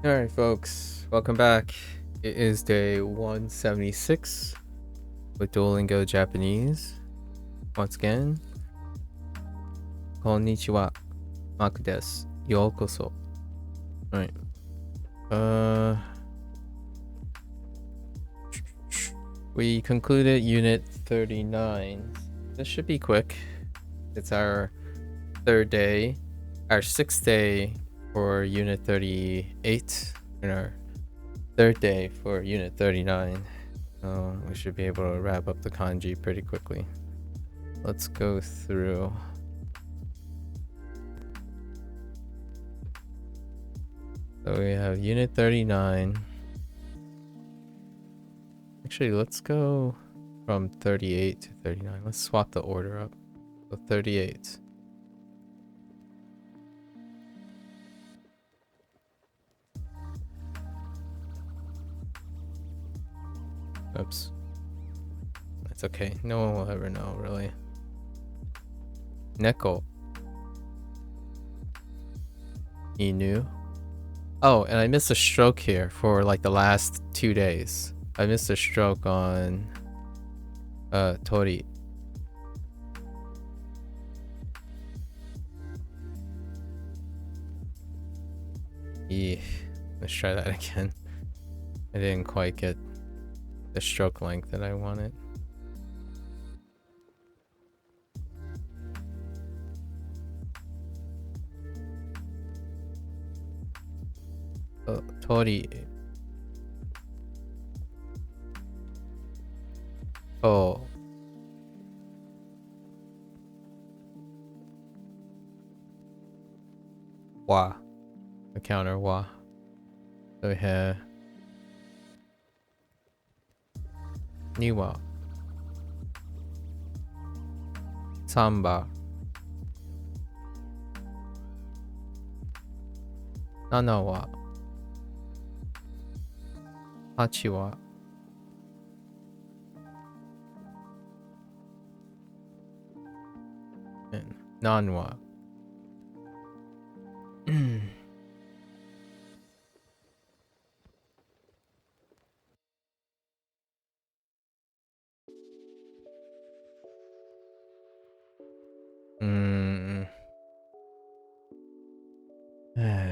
Alright, folks, welcome back. It is day 176 with Duolingo Japanese. Once again, konnichiwa, MAKU desu. Yokoso. Alright. We concluded Unit 39. This should be quick. It's our third day, our sixth day for Unit 38, and our third day for Unit 39. We should be able to wrap up the kanji pretty quickly. Let's go through. So we have Unit 39. Actually, let's go from 38 to 39. Let's swap the order up. So 38. Oops. That's okay. No one will ever know, really. Neko. Inu. Oh, and I missed a stroke here for like the last 2 days. I missed a stroke on Tori. Let's try that again. I didn't quite get the stroke length that I wanted. Tori. Oh. Wa. The counter wa. So we have Niwa. Samba. Nanawa. Hachiwa. And Nanwa.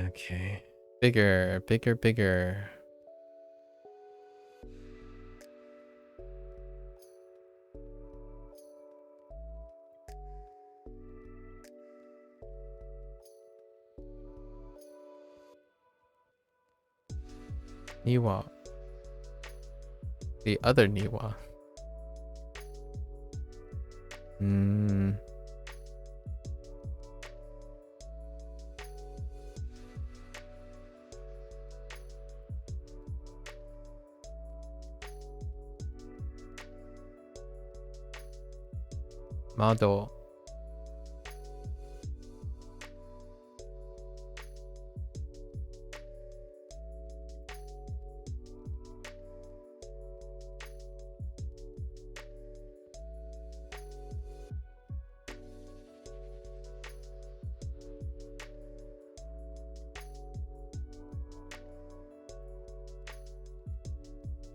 Okay. Bigger, bigger, bigger. Niwa. The other Niwa. Mado.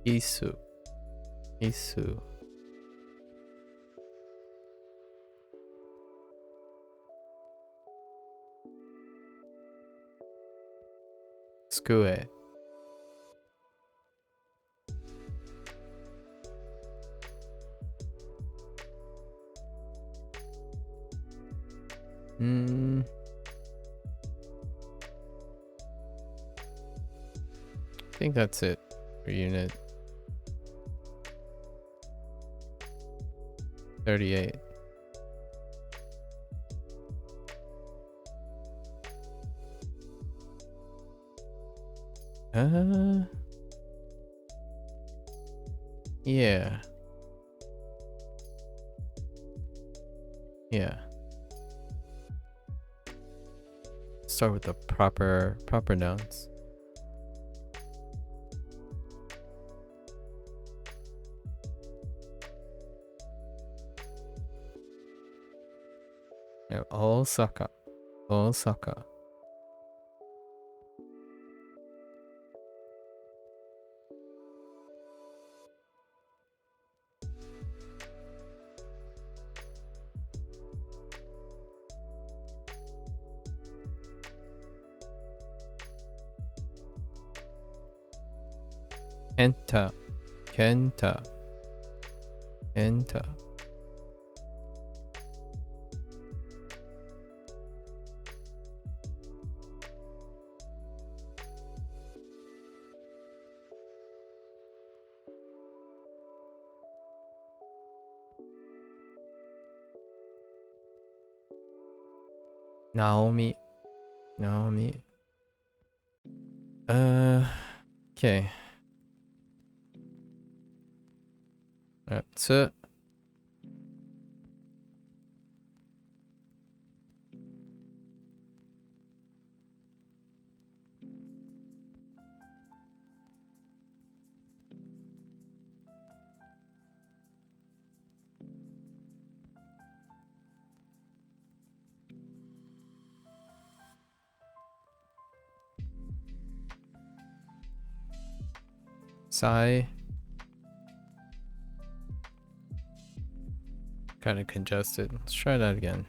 Isu. Isu. Skue. I think that's it for unit 38. Yeah. Yeah. Start with the proper nouns. Yeah, Osaka. Osaka. Kenta. Kenta. Kenta. Naomi. Naomi. Okay. Tsu. Sai. Kind of congested. Let's try that again.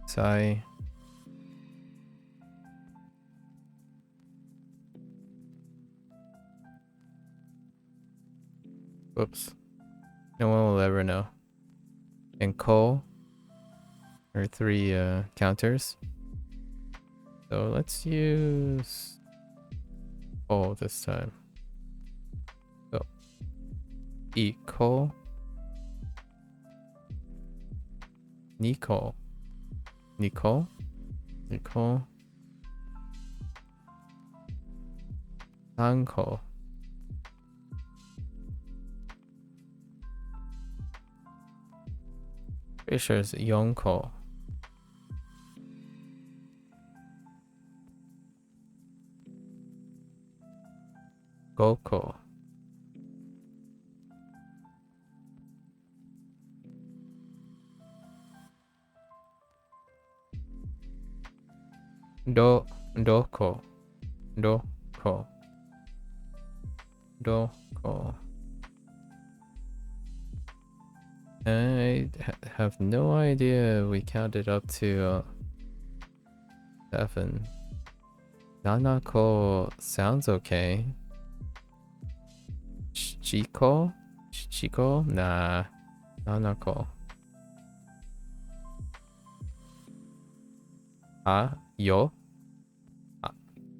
Sai. Whoops. No one will ever know. And ko are 3 counters. So let's use ko this time. So iko. Nico. Nico. Nico. Sanko. Pretty sure it's Yonko. Goko. Doko. Doko. Doko. I have no idea we counted up to 7. Nanako sounds okay. Chiko? Chiko? Nah. Nanako. Yo?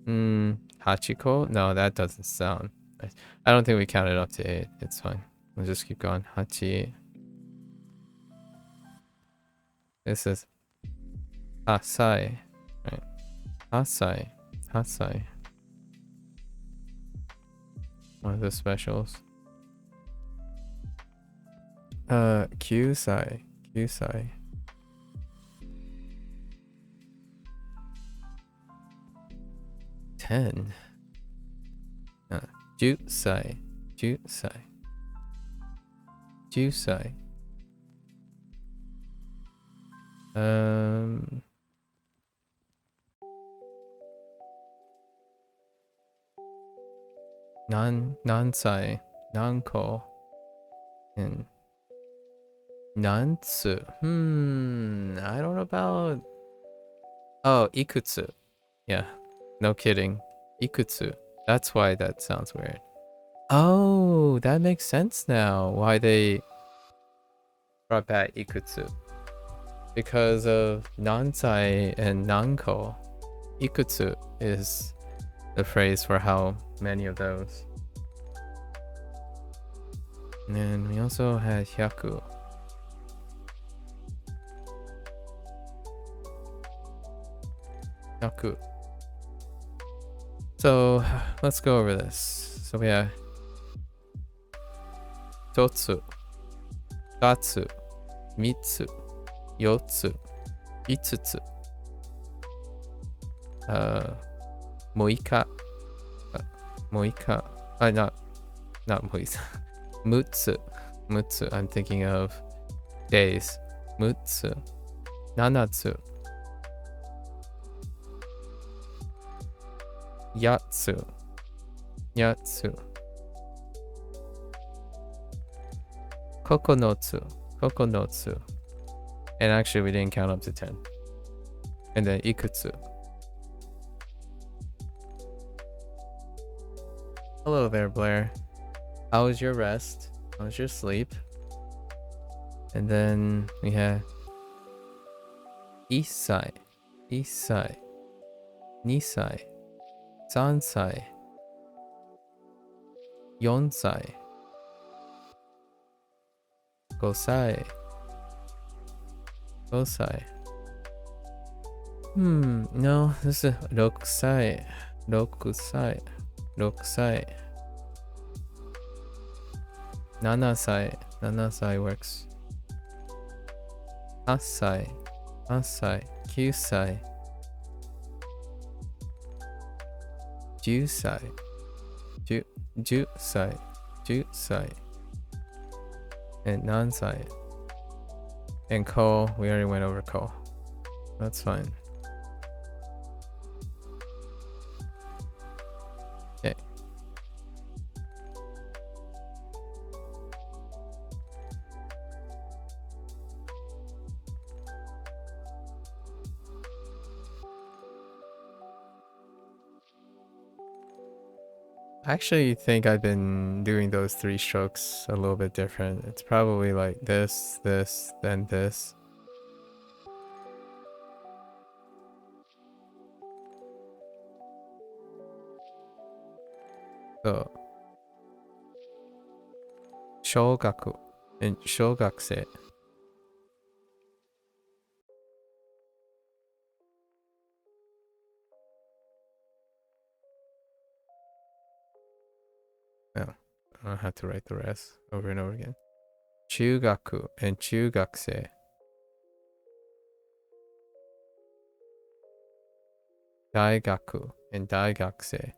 Hachiko? No, that doesn't sound. I don't think we counted up to 8. It's fine. We'll just keep going. Hachi. This is Asai. Right. Asai. Asai. One of the specials. Kyusai. Kyusai. 10. Jusai. Jusai. Jusai. Nansai. Nanko. And Nantsu. I don't know about... Oh, Ikutsu. Yeah, no kidding. Ikutsu. That's why that sounds weird. Oh, that makes sense now. Why they brought back Ikutsu. Because of Nansai and Nanko. Ikutsu is the phrase for how many of those. And then we also had Hyaku. Hyaku. So let's go over this. So we have Totsu, Gatsu, Mitsu, Yotsu, Itsutsu, Moika, Moika, not Moisa, Mutsu, Mutsu, I'm thinking of days, Mutsu, Nanatsu, Yatsu, Yatsu. Kokonotsu. Kokonotsu. And actually, we didn't count up to 10. And then ikutsu. Hello there, Blair. How was your rest? How was your sleep? And then we have Isai, Isai, Nisai, Sansai, Yonsai, Gosai, Gosai. No, this is Rokusai, Rokusai, Rokusai. Nanasai, Nanasai works. Asai, Asai, Kyusai, Jusai, Jusai, Jusai, and Nansai. And Ko, we already went over Ko. That's fine. Okay. I actually think I've been doing those 3 strokes a little bit different. It's probably like this, this, then this. So, shogaku and shogakusei. No, I don't have to write the rest over and over again. Chugaku and chugakusei. Daigaku and daigakusei.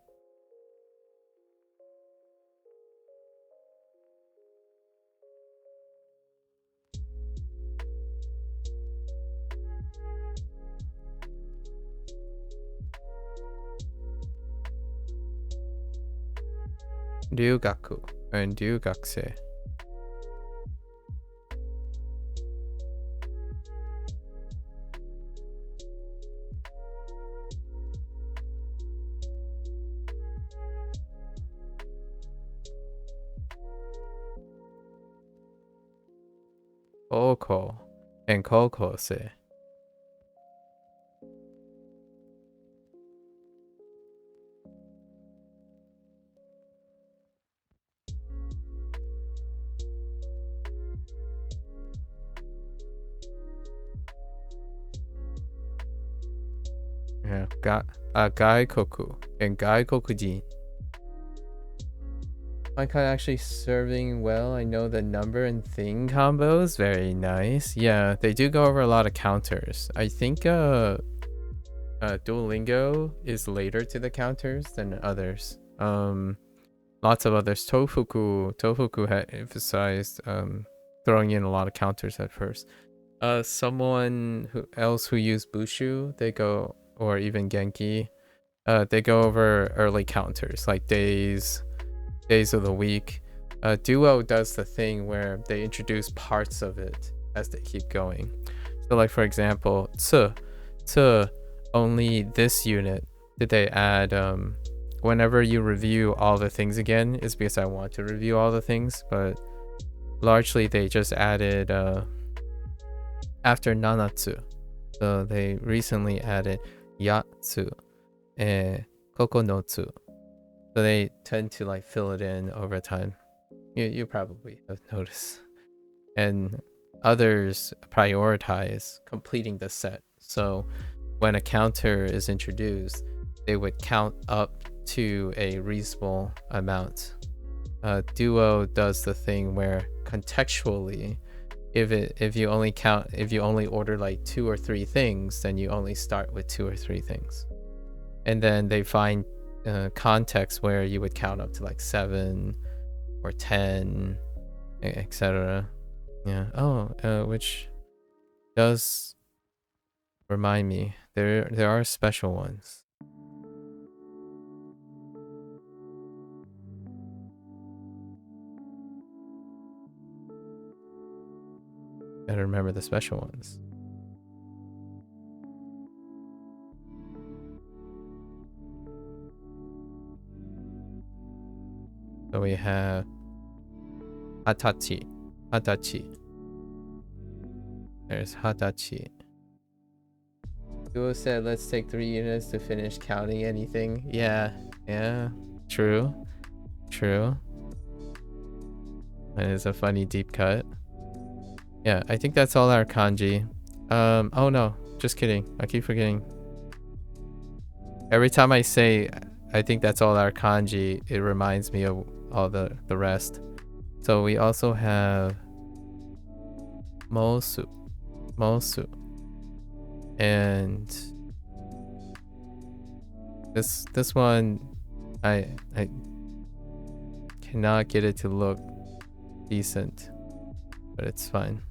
Ryugaku and ryugakusei. Koko and kokosei. Yeah, gaikoku and gaikokujin. My kind actually serving well. I know the number and thing combos. Very nice. Yeah, they do go over a lot of counters. I think Duolingo is later to the counters than others. Lots of others. Tofuku had emphasized throwing in a lot of counters at first. Someone who used Bushu, they go, or even Genki, they go over early counters like days of the week. Duo does the thing where they introduce parts of it as they keep going. So like for example, only this unit did they add whenever you review all the things again is because I want to review all the things, but largely they just added after nanatsu. So they recently added yatsu and kokonotsu. So they tend to like fill it in over time. You probably have noticed. And others prioritize completing the set. So when a counter is introduced, they would count up to a reasonable amount. Duo does the thing where contextually, if you only order like 2 or 3 things, then you only start with 2 or 3 things. And then they find context where you would count up to like 7 or 10, etc. Yeah. Which does remind me, there are special ones. Gotta remember the special ones. So we have hatachi. Hatachi. There's hatachi. Duo said, let's take 3 units to finish counting anything. Yeah. True. And it's a funny deep cut. Yeah, I think that's all our kanji. Oh no, just kidding. I keep forgetting. Every time I say I think that's all our kanji, it reminds me of all the rest. So we also have mosu. And this one I cannot get it to look decent, but it's fine.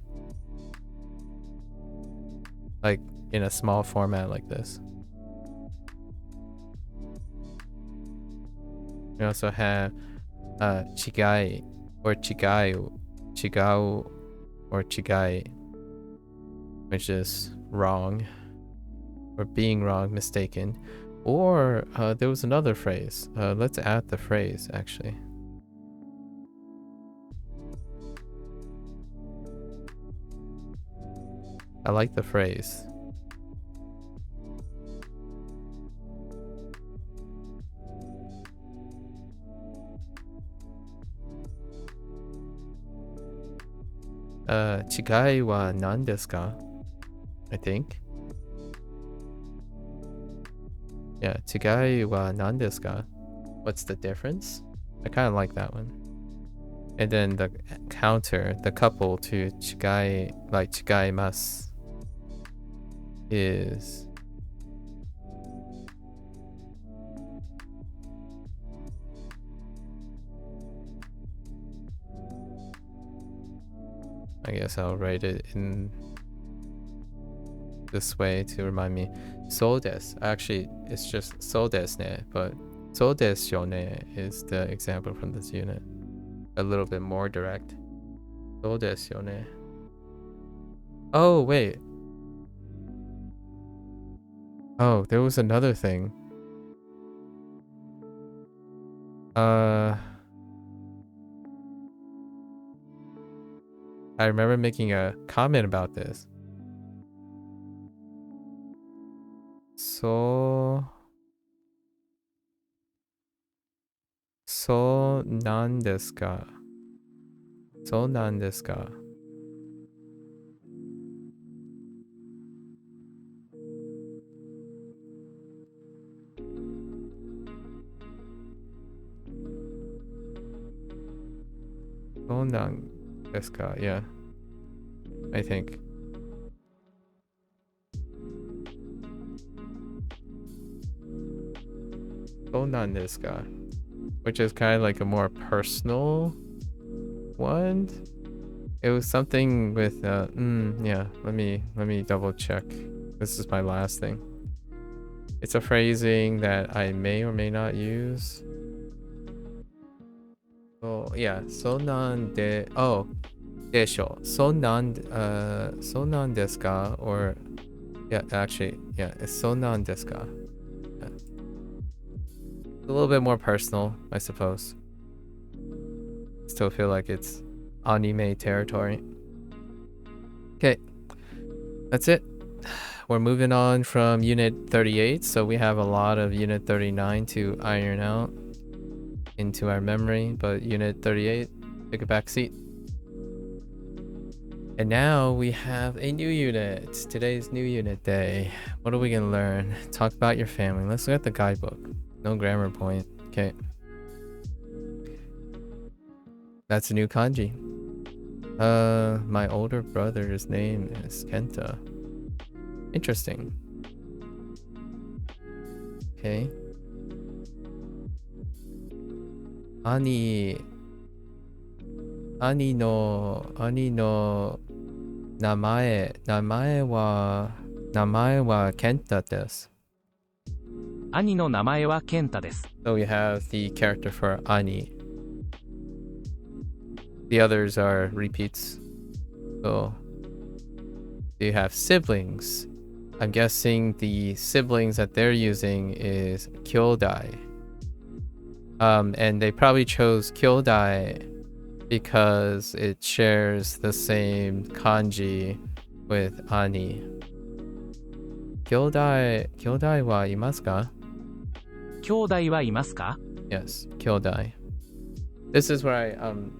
Like in a small format like this. We also have chigai or chigau or chigai, which is wrong or being wrong, mistaken. Or there was another phrase. Let's add the phrase actually. I like the phrase. Chigai wa nan desu ka? I think. Yeah, chigai wa nan desu ka? What's the difference? I kind of like that one. And then the counter, the couple to chigai, like chigaimasu, is I guess I'll write it in this way to remind me. So desu. Actually, it's just so desu ne, but so desu yo ne is the example from this unit. A little bit more direct. So desu yo ne. Oh, wait. Oh, there was another thing. I remember making a comment about this. So nan desu ka? So nan desu ka? So nan desu ka? Yeah, I think. So nan desu ka? Which is kind of like a more personal one. It was something with yeah, let me double check. This is my last thing. It's a phrasing that I may or may not use. Oh yeah, so nan de desho. So nan desu ka? Or yeah, actually, yeah, it's so nan desu ka? Yeah. A little bit more personal, I suppose. Still feel like it's anime territory. Okay, that's it. We're moving on from unit 38, so we have a lot of unit 39 to iron out into our memory, but unit 38 took a back seat. And now we have a new unit. Today's new unit day. What are we gonna learn? Talk about your family. Let's look at the guidebook. No grammar point. Okay. That's a new kanji. My older brother's name is Kenta. Interesting. Okay. Ani no namae wa Kenta desu. 兄の名前は健太です。 So we have the character for Ani. The others are repeats. So You have siblings. I'm guessing the siblings that they're using is kyodai. And they probably chose kyodai because it shares the same kanji with ani. Kyodai wa imasu ka? 兄弟はいますか? Yes, kyodai. This is where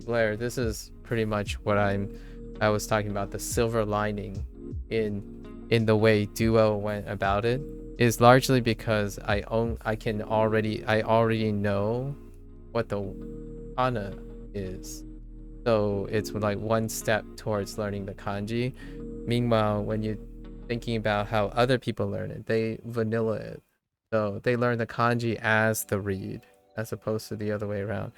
Blair, this is pretty much what I was talking about, the silver lining in the way Duo went about it is largely because I already know what the kana is. So it's like one step towards learning the kanji. Meanwhile, when you're thinking about how other people learn it, they vanilla it. So they learn the kanji as the read, as opposed to the other way around.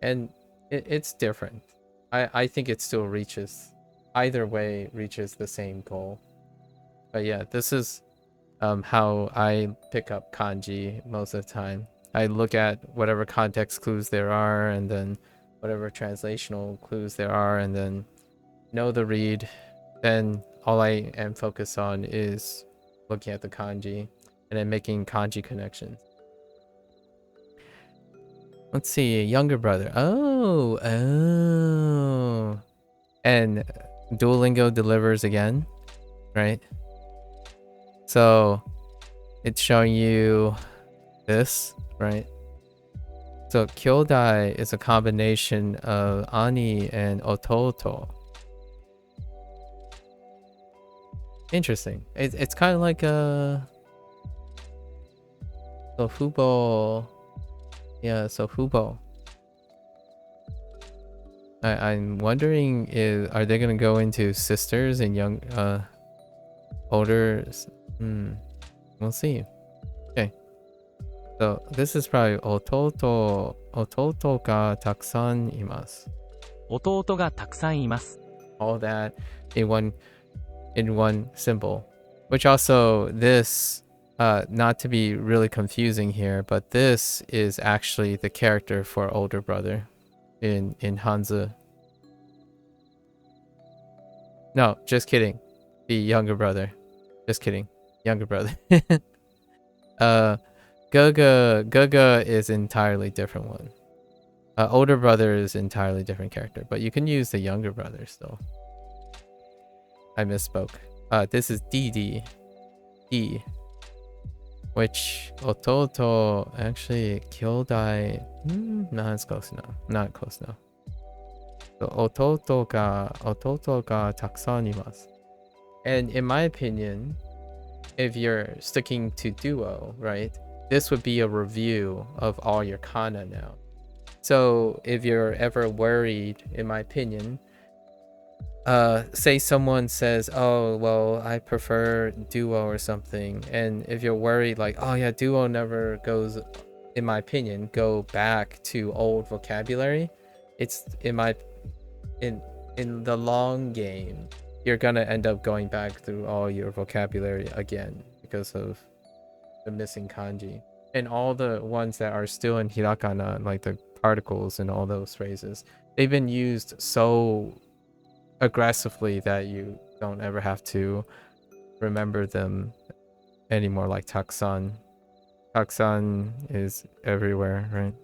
And it's different. I think it still reaches, either way reaches the same goal. But yeah, this is how I pick up kanji most of the time. I look at whatever context clues there are, and then whatever translational clues there are, and then know the read. Then all I am focused on is looking at the kanji and then making kanji connections. Let's see, younger brother. Oh. And Duolingo delivers again, right? So it's showing you this, right? So kyodai is a combination of ani and ototo. Interesting. It's kind of like a sofubo. Yeah, sofubo. I'm wondering, are they gonna go into sisters and young older? We'll see. Okay. So this is probably ototo ga takusan imasu. 弟がたくさんいます。 All that in one symbol. Which also this not to be really confusing here, but this is actually the character for older brother in Hanzi. No, just kidding. The younger brother. Just kidding. Younger brother. Gaga is entirely different one. Older brother is entirely different character, but you can use the younger brother still. I misspoke. This is D. Which ototo actually kyodai. No, it's close enough. Not close enough. So ototo ga takusan imasu. And in my opinion, if you're sticking to Duo, right, this would be a review of all your kana now. So if you're ever worried, in my opinion, say someone says, oh, well, I prefer Duo or something. And if you're worried, like, oh yeah, Duo never goes, in my opinion, go back to old vocabulary. It's in the long game, you're gonna end up going back through all your vocabulary again because of the missing kanji. And all the ones that are still in hiragana, like the particles and all those phrases, they've been used so aggressively that you don't ever have to remember them anymore, like takusan. Takusan is everywhere, right?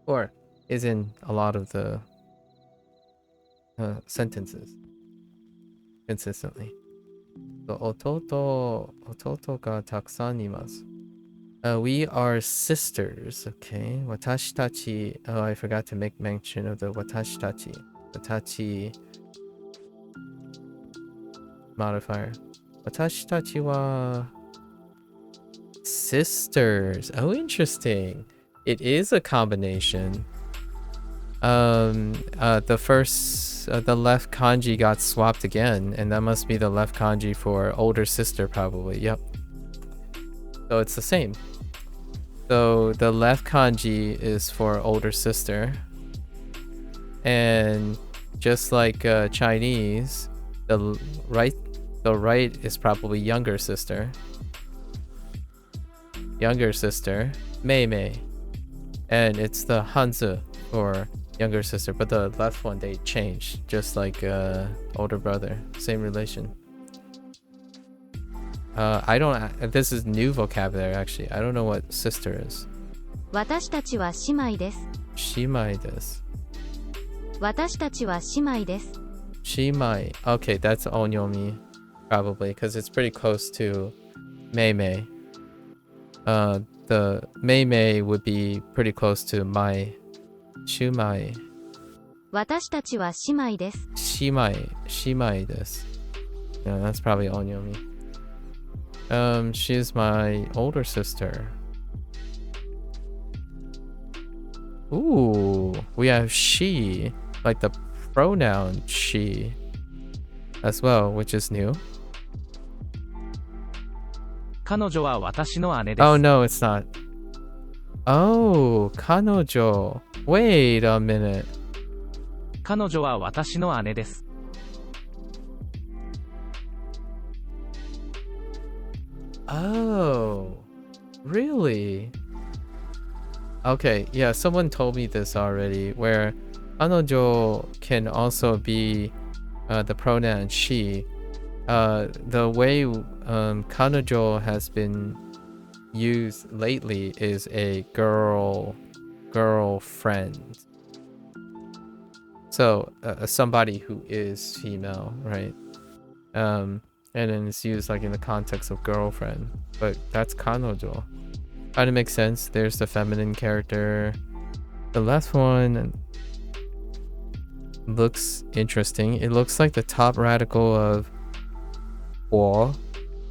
Or is in a lot of the sentences consistently. So ototo ga takusan imasu. We are sisters, okay? Watashi tachi. Oh, I forgot to make mention of the watashi tachi. Watachi modifier. Watashi tachi wa sisters. Oh, interesting. It is a combination. The first, the left kanji got swapped again, and that must be the left kanji for older sister, probably. Yep. So it's the same. So the left kanji is for older sister, and just like Chinese, the right is probably younger sister. Younger sister, Mei Mei, and it's the Hanzi for younger sister, but the left one they changed, just like older brother, same relation. I don't. This is new vocabulary actually. I don't know what sister is. 私たちは姉妹です。 Shimai desu. 私たちは姉妹です。 Shimai. Okay, that's onyomi, probably, because it's pretty close to meimei. The meimei would be pretty close to mai. Shumai. 私たちは姉妹です。 Shimai desu. Yeah, that's probably onyomi. She's my older sister. Ooh, we have she, like the pronoun she as well, which is new. 彼女は私の姉です。 Oh no, it's not. Oh, kanojo. Wait a minute. 彼女は私の姉です。 Oh, really? Okay, yeah, someone told me this already, where kanojo can also be the pronoun she. The way kanojo has been used lately is a girlfriend. So somebody who is female, right? And then it's used like in the context of girlfriend, but that's kanojo. Kind of makes sense. There's the feminine character. The last one looks interesting. It looks like the top radical of wo,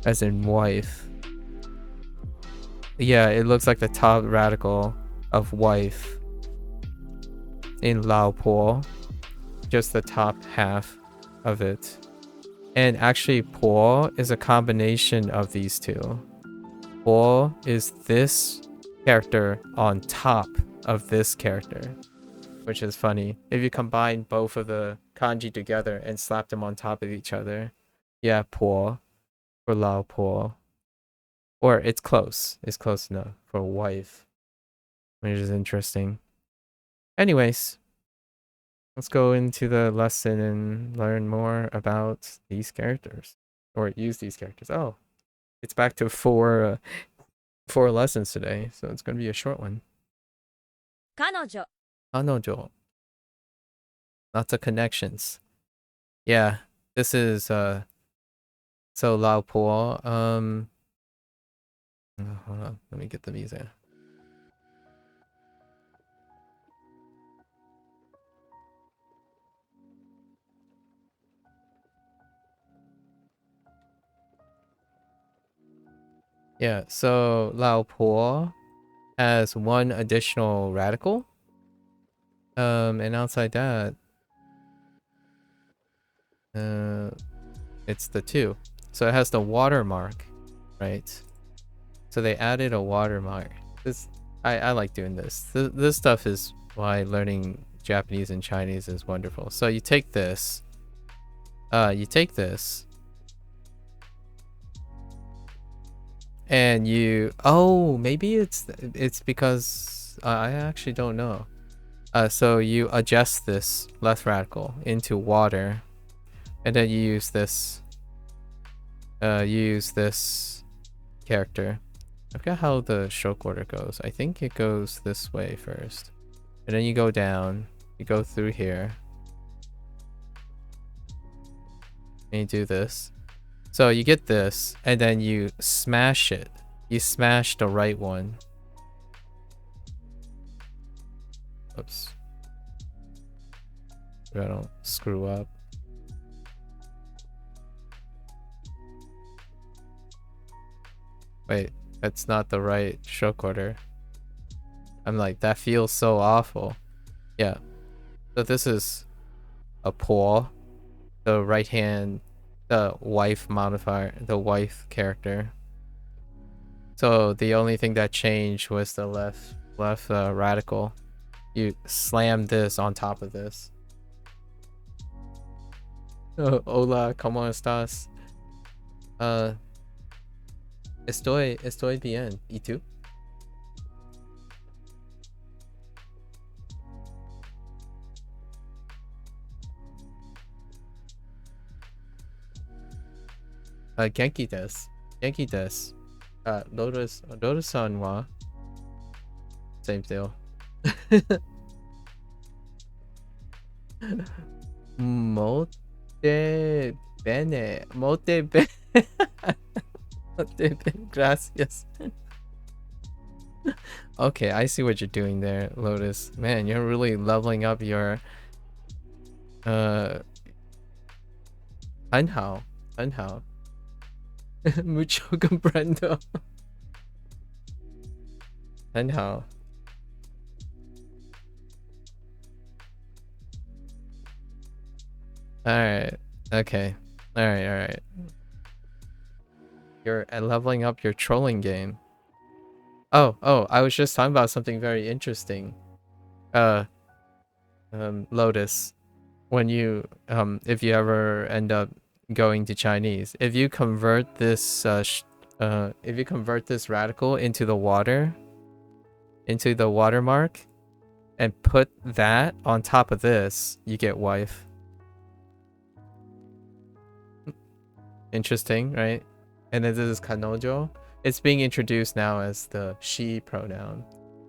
as in wife. Yeah, it looks like the top radical of wife in lao po, just the top half of it. And actually po is a combination of these two. Po is this character on top of this character, which is funny. If you combine both of the kanji together and slap them on top of each other, yeah, po for lao po. Or it's close. It's close enough for wife, which is interesting. Anyways, let's go into the lesson and learn more about these characters, or use these characters. Oh, it's back to four lessons today, so it's going to be a short one. 彼女 Kanojo. Lots of connections. Yeah, this is so lao po. Hold on, let me get the music. Yeah, so lao po has one additional radical. And outside that, it's the two. So it has the watermark, right? So they added a watermark. I like doing this. This stuff is why learning Japanese and Chinese is wonderful. So you take this, and you, oh, maybe it's because I actually don't know. So you adjust this left radical into water, and then you use this character. I forgot how the stroke order goes. I think it goes this way first, and then you go down, you go through here, and you do this. So you get this, and then you smash it. You smash the right one. Oops. I don't screw up. Wait, that's not the right stroke order. I'm like, that feels so awful. Yeah. So this is a po, the right hand, the wife modifier, the wife character. So the only thing that changed was the left radical. You slam this on top of this. Oh, hola, ¿cómo estás? Estoy bien. ¿Y tú? Genki desu. Yankee desu. Lotus-san wa. Same deal. Molte bene. Molte bene. Molte bene. Gracias. Okay, I see what you're doing there, Lotus. Man, you're really leveling up your Anhao. Mucho comprendo. Anhao. Alright. Okay. Alright. You're leveling up your trolling game. Oh, I was just talking about something very interesting. Lotus. When you if you ever end up going to Chinese, if you convert this radical into the watermark and put that on top of this, you get wife. Interesting, right? And then this is kanojo. It's being introduced now as the she pronoun.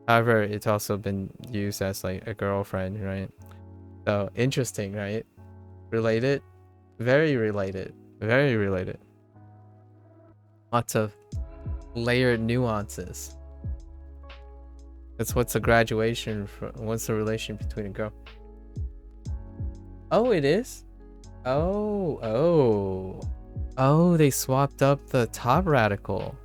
However, it's also been used as like a girlfriend, right? So interesting, right? Related? Very related. Lots of layered nuances. That's what's a graduation from, what's the relation between a girl? Oh, it is? Oh, they swapped up the top radical.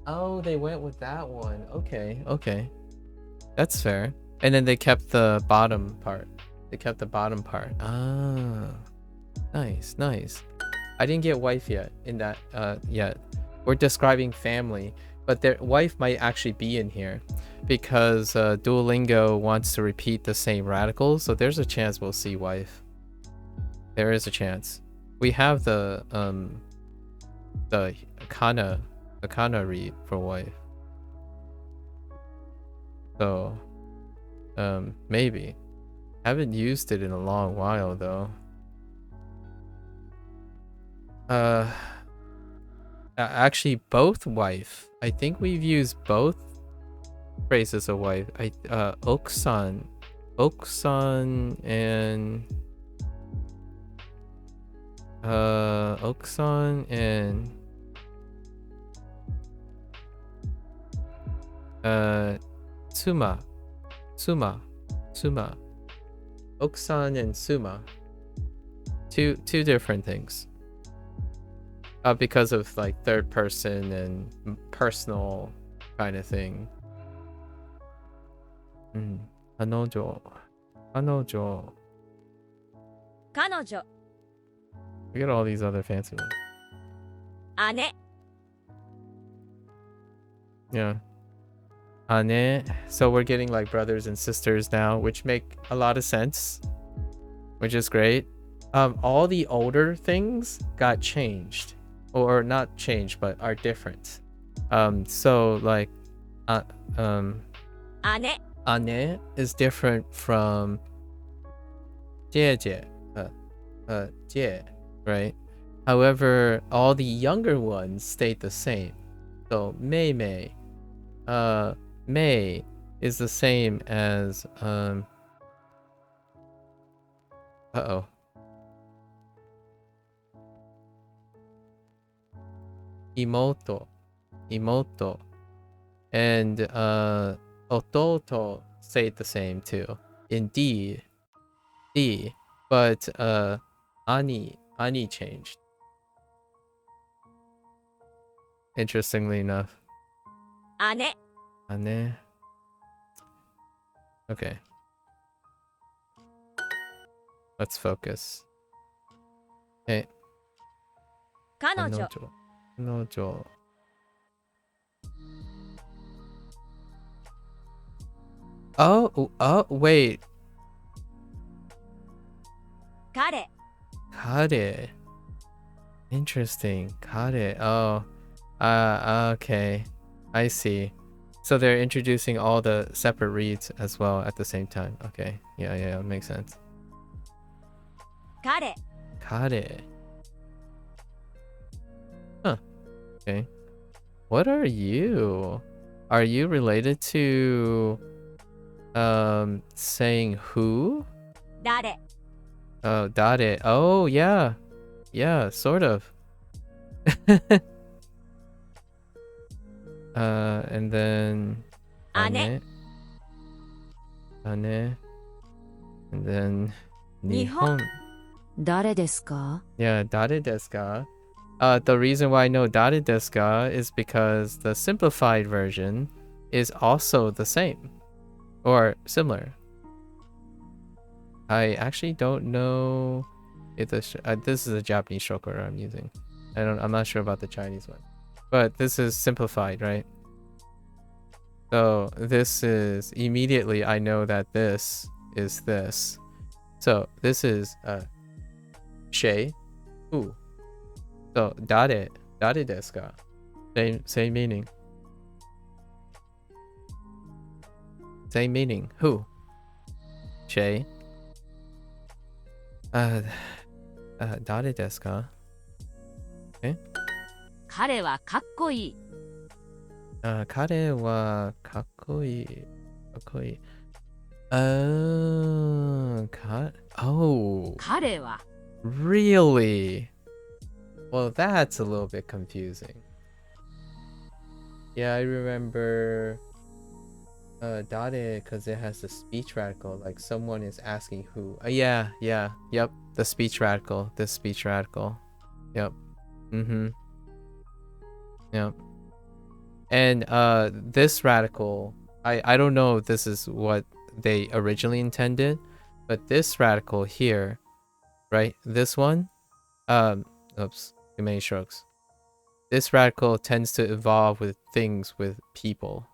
Oh, they went with that one. Okay. That's fair. And then they kept the bottom part. Ah, nice. I didn't get wife yet in that yet. We're describing family, but their wife might actually be in here because Duolingo wants to repeat the same radicals, so there's a chance we'll see wife. There is a chance. We have the kana read for wife. So maybe. Haven't used it in a long while though. Actually both wife. I think we've used both phrases of wife. Oksan and Oksan and Tsuma. Oksan and Suma. Two different things. Because of like third person and personal kind of thing. Kanojo. We got all these other fancy ones. 姉 Yeah. Ane. So we're getting like brothers and sisters now, which make a lot of sense, which is great. All the older things got changed, or not changed, but are different. So like, 姉 ane is different from 姐姐, 姐, right? However, all the younger ones stayed the same. So mei mei, May is the same as Imoto, and ototo stayed the same too. Indeed, but ani changed. Interestingly enough. 姉 Ane. Okay. Let's focus. Okay. 彼女 Kanojo. Oh, wait. 彼 Kare. Interesting. Kare. Oh. Okay. I see. So they're introducing all the separate reads as well at the same time. Okay. Yeah, makes sense. 彼 Kare. Okay. What are you? Are you related to saying who? 誰 Oh, dare. Oh, yeah. Yeah, sort of. And then 姉 ane, and then 日本 nihon. 誰ですか？ Yeah, dare desu ka? The reason why I know dare desu ka is because the simplified version is also the same or similar. I actually don't know if this is a Japanese shokora I'm using. I'm not sure about the Chinese one, but this is simplified, right? So this is immediately I know that this is this. So this is shay, who. So dare desu ka? Same meaning. Same meaning. Who? Shay. Dare desu ka? 彼はかっこいい。彼はかっこいい。かっこいい。Oh, oh, 彼は really? Well, that's a little bit confusing. Yeah, I remember dare because it has the speech radical, like someone is asking who. Yeah, yep, the speech radical, this speech radical. Yep. Yep. And this radical, I don't know if this is what they originally intended, but this radical here, right? This one, oops, too many strokes. This radical tends to evolve with things with people.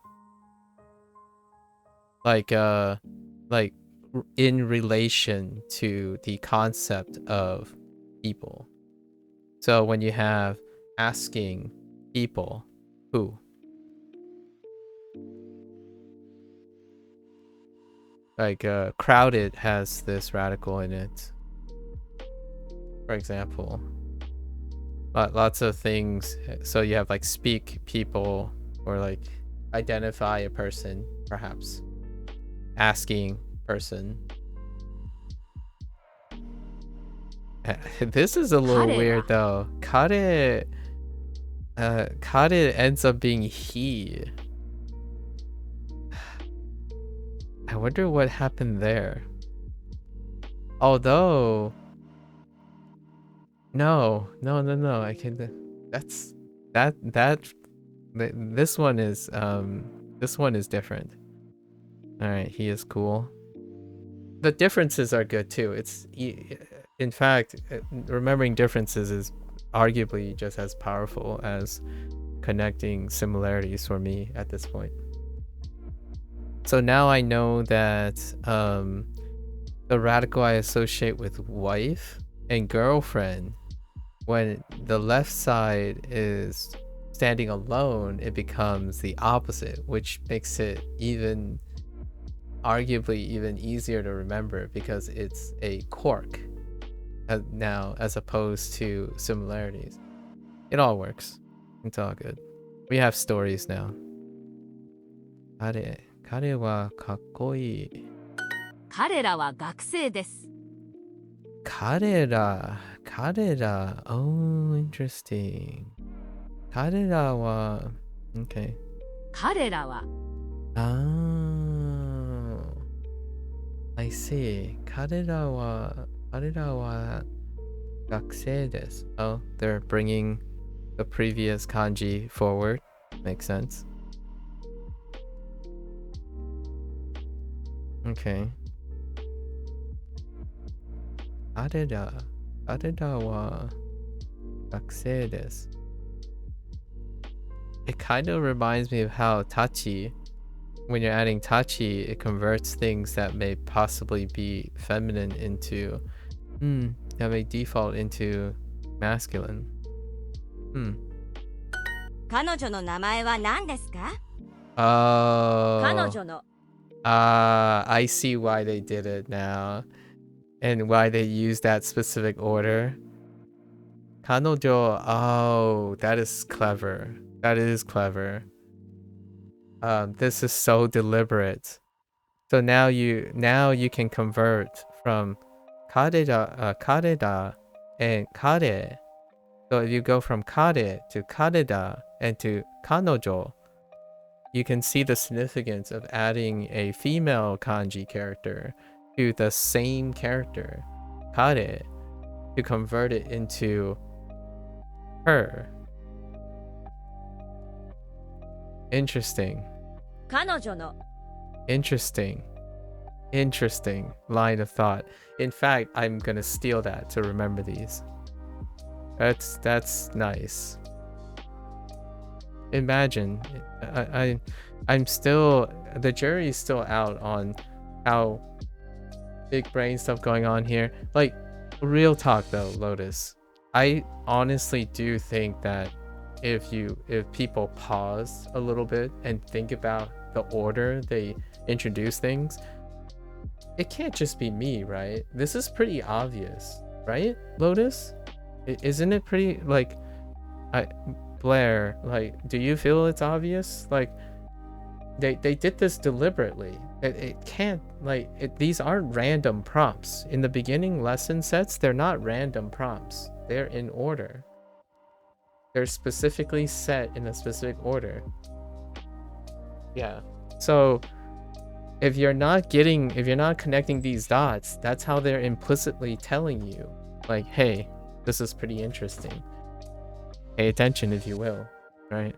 Like in relation to the concept of people. So when you have asking people who, like crowded has this radical in it, for example. Lots of things. So you have like speak people, or like identify a person, perhaps asking person. This is a little weird though. Kare ends up being he. I wonder what happened there. Although no, I can this one is different. All right, he is cool. The differences are good too. In fact, remembering differences is arguably just as powerful as connecting similarities for me at this point. So now I know that the radical I associate with wife and girlfriend, when the left side is standing alone, it becomes the opposite, which makes it arguably even easier to remember because it's a quirk now as opposed to similarities. It all works. It's all good. We have stories now. 彼はかっこいい。彼らは学生です。彼ら、oh, interesting. 彼らは、okay. 彼らは Oh, I see. 彼らは学生です。Oh, they're bringing the previous kanji forward. Makes sense. Okay. 彼らは学生です。It kind of reminds me of how tachi, when you're adding tachi, it converts things that may possibly be feminine into, that may default into masculine. 彼女の名前は何ですか Oh. 彼女の I see why they did it now. And why they use that specific order. Kanojo. Oh, that is clever. That is clever. This is so deliberate. So now you can convert from kareda and kare. So if you go from kare to kareda and to kanojo, you can see the significance of adding a female kanji character to the same character, kare, to convert it into her. Interesting. 彼女の Interesting. Interesting line of thought. In fact, I'm gonna steal that to remember these. That's nice. Imagine, I'm still, the jury's still out on how big brain stuff going on here. Like, real talk though, Lotus. I honestly do think that if people pause a little bit and think about the order they introduce things, it can't just be me, right? This is pretty obvious, right, Lotus? Isn't it pretty, like, Blair, like, do you feel it's obvious? Like, they did this deliberately. It can't, like, these aren't random prompts. In the beginning lesson sets, they're not random prompts. They're in order. They're specifically set in a specific order. Yeah. So if you're not connecting these dots, that's how they're implicitly telling you, like, hey, this is pretty interesting. Pay attention, if you will, right?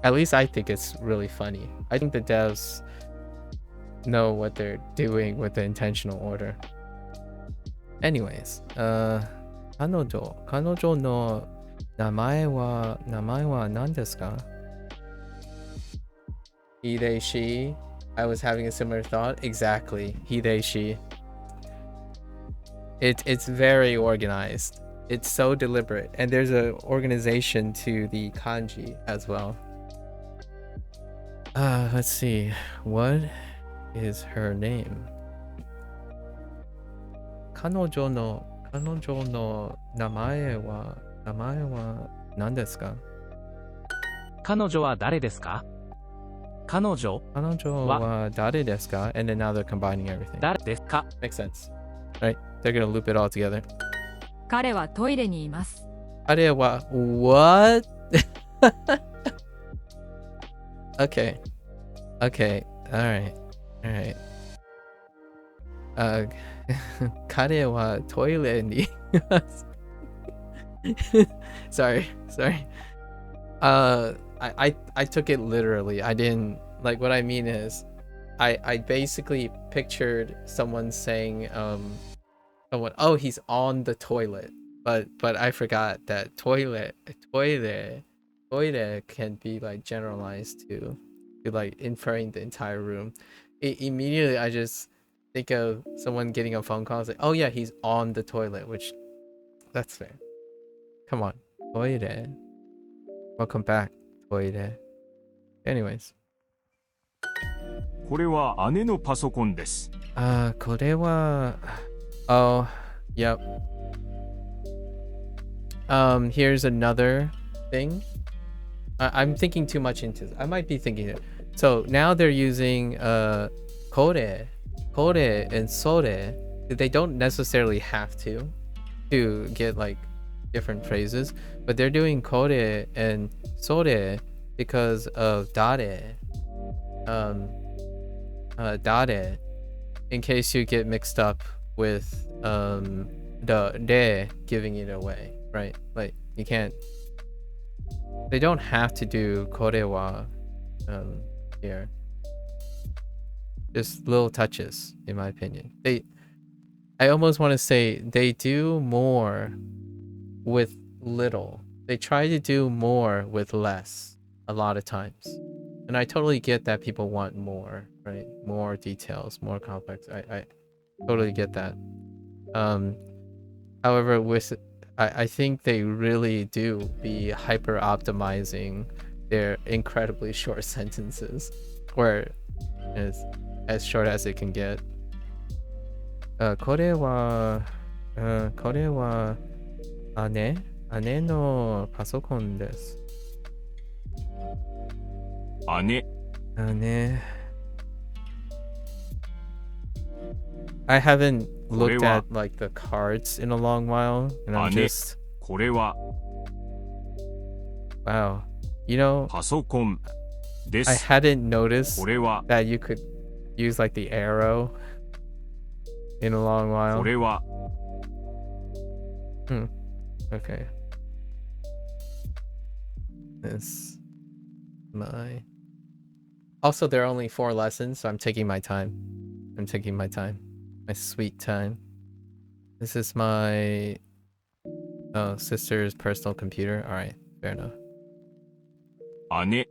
At least I think it's really funny. I think the devs know what they're doing with the intentional order. Anyways, 彼女の名前は何ですか? He, they, she. I was having a similar thought. Exactly. He, they, she. It's very organized. It's so deliberate. And there's an organization to the kanji as well. Let's see. What is her name? 彼女の名前は何ですか? 彼女は誰ですか? 彼女は誰ですか? And then now they're combining everything. 誰ですか? Makes sense. Right? They're gonna loop it all together. 彼はトイレにいます。彼は what? Okay. Alright. 彼はトイレにいます。Sorry. I took it literally. I didn't, like, what I mean is I basically pictured someone saying oh, he's on the toilet, but I forgot that toilet can be like generalized to like inferring the entire room. Immediately I just think of someone getting a phone call. It's like, oh yeah, he's on the toilet, which that's fair. Come on, toilet. Welcome back, toilet. Anyways. これは姉のパソコンです。これは oh, yep. Here's another thing. I'm thinking too much into this. I might be thinking it. So now they're using kore and sore. They don't necessarily have to get like different phrases, but they're doing kore and sore because of dare. Dare, in case you get mixed up with the de giving it away, right? Like, you can't, they don't have to do korewa here. Just little touches, in my opinion. I almost want to say they do more with little. They try to do more with less a lot of times. And I totally get that people want more, right? More details, more complex. I totally get that. However, I think they really do be hyper optimizing their incredibly short sentences, where it's as short as it can get. これは姉姉のパソコンです。姉。姉。I haven't looked at like the cards in a long while, and I'm just これは wow. You know, パソコンで I す。 hadn't noticed これは that you could use like the arrow in a long こ while. れは Okay. This my also there are only 4 lessons, so I'm taking my time. My sweet time. This is my sister's personal computer. All right, fair enough. 姉。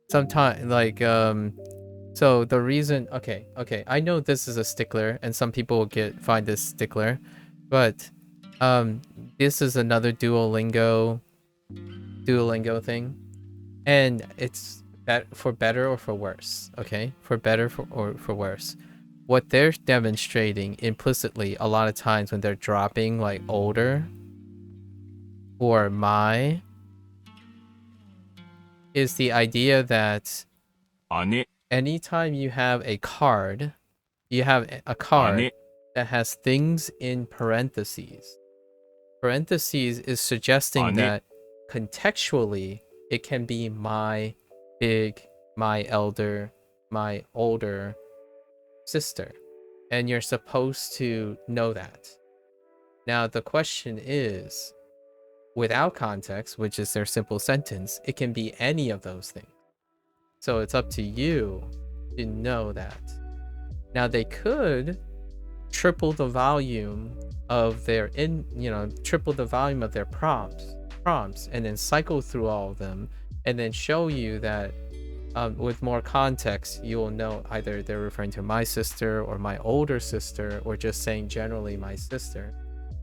Sometimes like so the reason okay, I know this is a stickler and some people will find this stickler, but this is another Duolingo thing, and it's that for better or for worse, okay? For better or for worse. What they're demonstrating implicitly a lot of times when they're dropping like older or my is the idea that 姉。 anytime you have a card that has things in parentheses. Parentheses is suggesting that contextually it can be my big, my elder, my older sister. And you're supposed to know that. Now the question is, without context, which is their simple sentence, it can be any of those things. So it's up to you to know that. Now they could triple the volume of their triple the volume of their prompts and then cycle through all of them and then show you that with more context you'll know either they're referring to my sister or my older sister or just saying generally my sister.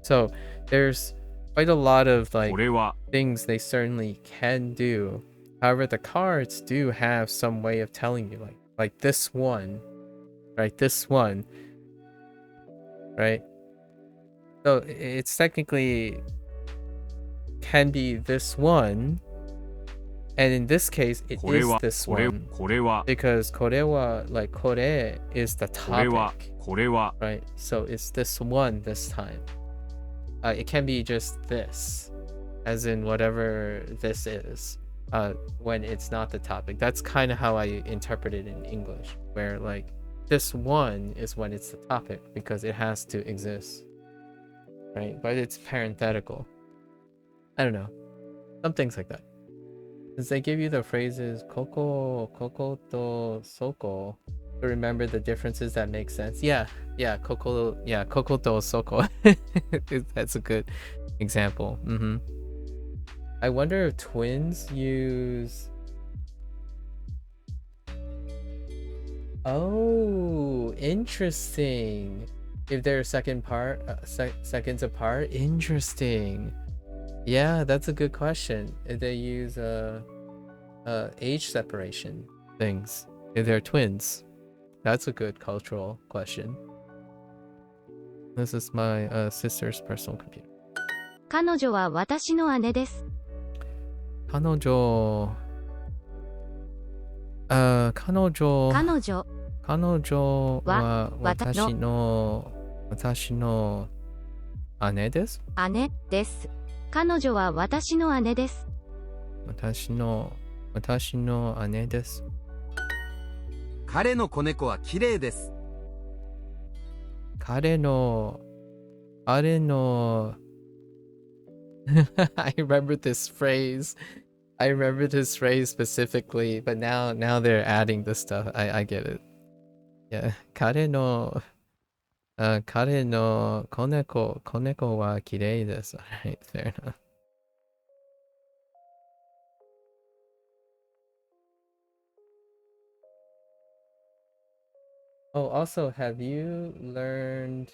So there's quite a lot of like これは things they certainly can do. However, the cards do have some way of telling you like this one, right? This one, right? So it's technically can be this one, and in this case it これ is は this これ one これは because korewa like kore is the これは topic, これは right? So it's this one this time. It can be just this, as in whatever this is, when it's not the topic. That's kind of how I interpret it in English, where like this one is when it's the topic because it has to exist, right? But it's parenthetical. I don't know, some things like that. Since they give you the phrases koko to soko to remember the differences that make sense. Koko to soko. That's a good example. I wonder if twins use oh, interesting. If they're seconds apart, interesting. Yeah, that's a good question. If they use age separation things, if they're twins, that's a good cultural question. This is my sister's personal computer. 彼女は私の姉です。彼女は私の姉です。姉です。彼女は私の姉です。私の姉です。彼の子猫は綺麗です。彼のI remember this phrase. I remember this phrase specifically, but now they're adding this stuff. I get it. Yeah. 彼の子猫は綺麗です。Alright, fair enough. Oh, also, have you learned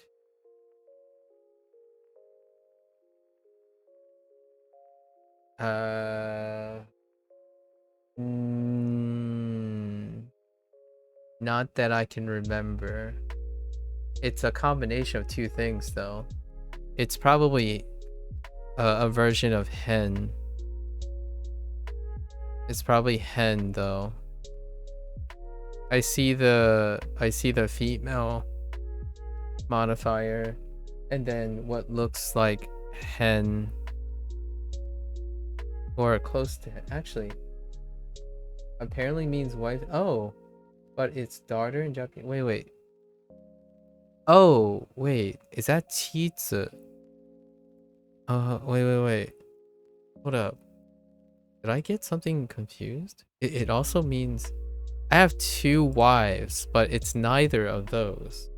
not that I can remember. It's a combination of two things though. It's probably a version of hen. It's probably hen though. I see the female modifier and then what looks like hen or close to hen. Actually, apparently means wife. Oh, but it's daughter in Japanese. Wait. Oh, wait. Is that chitsu? Wait. Hold up. Did I get something confused? It also means I have 2 wives, but it's neither of those.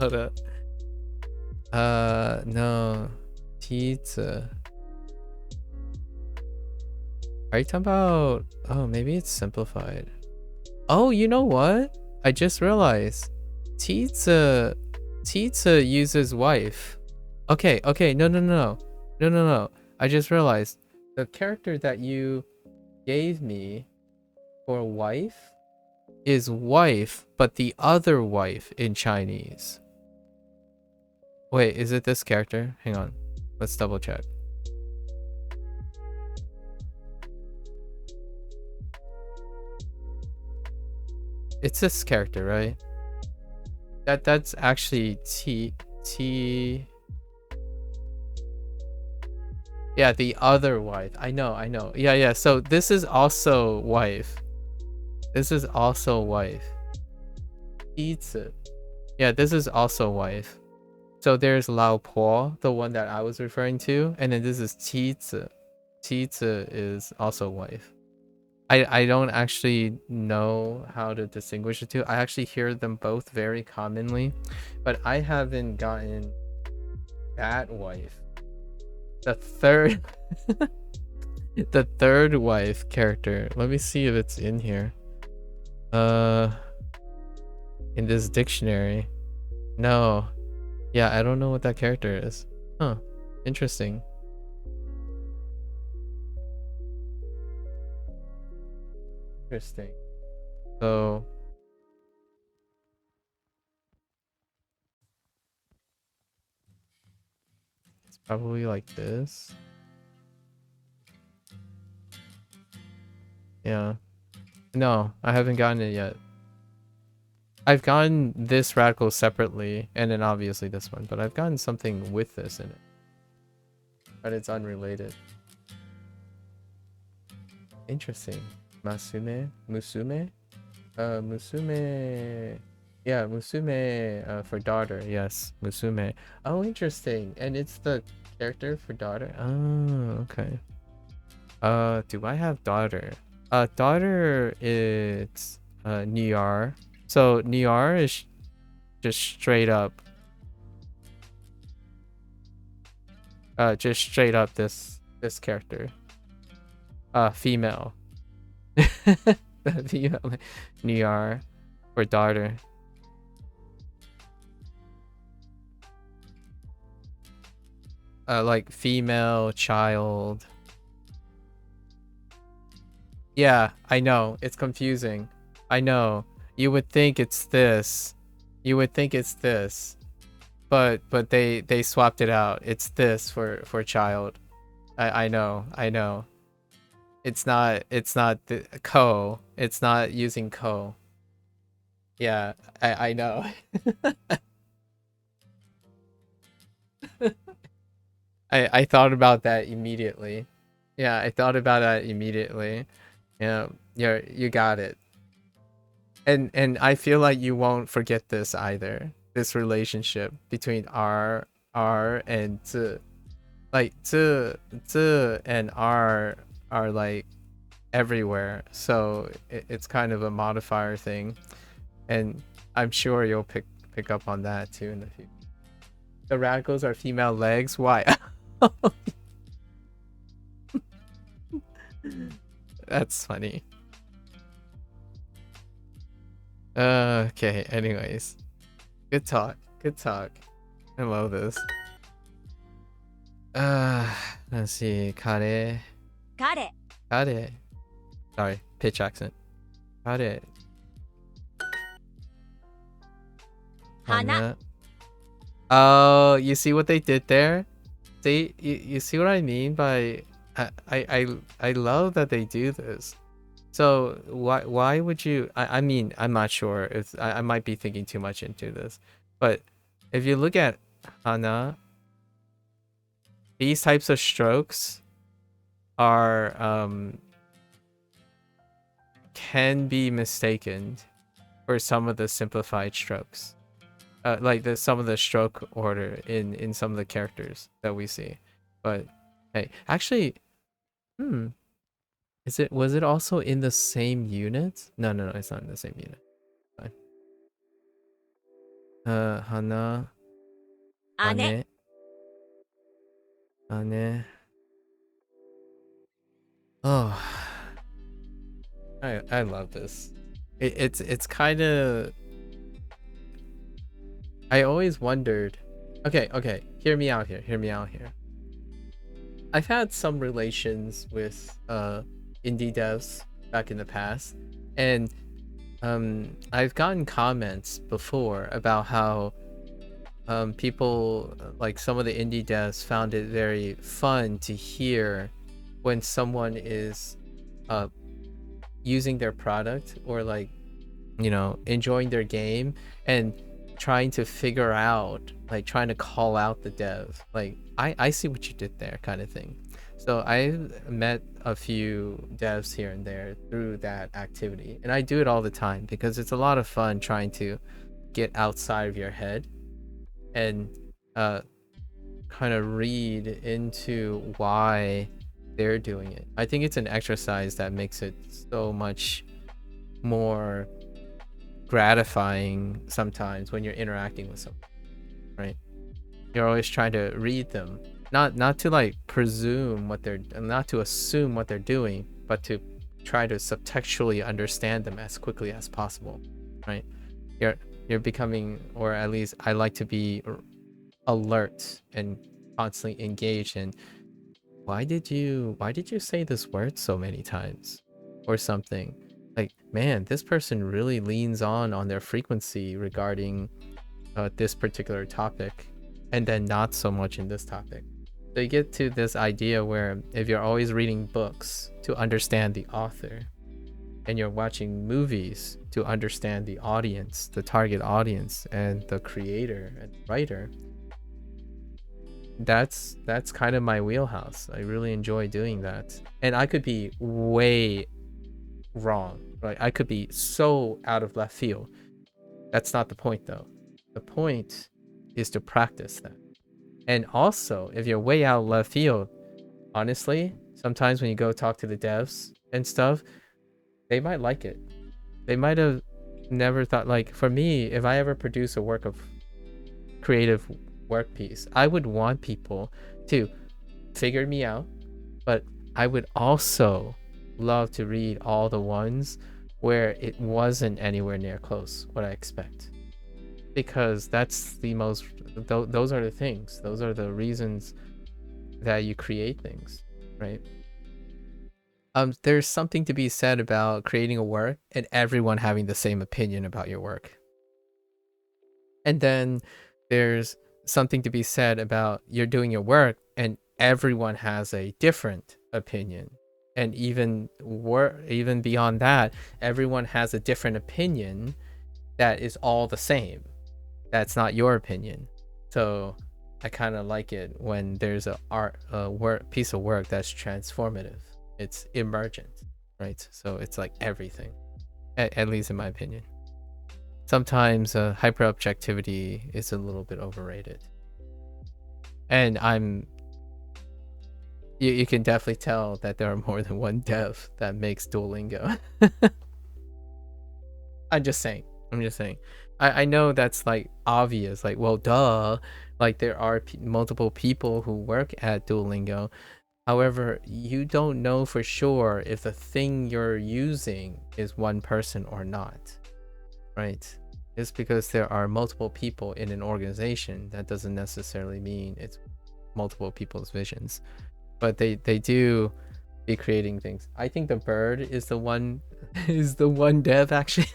Hold up. No. Chitsu. Are you talking about... Oh, maybe it's simplified. Oh, you know what? I just realized. Chitsu uses wife. Okay. No. I just realized the character that you gave me for wife is wife, but the other wife in Chinese. Wait, is it this character? Hang on. Let's double check. It's this character, right? That's actually T. Yeah, the other wife. I know. Yeah. So this is also wife. Itsu. Yeah, this is also wife. So there's Lao Po, the one that I was referring to, and then this is Chitsu. Chitsu is also wife. I don't actually know how to distinguish the two. I actually hear them both very commonly, but I haven't gotten that wife. The third the third wife character. Let me see if it's in here. In this dictionary. No. Yeah, I don't know what that character is. Huh. Interesting. So it's probably like this. Yeah. No, I haven't gotten it yet. I've gotten this radical separately, and then obviously this one, but I've gotten something with this in it. But it's unrelated. Interesting. Musume? Musume. Yeah, Musume for daughter. Yes, Musume. Oh, interesting. And it's the character for daughter. Oh, okay. Do I have daughter? Daughter is Niar. So Niar is just straight up. This character. Female. Female. Niar for daughter. Like female child. Yeah, I know. It's confusing. I know. You would think it's this. But they swapped it out. It's this for child. I know. It's not the ko. It's not using ko. Yeah, I know. I thought about that immediately. Yeah, I thought about that immediately. Yeah, you got it. And I feel like you won't forget this either. This relationship between R and Z. Like Z and R are like everywhere. So it's kind of a modifier thing. And I'm sure you'll pick up on that too in the future. The radicals are female legs. Why? That's funny. Okay, anyways. Good talk. I love this. Let's see. Kare. 彼 Sorry, pitch accent. Kare. 花 Oh, you see what they did there? See, you see what I mean by I love that they do this. So why would you? I mean, I'm not sure if I might be thinking too much into this, but if you look at hana, these types of strokes are can be mistaken for some of the simplified strokes. Like some of the stroke order in some of the characters that we see. But hey, actually, was it also in the same unit? No, it's not in the same unit. Fine. Hana, 姉 ane. Oh, I love this. It's kind of. I always wondered. Okay. Hear me out here. I've had some relations with indie devs back in the past, and I've gotten comments before about how people like some of the indie devs found it very fun to hear when someone is using their product or like enjoying their game and trying to figure out, like trying to call out the dev, like I see what you did there kind of thing. So I've met a few devs here and there through that activity, and I do it all the time because it's a lot of fun trying to get outside of your head and kind of read into why they're doing it. I think it's an exercise that makes it so much more gratifying sometimes when you're interacting with someone, right? You're always trying to read them, not to like presume not to assume what they're doing, but to try to subtextually understand them as quickly as possible, right? You're becoming, or at least I like to be alert and constantly engaged in why did you say this word so many times or something. Like, man, this person really leans on their frequency regarding this particular topic, and then not so much in this topic. So you get to this idea where if you're always reading books to understand the author, and you're watching movies to understand the audience, the target audience, and the creator and writer, that's kind of my wheelhouse. I really enjoy doing that, and I could be way wrong, right? I could be so out of left field. That's not the point though. The point is to practice that. And also, if you're way out left field, honestly, sometimes when you go talk to the devs and stuff, they might like it. They might have never thought, like for me, if I ever produce a work of creative work piece, I would want people to figure me out, but I would also love to read all the ones where it wasn't anywhere near close what I expect, because that's the most those are the things, those are the reasons that you create things, right? There's something to be said about creating a work and everyone having the same opinion about your work, and then there's something to be said about you're doing your work and everyone has a different opinion. And even beyond that, everyone has a different opinion that is all the same. That's not your opinion. So I kind of like it when there's a piece of work that's transformative. It's emergent, right? So it's like everything, at least in my opinion. Sometimes hyper-objectivity is a little bit overrated. And you can definitely tell that there are more than one dev that makes Duolingo. I'm just saying. I know that's like obvious, like, well, duh, like there are multiple people who work at Duolingo. However, you don't know for sure if the thing you're using is one person or not, right? Just because there are multiple people in an organization, that doesn't necessarily mean it's multiple people's visions. But they do be creating things. I think the bird is the one dev actually.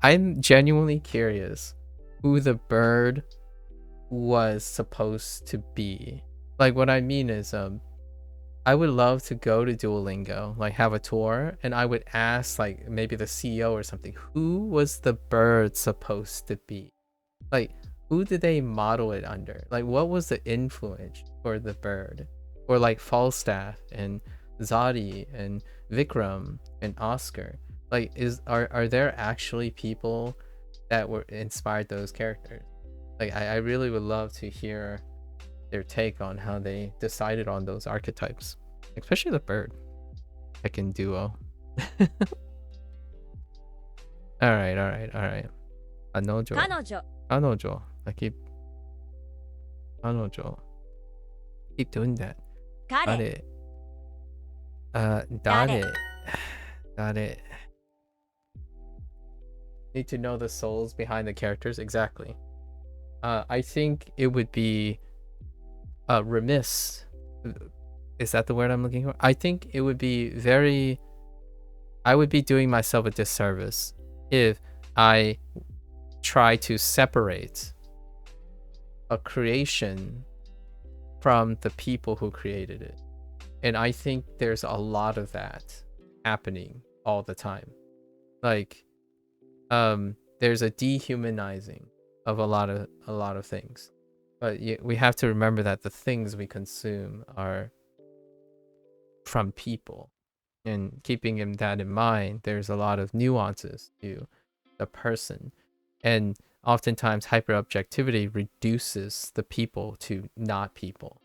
I'm genuinely curious who the bird was supposed to be. Like what I mean is I would love to go to Duolingo, like have a tour, and I would ask like maybe the CEO or something, who was the bird supposed to be? Like who did they model it under? Like what was the influence for the bird? Or like Falstaff and Zadi and Vikram and Oscar. Like are there actually people that were inspired those characters? Like I really would love to hear their take on how they decided on those archetypes, especially the bird. Second duo. all right. Anojo. 彼女 Anojo. I keep Anojo. Keep doing that. Got 彼 it. Got it. Got it. Need to know the souls behind the characters. Exactly. I think it would be remiss. Is that the word I'm looking for? I think it would be I would be doing myself a disservice if I try to separate a creation from the people who created it. And I think there's a lot of that happening all the time. Like there's a dehumanizing of a lot of things. But we have to remember that the things we consume are from people. And keeping that in mind, there's a lot of nuances to the person. And oftentimes hyperobjectivity reduces the people to not people.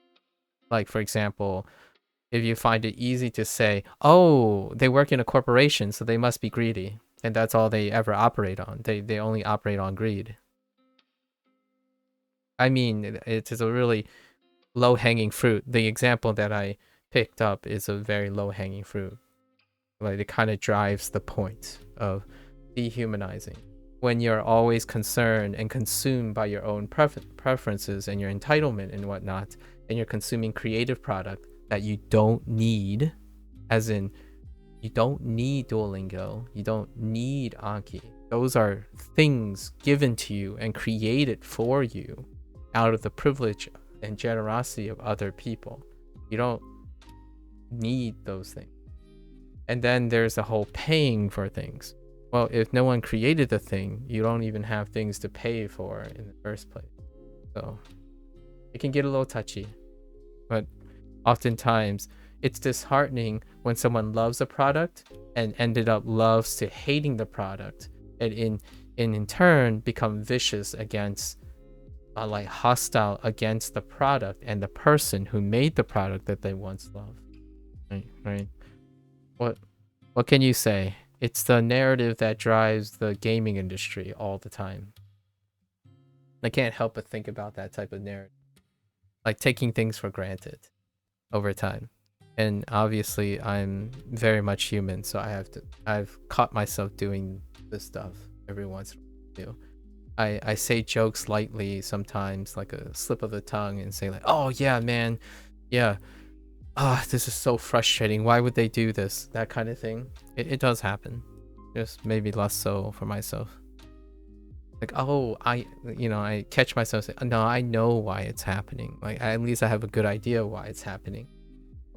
Like, for example, if you find it easy to say, oh, they work in a corporation, so they must be greedy. And that's all they ever operate on. They only operate on greed. I mean, it is a really low-hanging fruit. The example that I picked up is a very low-hanging fruit. Like, it kind of drives the point of dehumanizing. When you're always concerned and consumed by your own preferences and your entitlement and whatnot, and you're consuming creative product that you don't need, as in, you don't need Duolingo, you don't need Anki. Those are things given to you and created for you out of the privilege and generosity of other people. You don't need those things. And then there's the whole paying for things. Well, if no one created the thing, you don't even have things to pay for in the first place. So it can get a little touchy. But oftentimes it's disheartening when someone loves a product and ended up loves to hating the product, and in turn become vicious against like hostile against the product and the person who made the product that they once loved. Right? What can you say? It's the narrative that drives the gaming industry all the time. I can't help but think about that type of narrative. Like taking things for granted over time. And obviously I'm very much human, so I've caught myself doing this stuff every once in a while. I say jokes lightly sometimes, like a slip of the tongue, and say like, oh yeah, man, yeah, this is so frustrating, why would they do this, that kind of thing. It does happen, just maybe less so for myself. Like, oh, I catch myself saying, no, I know why it's happening, like at least I have a good idea why it's happening.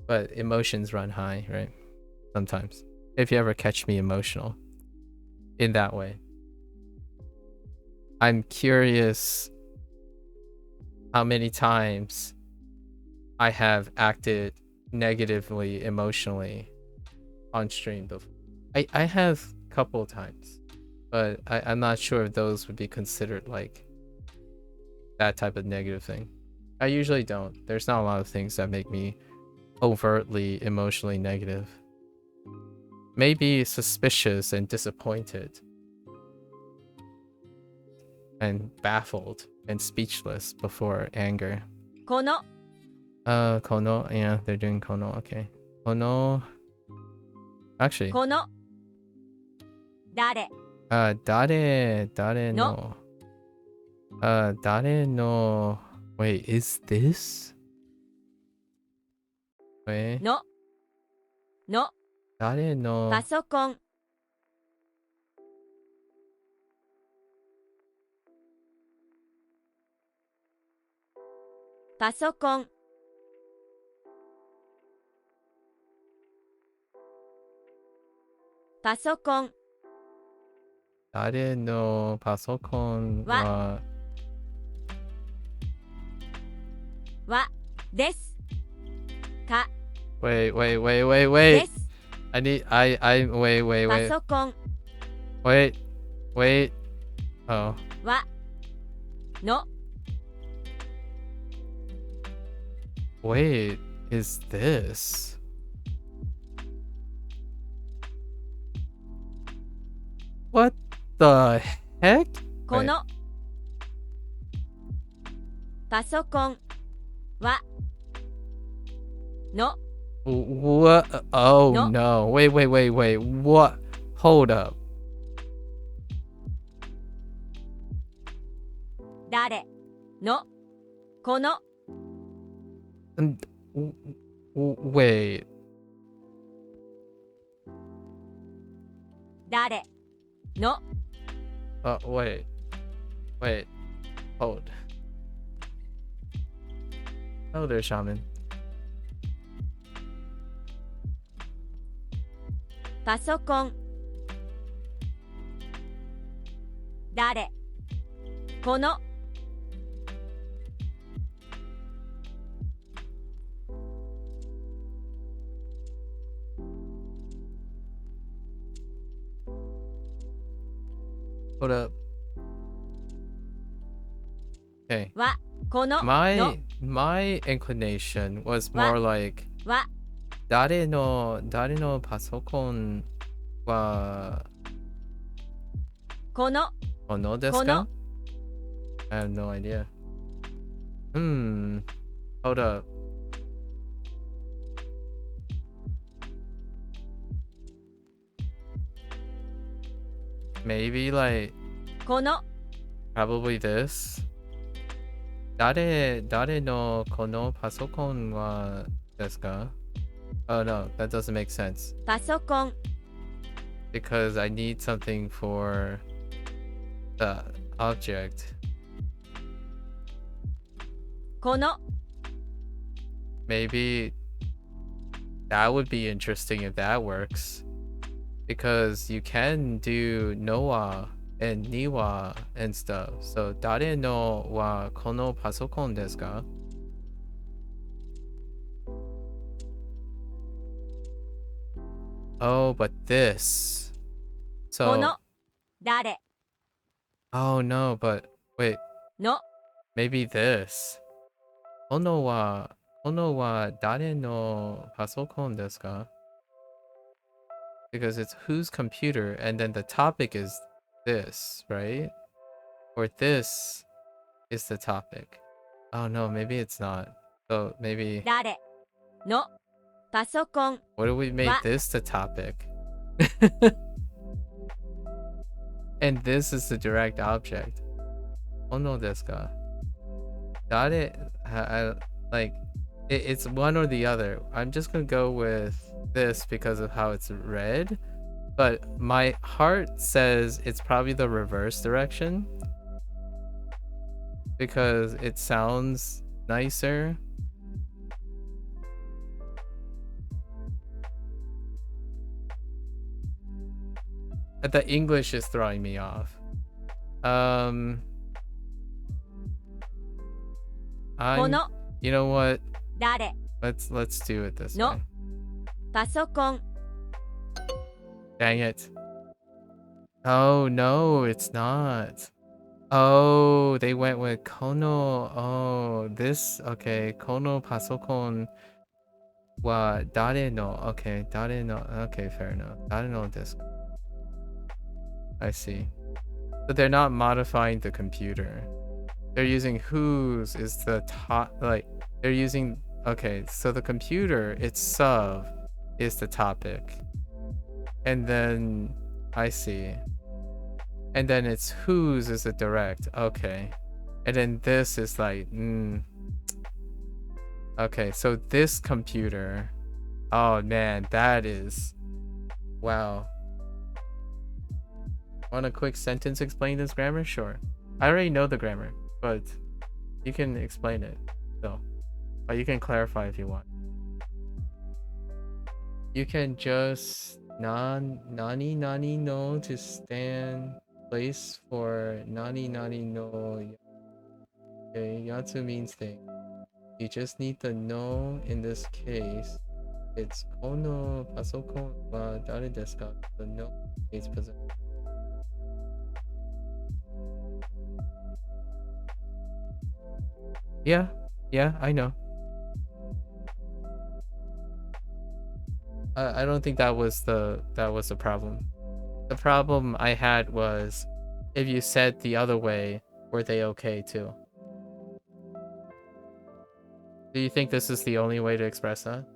But emotions run high, right? Sometimes, if you ever catch me emotional in that way. I'm curious how many times I have acted negatively emotionally on stream before. I have a couple of times, but I'm not sure if those would be considered like that type of negative thing. I usually don't. There's not a lot of things that make me overtly emotionally negative. Maybe suspicious and disappointed and baffled and speechless before anger. この Kono, yeah, they're doing Kono, okay. Kono, actually, この誰 dare no. Dare no, wait, is this? Wait, の dare パ no, ソコンパソコンパソコン誰のパソコンははですか Wait, wait, wait, wait, で wait. す Wait, wait, パ wait. ソコン Wait, wait. Oh. はの Wait, is this? What the heck? このパソコンはの What? Oh No. no. Wait, wait, wait, wait. What? Hold up. 誰のこの Wait. 誰の Wait. Wait. Hold. Oh, there, shaman. パソコン誰この Hold up. Okay. はこのの My inclination was What? more like は誰のパソコンはこのこのですか? この I have no idea. Hold up. Maybe like この probably this. 誰のこのパソコンはですか? Oh no, that doesn't make sense. パソコン Because I need something for the object. この Maybe that would be interesting if that works. Because you can do Noah and Niwa and stuff. So 誰のはこのパソコンですか? Oh, but this. こ So の誰 oh no, but wait, の maybe this. このは誰のパソコンですか? Because it's whose computer, and then the topic is this, right? Or this is the topic. Oh no, maybe it's not. So maybe 誰のパソコン what if we made What? this the topic? And this is the direct object. Oh no, desu ka? Like it's one or the other. I'm just gonna go with this because of how it's read, but my heart says it's probably the reverse direction because it sounds nicer. The English is throwing me off. I'm, この you know what? 誰 Let's do it this No. way. パソコン Dang it. Oh no, it's not. Oh, they went with Kono. Oh, this okay. Kono pasokon wa dare no. Okay, dare no. Okay, fair enough. Dare no desu. I see. But they're not modifying the computer. They're using whose is the top, like they're using okay, so the computer itself is the topic. And then I see. And then it's whose is the direct. Okay. And then this is like okay, so this computer. Oh man, that is wow. Want a quick sentence explain this grammar? Sure. I already know the grammar, but you can explain it. So But you can clarify if you want. You can just nani nani no to stand place for nani nani no. Okay, yatsu means thing. You just need the no in this case. It's kono pasokon wa dare desu ka? The no is possessed. Yeah, I know. I don't think that was the problem. The problem I had was if you said the other way, were they okay too? Do you think this is the only way to express that?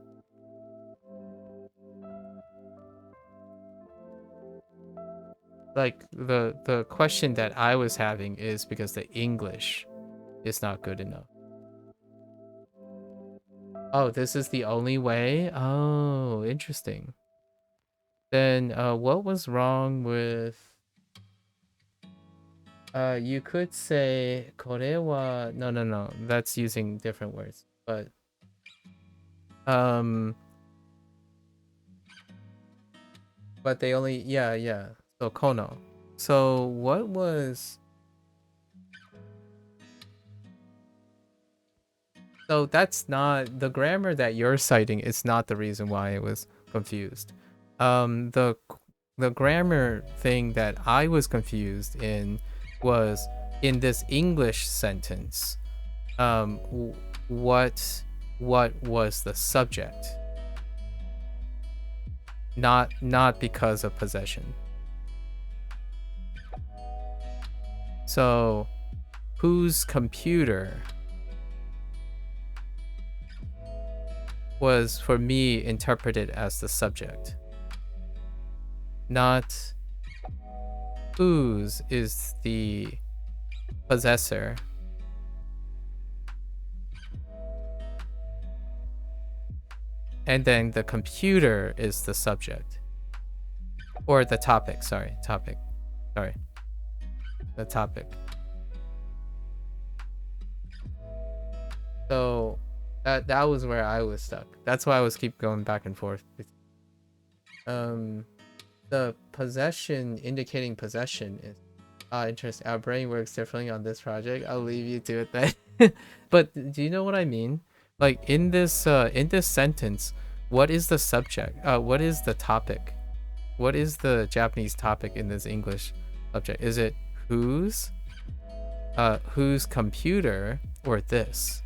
Like the question that I was having is because the English is not good enough. Oh, this is the only way? Oh, interesting. Then what was wrong with you could say kore wa no, that's using different words. But but they only yeah. So kono. So what was So that's not the grammar that you're citing is not the reason why I was confused. The grammar thing that I was confused in was in this English sentence. What was the subject? Not because of possession. So, whose computer was for me interpreted as the subject, not whose is the possessor. And then the computer is the subject. Or the topic, sorry. The topic. So that was where I was stuck. That's why I was keep going back and forth. The possession, indicating possession is interesting. Our brain works differently on this project. I'll leave you to it then. But do you know what I mean? Like in this sentence, what is the subject? What is the topic? What is the Japanese topic in this English subject? Is it whose computer, or this?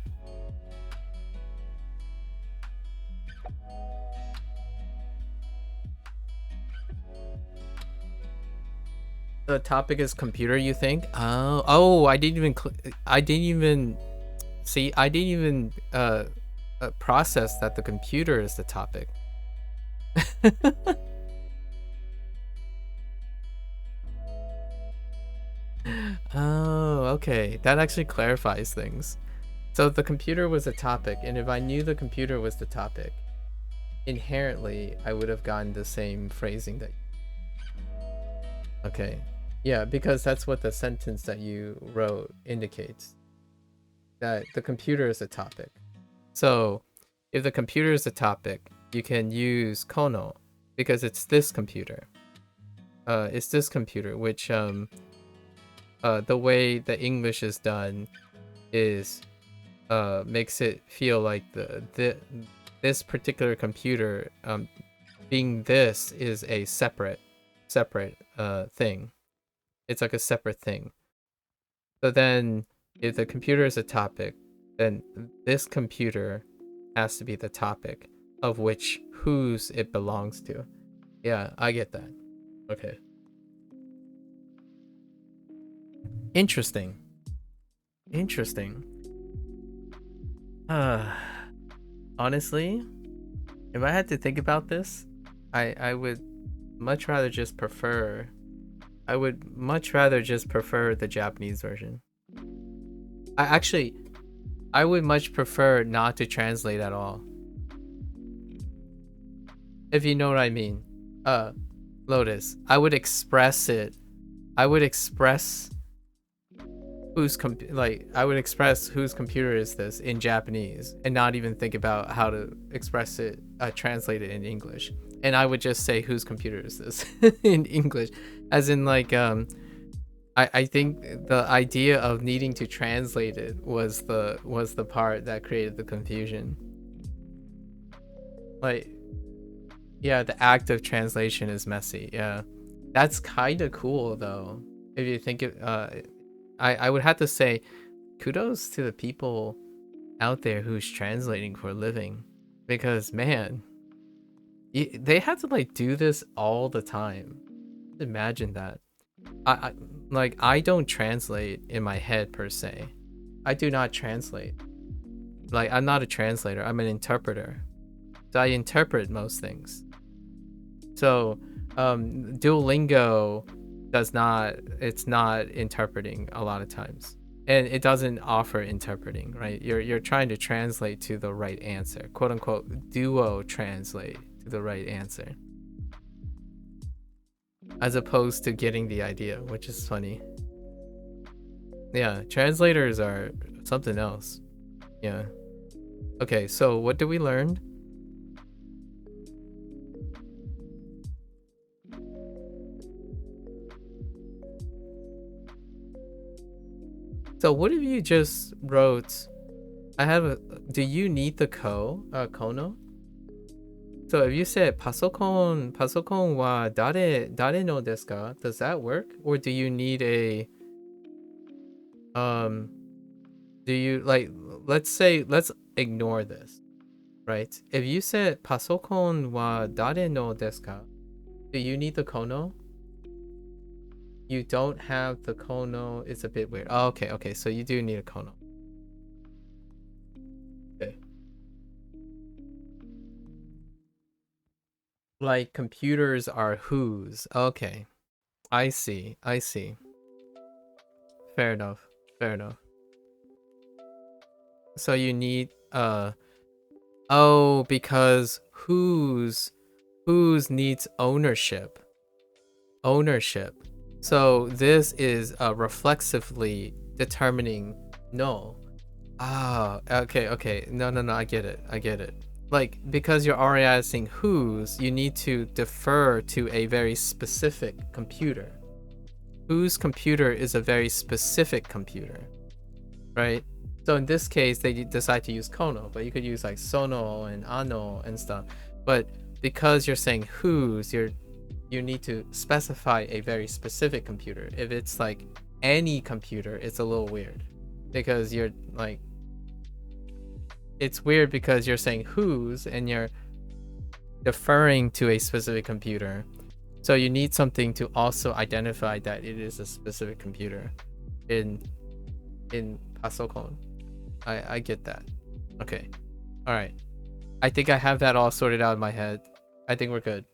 The topic is computer, you think? Oh, I didn't even process that the computer is the topic. Oh, okay. That actually clarifies things. So the computer was a topic, and if I knew the computer was the topic, inherently I would have gotten the same phrasing that. Okay. Yeah, because that's what the sentence that you wrote indicates. That the computer is a topic. So if the computer is a topic, you can use kono because it's this computer. It's this computer, which the way the English is done is makes it feel like this particular computer being this is a separate thing. It's like a separate thing. So then if the computer is a topic, then this computer has to be the topic of which whose it belongs to. Yeah, I get that. Okay. Interesting. Honestly, if I had to think about this, I would much rather just prefer the Japanese version. I would much prefer not to translate at all. If you know what I mean. Lotus, I would express like I would express whose computer is this in Japanese and not even think about how to express it, translate it in English. And I would just say whose computer is this in English, as in like I think the idea of needing to translate it was the part that created the confusion. Like, yeah, the act of translation is messy. Yeah, that's kind of cool though. If you think it, I would have to say, kudos to the people out there who's translating for a living, because man, they have to like do this all the time. Imagine that. I don't translate in my head per se. I do not translate. Like, I'm not a translator, I'm an interpreter. So I interpret most things. So Duolingo it's not interpreting a lot of times. And it doesn't offer interpreting, right? You're trying to translate to the right answer. Quote unquote duo translate to the right answer. As opposed to getting the idea, which is funny. Yeah, translators are something else. Yeah. Okay, so what did we learn? So what if you just wrote, do you need the kono? So if you said pasokon wa dare no desu ka, does that work? Or do you need a do you like, let's ignore this, right? If you said pasokon wa dare no desu ka, do you need the kono? You don't have the kono, it's a bit weird. Oh, okay, so you do need a kono. Okay. Like computers are whose. Okay. I see. Fair enough. So you need oh, because whose needs ownership. So this is reflexively determining no. Ah, okay. No, I get it. Like, because you're already asking whose, you need to defer to a very specific computer. Whose computer is a very specific computer, right? So in this case, they decide to use kono, but you could use like sono and ano and stuff. But because you're saying whose, you need to specify a very specific computer. If it's like any computer, it's a little weird, because you're like, it's weird because you're saying whose and you're deferring to a specific computer. So you need something to also identify that it is a specific computer in pasokon. I get that. Okay. All right. I think I have that all sorted out in my head. I think we're good.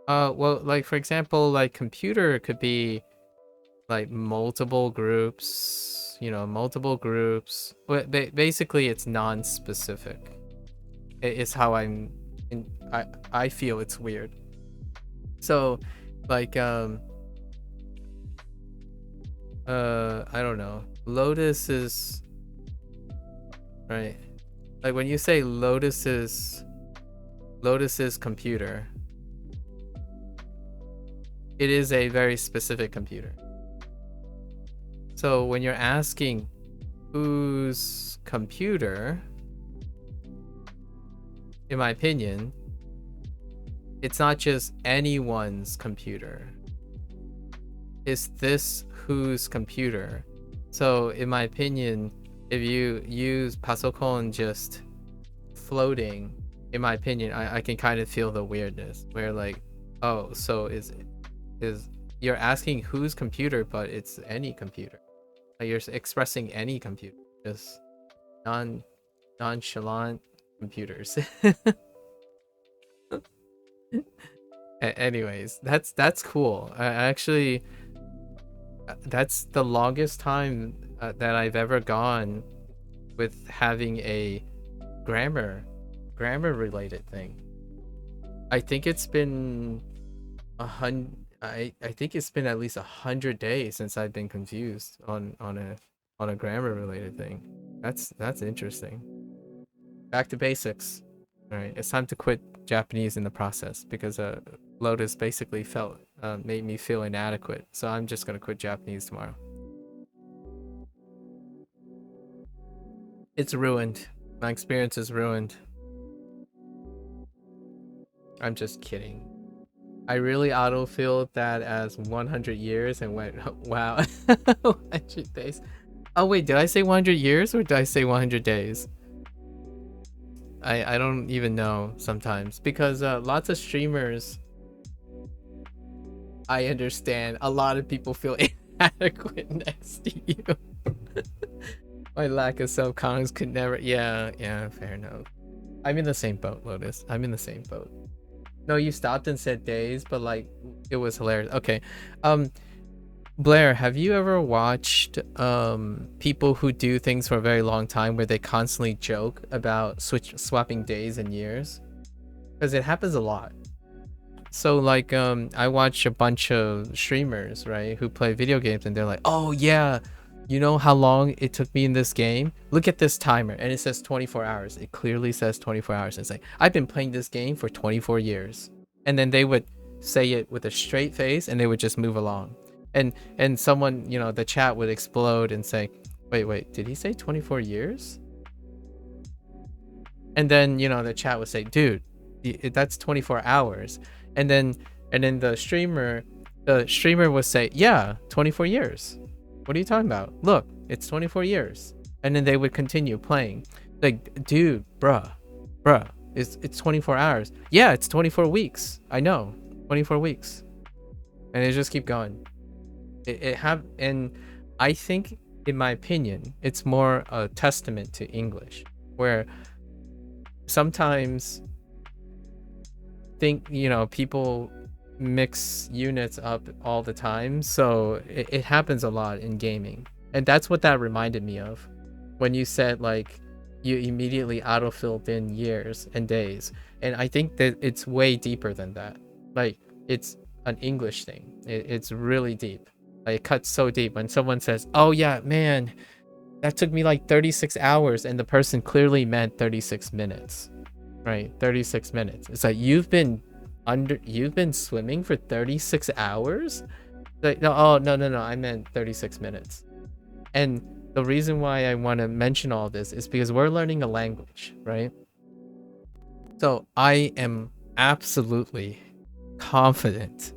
Well, like for example, like computer could be like multiple groups, But basically, it's non-specific. It's how I feel it's weird. So, like I don't know. Lotus is right. Like when you say Lotus is computer, it is a very specific computer. So when you're asking whose computer, in my opinion, it's not just anyone's computer. Is this whose computer? So in my opinion, if you use pasokon just floating, in my opinion, I can kind of feel the weirdness where like, oh, so is you're asking whose computer, but it's any computer. Like you're expressing any computer, just nonchalant computers. Anyways, that's cool. I actually, that's the longest time that I've ever gone with having a grammar related thing. I think it's been I think it's been at least 100 days since I've been confused on a grammar related thing. That's interesting. Back to basics. All right, it's time to quit Japanese in the process because Lotus basically made me feel inadequate. So I'm just gonna quit Japanese tomorrow. It's ruined. My experience is ruined. I'm just kidding. I really autofilled that as 100 years and went, wow, 100 days. Oh wait, did I say 100 years or did I say 100 days? I don't even know sometimes because lots of streamers, I understand a lot of people feel inadequate next to you. My lack of self-confidence could never. Yeah, fair enough. I'm in the same boat, Lotus. I'm in the same boat. No, you stopped and said days, but like it was hilarious. Okay. Blair, have you ever watched people who do things for a very long time where they constantly joke about swapping days and years? Because it happens a lot. So like I watch a bunch of streamers, right, who play video games and they're like, oh yeah, you know how long it took me in this game? Look at this timer, and it says 24 hours. It clearly says 24 hours. It's like, I've been playing this game for 24 years. And then they would say it with a straight face and they would just move along. And someone, you know, the chat would explode and say, wait, did he say 24 years? And then, you know, the chat would say, dude, that's 24 hours. And then the streamer would say, yeah, 24 years. What are you talking about? Look, it's 24 years. And then they would continue playing. Like, dude, bruh, it's 24 hours. Yeah, it's 24 weeks. I know, 24 weeks. And they just keep going. And I think, in my opinion, it's more a testament to English, where sometimes people mix units up all the time, so it happens a lot in gaming. And that's what that reminded me of when you said like you immediately autofilled in years and days. And I think that it's way deeper than that. Like, it's an English thing. It's really deep. Like, it cuts so deep when someone says, oh yeah, man, that took me like 36 hours, and the person clearly meant 36 minutes, right? 36 minutes. It's like, you've been swimming for 36 hours? Like, no, I meant 36 minutes. And the reason why I want to mention all this is because we're learning a language, right? So I am absolutely confident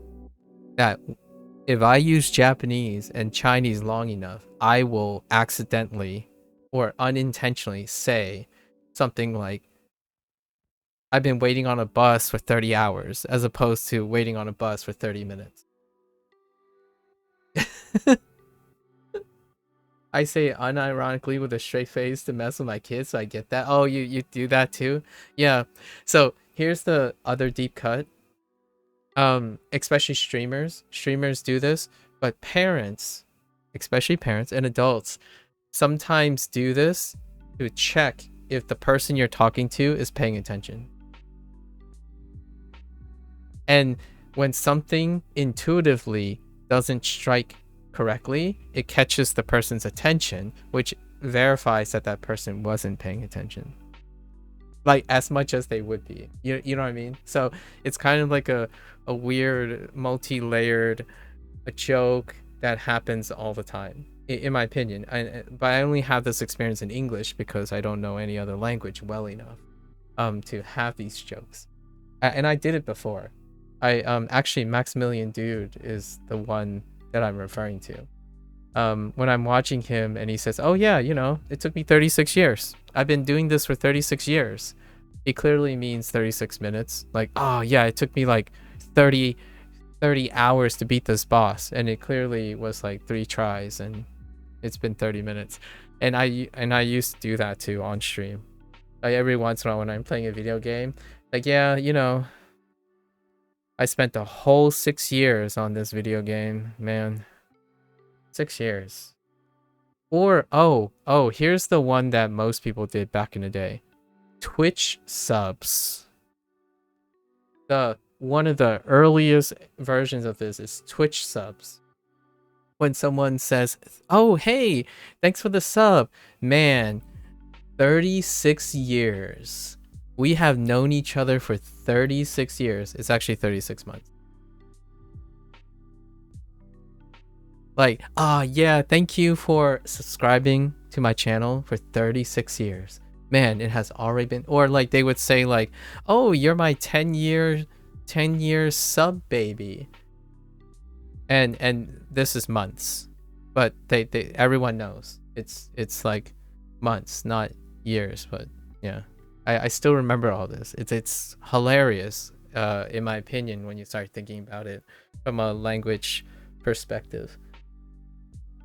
that if I use Japanese and Chinese long enough, I will accidentally or unintentionally say something like, I've been waiting on a bus for 30 hours as opposed to waiting on a bus for 30 minutes. I say unironically with a straight face to mess with my kids, so I get that. Oh, you do that too? Yeah. So here's the other deep cut. Especially streamers do this, but parents, especially parents and adults, sometimes do this to check if the person you're talking to is paying attention. And when something intuitively doesn't strike correctly, it catches the person's attention, which verifies that that person wasn't paying attention, like as much as they would be. You know what I mean? So it's kind of like a weird multi-layered joke that happens all the time, in my opinion. But I only have this experience in English because I don't know any other language well enough to have these jokes. And I did it before. Actually, Maximilian Dude is the one that I'm referring to. When I'm watching him and he says, oh yeah, you know, it took me 36 years. I've been doing this for 36 years. He clearly means 36 minutes. Like, oh yeah, it took me like 30 hours to beat this boss. And it clearly was like 3 tries and it's been 30 minutes. And I used to do that too on stream. Like every once in a while when I'm playing a video game, like, yeah, you know, I spent the whole 6 years on this video game, man. 6 years. Or, oh, here's the one that most people did back in the day. Twitch subs. The one of the earliest versions of this is Twitch subs. When someone says, "Oh, hey, thanks for the sub." Man, 36 years. We have known each other for 36 years. It's actually 36 months. Like, yeah, thank you for subscribing to my channel for 36 years. Man, it has already been, or like they would say like, "Oh, you're my 10-year sub baby." And this is months. But they everyone knows. It's like months, not years, but yeah. I still remember all this. It's hilarious, in my opinion, when you start thinking about it from a language perspective.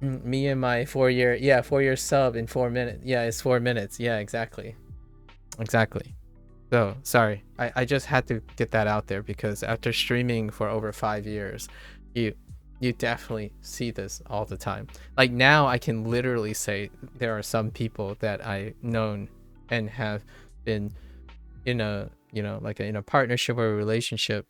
Me and my 4-year sub in 4 minutes. Yeah, it's 4 minutes. Yeah, exactly. So sorry, I just had to get that out there because after streaming for over 5 years, you definitely see this all the time. Like now I can literally say there are some people that I've known and have been in a, like in a partnership or a relationship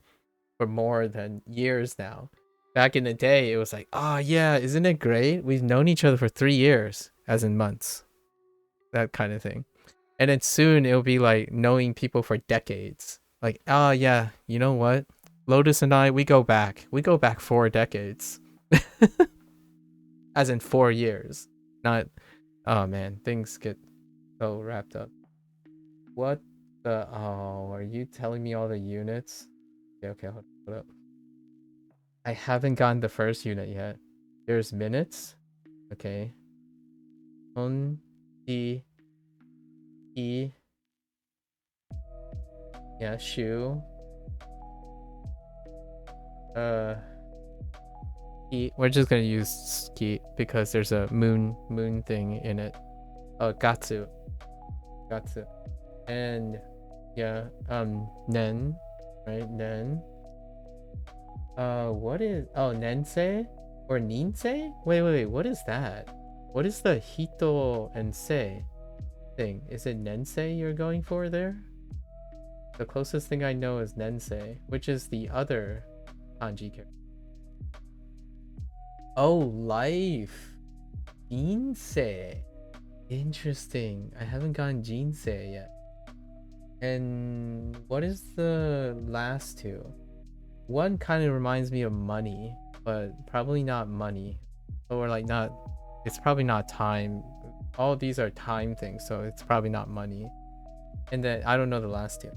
for more than years now. Back in the day, it was like, "Oh yeah, isn't it great? We've known each other for 3 years," as in months. That kind of thing. And then soon it'll be like knowing people for decades. Like, "Oh yeah, you know what? Lotus and I, we go back 4 decades." As in 4 years. Not, oh man, things get so wrapped up. What the, oh, are you telling me all the units? Okay, hold up. I haven't gotten the first unit yet. There's minutes. Okay. On the E. Yeah, shoe. Ski. We're just gonna use ski because there's a moon thing in it. Oh, gatsu. And yeah, nen, right? Nen. What is, oh, nensei or ninsei? Wait, what is that? What is the hito and sei thing? Is it nensei you're going for there? The closest thing I know is nensei, which is the other kanji character. Oh, life. Jinsei. Interesting. I haven't gotten Jinsei yet. And what is the last two? One kind of reminds me of money, but probably not money. Or like not, it's probably not time. All of these are time things, so it's probably not money. And then I don't know the last two.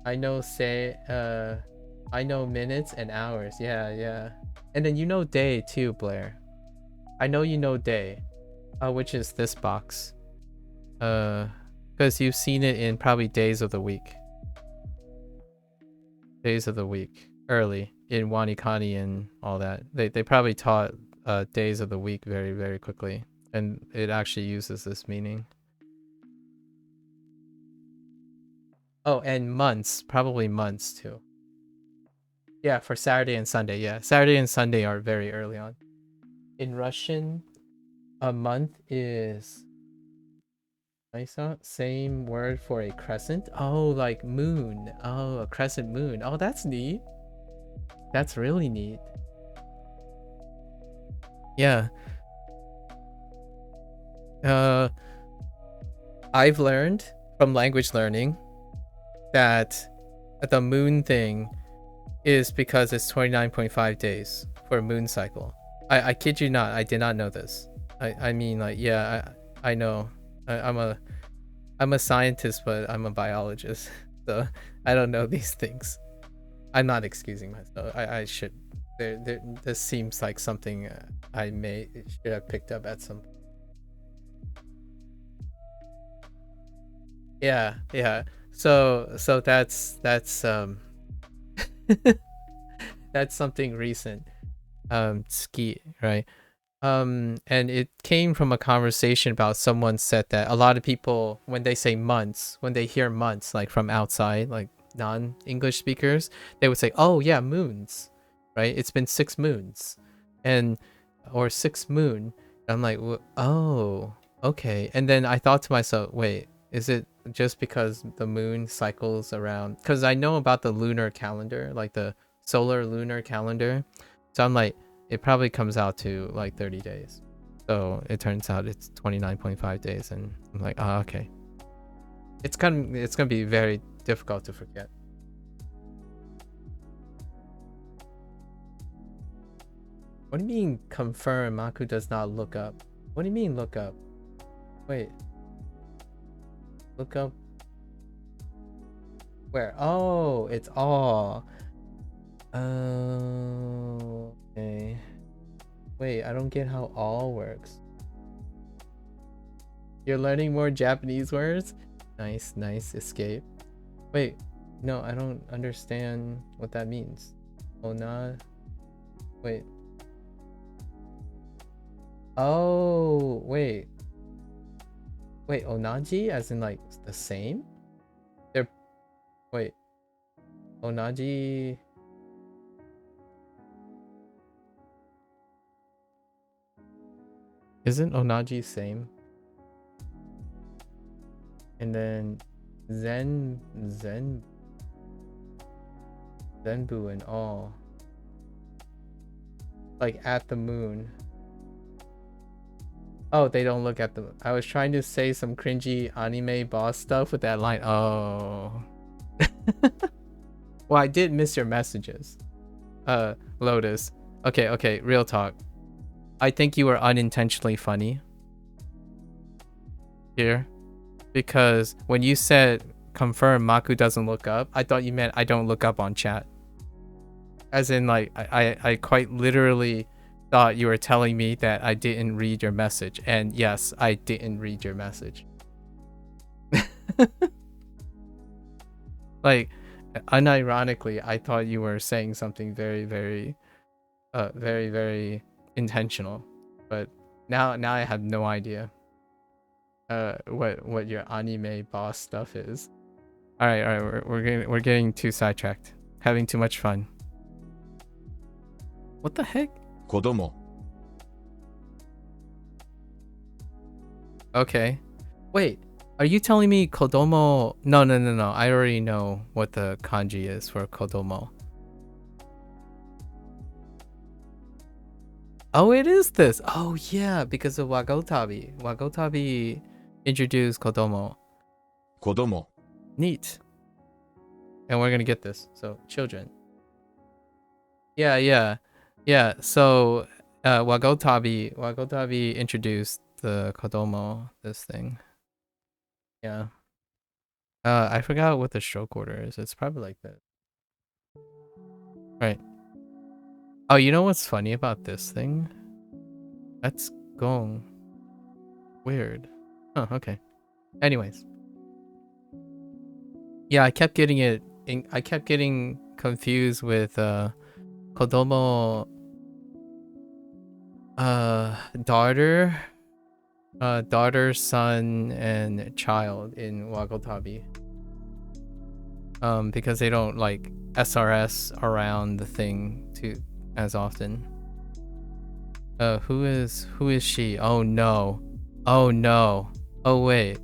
I know I know minutes and hours. Yeah. And then you know day too, Blair. I know you know day, which is this box. Because you've seen it in probably days of the week. Days of the week. Early in Wanikani and all that. They probably taught days of the week very, very quickly. And it actually uses this meaning. Oh, and months. Probably months too. Yeah, for Saturday and Sunday. Yeah, Saturday and Sunday are very early on. In Russian, a month is same word for a crescent. Oh, like moon. Oh, a crescent moon. Oh, that's neat. That's really neat. Yeah. I've learned from language learning that the moon thing is because it's 29.5 days for a moon cycle. I kid you not, I did not know this. I mean, like, yeah, I know. I'm a scientist, but I'm a biologist, so I don't know these things. I'm not excusing myself. I should. This seems like something I should have picked up at some point. Yeah. So that's that's something recent. Ski, right? And it came from a conversation about someone said that a lot of people, when they say months, when they hear months, like from outside, like non-English speakers, they would say, "Oh yeah, moons," right? It's been 6 moons, or 6 moon. I'm like, oh, okay. And then I thought to myself, wait, is it just because the moon cycles around. Because I know about the lunar calendar, like the solar lunar calendar. So I'm like, it probably comes out to like 30 days. So it turns out it's 29.5 days, and I'm like, oh, okay. It's gonna be very difficult to forget. What do you mean confirm Maku does not look up? What do you mean look up? Wait. Look up. Where? Oh, it's all. Oh, okay. Wait, I don't get how all works. You're learning more Japanese words? Nice, nice escape. Wait, no, I don't understand what that means. Ona. Wait. Oh, wait. Wait, onaji as in like the same? They're wait. Onaji. Isn't onaji same? And then zenbu and all. Like at the moon. Oh, they don't look at the... I was trying to say some cringy anime boss stuff with that line. Oh. Well, I did miss your messages. Lotus. Okay, real talk. I think you were unintentionally funny here. Because when you said confirm Maku doesn't look up, I thought you meant I don't look up on chat. As in, like, I quite literally thought you were telling me that I didn't read your message. And yes, I didn't read your message. Like, unironically, I thought you were saying something very, very intentional. But now I have no idea what your anime boss stuff is. All right, we're getting too sidetracked. Having too much fun. What the heck? 子供 Okay. Wait, are you telling me kodomo? No. I already know what the kanji is for kodomo. Oh, it is this. Oh, yeah, because of Wagotabi. Wagotabi introduced kodomo. 子供 Neat. And we're gonna get this. So, children. Yeah. So, Wagotabi introduced the kodomo, this thing. Yeah. I forgot what the stroke order is. It's probably like this. Right. Oh, you know what's funny about this thing? That's gong. Weird. Oh, okay. Anyways. Yeah, I kept getting confused with kodomo daughter, son, and child in Wagotabi. Because they don't like SRS around the thing too as often. Who is she? Oh no. Oh wait.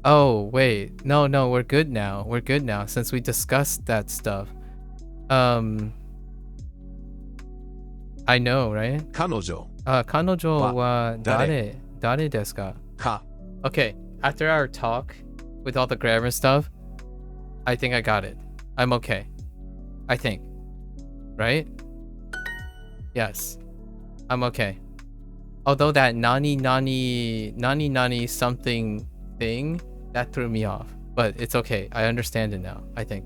No, we're good now since we discussed that stuff. I know, right? 彼女 Kanojo wa dare desu ka? か Okay, after our talk with all the grammar stuff, I think I got it. I'm okay. I think. Right? Yes. I'm okay. Although that nani something thing, that threw me off. But it's okay. I understand it now, I think.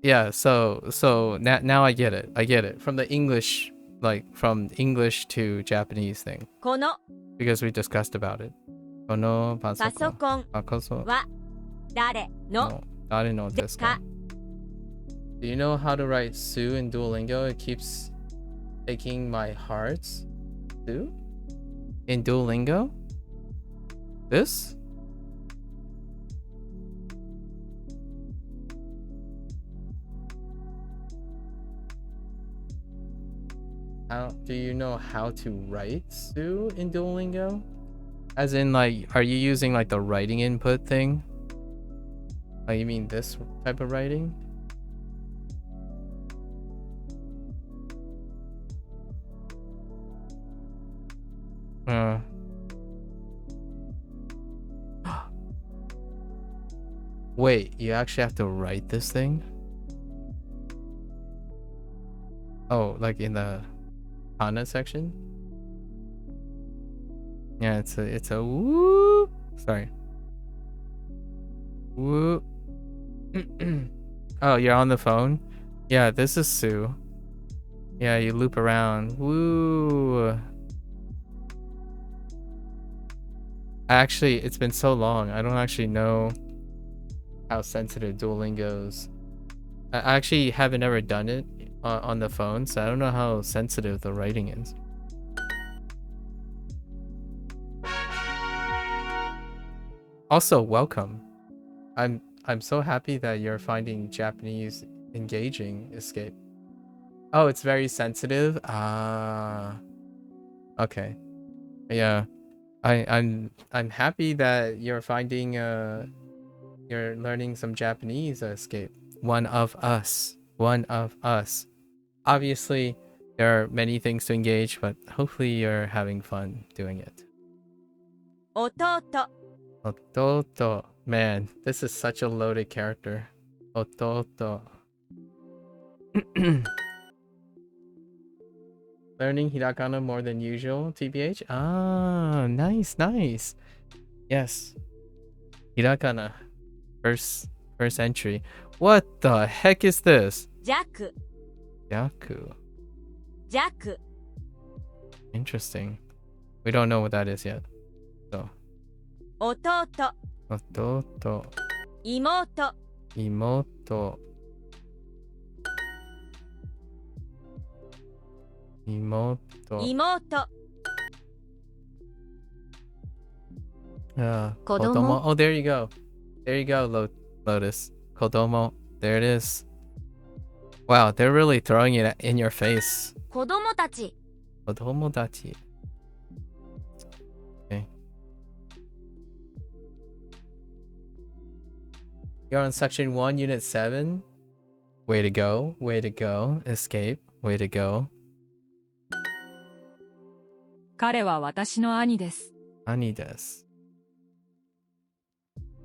Yeah, so now I get it. I get it. From the English, like from English to Japanese thing. この Because we discussed about it. Kono パソ pasokon. コン Pakoso は誰の no dare no desu ka? Do you know how to write Sue in Duolingo? It keeps taking my hearts. Sue? In Duolingo? This? do you know how to write Sue in Duolingo? As in, like, are you using like the writing input thing? Oh, you mean this type of writing? Uh. Wait, you actually have to write this thing? Oh, like in the Hana section? Yeah, it's a woo. Sorry. Woo. Oh, you're on the phone? Yeah, this is Sue. Yeah, you loop around. Woo. Actually, it's been so long. I don't actually know how sensitive Duolingo's. I actually haven't ever done it on the phone, so I don't know how sensitive the writing is. Also, welcome. I'm so happy that you're finding Japanese engaging, Escape. Oh, it's very sensitive. Ah, okay. Yeah, I'm happy that you're finding you're learning some Japanese, Escape. One of us. One of us. Obviously, there are many things to engage, but hopefully you're having fun doing it. 弟 Ototo. Man, this is such a loaded character. Ototo. Learning hiragana more than usual, TBH? Ah, nice, nice. Yes. Hiragana. First entry. What the heck is this? 弱 Yaku. 弱 Interesting. We don't know what that is yet. So. 弟 Ototo. 妹 Imoto. Imoto. 妹 Kodomo. Oh, there you go. There you go, Lotus. Kodomo. There it is. Wow, they're really throwing it in your face. 子供たち Kodomodachi. Okay. You're on section 1, unit 7. Way to go. Way to go. Escape. Way to go. 彼は私の兄です。 Ani desu.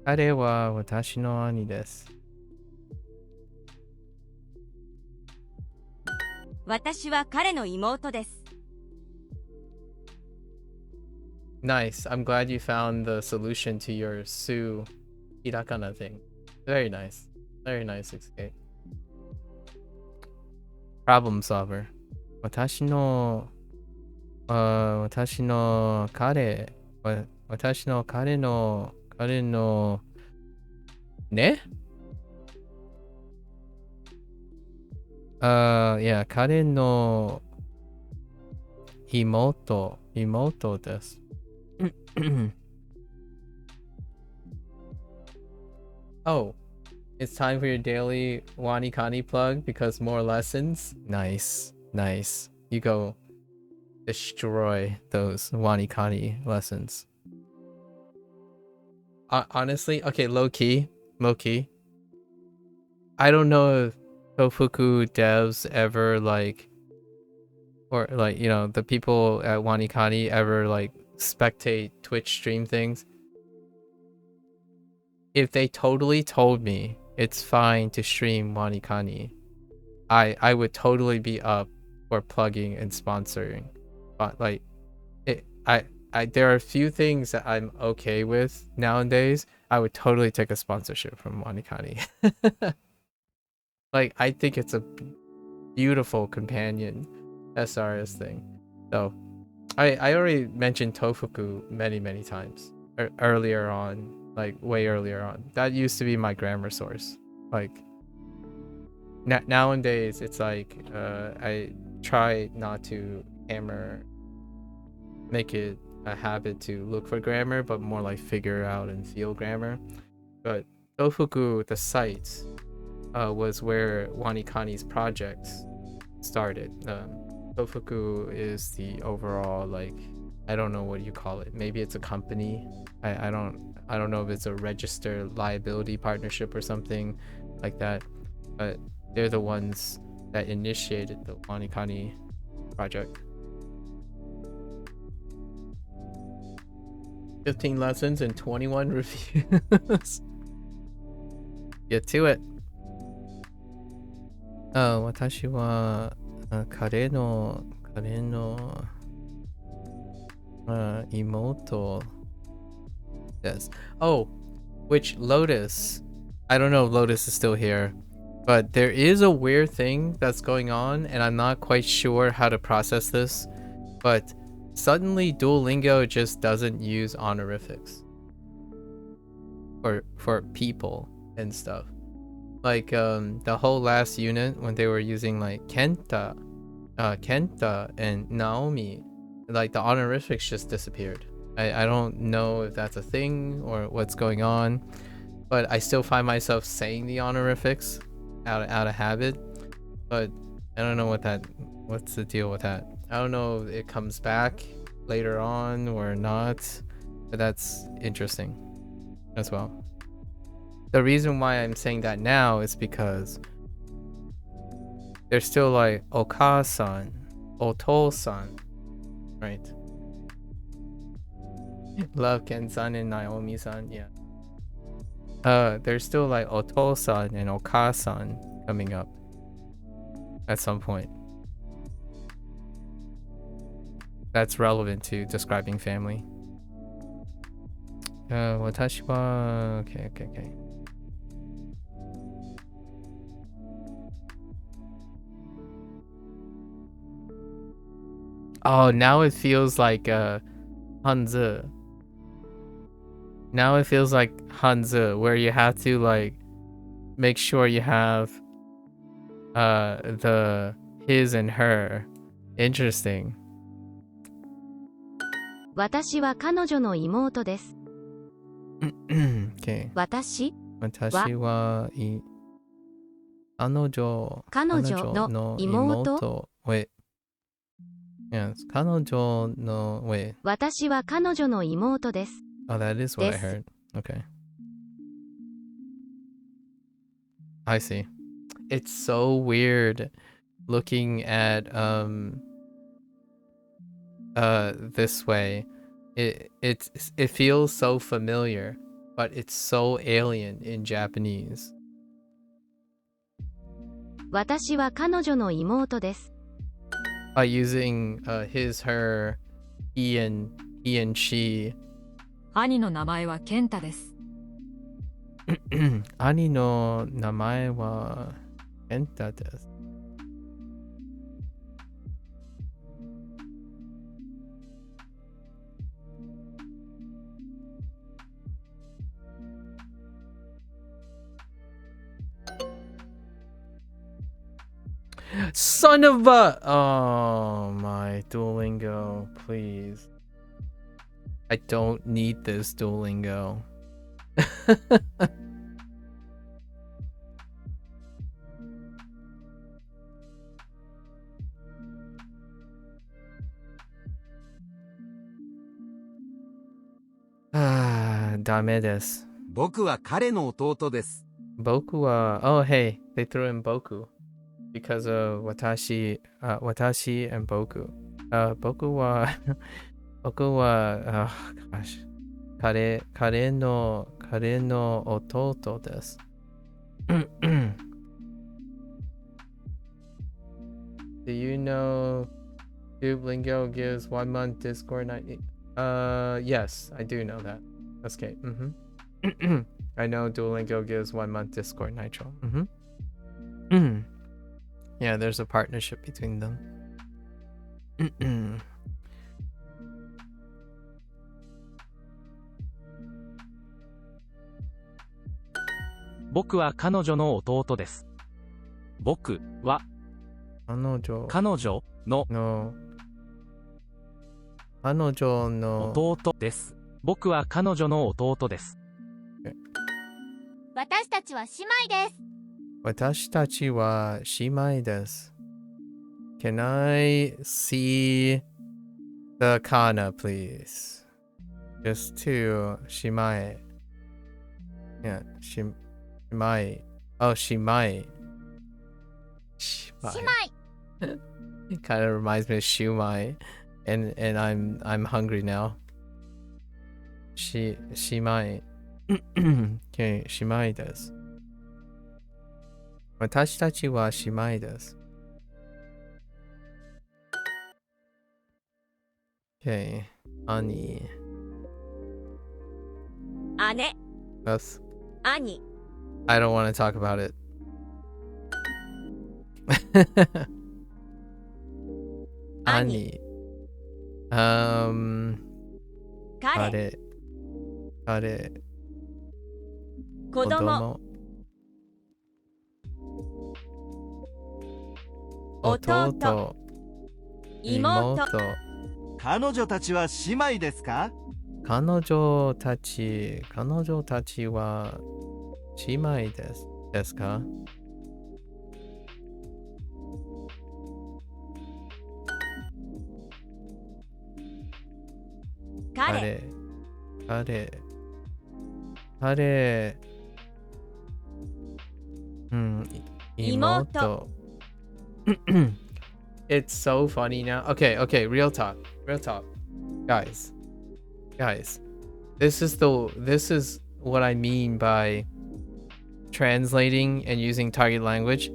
彼は私の兄です。私は彼の妹です Nice. I'm glad you found the solution to your Sue Hirakana thing. Very nice. Very nice, Escape. Problem solver. 私の彼のね yeah, 彼の妹です。Oh, it's time for your daily Wani Kani plug because more lessons. Nice, nice. You go destroy those Wani Kani lessons. Honestly, okay, low key. I don't know if Tofuku devs ever or the people at Wani Kani ever spectate Twitch stream things. If they totally told me it's fine to stream Wani Kani, I would totally be up for plugging and sponsoring. But there are a few things that I'm okay with nowadays. I would totally take a sponsorship from Wani Kani. I think it's a beautiful companion SRS thing. So I already mentioned Tofuku many times earlier on, way earlier on. That used to be my grammar source. Nowadays it's I try not to make it a habit to look for grammar, but more figure out and feel grammar. But Tofuku, the site, was where Wani Kani's project started. Tofuku is the overall, like, I don't know what you call it. Maybe it's a company. I don't know if it's a registered liability partnership or something like that. But they're the ones that initiated the Wanikani project. 15 lessons and 21 reviews. Get to it. 私は彼の妹です。Oh, which Lotus? I don't know if Lotus is still here, but there is a weird thing that's going on, and I'm not quite sure how to process this. But suddenly Duolingo just doesn't use honorifics for people and stuff. Like the whole last unit when they were using like Kenta and Naomi, like the honorifics just disappeared. I don't know if that's a thing or what's going on, but I still find myself saying the honorifics out of habit. But I don't know what's the deal with that. I don't know if it comes back later on or not, but that's interesting as well. The reason why I'm saying that now is because they're still like Oka-san, Oto-san, right? Love Ken-san and Naomi-san, yeah. There's still like Oto-san and Oka-san coming up at some point. That's relevant to describing family. Watashi wa... Okay. Oh, now it feels like Hanzi. Now it feels like Hanzi, where you have to like make sure you have the his and her. Interesting. 私は彼女の妹です。Okay. 私は彼女の妹。Wait. Yes, 彼女の wait. 私は彼女の妹です。Oh, that is what I heard. Okay. I see. It's so weird looking at this way. It feels so familiar, but it's so alien in Japanese. 私は彼女の妹です。By using his, her, he and she. 兄の名前は健太です。兄の名前は健太です。Son of a... Oh my Duolingo, please. I don't need this Duolingo. Dame desu. 僕は彼の弟です。 Boku wa... Oh, hey, they threw in Boku. Because of watashi and Boku. Boku wa... Boku wa... Oh, gosh. Kare no ototo desu. Do you know Duolingo gives 1 month Discord night? Yes, I do know that. That's okay. I know Duolingo gives 1 month Discord Nitro. Yeah, there's a partnership between them. 僕は彼女の弟です。僕は彼女の弟です。僕は彼女の弟です。私たちは姉妹です。私たちは姉妹です。Can I see the kana, please? Just to Shimae. Yeah, Shimae. Oh, Shimae. Shimae. It kind of reminds me of Shumai, and I'm hungry now. Shimae. Okay, Shimae desu. Watashi tachi wa Shimae desu. Okay, Ani. 姉 That's. 兄 I don't want to talk about it. Ani. 彼 彼。子供弟妹彼女たちは姉妹ですか？彼女たちは姉妹ですか？彼妹 It's so funny now. Okay, real talk. Guys. This is what I mean by translating and using target language.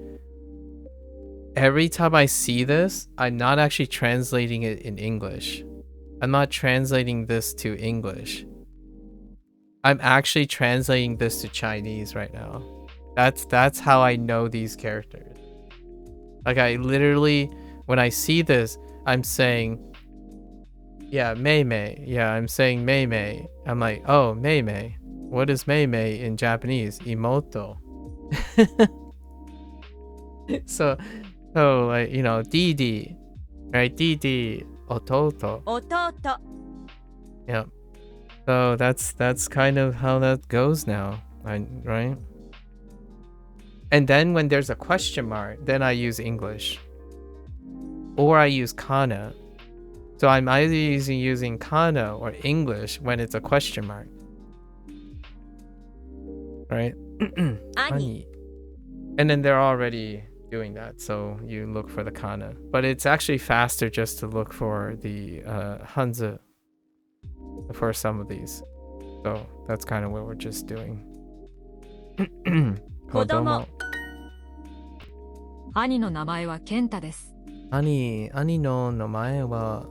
Every time I see this, I'm not actually translating it in English. I'm not translating this to English. I'm actually translating this to Chinese right now. That's how I know these characters. Like, I literally, when I see this, I'm saying, yeah, Mei Mei. Yeah, I'm saying Mei Mei. I'm like, oh, Mei Mei. What is Mei Mei in Japanese? Imoto. So like, you know, Didi, right? Didi, Ototo. 弟 Yeah. So that's kind of how that goes now, right? And then when there's a question mark, then I use English. Or I use kana. So I'm either using kana or English when it's a question mark. Right? 兄 And then they're already doing that, so you look for the kana. But it's actually faster just to look for the Hanzi for some of these. So that's kind of what we're just doing. 子供 兄の名前は健太です。 Ani no namae wa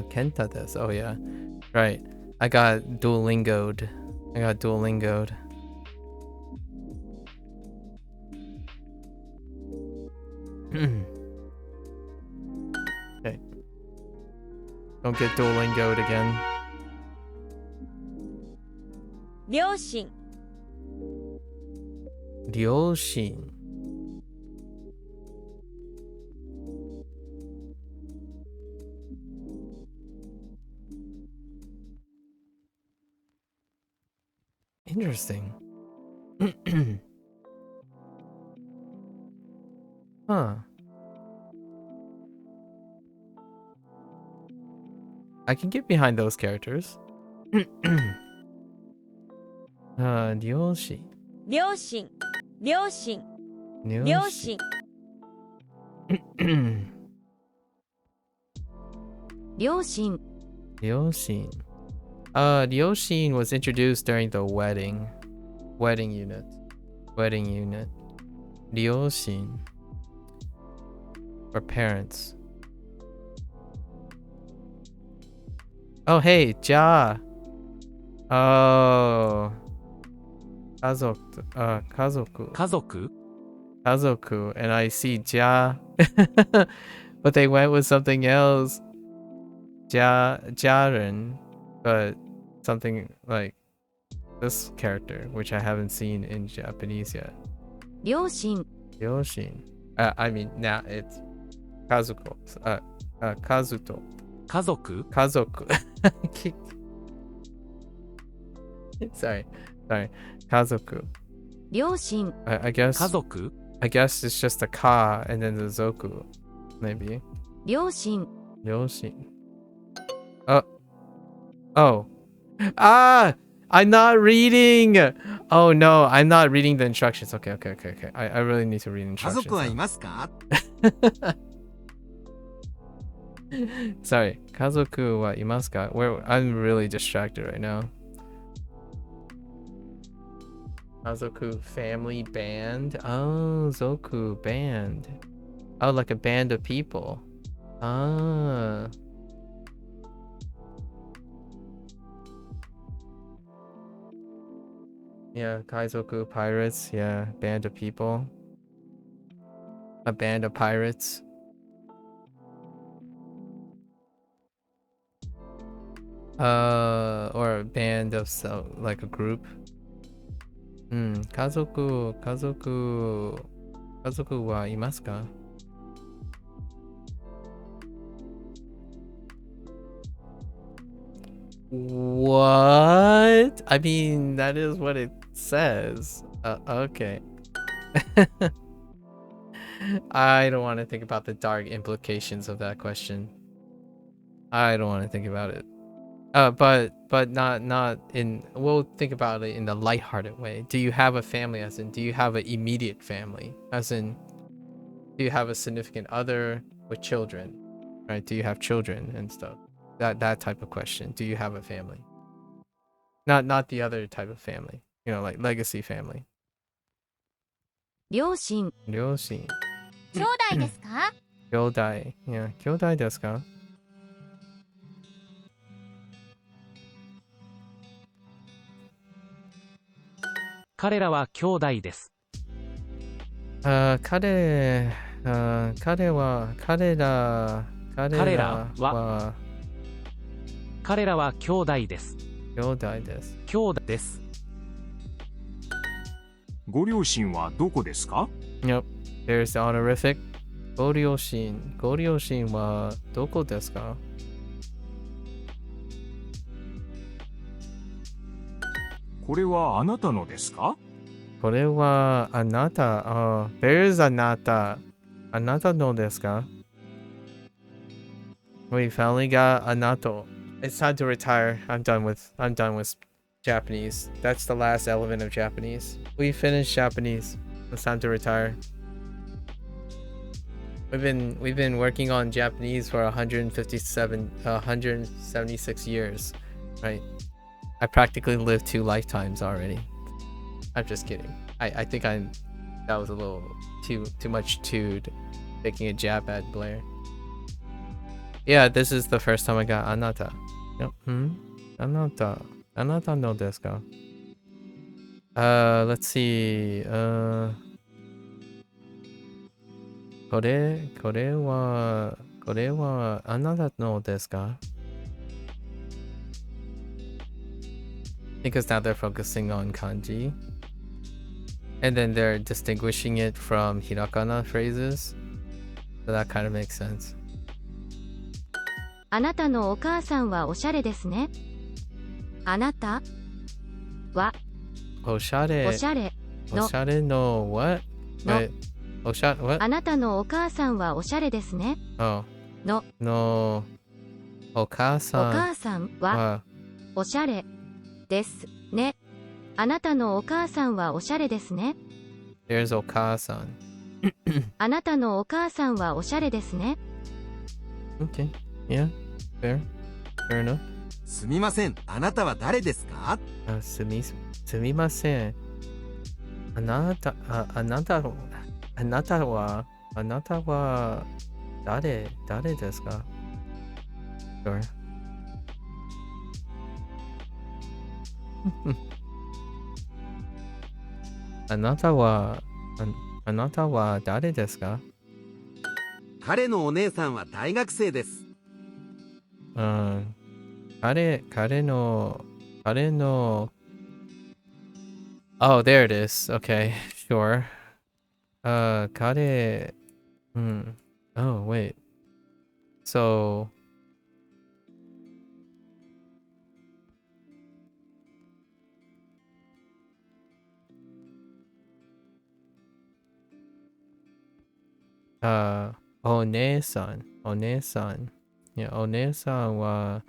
Kenta desu. Oh yeah. Right. I got Duolingo'd. Okay. Don't get Duolingo'd again. 両親 Ryoshin. Interesting. Huh. I can get behind those characters. Ryoshi. 両親両親両親 両親 Ryoshin. Ryoshin was introduced during the wedding unit. Ryoshin. Or parents. Oh, hey, Ja. Oh. Kazoku. 家族 Kazoku. And I see Ja. But they went with something else. Jaren. But something like this character, which I haven't seen in Japanese yet. 両親 Ryoshin. I mean, now it's Kazuko. Kazuto. 家族 Kazoku. Sorry. Kazoku. 両親 I guess 家族 it's just a ka and then the zoku. maybe. 両親 Yoshi. Oh. Ah! I'm not reading! Oh no, I'm not reading the instructions. Okay. I really need to read 家族はい instructions ますか？ now. Sorry. 家族はいますか? I'm really distracted right now. 家族 family band. Oh, Zoku band. Oh, like a band of people. Ah. Yeah, Kaizoku pirates. Yeah, band of people. A band of pirates. Or a band of like a group. 家族はいますか? What? I mean, that is what it says. Okay. I don't want to think about the dark implications of that question. I don't want to think about it. But not in. We'll think about it in the lighthearted way. Do you have a family? As in, do you have an immediate family? As in, do you have a significant other with children? Right? Do you have children and stuff? That type of question. Do you have a family? Not the other type of family. You know, like legacy family. 両親両親兄弟ですか？兄弟 Yeah, 兄弟ですか? 彼らは兄弟です。彼らは兄弟です。兄弟です。兄弟です。ご両親はどこですか？ Yep, there's the honorific. ご両親はどこですか? これはあなたのですか？これはあなた。There's あなた。あなたのですか? We finally got Anato. It's time to retire. I'm done with Japanese. That's the last element of Japanese. We finished Japanese. It's time to retire. We've been working on Japanese for 176 years, right? I practically lived 2 lifetimes already. I'm just kidding. I think that was a little too much tood taking a jab at Blair. Yeah, this is the first time I got anata. Yep. Anata. Anata no desu ka? Let's see. これはあなたのですか? Because now they're focusing on kanji. And then they're distinguishing it from hiragana phrases. So that kind of makes sense. あなたのお母さんはおしゃれですね。あなたはおしゃれの what? おしゃれ what? あなたのお母さんはおしゃれですね。のお母さんお母さんはおしゃれですね。あなたのお母さんはおしゃれですね。There's お母さん。あなたのお母さんはおしゃれですね。Okay. Yeah. Fair enough. すみません、あなたは誰ですか？すみません。あなたは誰ですか? Sure. あなたは誰ですか? 彼のお姉さんは大学生です。彼の Oh, there it is. Okay, sure. 彼 Oh, wait. So お姉さん。お姉さん。いや、お姉さんは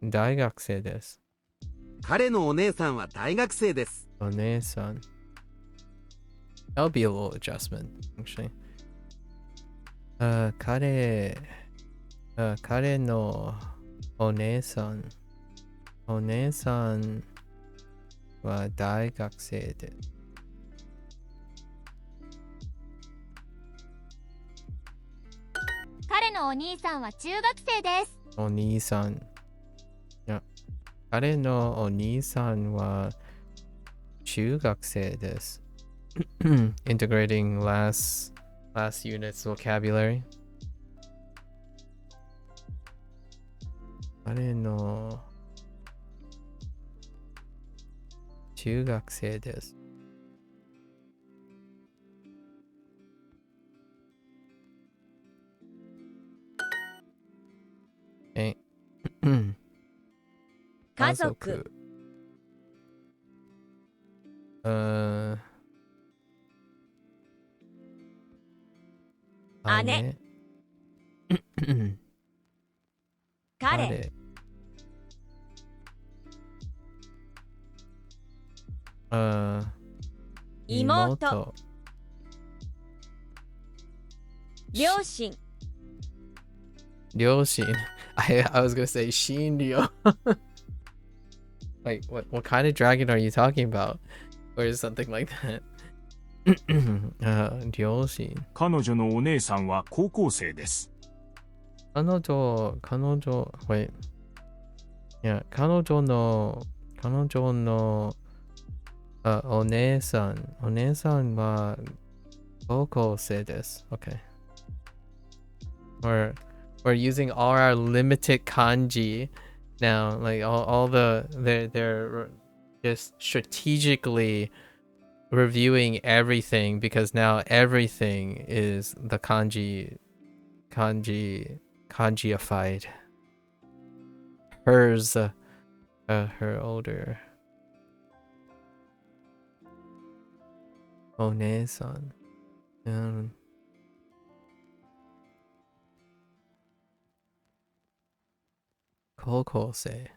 大学生です。彼のお姉さんは大学生です。お姉さん。That'll be a little adjustment, actually. 彼のお姉さんは大学生です。彼のお兄さんは中学生です。お兄さん。いや、彼のお兄さんは中学生です。Integrating last unit's vocabulary. 彼の中学生です。家族。姉。彼。妹。両親。両親。I was gonna say Shinryo. Like, what kind of dragon are you talking about? Or something like that. 両親。彼女のお姉さんは高校生です。wait. Yeah, 彼女のお姉さんは高校生です。Okay. We're using all our limited kanji now. Like all they're just strategically reviewing everything because now everything is the kanjiified. Hers, her older. お姉さん。高校生。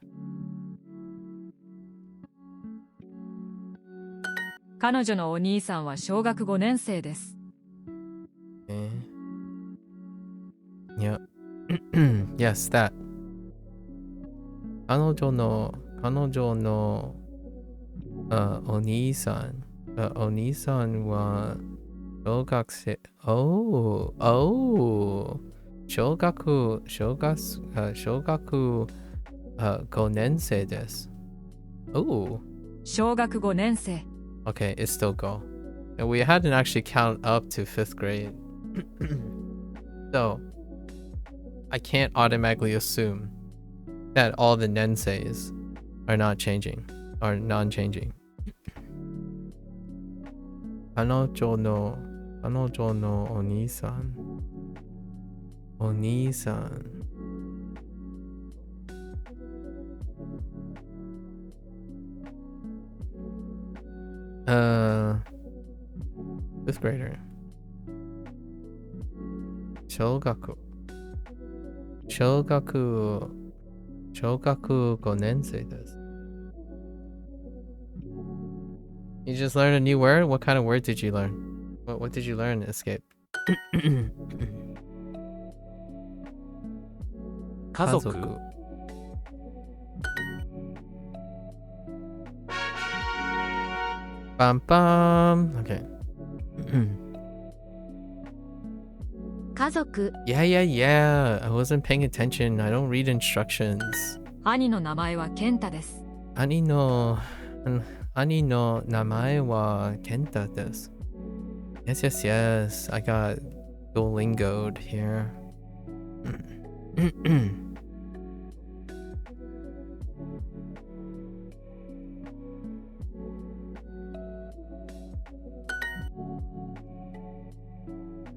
彼女のお兄さんは小学5年生です。いや、yes, that. 彼女のお兄さんは小学生。小学5年生です。小学5年生。Okay, it's still go. And we hadn't actually count up to 5th grade. So, I can't automatically assume that all the nenseis are not changing, or non-changing. 彼女のお兄さん。5th grader. 小学5年生です。You just learned a new word? What kind of word did you learn? What did you learn, Escape? 家族。Bum bum. Okay. 家族。Yeah. I wasn't paying attention. I don't read instructions. 兄の名前は健太です。兄の名前は健太です。Yes. I got Duolingo'd here.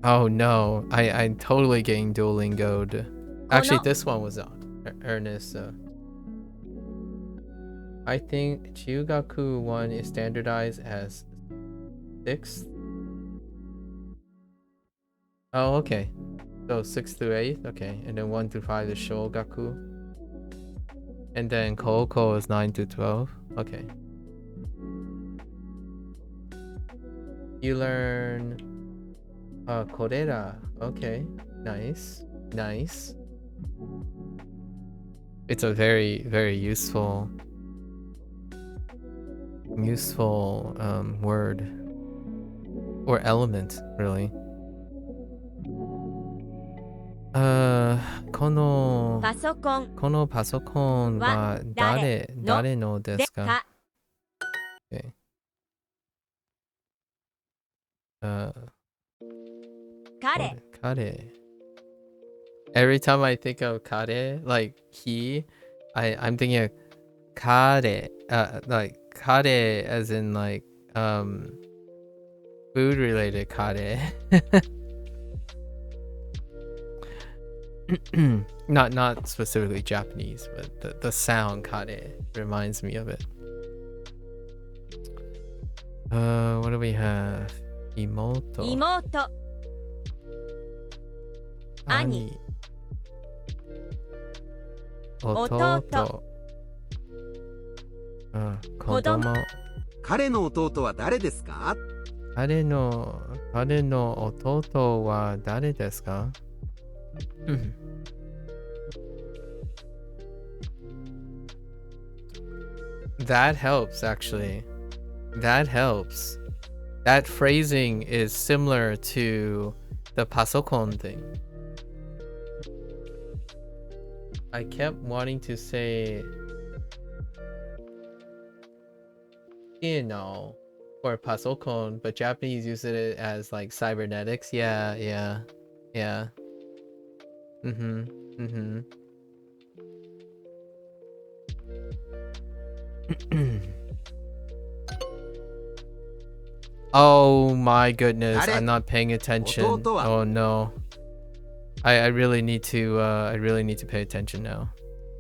Oh no, I'm totally getting Duolingo'd. Actually, this one was Ernest. I think Chugaku 1 is standardized as 6th. Oh, okay. So 6 through 8? Okay. And then 1 through 5 is shogaku. And then koukou is 9 through 12. Okay. You learn korera. Okay. Nice. Nice. It's a very, very useful word or element, really. このパソコンパソコンは誰のですか？ Okay. Kare. Every time I think of kare, like he, I'm thinking of kare, like kare as in like food related kare. Not specifically Japanese, but the sound kare reminds me of it. What do we have? Imoto. 妹 Ani. 弟 子供。彼の弟は誰ですか？彼の弟は誰ですか？That helps, actually. That helps. That phrasing is similar to the pasokon thing. I kept wanting to say or pasokon, but Japanese use it as like cybernetics. Yeah. Oh my goodness, I'm not paying attention. Oh no. I really need to pay attention now.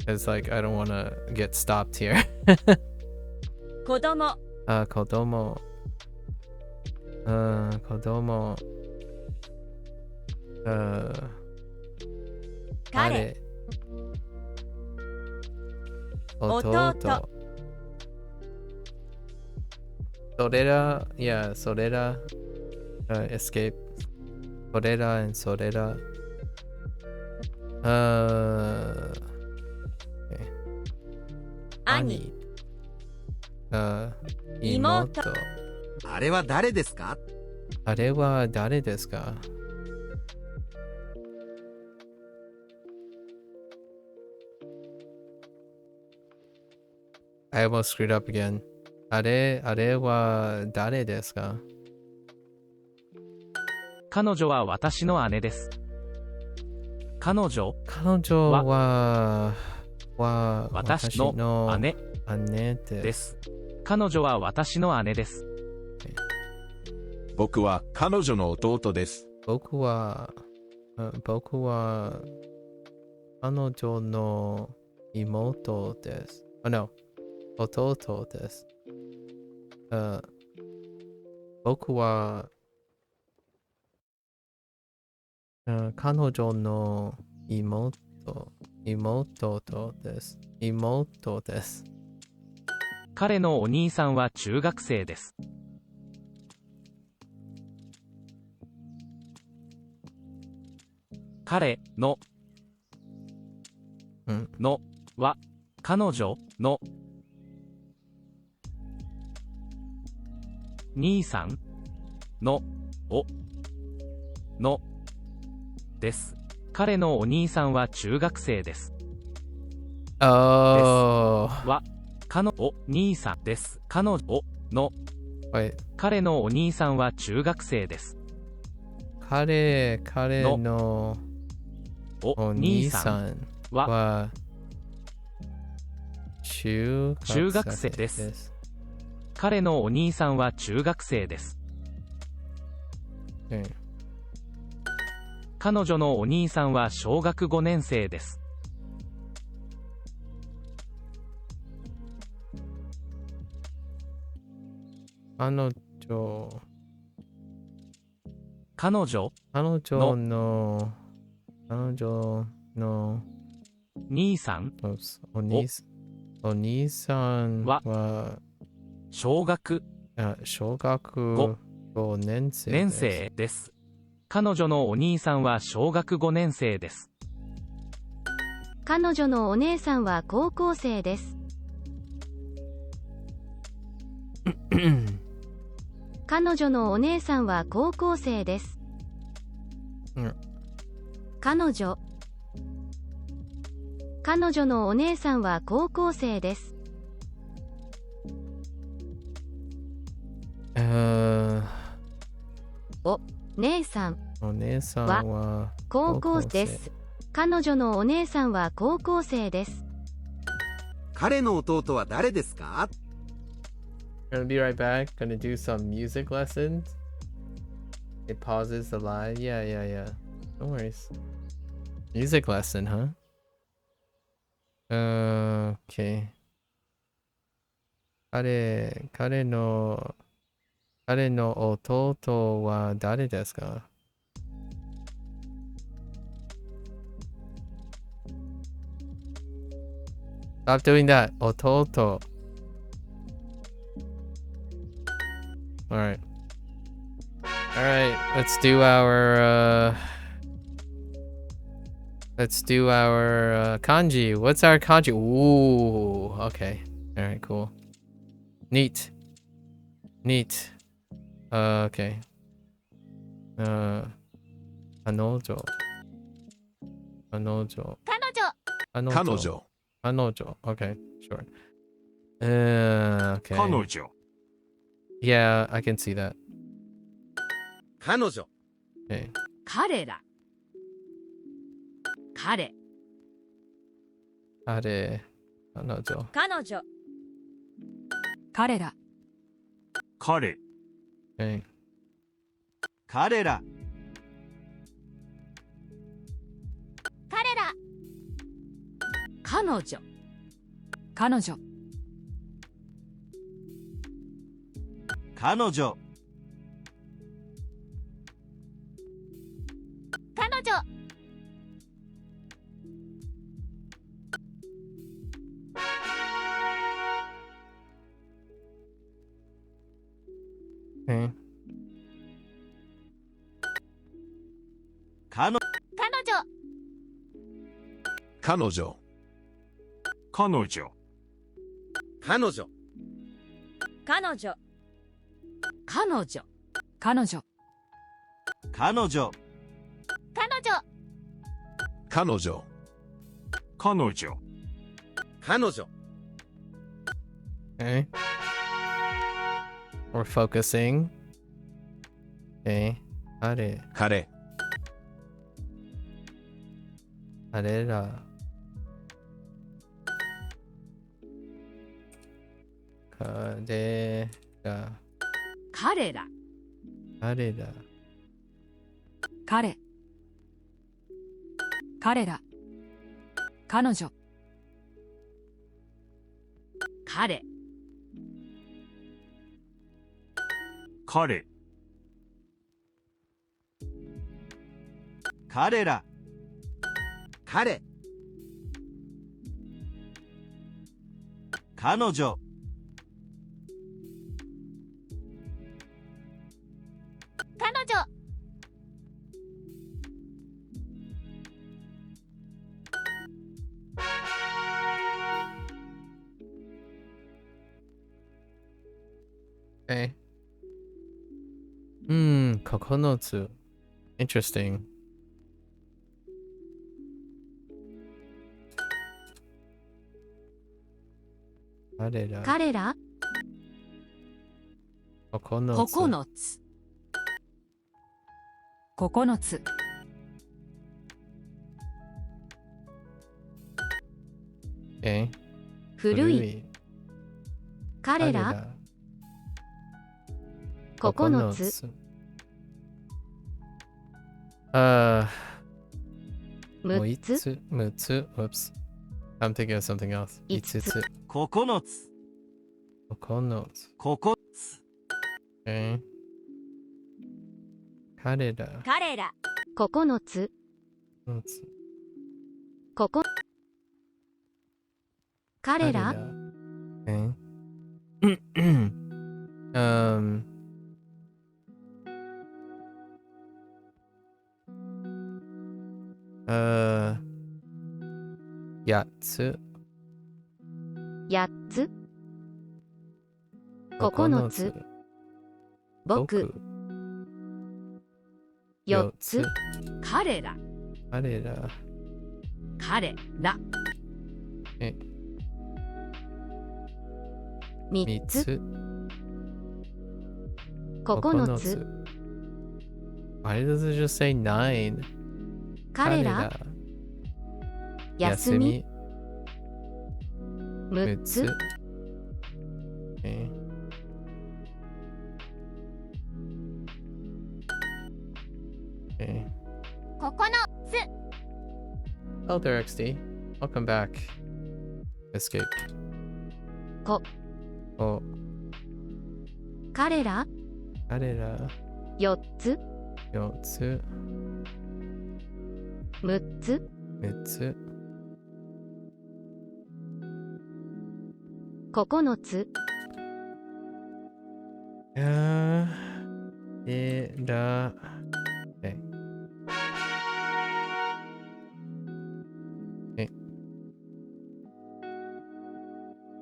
Cause like I don't wanna get stopped here. 子供 kodomo. 子供。彼弟。Sorera, yeah, Sorera, escape. Sorera and Sorera. Okay. 兄 妹。あれは誰ですか？あれは誰ですか？ I almost screwed up again. あれは誰ですか？彼女は私の姉です。彼女は私の姉です。彼女は私の姉です。僕は彼女の弟です。僕は彼女の妹です。no, 弟です。僕は彼女の妹です。妹です。彼のお兄さんは中学生です。彼ののは彼女の兄さんのおのです。彼のお兄さんは中学生です。は彼のお兄さんです。彼女の彼のお兄さんは中学生です。彼のお兄さんは中学生です。彼のお兄さんは中学生です。彼女のお兄さんは小学5年生です。彼彼女彼女の兄さんお兄さんは小学小学5年生年生です。彼女のお兄さんは小学5年生です。彼女のお姉さんは高校生です。彼女のお姉さんは高校生です。彼女のお姉さんは高校生です。姉さんお姉さんは高校生です。彼女のお姉さんは高校生です。彼の弟は誰ですか？ Gonna be right back. Gonna do some music lessons. It pauses the live. Yeah. No worries. Music lesson, huh? Okay. 彼の弟は誰ですか？Stop doing that. 弟. Alright. Let's do our kanji. What's our kanji? Ooh, okay. Alright, cool. Neat. Okay. 彼女. Okay, sure. Okay. 彼女 Yeah, I can see that. 彼女 Okay. 彼ら彼彼女彼女彼ら彼 Okay. 彼ら彼ら彼女彼女彼女彼女 Okay. 彼女彼女彼女彼女彼女彼女彼女彼女彼女彼女彼女彼女彼女 Okay. We're focusing. Okay. 彼ら彼ら彼ら彼女彼彼彼ら彼彼女彼女 Okay. 9つ Interesting. 彼ら彼ら9つ9つOkay. 古い彼ら9つ6つ6つ Oops. I'm thinking of something else. 5つ9つ9つ9つ Okay. 彼ら。彼ら。 9つ。ここ。彼ら。 Okay. um. 8つ。8つ。9つ。僕。4つ。彼ら。彼ら。彼ら。 3つ。つ。 9つ。 Why does it just say 9? 彼ら。休み。6つ。 Okay. Okay. 9 Oh, there, XD. Welcome back. Escape. こ。 Oh, 彼ら。彼ら。 4つ。 4つ。 6つ。 6つ。 9つ。 ら。Okay. Okay.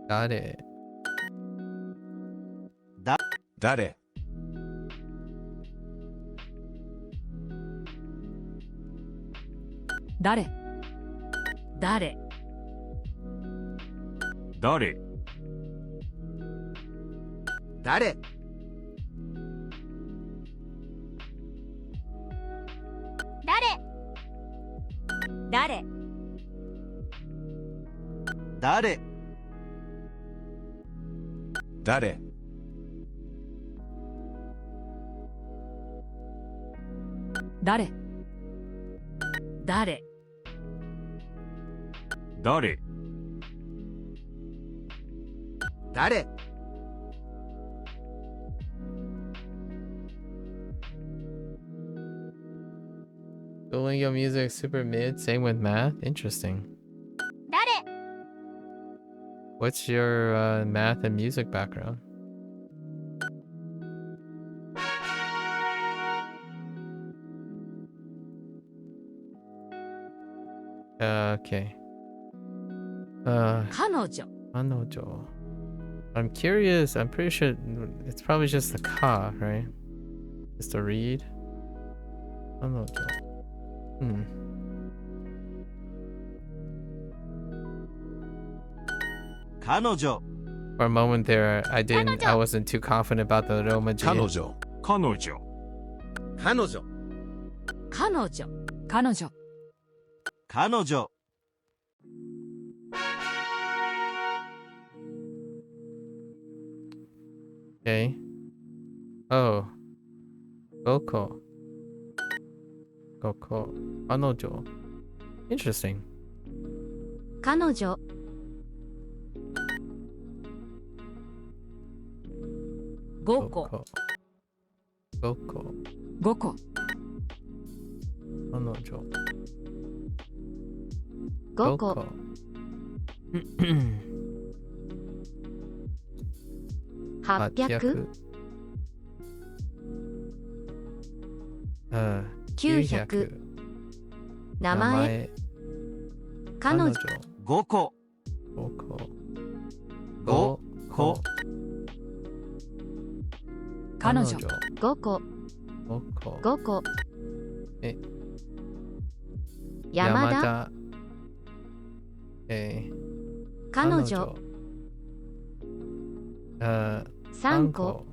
誰。誰。誰。誰。誰。誰。誰。誰。誰。誰。誰。誰。誰。 Duolingo music super mid. Same with math. Interesting. 誰。 What's your math and music background? Okay. 彼女。 Anojo. I'm curious. I'm pretty sure it's probably just the ka, right? Just a read. Anojo. Hmm. 彼女。 For a moment there, I wasn't too confident about the Romaji. 彼女。彼女。彼女。彼女。彼女。彼女。 Okay. Oh. Goko. Goko. Anojo. Interesting. 彼女。 5個。 Goko. 5個。 Anojo. 5個。 800。 900。 名前。彼女。 5個。 Goko. 5個。彼女。 5個。 Goko. 5個。え。山田。 Okay. 彼女。 3個。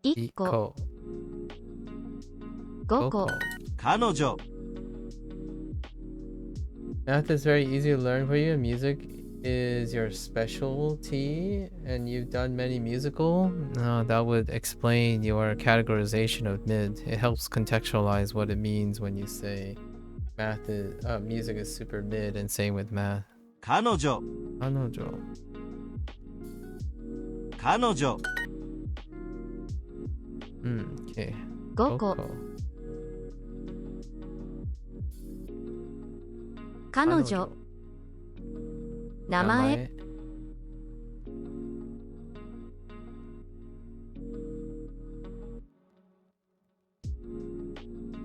1個。 5個。 彼女。 Math is very easy to learn for you, and music is your specialty, and you've done many musical. That would explain your categorization of mid. It helps contextualize what it means when you say music is super mid, and same with math. 彼女。 Anojo. 彼女。Okay. 5個。彼女。名前。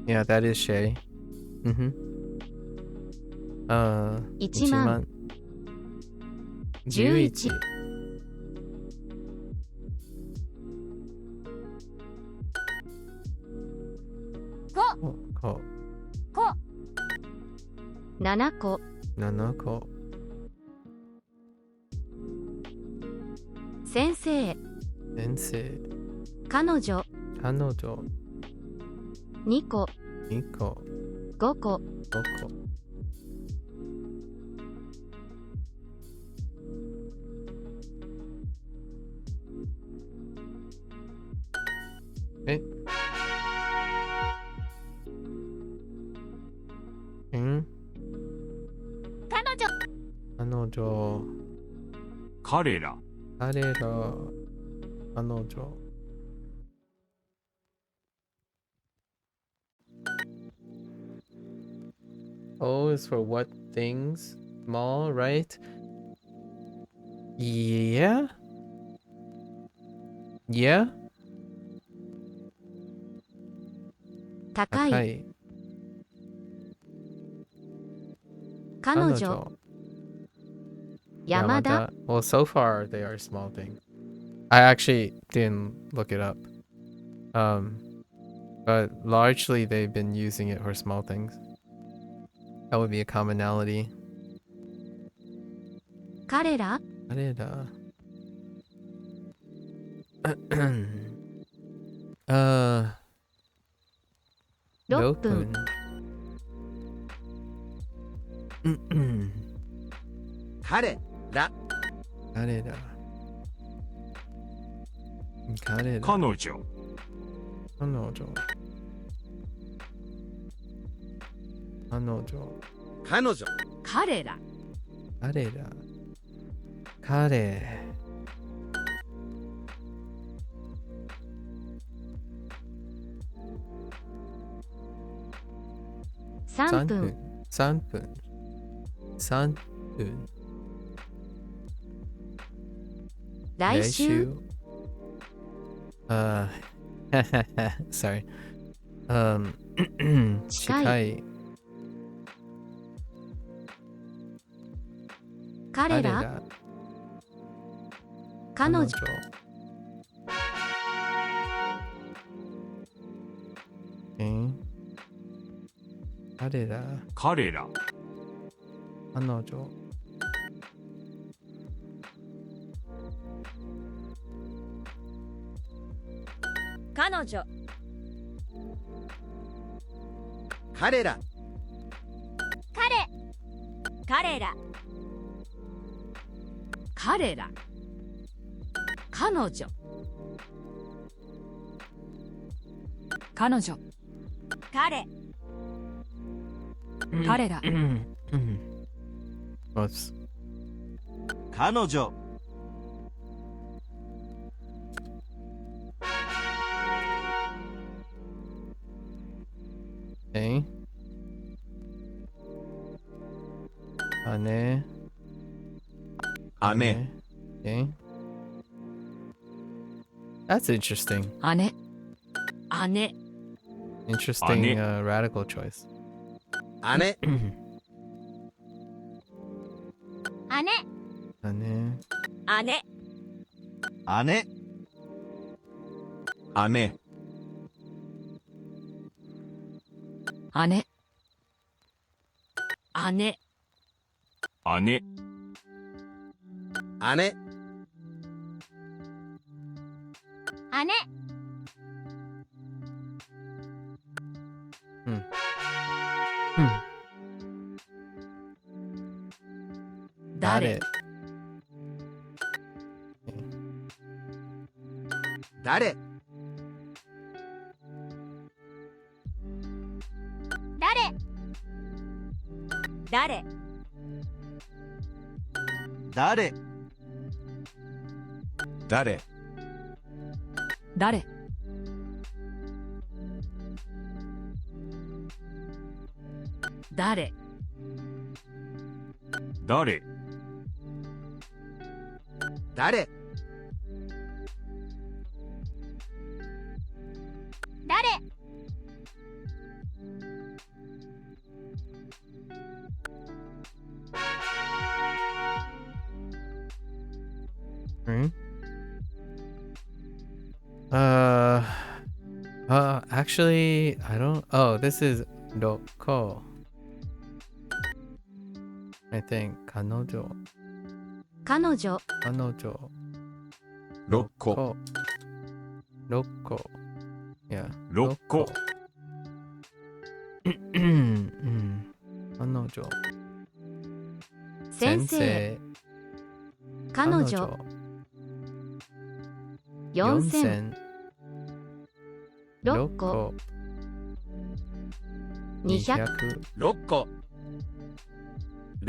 Yeah, that is Shay. Mm-hmm. 1万。 11。こ7個。7個。先生。先生。彼女。彼女。2個。2個。5個。5個。えん彼女彼女。彼ら。彼ら。彼女。O is for what things? Small, right? Yeah? Yeah? 高い。高い。彼女。山田。Well, so far they are small things. I actually didn't look it up. But largely they've been using it for small things. That would be a commonality. 彼ら。彼ら。6分。彼ら。彼ら。彼ら。彼女。彼女。彼女。彼女。彼ら。彼ら。彼。3分。3分。3分。来週。Sorry. 近い。彼ら。彼女。彼ら。彼ら。彼女。彼女彼ら。彼ら彼ら。彼女。彼女。彼彼ら。Whoops. 彼女。Okay. 姉。姉。Okay. That's interesting. 姉。姉。Interesting radical choice. 姉。姉姉。姉姉。姉。姉。姉。姉。姉。誰。誰。誰誰。誰。誰。誰、誰、誰、誰、 Hmm? Actually, I don't. Oh, this is Roko. I think 彼女、彼女、彼女、 6個、 Roko. Yeah. 6個、 うん彼女、先生、彼女、4000、6個、200、 6個、6個、彼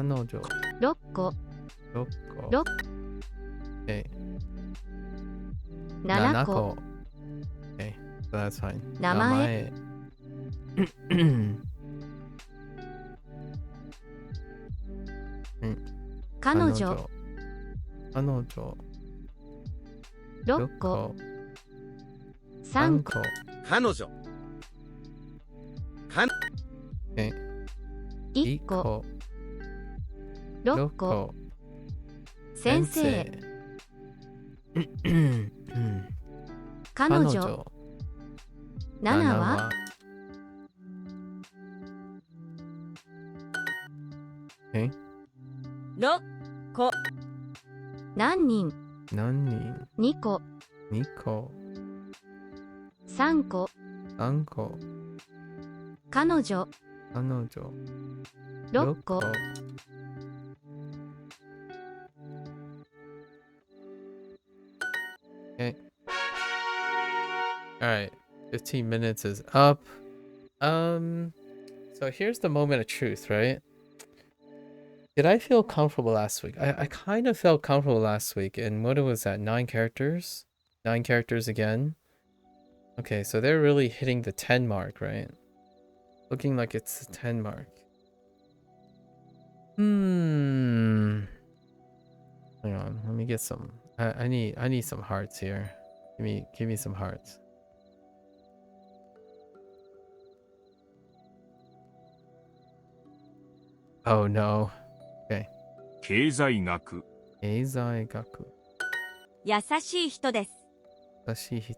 女、 6個、 6個、 6 7個、 Okay, so that's fine. 名前、彼女、彼女、 6個、3個、彼女、1個、6個、先生、彼女、7は6個、何人、何人、 2個、 2個、 3個、 3個、彼女、彼女、 6個、 Okay. Alright, 15 minutes is up. So here's the moment of truth, right? Did I feel comfortable last week? I kind of felt comfortable last week. And what was that? 9 characters? 9 characters again? Okay, so they're really hitting the 10 mark, right? Looking like it's the 10 mark. Hang on, let me get some. I need some hearts here. Give me some hearts. Oh no. 経済学、経済学。優しい人です。優しい人。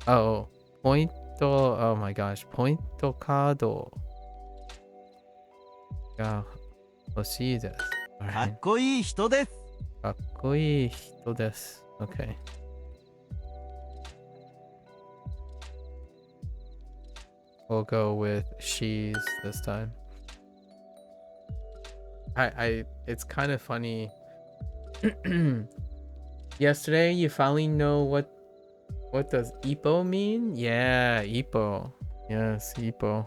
Oh, ポイント、oh my gosh, ポイントカードが欲しいです。かっこいい人です。かっこいい人です。Okay. We'll go with she's this time. It's kind of funny. Yesterday, you finally know what does Ippo mean? Yeah, Ippo. Yes, Ippo.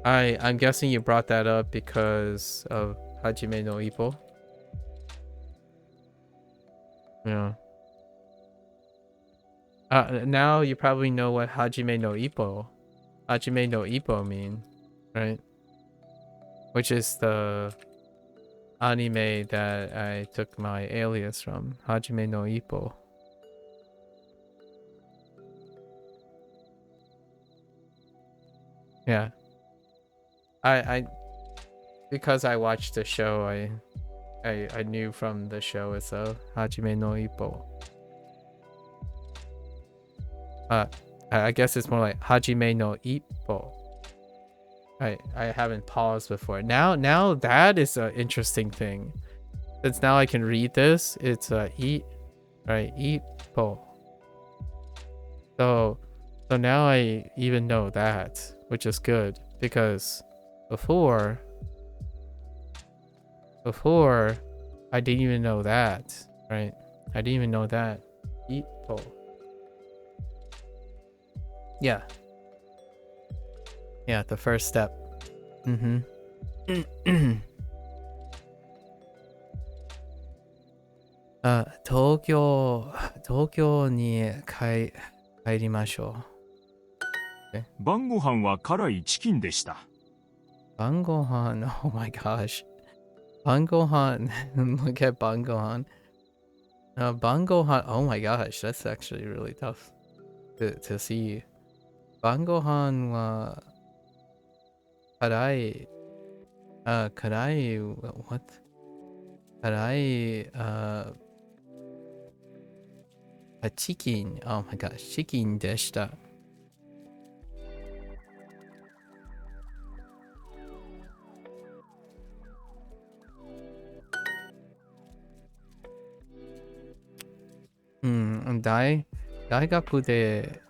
I'm guessing you brought that up because of Hajime no Ippo. Yeah. Now you probably know what Hajime no Ippo mean, right? Which is the anime that I took my alias from, Hajime no Ippo. Yeah. I because I watched the show, I knew from the show itself, Hajime no Ippo. I guess it's more like Hajime no Ippo. I haven't paused before. Now that is an interesting thing. Since now I can read this, it's Ippo. So now I even know that, which is good because before I didn't even know that, right? I didn't even know that. Ippo. Yeah. Yeah, the first step. Mm-hmm. 東京に帰りましょう。晩ご飯は辛いチキンでした。晩ご飯 oh my gosh. 晩ご飯 look at 晩ご飯. 晩ご飯 oh my gosh, that's actually really tough to see. 晩ご飯は辛い辛い what? 辛いチキン oh my gosh チキンでした。大学で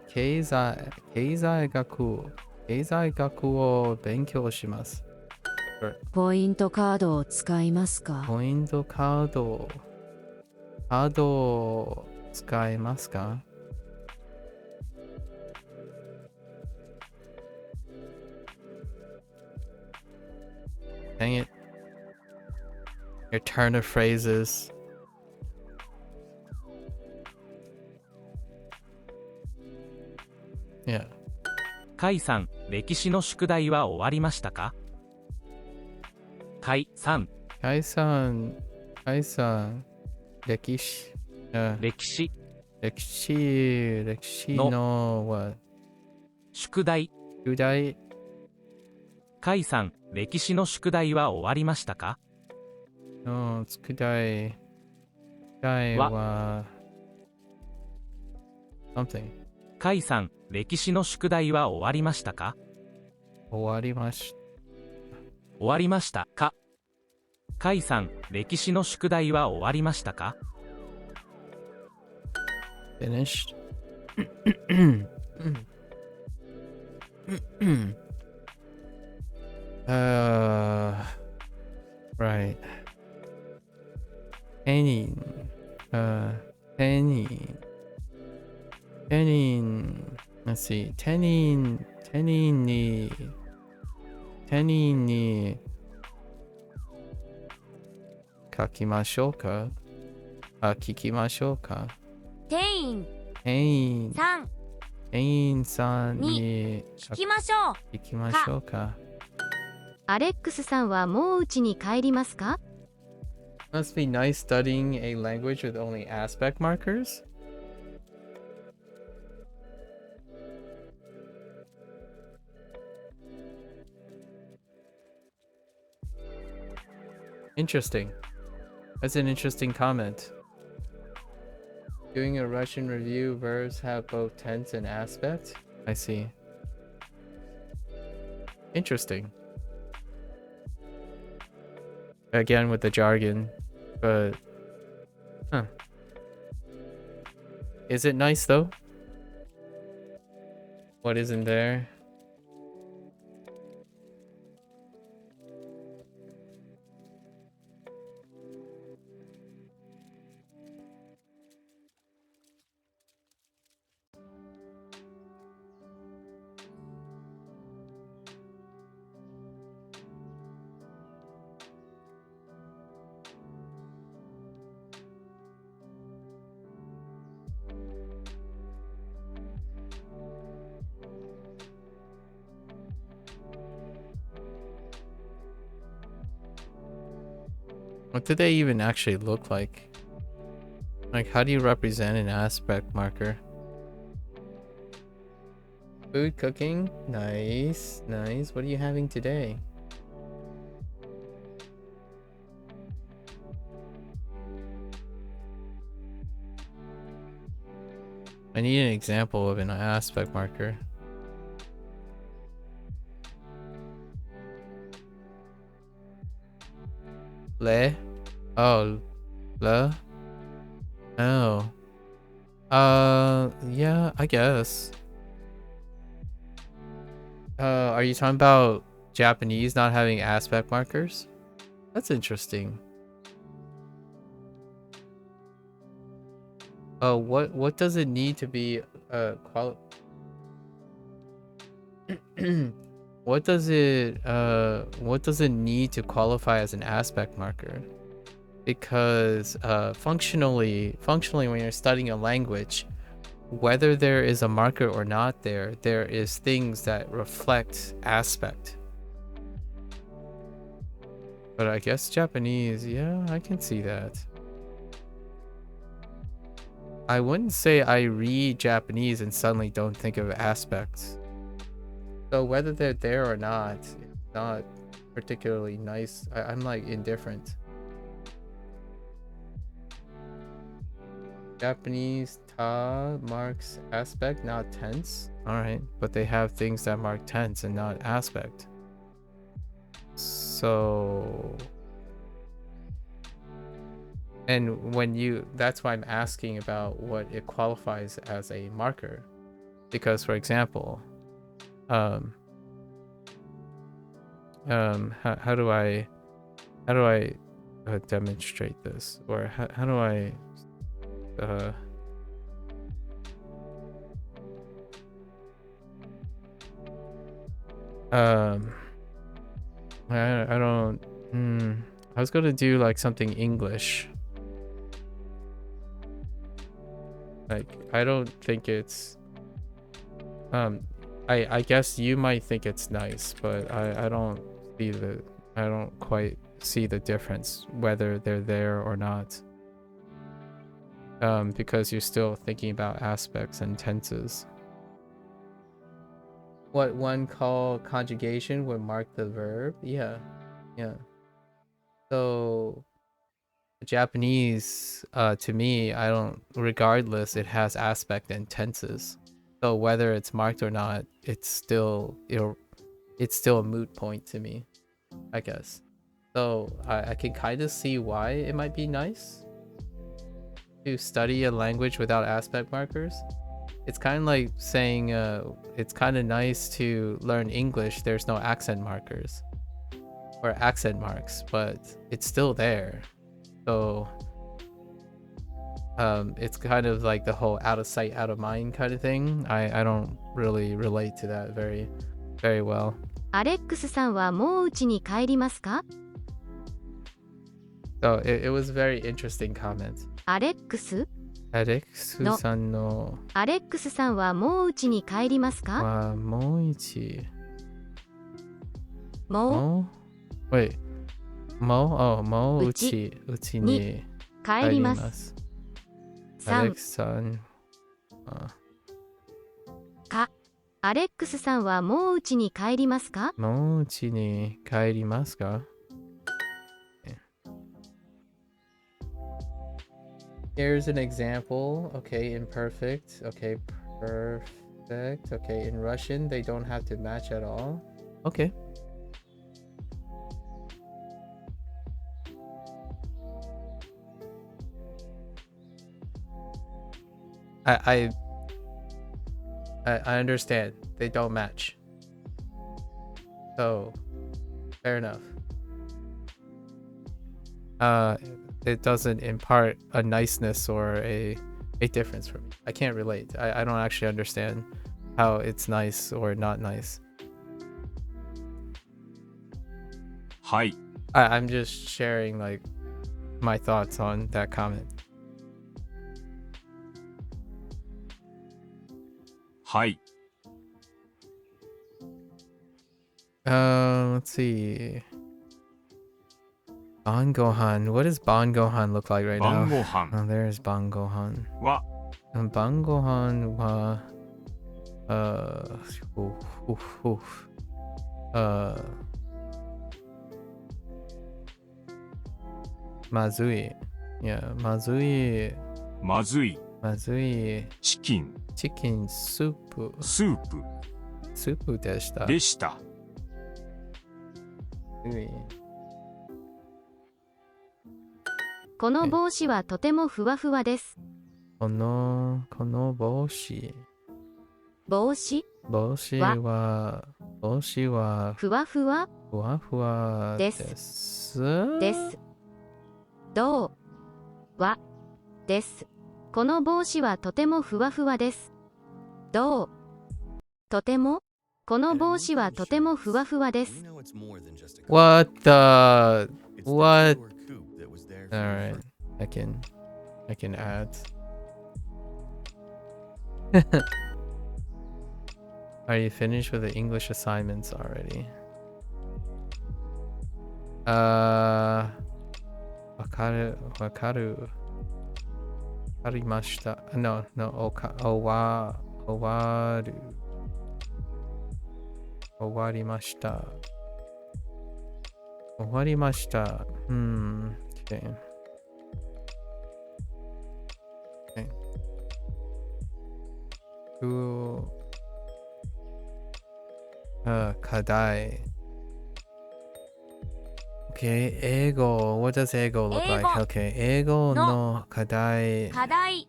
経済学を勉強します。ポイントカードを使いますか？ポイントカードを使いますか？ Dang it. Your turn of phrases. Yeah. カイさん、歴史の宿題は終わりましたか？カイさん、カイさん、歴史のは宿題。カイさん、歴史の宿題は終わりましたか？の宿題は something カイさん、歴史の宿題は終わりましたか？終わりましたか？カイさん、歴史の宿題は終わりましたか？ finished. Right. Penny. Let's see. テニに書きましょうか？聞きましょうか？店員さんに聞きましょう。聞きましょうか？アレックスさんはもう家に帰りますか？ Must be nice studying a language with only aspect markers. Interesting. That's an interesting comment. Doing a Russian review, verbs have both tense and aspect. I see. Interesting. Again with the jargon, but huh. Is it nice though? What isn't there? What do they even actually look like? Like, how do you represent an aspect marker? Food cooking? Nice. What are you having today? I need an example of an aspect marker. Le? Oh. Le? Oh. Yeah, I guess. Are you talking about Japanese not having aspect markers? That's interesting. What does it need to be what does it need to qualify as an aspect marker? Because functionally when you're studying a language, whether there is a marker or not, there is things that reflect aspect. But I guess Japanese, yeah, I can see that. I wouldn't say I read Japanese and suddenly don't think of aspects. So whether they're there or not, it's not particularly nice. I'm like indifferent. Japanese ta marks aspect, not tense. Alright, but they have things that mark tense and not aspect. So... And that's why I'm asking about what it qualifies as a marker. Because for example, how do I demonstrate this? Or how do I I don't I was gonna do like something English. Like I don't think it's I guess you might think it's nice, but I don't quite see the difference whether they're there or not. Because you're still thinking about aspects and tenses. What one call conjugation would mark the verb? Yeah. So Japanese, to me, regardless, it has aspect and tenses. So whether it's marked or not, it's still a moot point to me, I guess. So I can kind of see why it might be nice to study a language without aspect markers. It's kind of like saying it's kind of nice to learn English. There's no accent markers or accent marks, but it's still there. So it's kind of like the whole out of sight, out of mind kind of thing. I don't really relate to that very, very well. アレックスさんはもう家に帰りますか? So it was a very interesting comment. アレックスさんのアレックスさんはもう家に帰りますか? もう一もう Wait. もううちに帰ります。アレックスさんアレックスさんはもう家に帰りますか? もう家に帰りますか? Here's an example. Okay, imperfect. Okay, perfect. Okay, in Russian, they don't have to match at all. Okay. I understand. They don't match. So, fair enough. It doesn't impart a niceness or a difference for me. I can't relate. I don't actually understand how it's nice or not nice. はい。 I'm just sharing like my thoughts on that comment. はい。 Let's see. Bangohan. What does Bangohan look like right 晩 now? ご飯 Oh, there's Bangohan. は Bangohan wa Mazui. Yeah, Mazui まずい チキンスープスープでした。でした。この帽子はとてもふわふわです。この帽子はふわふわでです。どうはです。この帽子はとてもふわふわです。どう？とても？この帽子はとてもふわふわです。What the? What? Alright, I can add. Are you finished with the English assignments already? わかる。わかりました。No, 終わりました。Okay. Okay. Cool. 課題。Okay, 英語。What does 英語 look like? Okay, 英語の課題。課題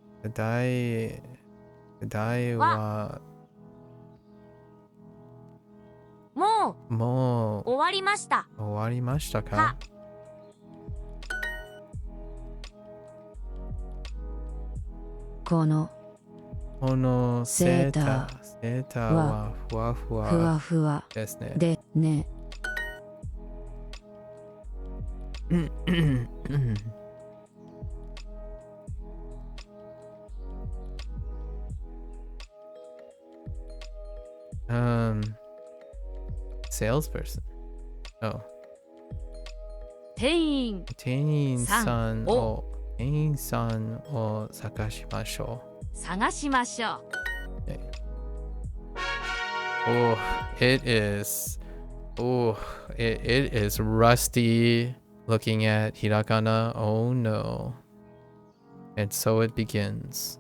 はもう終わりました。終わりましたか？このセーターはふわふわですね。でね。Salesperson. Oh. 店員さんを探しましょう。Okay. Oh, it is rusty looking at hiragana. Oh no. And so it begins.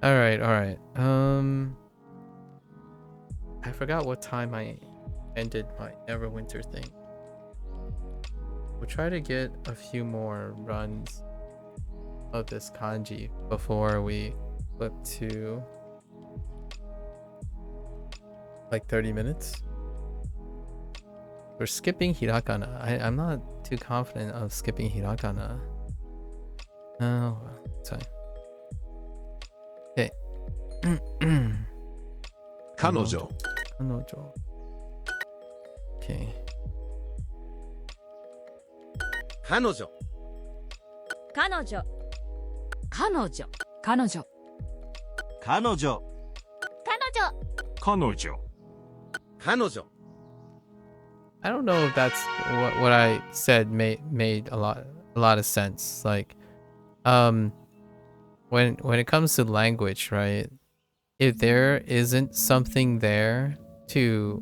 All right. I forgot what time I ended my Neverwinter thing. We'll try to get a few more runs of this kanji before we flip to like 30 minutes. We're skipping hiragana. I'm not too confident of skipping hiragana. Oh well, it's fine. Okay. 彼女。Okay. 彼女。I don't know if that's what I said made a lot of sense. Like, when it comes to language, right? If there isn't something there to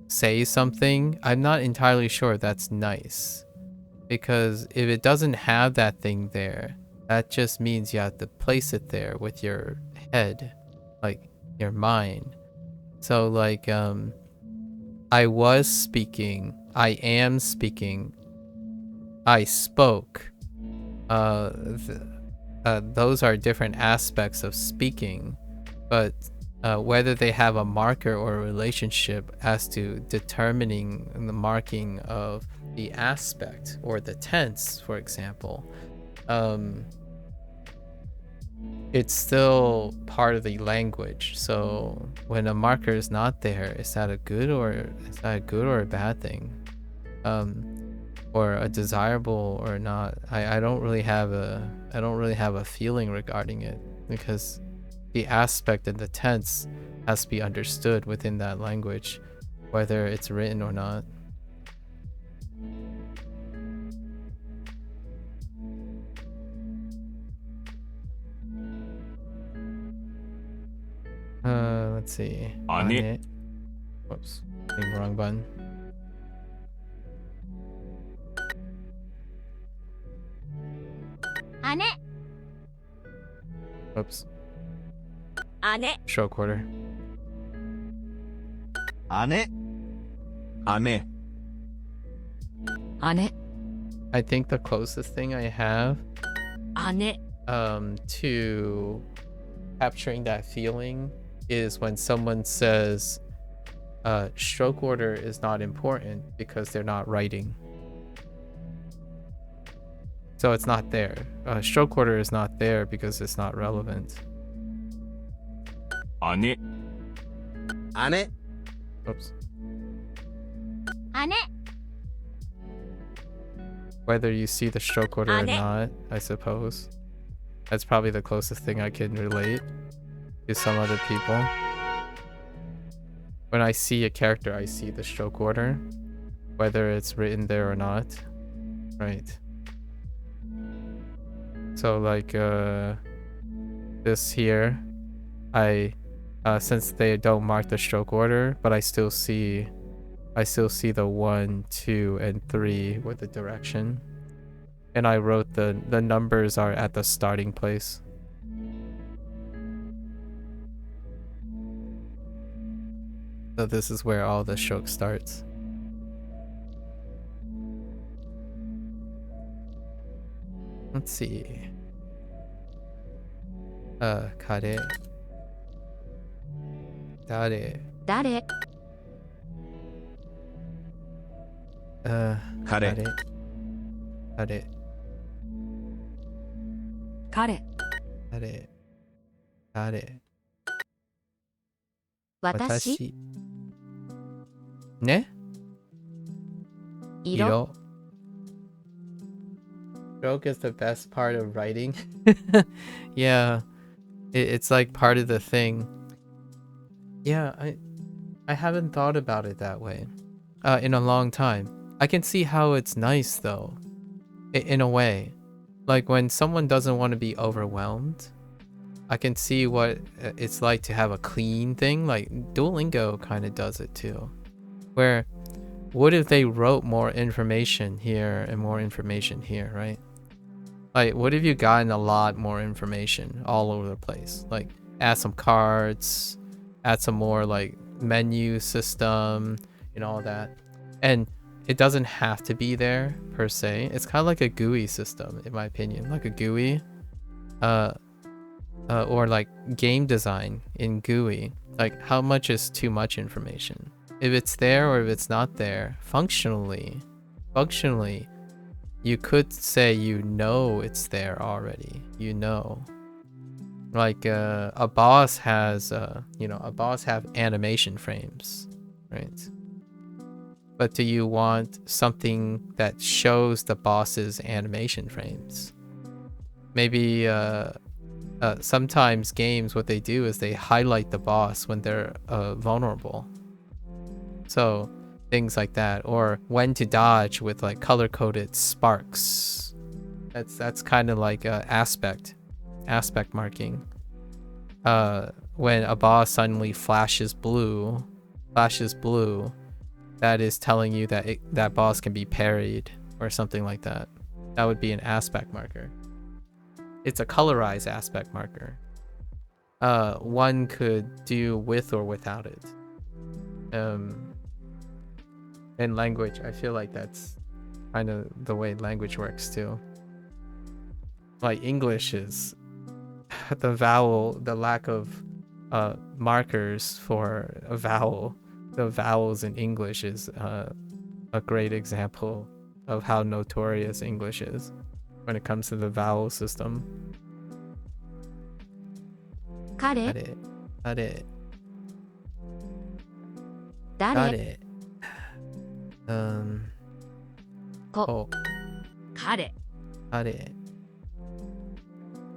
say something, I'm not entirely sure that's nice. Because if it doesn't have that thing there, that just means you have to place it there with your head, like your mind. So like, I was speaking, I am speaking, I spoke. Those are different aspects of speaking, but whether they have a marker or a relationship as to determining the marking of the aspect or the tense, for example, it's still part of the language. So when a marker is not there, is that a good or a bad thing, or a desirable or not? I don't really have a feeling regarding it, because the aspect and the tense has to be understood within that language, whether it's written or not. Let's see. Ane. Whoops. Hitting the wrong button. Whoops. Short quarter. 姉。 I think the closest thing I have to capturing that feeling is when someone says stroke order is not important because they're not writing. So it's not there. Stroke order is not there because it's not relevant. 姉、姉、 Oops. 姉、 Whether you see the stroke order or Ane. not, I suppose. That's probably the closest thing I can relate to some other people. When I see a character, I see the stroke order, whether it's written there or not. Right. So like this here, I since they don't mark the stroke order, but I still see the 1, 2, and 3 with the direction. And I wrote the numbers are at the starting place. So this is where all the stroke starts. Let's see. Kare. Dare. 誰 彼、 Dare. Dare. 彼、 Dare. Dare. 私 Ne? 色 Stroke is the best part of writing. Yeah. It's like part of the thing. Yeah, I haven't thought about it that way in a long time. I can see how it's nice though, in a way. Like when someone doesn't want to be overwhelmed, I can see what it's like to have a clean thing. Like Duolingo kind of does it too. Where, what if they wrote more information here and more information here, right? Like, what if you gotten a lot more information all over the place? Like, add some cards, add some more like menu system and all that. And it doesn't have to be there per se. It's kind of like a GUI system, in my opinion, like a GUI, or like game design in GUI. Like, how much is too much information? If it's there or if it's not there, functionally, you could say you know it's there already. You know, like a boss has, a boss have animation frames, right? But do you want something that shows the boss's animation frames? Maybe sometimes games, what they do is they highlight the boss when they're vulnerable. So things like that, or when to dodge with like color-coded sparks. That's kind of like aspect marking. When a boss suddenly flashes blue, that is telling you that that boss can be parried or something like that. That would be an aspect marker. It's a colorized aspect marker. One could do with or without it. In language, I feel like that's kind of the way language works too. Like English is the lack of markers for a vowel. The vowels in English is a great example of how notorious English is when it comes to the vowel system. 彼 Dare. 誰 Oh. 彼、 Dare.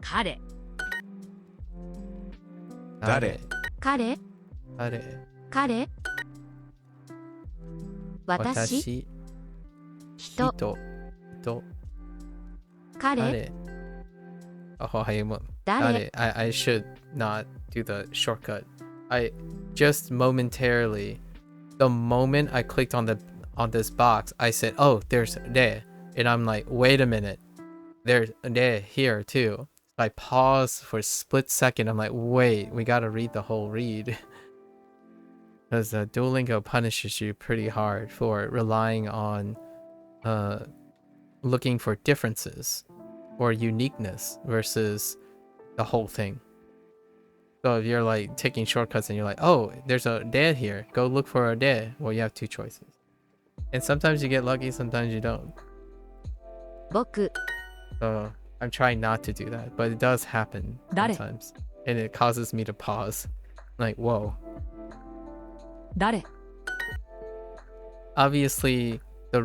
彼、誰、 彼 Dare. 彼私 Watashi. 人 Hito. 彼 Dare. Oh, hey, 誰 I should not do the shortcut. I just momentarily, the moment I clicked on this box, I said, "Oh, there's there," and I'm like, "Wait a minute, there's there here too." I paused for a split second. I'm like, "Wait, we gotta read the whole read," because Duolingo punishes you pretty hard for relying on looking for differences or uniqueness versus the whole thing. So if you're like taking shortcuts and you're like, oh, there's a de here, go look for a de. Well, you have two choices. And sometimes you get lucky, sometimes you don't. 僕 So I'm trying not to do that, but it does happen Dare. sometimes. And it causes me to pause. Like, whoa. 誰 Obviously, the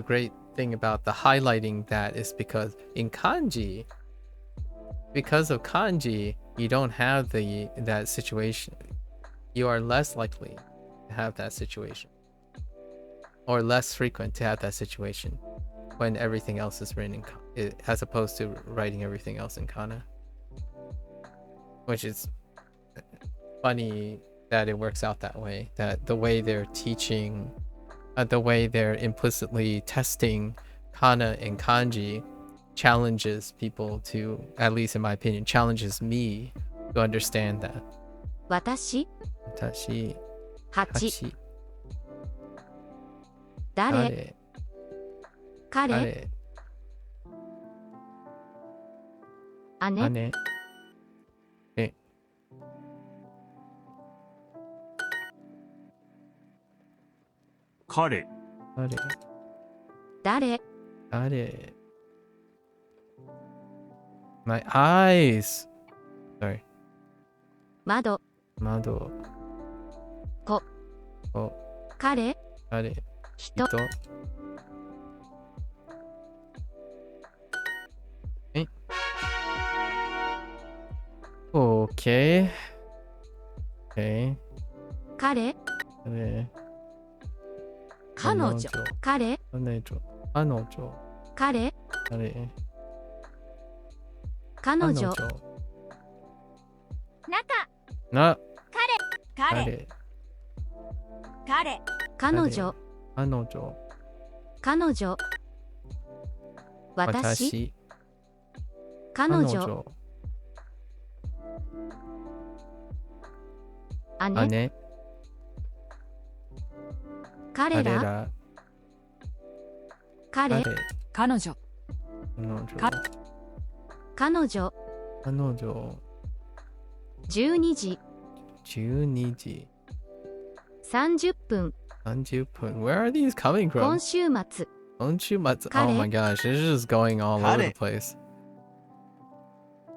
great thing about the highlighting that is because in kanji, because of kanji, you don't have that situation. You are less likely to have that situation, or less frequent to have that situation when everything else is written as opposed to writing everything else in kana, which is funny that it works out that way. That the way they're teaching, the way they're implicitly testing kana and kanji challenges people to, at least in my opinion, challenges me to understand that. 私、私、 8、 8、 誰、 彼、 彼、 姉、 姉、 彼、誰、 誰、 誰。 My eyes. Sorry. 窓、窓、子、子、彼、彼、人、人。Okay. Okay. 彼、彼、彼女、彼、彼女、彼女、彼、彼、彼女、中、な、彼、彼、彼、彼女、彼女、彼女、私、私、彼女、姉、姉、彼ら、彼ら、彼、彼女、か彼女、彼女、 12時、 12時、 30分、 30分。Where are these coming 今 from? 週末、 Oh 彼、 my gosh, it's just going all over the 彼、 place.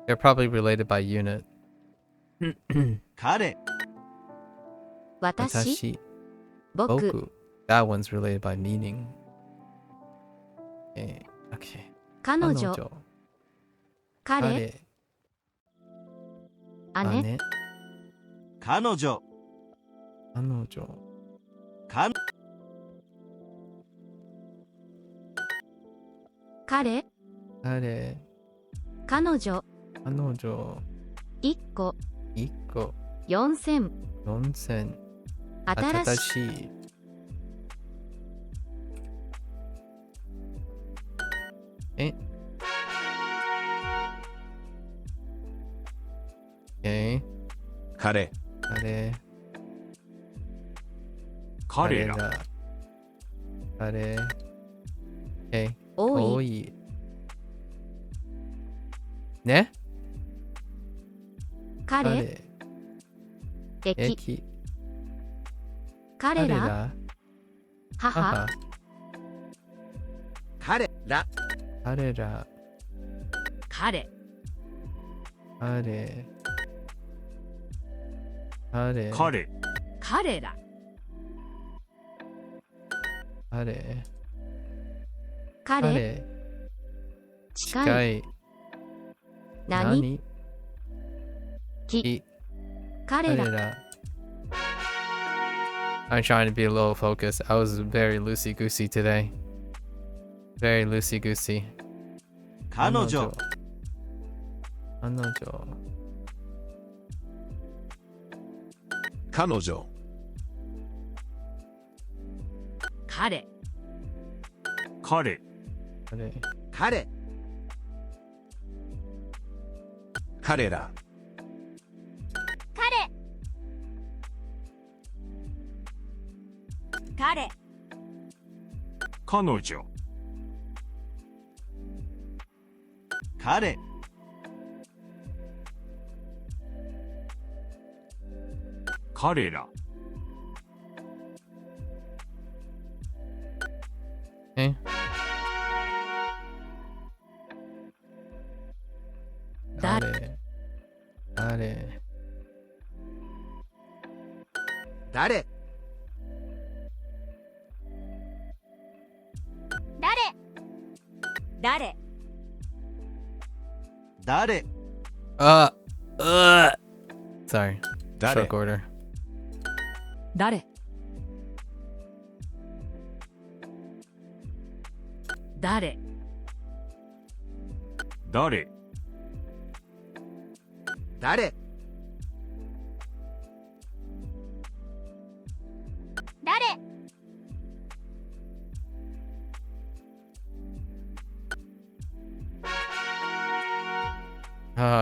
They're probably related by unit. 彼、私、私、僕、僕。That one's related by meaning. Okay. Okay. 彼女、彼、彼、姉、姉、彼女、彼女、か、彼、彼、彼女、彼女、 1個、 1個、 4000、 4000、 新新しい、しい。え Okay. 彼、彼、彼ら、彼、Okay. 多い、多い。ね彼、駅、駅、彼ら、彼ら、母、母、彼ら、彼ら、彼、彼、彼、彼、彼ら、彼、彼、彼、近い、近い、何、き、き、彼ら、彼ら。I'm trying to be a little focused. I was very loosey-goosey today. Very loosey-goosey. 彼女、彼女、彼女、彼、彼、彼、彼、彼ら、彼、彼女、彼、彼ら、え誰、誰、誰、誰誰誰 Sorry. 誰 Short order. 誰誰誰誰誰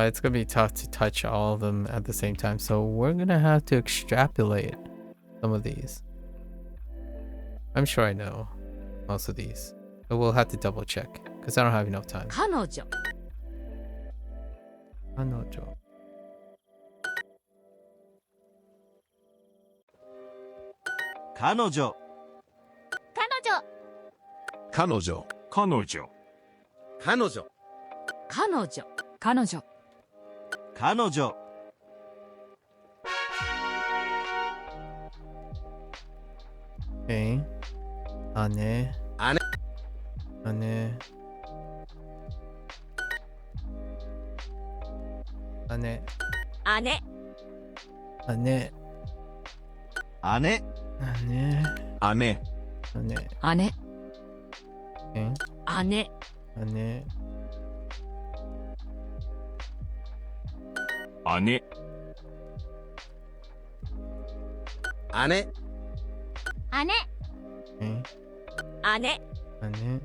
It's gonna be tough to touch all of them at the same time, so we're gonna have to extrapolate some of these. I'm sure I know most of these, but we'll have to double check because I don't have enough time. 彼女 Kanojo. 彼女彼女彼女彼女彼女彼女彼女彼女 Okay. Ane. Ane. Ane. Ane. 姉 Ane. 姉 Ane. 姉 Ane. 姉 Okay. 姉 Ane. 姉姉姉 Okay. 姉 Ane.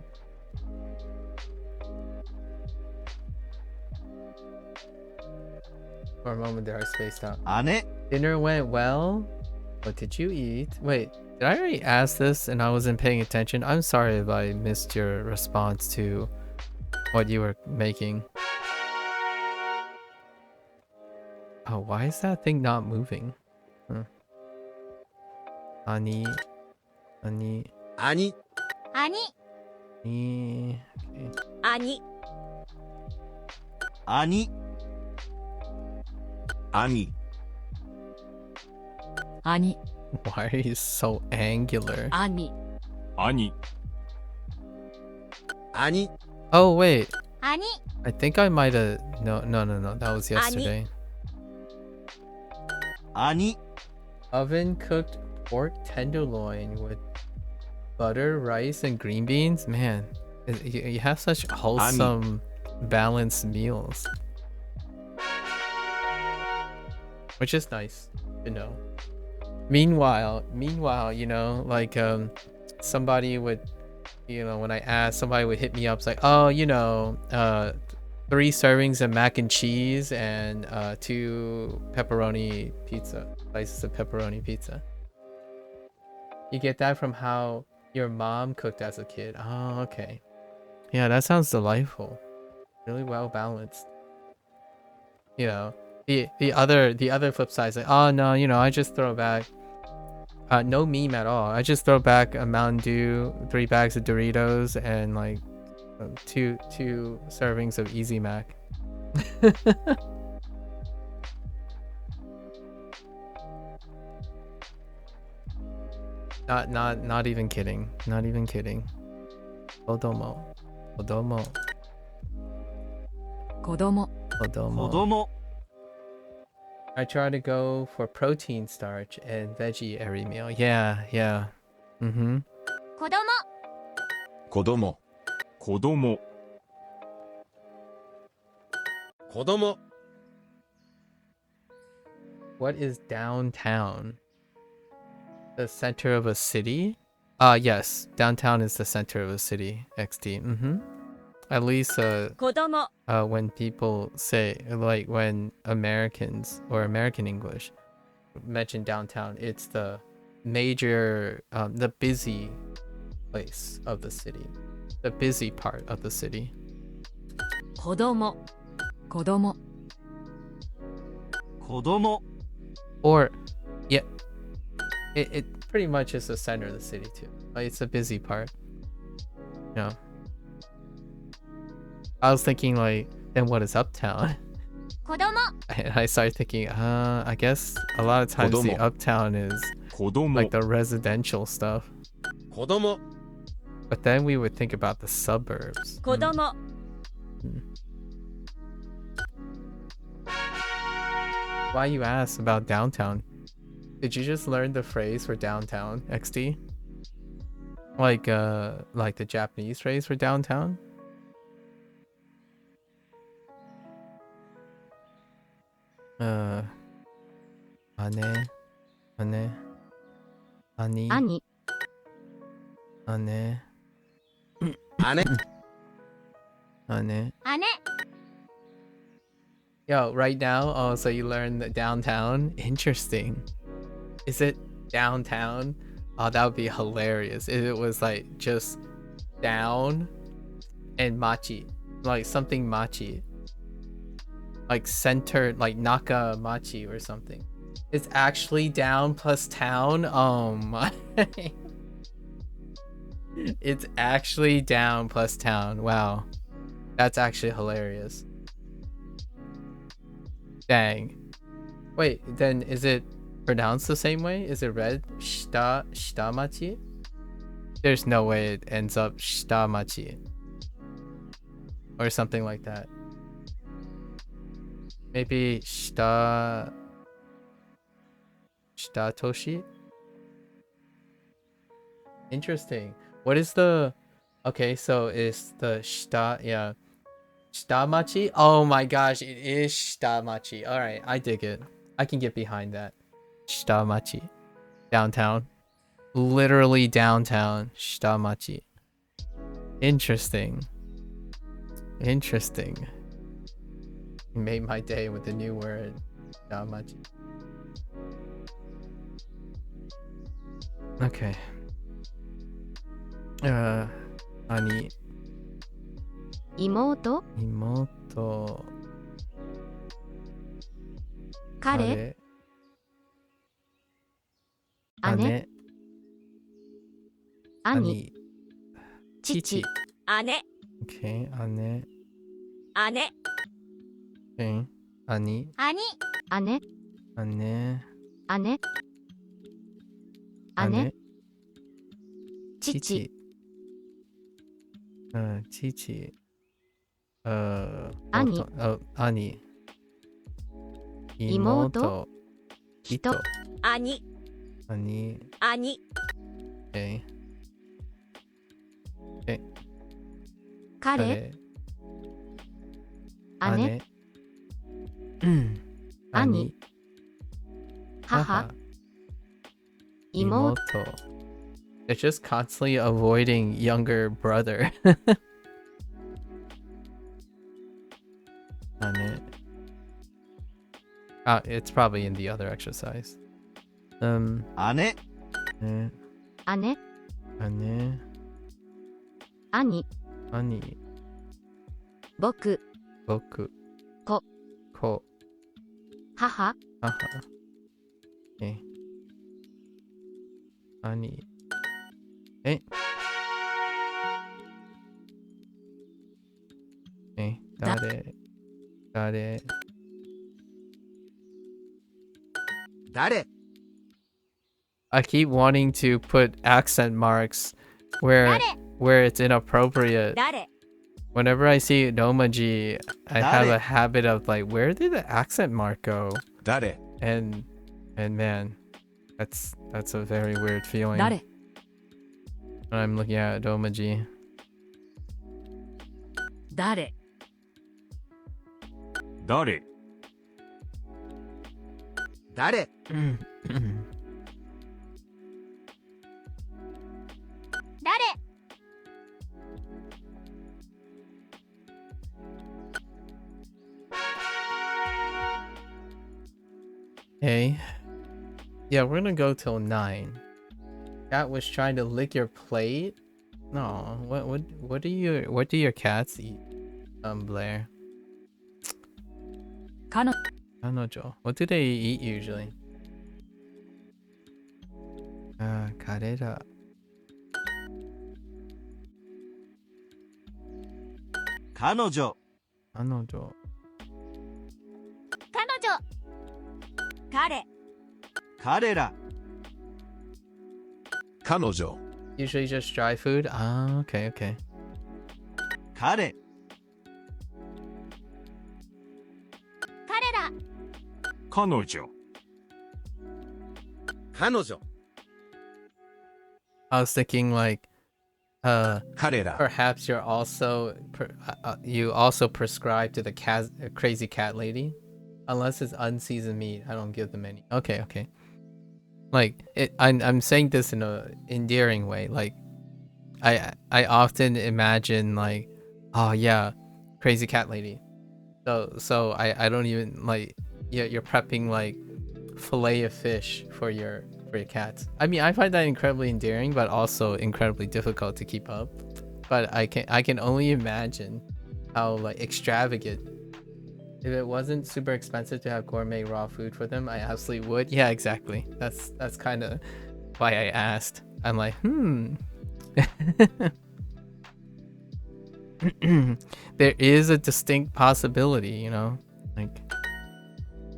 For a moment there, I spaced out. 姉 Dinner went well. What did you eat? Wait, did I already ask this and I wasn't paying attention? I'm sorry if I missed your response to what you were making. Oh, why is that thing not moving? Huh. Ani. Ani. 兄兄 Okay. 兄兄兄兄 Why are you so angular? 兄兄兄 Oh, wait. 兄 I think I might have... No. That was yesterday. 兄 Oven cooked pork tenderloin with butter, rice, and green beans. Man, you have such wholesome, balanced meals, which is nice to know. Meanwhile, you know, like somebody would, you know, when I asked, somebody would hit me up, it's like, oh, you know, 3 servings of mac and cheese and 2 pepperoni pizza, slices of pepperoni pizza. You get that from how your mom cooked as a kid. Oh, okay. Yeah, that sounds delightful. Really well balanced. You know, the other flip side is like, oh no, you know, I just throw back no meme at all. I just throw back a Mountain Dew, 3 bags of Doritos, and like two servings of Easy Mac. Not even kidding. Not even kidding. Kodomo. 子供 子供 I try to go for protein, starch, and veggie every meal. Yeah. Mm-hmm. 子供子供子供子供 What is downtown? The center of a city? Yes. Downtown is the center of a city. XD. Mm-hmm. At least, 子供 when people say, like, when Americans or American English mention downtown, it's the major, the busy place of the city. The busy part of the city. 子供子供子供 Or, yeah, it pretty much is the center of the city too. Like, it's a busy part. You know. I was thinking like, then what is uptown? 子供 And I started thinking, I guess a lot of times the Kodomo. uptown is 子供 like the residential stuff. 子供 But then we would think about the suburbs. 子供 Why you ask about downtown? Did you just learn the phrase for downtown, XD? Like the Japanese phrase for downtown? Ane, ane, ani, 兄 ane, 姉 ane. 姉 Yo, right now, oh, so you learned the downtown? Interesting. Is it downtown? Oh, that would be hilarious if it was like just down and machi. Like something machi. Like centered, like Naka machi or something. It's actually down plus town? Oh my. It's actually down plus town. Wow. That's actually hilarious. Dang. Wait, then is it pronounced the same way? Is it read shitamachi? There's no way it ends up shitamachi. Or something like that. Maybe shitatoshi? Interesting. What is the... Okay, so it's the yeah. Shitamachi? Oh my gosh, it is shitamachi. Alright, I dig it. I can get behind that. Shitamachi. Downtown. Literally downtown. Shitamachi. Interesting. Interesting. You made my day with a new word. Shitamachi. Okay. Ani. 妹 Imoto. 彼 姉。姉 兄 父。父 姉 Okay, 姉。姉 Okay, 兄。兄姉姉。姉姉父父。父。兄。兄。妹。人。兄兄。兄 Okay. 彼姉。姉うん。兄。母。妹。 They're just constantly avoiding younger brother. 姉. It's probably in the other exercise. 姉ね。姉姉。兄兄。僕僕。子。子。母母。え。兄。え。え。誰。誰。誰 I keep wanting to put accent marks where it's inappropriate. 誰 Whenever I see Domaji, I have Dare. a habit of like, where did the accent mark go? 誰 And man, that's a very weird feeling 誰 when I'm looking at Domaji. 誰 誰 誰 誰 Okay. Yeah, we're gonna go till 9. Cat was trying to lick your plate? No, what do your cats eat? Blair. 彼女 Kanojo. What do they eat usually? Karera. 彼女 Kanojo. 彼女彼彼ら彼女 Usually just dry food. Ah, okay, okay. 彼彼ら彼女彼女 I was thinking like, 彼ら perhaps you're also you also prescribe to the crazy cat lady, unless it's unseasoned meat. I don't give them any. Okay, okay. Like I'm saying this in a endearing way. Like I often imagine like, oh yeah, crazy cat lady. So I don't even like, you're prepping like fillet of fish for your cats. I mean, I find that incredibly endearing, but also incredibly difficult to keep up. But I can only imagine how like extravagant. If it wasn't super expensive to have gourmet raw food for them, I absolutely would. Yeah, exactly. That's kind of why I asked. I'm like, there is a distinct possibility, you know, like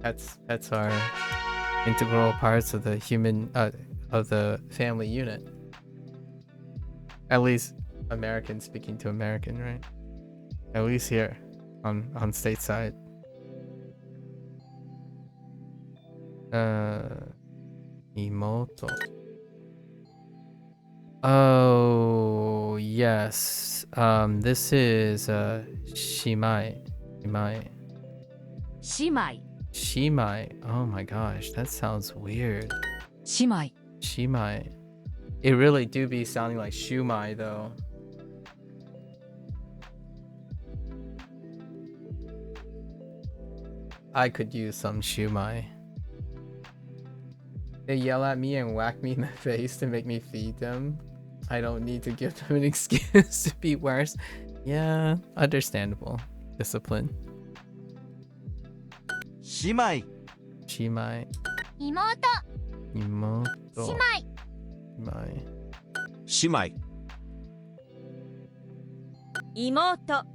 pets are integral parts of the human of the family unit. At least American speaking to American, right? At least here on stateside. Imoto. Oh yes. This is Shimai.姉妹 Shimai. Oh my gosh, that sounds weird. 姉妹 Shimai. It really do be sounding like shumai though. I could use some shumai. They yell at me and whack me in the face to make me feed them. I don't need to give them an excuse to be worse. Yeah, understandable. Discipline. 姉妹 Shimai. 妹 Imoto. 姉妹 Shimai. 姉妹妹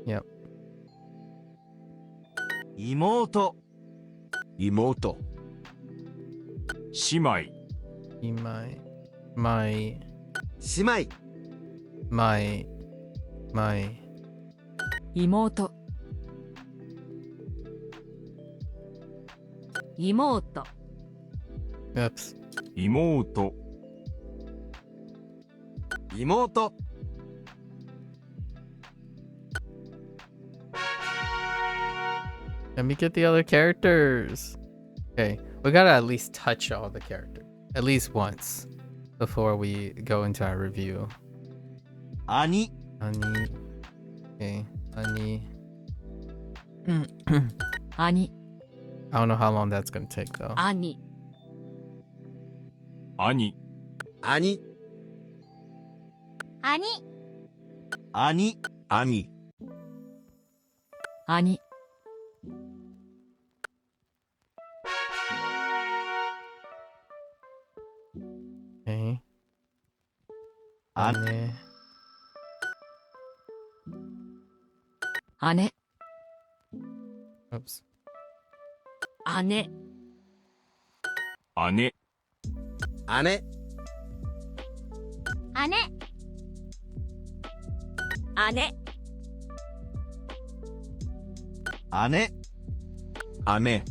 Yep. 妹妹姉妹 Shimai. My. 姉妹 My. 妹妹 Oops. 妹妹 Let me get the other characters. Okay, we gotta at least touch all the characters. At least once. Before we go into our review. 兄 Ani. Okay, Ani. 兄 I don't know how long that's gonna take though. 兄兄兄兄兄兄兄 Okay. An- Ane. 姉 Oops. 姉姉姉姉姉姉姉姉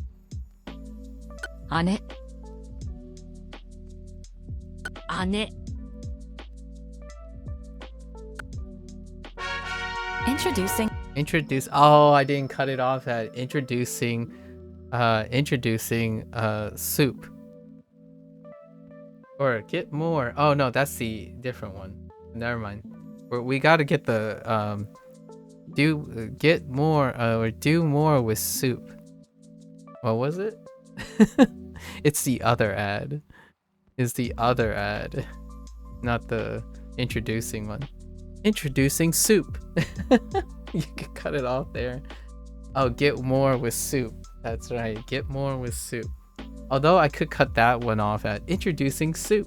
姉 Introduce. Oh, I didn't cut it off at introducing soup. Or get more. Oh no, that's the different one. Never mind. We gotta get the get more or do more with soup. What was it? It's the other ad. Is the other ad, not the introducing one. Introducing soup. You can cut it off there. Oh, get more with soup. That's right. Get more with soup. Although I could cut that one off at introducing soup.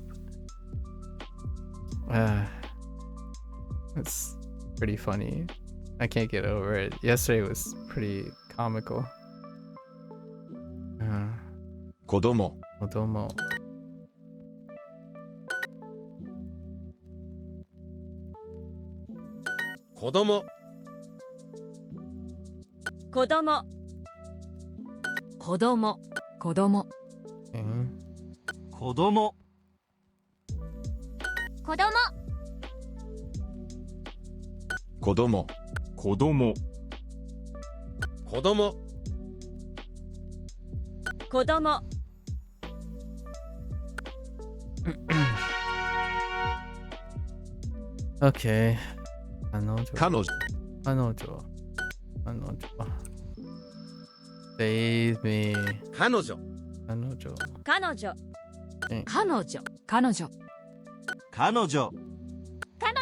That's pretty funny. I can't get over it. Yesterday was pretty comical. 子供 Kodomo. 子供。子供子供子供 Okay. 子供子供子供。子供。子供。子供 Okay. 彼女。彼女。彼女。彼女。Save me. 彼女。彼女。彼女彼女彼女彼女彼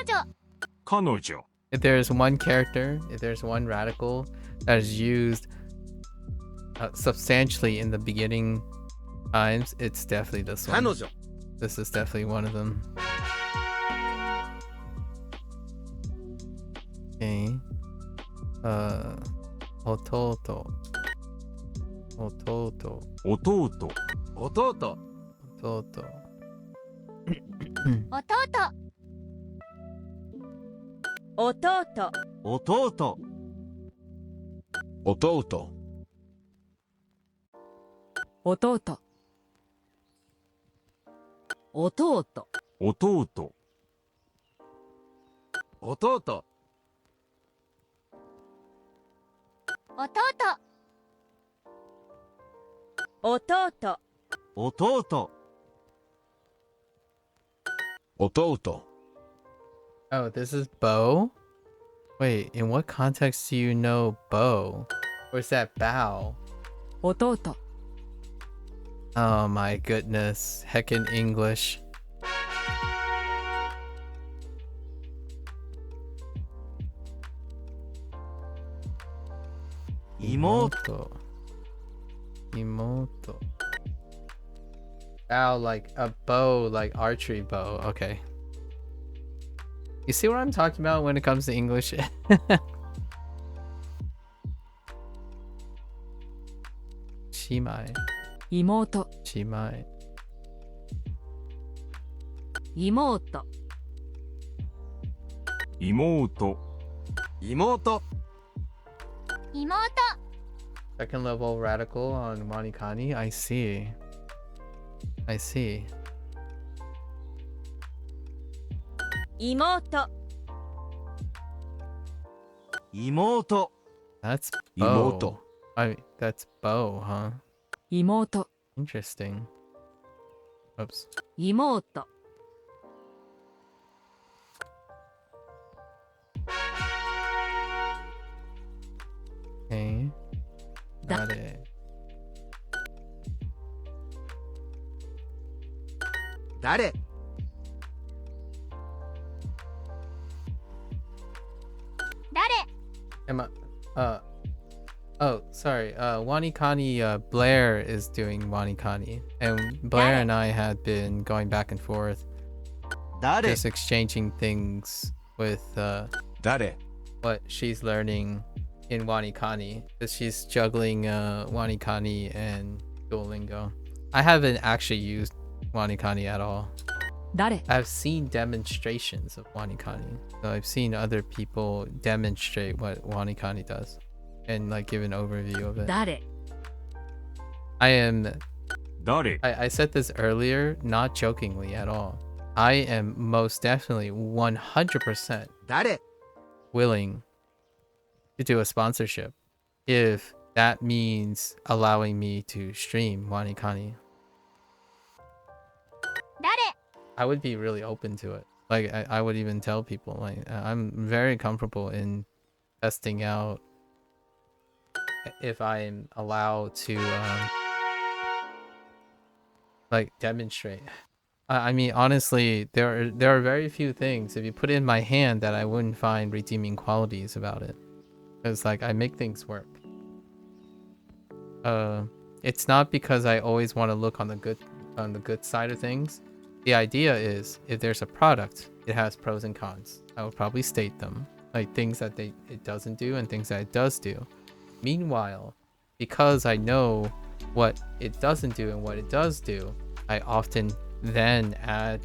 女彼女。 If there's one character, if there's one radical that is used substantially in the beginning times, it's definitely this 彼 one. 女。 This is definitely one of them. Okay. Ototo. Ototo. 弟。弟。Ototo. 弟弟弟弟。弟弟。弟。弟。弟弟弟。 Oh, this is bow? Wait, in what context do you know bow? Or is that bow? 弟 Oh my goodness. Heckin' English. Imoto. Imoto. Bow like a bow, like archery bow. Okay. You see what I'm talking about when it comes to English? Shimai. 妹 Shimai. 妹妹。妹。妹 Second level radical on Wanikani. I see. I see. 妹 妹 That's bow. Imoto. That's bow, huh? 妹 Interesting. Oops. 妹 Okay. Da- Got it. 誰。 誰 Am I, oh, sorry. Wanikani, Blair is doing Wanikani. And Blair Got it. and I had been going back and forth, 誰 just exchanging things with Dare. what she's learning in Wanikani. Because she's juggling Wanikani and Duolingo. I haven't actually used Wanikani at all. 誰 I've seen demonstrations of Wanikani. So I've seen other people demonstrate what Wanikani does and like give an overview of it. 誰 誰。 I said this earlier, not jokingly at all. I am most definitely 100% 誰。 willing to do a sponsorship if that means allowing me to stream Wanikani. 誰 I would be really open to it. Like I would even tell people like I'm very comfortable in testing out if I'm allowed to like demonstrate. I mean honestly there are very few things if you put it in my hand that I wouldn't find redeeming qualities about it. It's like I make things work. It's not because I always want to look on the good side of things. The idea is if there's a product, it has pros and cons. I would probably state them, like things that it doesn't do and things that it does do. Meanwhile, because I know what it doesn't do and what it does do, I often then add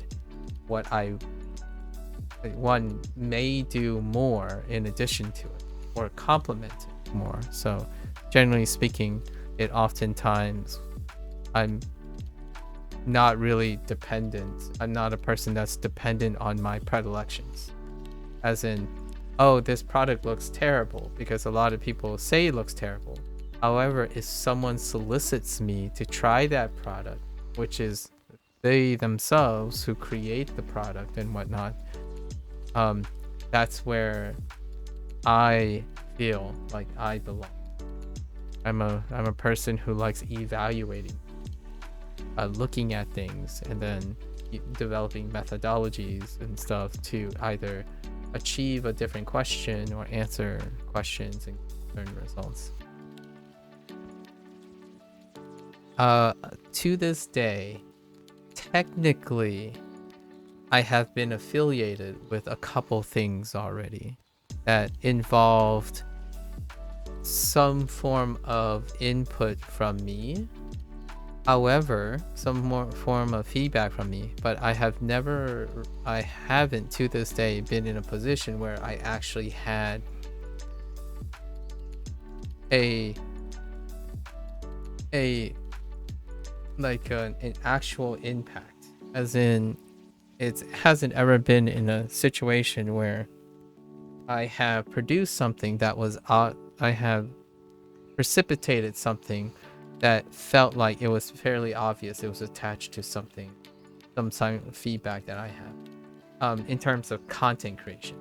what one may do more in addition to it, or complement it more. So generally speaking, it oftentimes, I'm not really dependent. I'm not a person that's dependent on my predilections. As in, oh, this product looks terrible, because a lot of people say it looks terrible. However, if someone solicits me to try that product, which is they themselves who create the product and whatnot, that's where I feel like I belong. I'm a person who likes evaluating, looking at things, and then developing methodologies and stuff to either achieve a different question or answer questions and learn results. To this day, technically, I have been affiliated with a couple things already that involved some form of input from me. However, some more form of feedback from me, but I haven't to this day been in a position where I actually had an actual impact, as in it hasn't ever been in a situation where I have produced something that was I have precipitated something that felt like it was fairly obvious it was attached to something, some feedback that I have. In terms of content creation,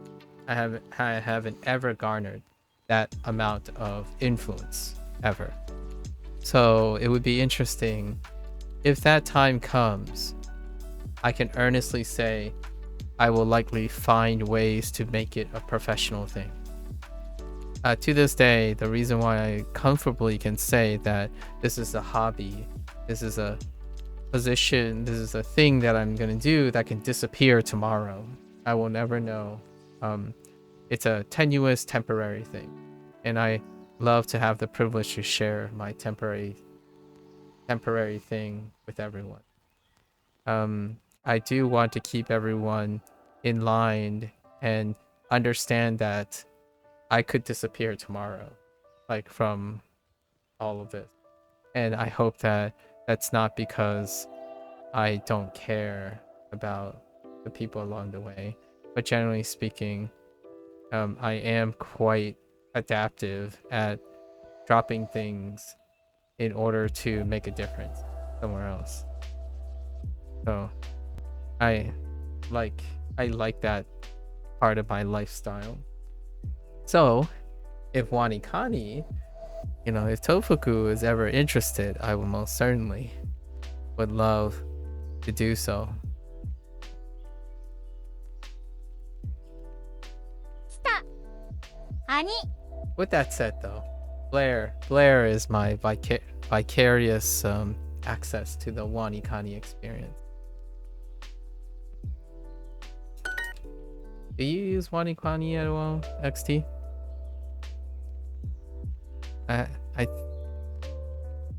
I haven't ever garnered that amount of influence ever. So it would be interesting if that time comes. I can earnestly say I will likely find ways to make it a professional thing. To this day, the reason why I comfortably can say that this is a hobby, this is a position, this is a thing that I'm going to do that can disappear tomorrow. I will never know. It's a tenuous, temporary thing. And I love to have the privilege to share my temporary thing with everyone. I do want to keep everyone in line and understand that I could disappear tomorrow, like from all of this. And I hope that that's not because I don't care about the people along the way, but generally speaking, I am quite adaptive at dropping things in order to make a difference somewhere else. So I like that part of my lifestyle. So if Wanikani, if Tofuku is ever interested, I will most certainly would love to do so. With that said, though, Blair is my vicarious access to the Wanikani experience. Do you use Wanikani at all, XT?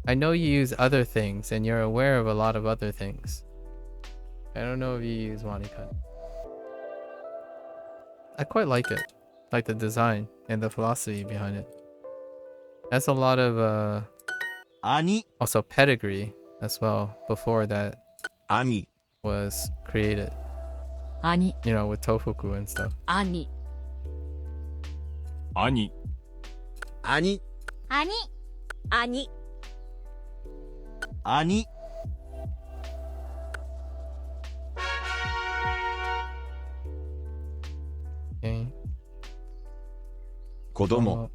I know you use other things, and you're aware of a lot of other things. I don't know if you use Wanikani. I quite like it, like the design and the philosophy behind it. That's a lot of also pedigree as well before that was created. With Tofuku and stuff. Ani. Okay. 子供 子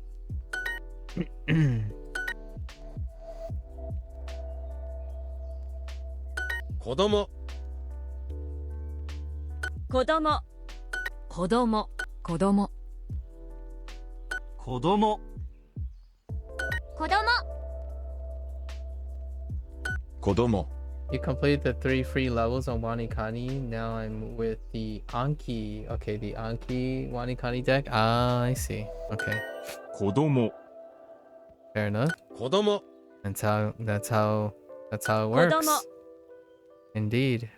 供子供子供子供子供子供 You complete the 3 free levels on Wanikani. Now I'm with the Anki. Okay, the Anki Wanikani deck. Ah, I see. Okay. 子供 Fair enough. 子供 That's how it works. Indeed.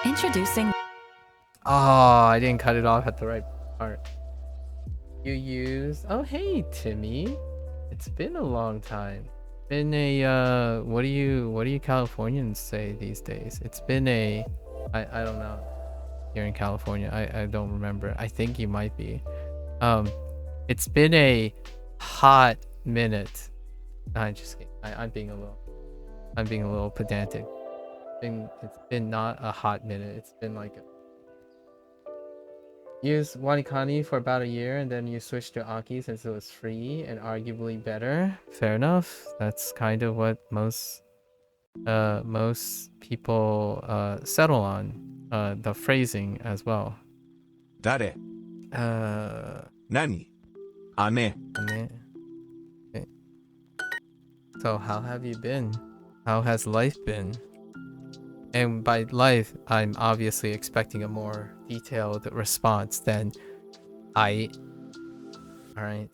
Introducing Oh, I didn't cut it off at the right part. You use. Oh, hey, Timmy. It's been a long time. Been a what do you Californians say these days? It's been a I don't know. Here in California, I don't remember. I think you might be. It's been a hot minute. I just kidding. I'm being a little pedantic. It's been not a hot minute. It's been like use Wanikani for about a year, and then you switch to Aki since it was free and arguably better. Fair enough. That's kind of what most people settle on. The phrasing as well. 誰 何 姉 Okay. So how have you been? How has life been? And by life, I'm obviously expecting a more detailed response than I. All right,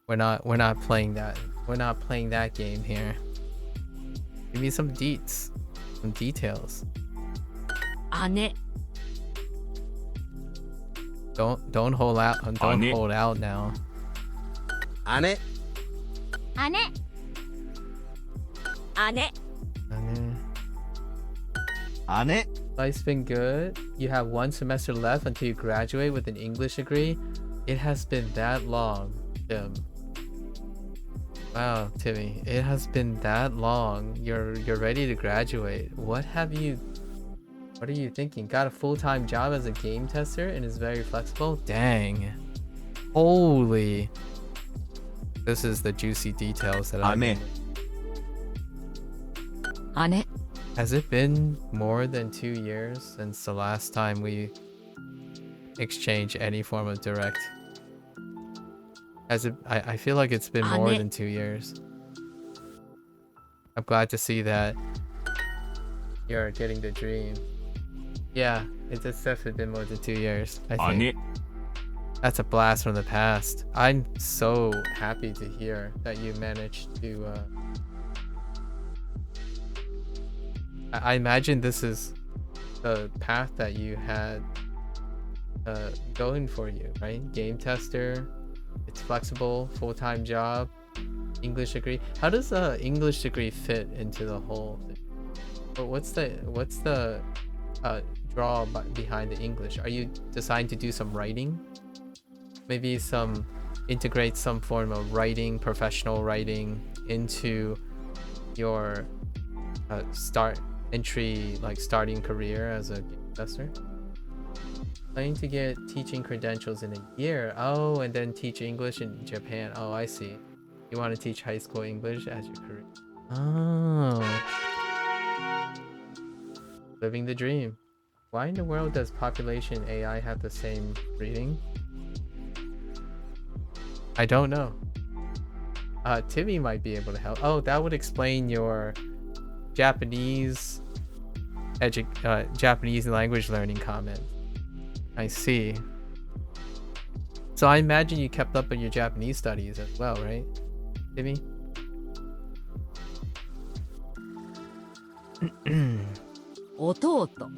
we're not playing that. We're not playing that game here. Give me some deets, some details. 姉 Don't hold out. Don't Ane. hold out now. 姉姉姉 Life's been good. You have one semester left until you graduate with an English degree. It has been that long, Tim. Wow, Timmy. It has been that long. You're ready to graduate. What are you thinking? Got a full-time job as a game tester and is very flexible? Dang. Holy. This is the juicy details that I 姉 姉 Has it been more than 2 years since the last time we exchanged any form of direct? Has it? I feel like it's been more than 2 years. I'm glad to see that you're getting the dream. Yeah, it's definitely been more than 2 years. I think 姉 that's a blast from the past. I'm so happy to hear that you managed to. I imagine this is the path that you had going for you, right? Game tester, it's flexible, full-time job, English degree. How does a English degree fit into the whole thing? But what's the draw behind the English? Are you deciding to do some writing? Maybe integrate some form of writing, professional writing into your starting career as a game tester. Planning to get teaching credentials in a year. Oh, and then teach English in Japan. Oh, I see. You want to teach high school English as your career. Oh. Living the dream. Why in the world does population AI have the same reading? I don't know. Timmy might be able to help. Oh, that would explain your Japanese language learning comment. I see. So I imagine you kept up on your Japanese studies as well, right, Timmy? 弟 Toto.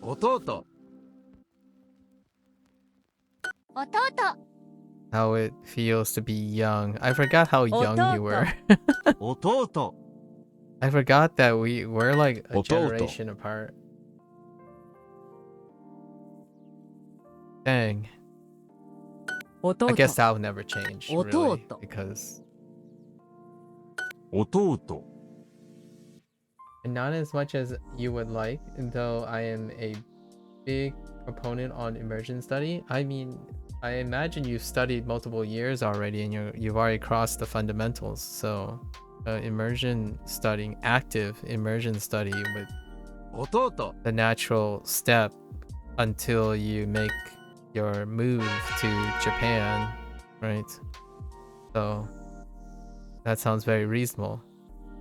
弟 How it feels to be young. I forgot how young you were. 弟 I forgot that we're like a Ototo. generation apart. Dang. 弟 I guess that will never change, really, Ototo. because 弟 and not as much as you would like, though I am a big proponent on immersion study. I mean, I imagine you've studied multiple years already and you've already crossed the fundamentals. So immersion studying, active immersion study with 弟 the natural step until you make your move to Japan, right? So that sounds very reasonable.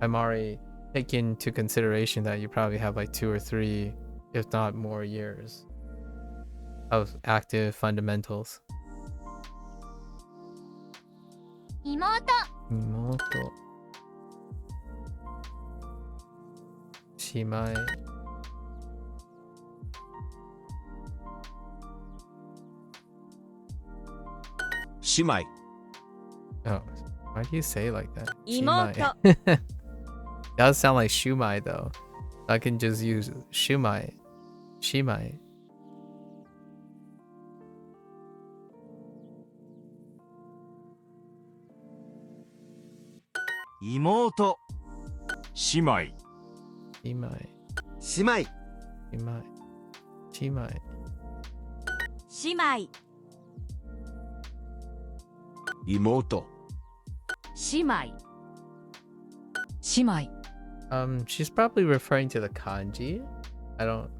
I'm already taking into consideration that you probably have like 2 or 3 if not more years of active fundamentals. 妹 Imoto. Shimai. Shimai. Oh, why do you say it like that? Imoto. Shimai. Does sound like shumai though. I can just use shumai. Shimai. 妹。姉妹。 Shimai. 姉妹。 Shimai. Shimai. 姉妹 Imoto. 姉妹姉妹 She's probably referring to the kanji. I don't.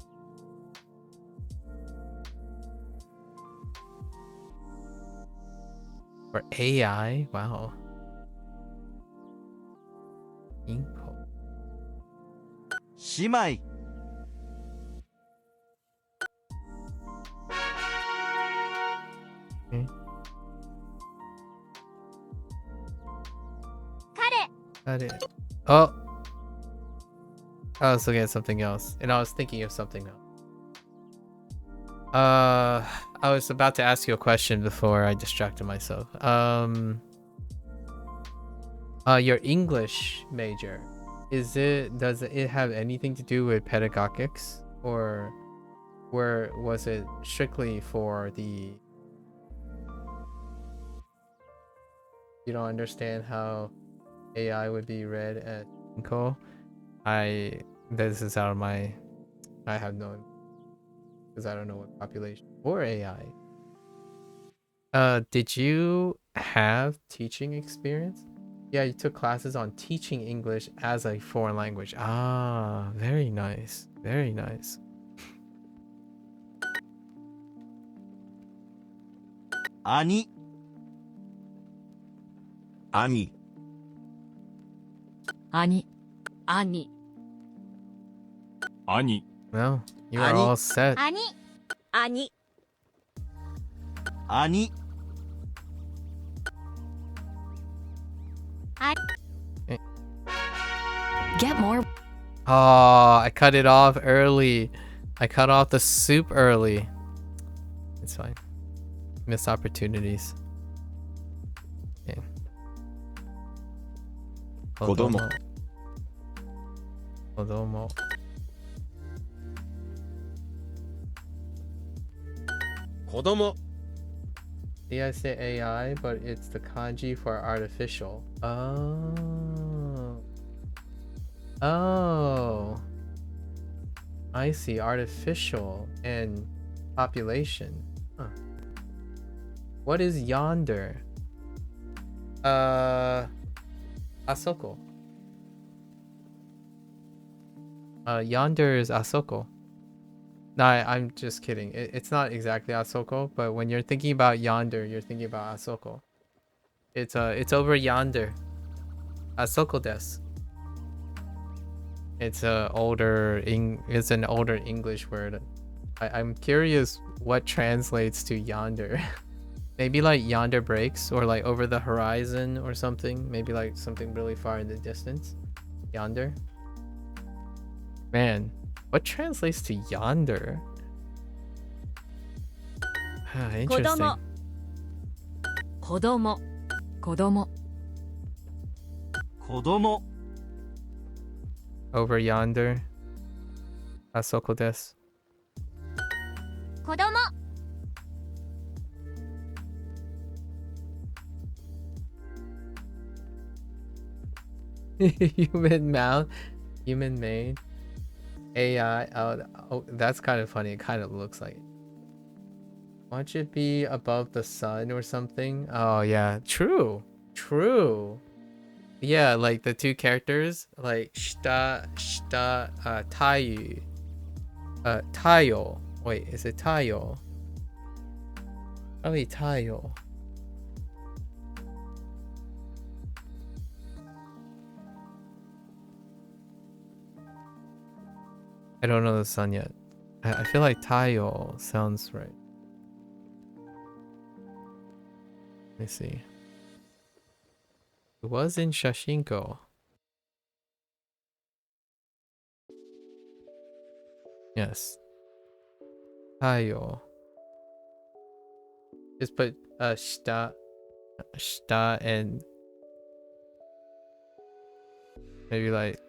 Or AI. Wow. Inko. 姉妹。 Got it. Oh. I was looking at something else, and I was thinking of something else. I was about to ask you a question before I distracted myself. Your English major, does it have anything to do with pedagogics, or was it strictly for the... You don't understand how AI would be read at Inko? This is out of my... I have no... because I don't know what population or AI. Did you have teaching experience? Yeah, you took classes on teaching English as a foreign language. Ah, very nice. Very nice. 兄。 Ani. 兄兄兄。 Well, you are Ani. all set. 兄兄兄。 Get more Oh, I cut it off early. I cut off the soup early. It's fine. Missed opportunities. Okay. Kodomo. Kodomo. 子供。 See, I say AI, but it's the kanji for artificial. Oh. Oh. I see. Artificial and population. Huh. What is yonder? Asoko. Yonder is Asoko. No, I'm just kidding. It's not exactly Asoko, but when you're thinking about yonder, you're thinking about Asoko. It's over yonder. Asoko desu. It's an older English word. I'm curious what translates to yonder. Maybe like yonder breaks, or like over the horizon or something. Maybe like something really far in the distance. Yonder. Man, what translates to yonder? Interesting. 子供子供子供。 Over yonder. Asoko desu. 子供 Human mouth. Human made. AI. Oh, that's kind of funny. It kind of looks like it. Why don't it be above the sun or something? Oh, yeah. True. True. Yeah, like the two characters, like shita, tayu. Tayo. Wait, is it tayo? Probably tayo. I don't know the sun yet. I feel like Tayo sounds right. Let me see. It was in Shashinko. Yes. Tayo. Just put shita and maybe like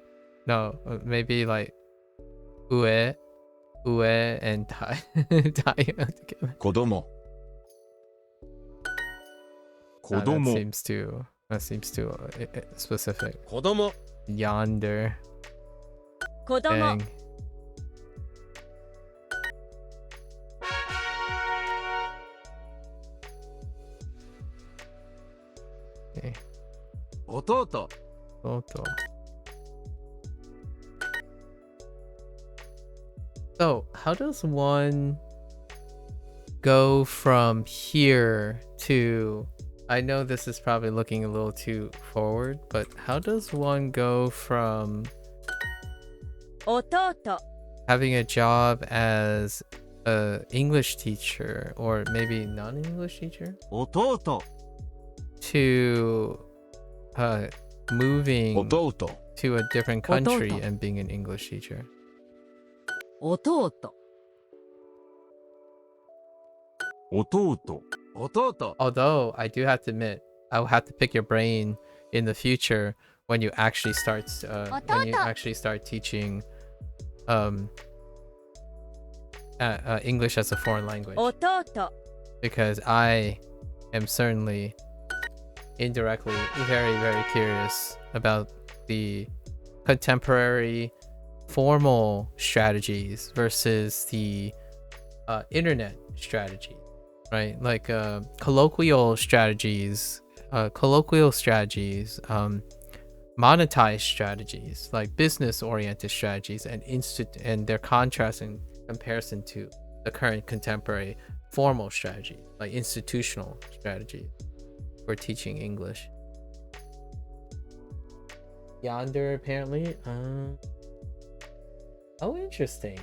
maybe like ue and tai tayo together. 子供 No, that 子供 seems too specific. 子供 Yonder. 子供 Dang. Okay. 弟 Photo. So, how does one go from here to... I know this is probably looking a little too forward, but how does one go from 弟 having a job as a English teacher or maybe non-English teacher 弟 to moving 弟 to a different country Ototo. and being an English teacher? 弟弟 弟 Although I do have to admit, I will have to pick your brain in the future when you actually start teaching English as a foreign language, 弟 because I am certainly indirectly very, very curious about the contemporary formal strategies versus the internet strategy, right? Like colloquial strategies, monetized strategies, like business-oriented strategies, and their contrast in comparison to the current contemporary formal strategy, like institutional strategy for teaching English. Yonder, apparently. Oh, interesting.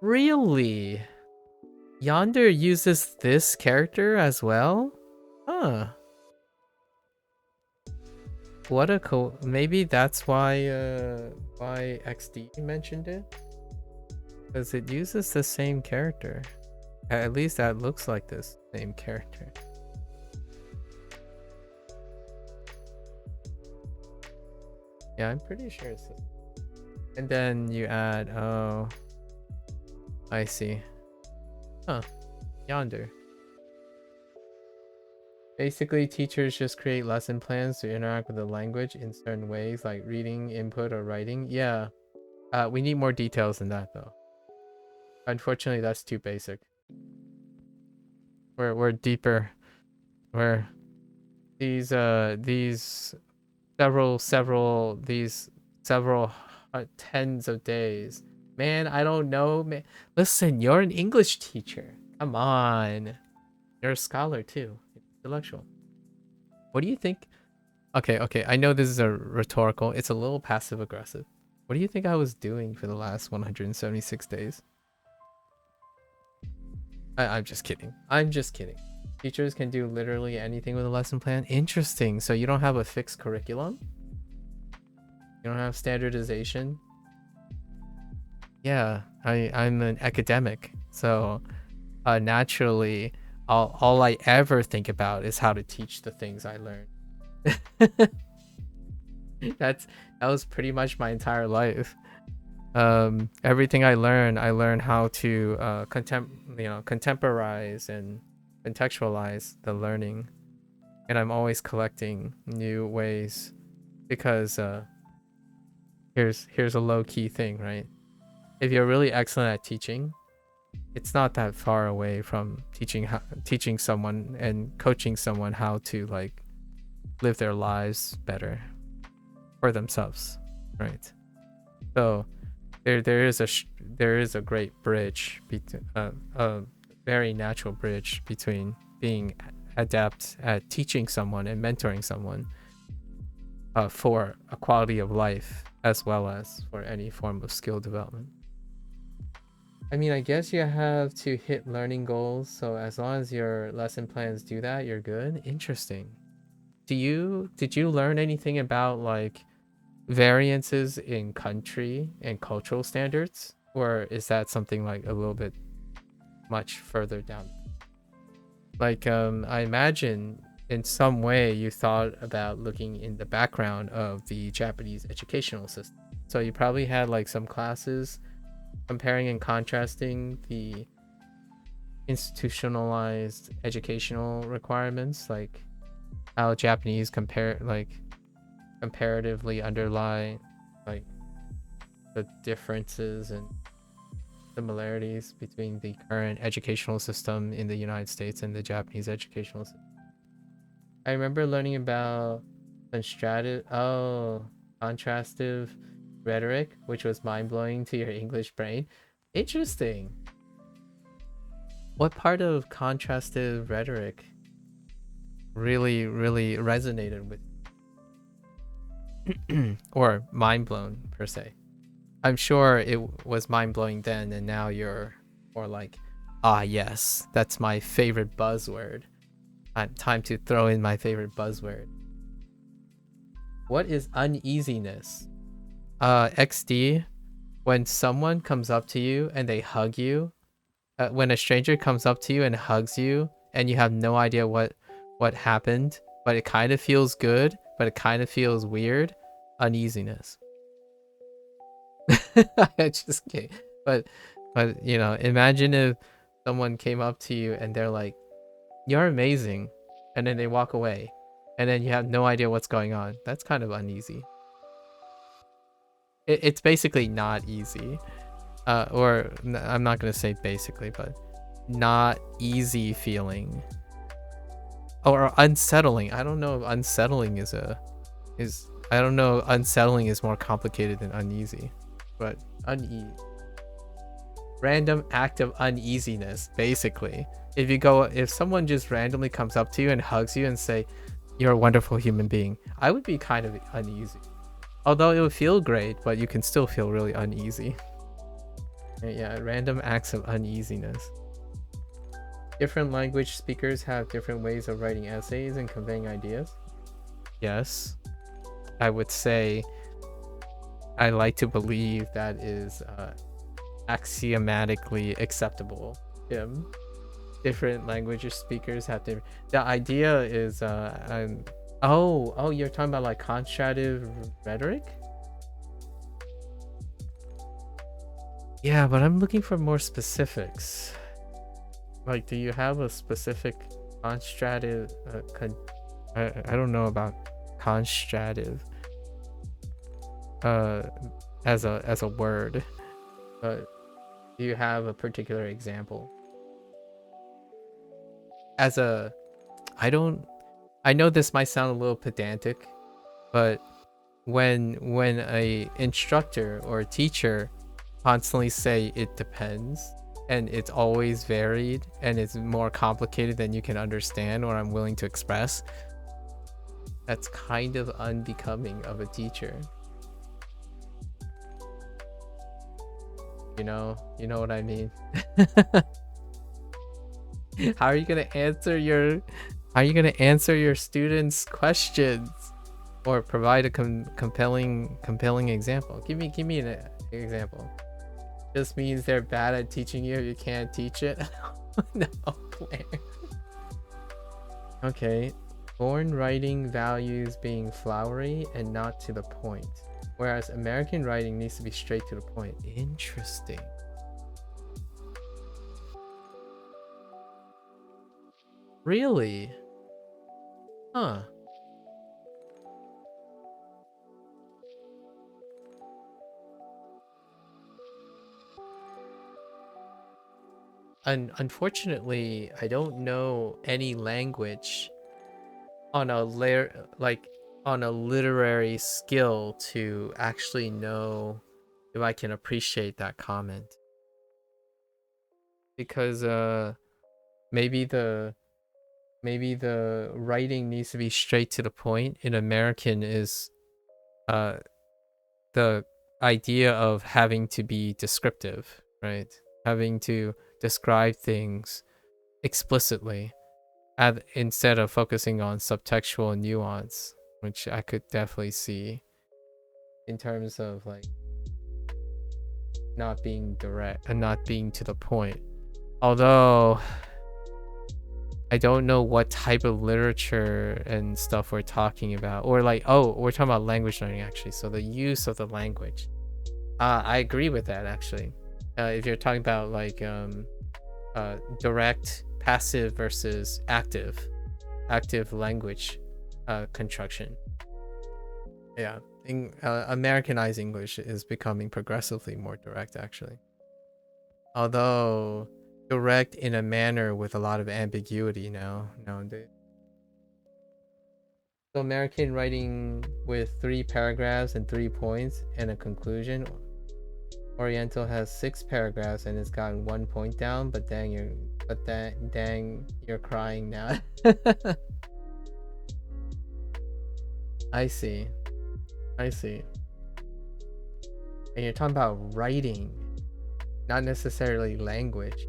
Really? Yonder uses this character as well? Huh. What a maybe that's why XD mentioned it? Because it uses the same character. At least that looks like this same character. Yeah, I'm pretty sure it's this. And then you add, oh, I see. Huh, Yonder. Basically, teachers just create lesson plans to interact with the language in certain ways, like reading, input, or writing. Yeah, we need more details than that, though. Unfortunately, that's too basic. We're deeper. We're these several tens of days. Man, I don't know, man. Listen, you're an English teacher. Come on. You're a scholar too. Intellectual. What do you think? Okay, I know this is a rhetorical. It's a little passive aggressive. What do you think I was doing for the last 176 days? I'm just kidding. Teachers can do literally anything with a lesson plan. Interesting. So you don't have a fixed curriculum? You don't have standardization? Yeah, I'm an academic. So naturally, all I ever think about is how to teach the things I learned. That was pretty much my entire life. Everything I learn how to contemporize and contextualize the learning, and I'm always collecting new ways, because here's a low-key thing, right? If you're really excellent at teaching, it's not that far away from teaching someone and coaching someone how to like live their lives better for themselves, right? So there is a great bridge between a very natural bridge between being adept at teaching someone and mentoring someone, for a quality of life as well as for any form of skill development. I mean, I guess you have to hit learning goals, so as long as your lesson plans do that, you're good. Interesting. Did you learn anything about like variances in country and cultural standards, or is that something like a little bit much further down? Like I imagine in some way you thought about looking in the background of the Japanese educational system, so you probably had like some classes comparing and contrasting the institutionalized educational requirements, like how Japanese comparatively underlie like the differences and similarities between the current educational system in the United States and the Japanese educational system. I remember learning about contrastive rhetoric, which was mind-blowing to your English brain. Interesting. What part of contrastive rhetoric really resonated with or mind-blown per se? I'm sure it was mind-blowing then, and now you're more like, ah yes, that's my favorite buzzword. Time to throw in my favorite buzzword. What is uneasiness? XD, when someone comes up to you and they hug you, when a stranger comes up to you and hugs you and you have no idea what happened, but it kind of feels good, but it kind of feels weird, uneasiness. I just kidding. But you know, imagine if someone came up to you and they're like, "You're amazing," and then they walk away, and then you have no idea what's going on. That's kind of uneasy. It's basically not easy. I'm not gonna say basically, but not easy feeling. Or unsettling. I don't know if unsettling is I don't know, unsettling is more complicated than uneasy. But unease. Random act of uneasiness, basically. If someone just randomly comes up to you and hugs you and say, "You're a wonderful human being," I would be kind of uneasy. Although it would feel great, but you can still feel really uneasy. Yeah, random acts of uneasiness. Different language speakers have different ways of writing essays and conveying ideas. Yes, I would say I like to believe that is axiomatically acceptable. Different language speakers have different. The idea is oh, you're talking about like contrastive rhetoric? Yeah, but I'm looking for more specifics. Like, do you have a specific contrastive? I don't know about contrastive as a word, but do you have a particular example? I know this might sound a little pedantic, but when a instructor or a teacher constantly say it depends and it's always varied and it's more complicated than you can understand or I'm willing to express, that's kind of unbecoming of a teacher. You know what I mean? How are you gonna answer your students' questions or provide a compelling example? Give me an example. Just means they're bad at teaching you if you can't teach it. No, Claire. Okay. Foreign writing values being flowery and not to the point, whereas American writing needs to be straight to the point. Interesting. Really? Huh. Unfortunately, I don't know any language on a literary skill to actually know if I can appreciate that comment. Because maybe the writing needs to be straight to the point in American is uh the idea of having to be descriptive, right? Having to describe things explicitly instead of focusing on subtextual nuance, which I could definitely see in terms of like not being direct and not being to the point. Although I don't know what type of literature and stuff we're talking about, or like, oh, we're talking about language learning actually. So the use of the language. I agree with that actually. If you're talking about like direct, passive versus active language construction. Yeah, Americanized English is becoming progressively more direct actually. Although direct in a manner with a lot of ambiguity nowadays. So American writing with 3 paragraphs and 3 points and a conclusion. Oriental has 6 paragraphs and it's gotten 1 point down, but dang you're crying now. I see. And you're talking about writing, not necessarily language.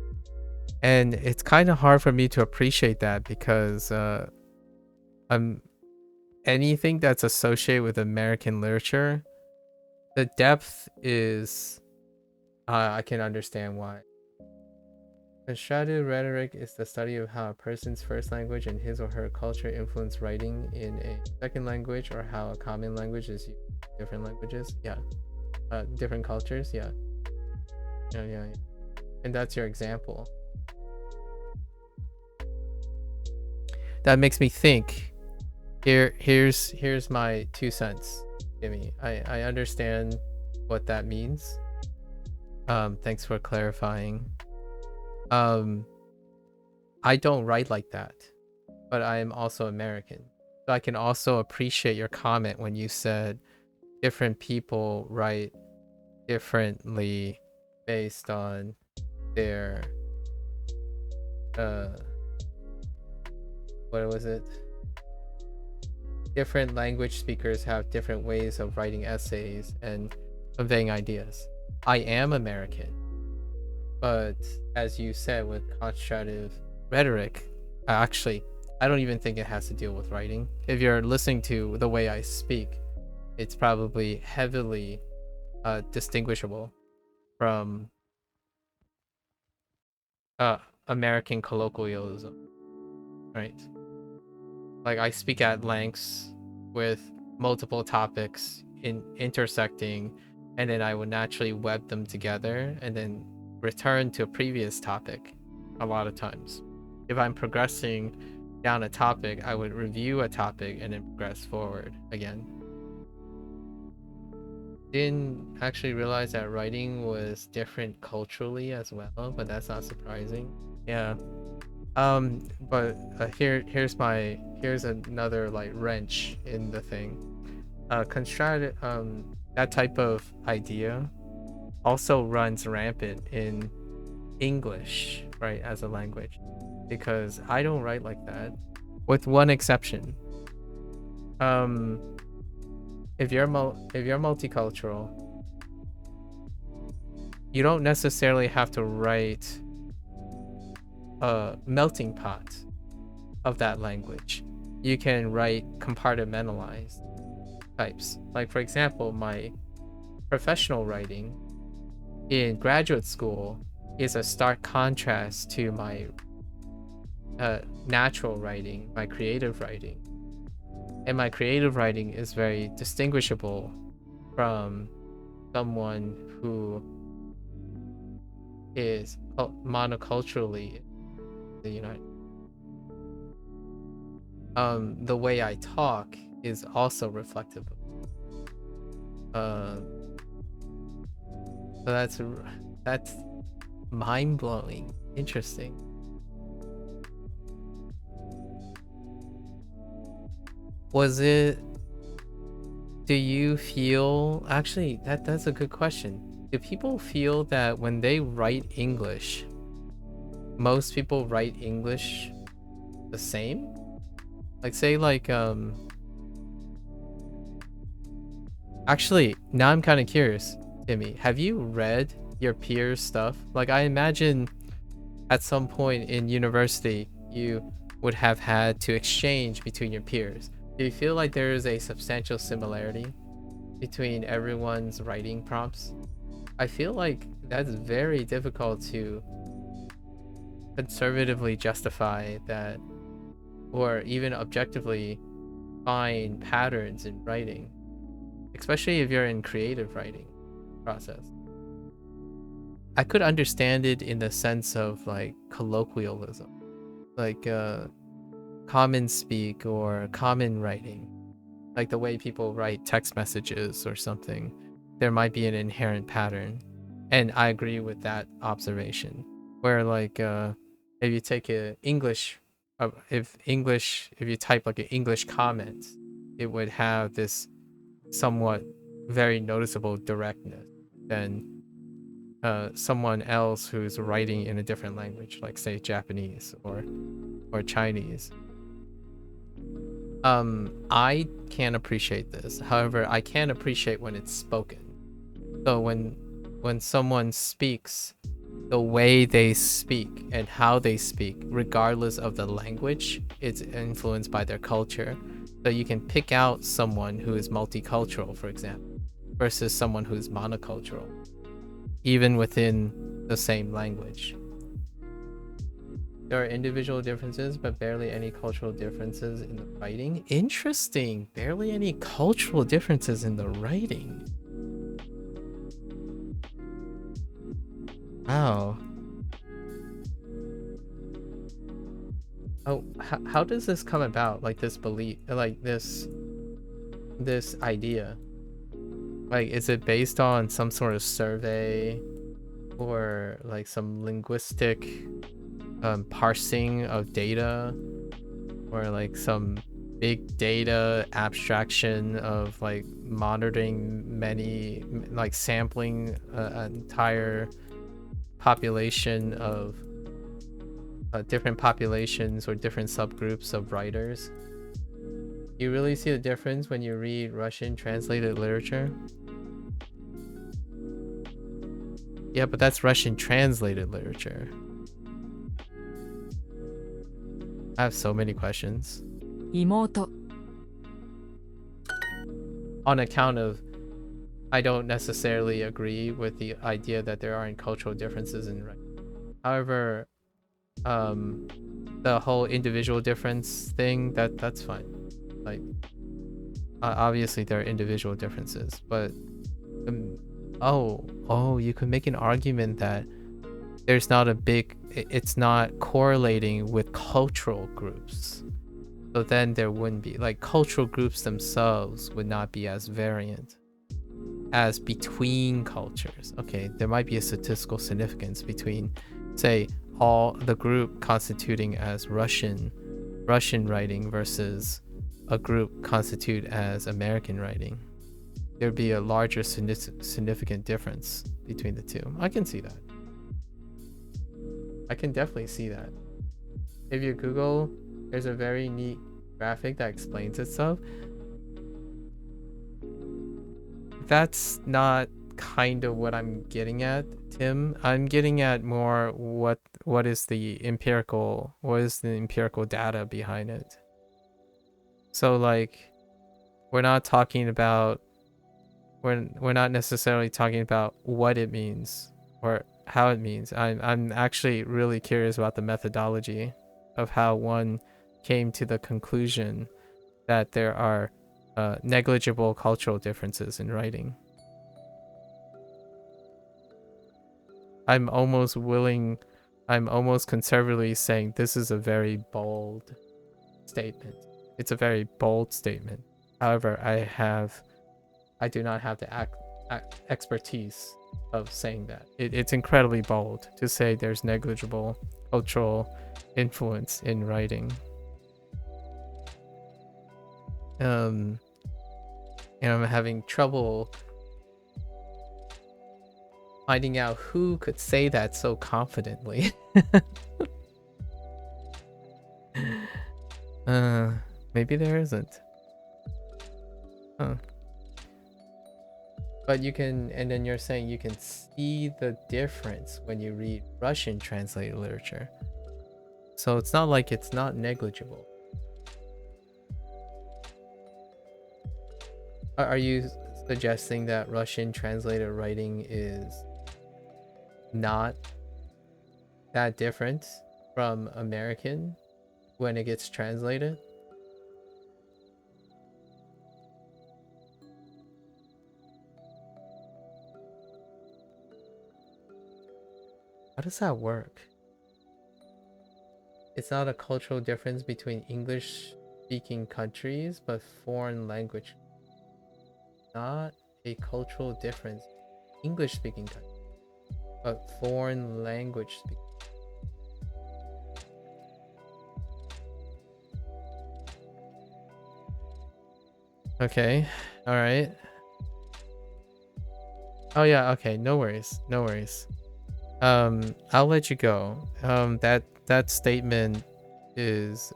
And it's kind of hard for me to appreciate that because anything that's associated with American literature, the depth is I can understand why. Constructive rhetoric is the study of how a person's first language and his or her culture influence writing in a second language, or how a common language is used in different languages. Yeah. Different cultures. Yeah. Yeah. And that's your example. That makes me think. Here's my 2 cents, Jimmy. I understand what that means. Thanks for clarifying. I don't write like that, but I am also American. So I can also appreciate your comment when you said different people write differently based on their what was it? Different language speakers have different ways of writing essays and conveying ideas. I am American, but as you said with constructive rhetoric, I don't even think it has to deal with writing. If you're listening to the way I speak, it's probably heavily distinguishable from American colloquialism, right? Like I speak at lengths with multiple topics intersecting, and then I would naturally web them together and then return to a previous topic a lot of times. If I'm progressing down a topic, I would review a topic and then progress forward again. Didn't actually realize that writing was different culturally as well, but that's not surprising. Yeah. But here's another like wrench in the thing. That type of idea also runs rampant in English, right, as a language, because I don't write like that, with one exception. If you're multicultural, you don't necessarily have to write a melting pot of that language. You can write compartmentalized types. Like for example, my professional writing in graduate school is a stark contrast to my natural writing, my creative writing. And my creative writing is very distinguishable from someone who is monoculturally in the United. The way I talk is also reflective of so that's mind-blowing. Interesting. Do you feel, actually that's a good question. Do people feel that when they write English, most people write English the same? Like say like Actually, now I'm kind of curious, Timmy. Have you read your peers' stuff? Like, I imagine at some point in university, you would have had to exchange between your peers. Do you feel like there is a substantial similarity between everyone's writing prompts? I feel like that's very difficult to conservatively justify that, or even objectively find patterns in writing, especially if you're in creative writing process. I could understand it in the sense of like colloquialism, like common speak or common writing, like the way people write text messages or something. There might be an inherent pattern, and I agree with that observation. Where like if you take a English, if you type like an English comment, it would have this somewhat very noticeable directness than someone else who's writing in a different language, like say Japanese or Chinese. I can appreciate this. However, I can appreciate when it's spoken. So when someone speaks, the way they speak and how they speak, regardless of the language, it's influenced by their culture. So you can pick out someone who is multicultural, for example, versus someone who's monocultural, even within the same language. There are individual differences, but barely any cultural differences in the writing. Interesting. Barely any cultural differences in the writing. Wow. Oh, how does this come about? Like this belief, like this idea? Like, is it based on some sort of survey or like some linguistic parsing of data, or like some big data abstraction of like monitoring many, like sampling an entire population of different populations or different subgroups of writers? You really see the difference when you read Russian translated literature? Yeah, but that's Russian translated literature. I have so many questions. 妹 On account of, I don't necessarily agree with the idea that there aren't cultural differences in writing. However, the whole individual difference thing, that's fine. Like, obviously there are individual differences, but you could make an argument that there's not a big, it's not correlating with cultural groups. So then there wouldn't be, like, cultural groups themselves would not be as variant as between cultures. Okay, there might be a statistical significance between, say, all the group constituting as Russian writing versus a group constitute as American writing. There'd be a larger significant difference between the two. I can see that. I can definitely see that. If you Google, there's a very neat graphic that explains itself. That's not kind of what I'm getting at, Tim. I'm getting at more what is the empirical data behind it. So like, we're not necessarily talking about what it means or how it means. I'm actually really curious about the methodology of how one came to the conclusion that there are negligible cultural differences in writing. I'm almost conservatively saying this is a very bold statement. It's a very bold statement. However, I do not have the expertise of saying that. It's incredibly bold to say there's negligible cultural influence in writing. And I'm having trouble finding out who could say that so confidently. Maybe there isn't. Huh. But you can, and then you're saying you can see the difference when you read Russian translated literature. So it's not like it's not negligible. Are you suggesting that Russian translated writing is not that different from American when it gets translated? How does that work? It's not a cultural difference between English speaking countries, but foreign language. Not a cultural difference. English speaking countries, but foreign language speaking. Okay, all right. Oh yeah, okay, no worries, no worries. I'll let you go. That statement is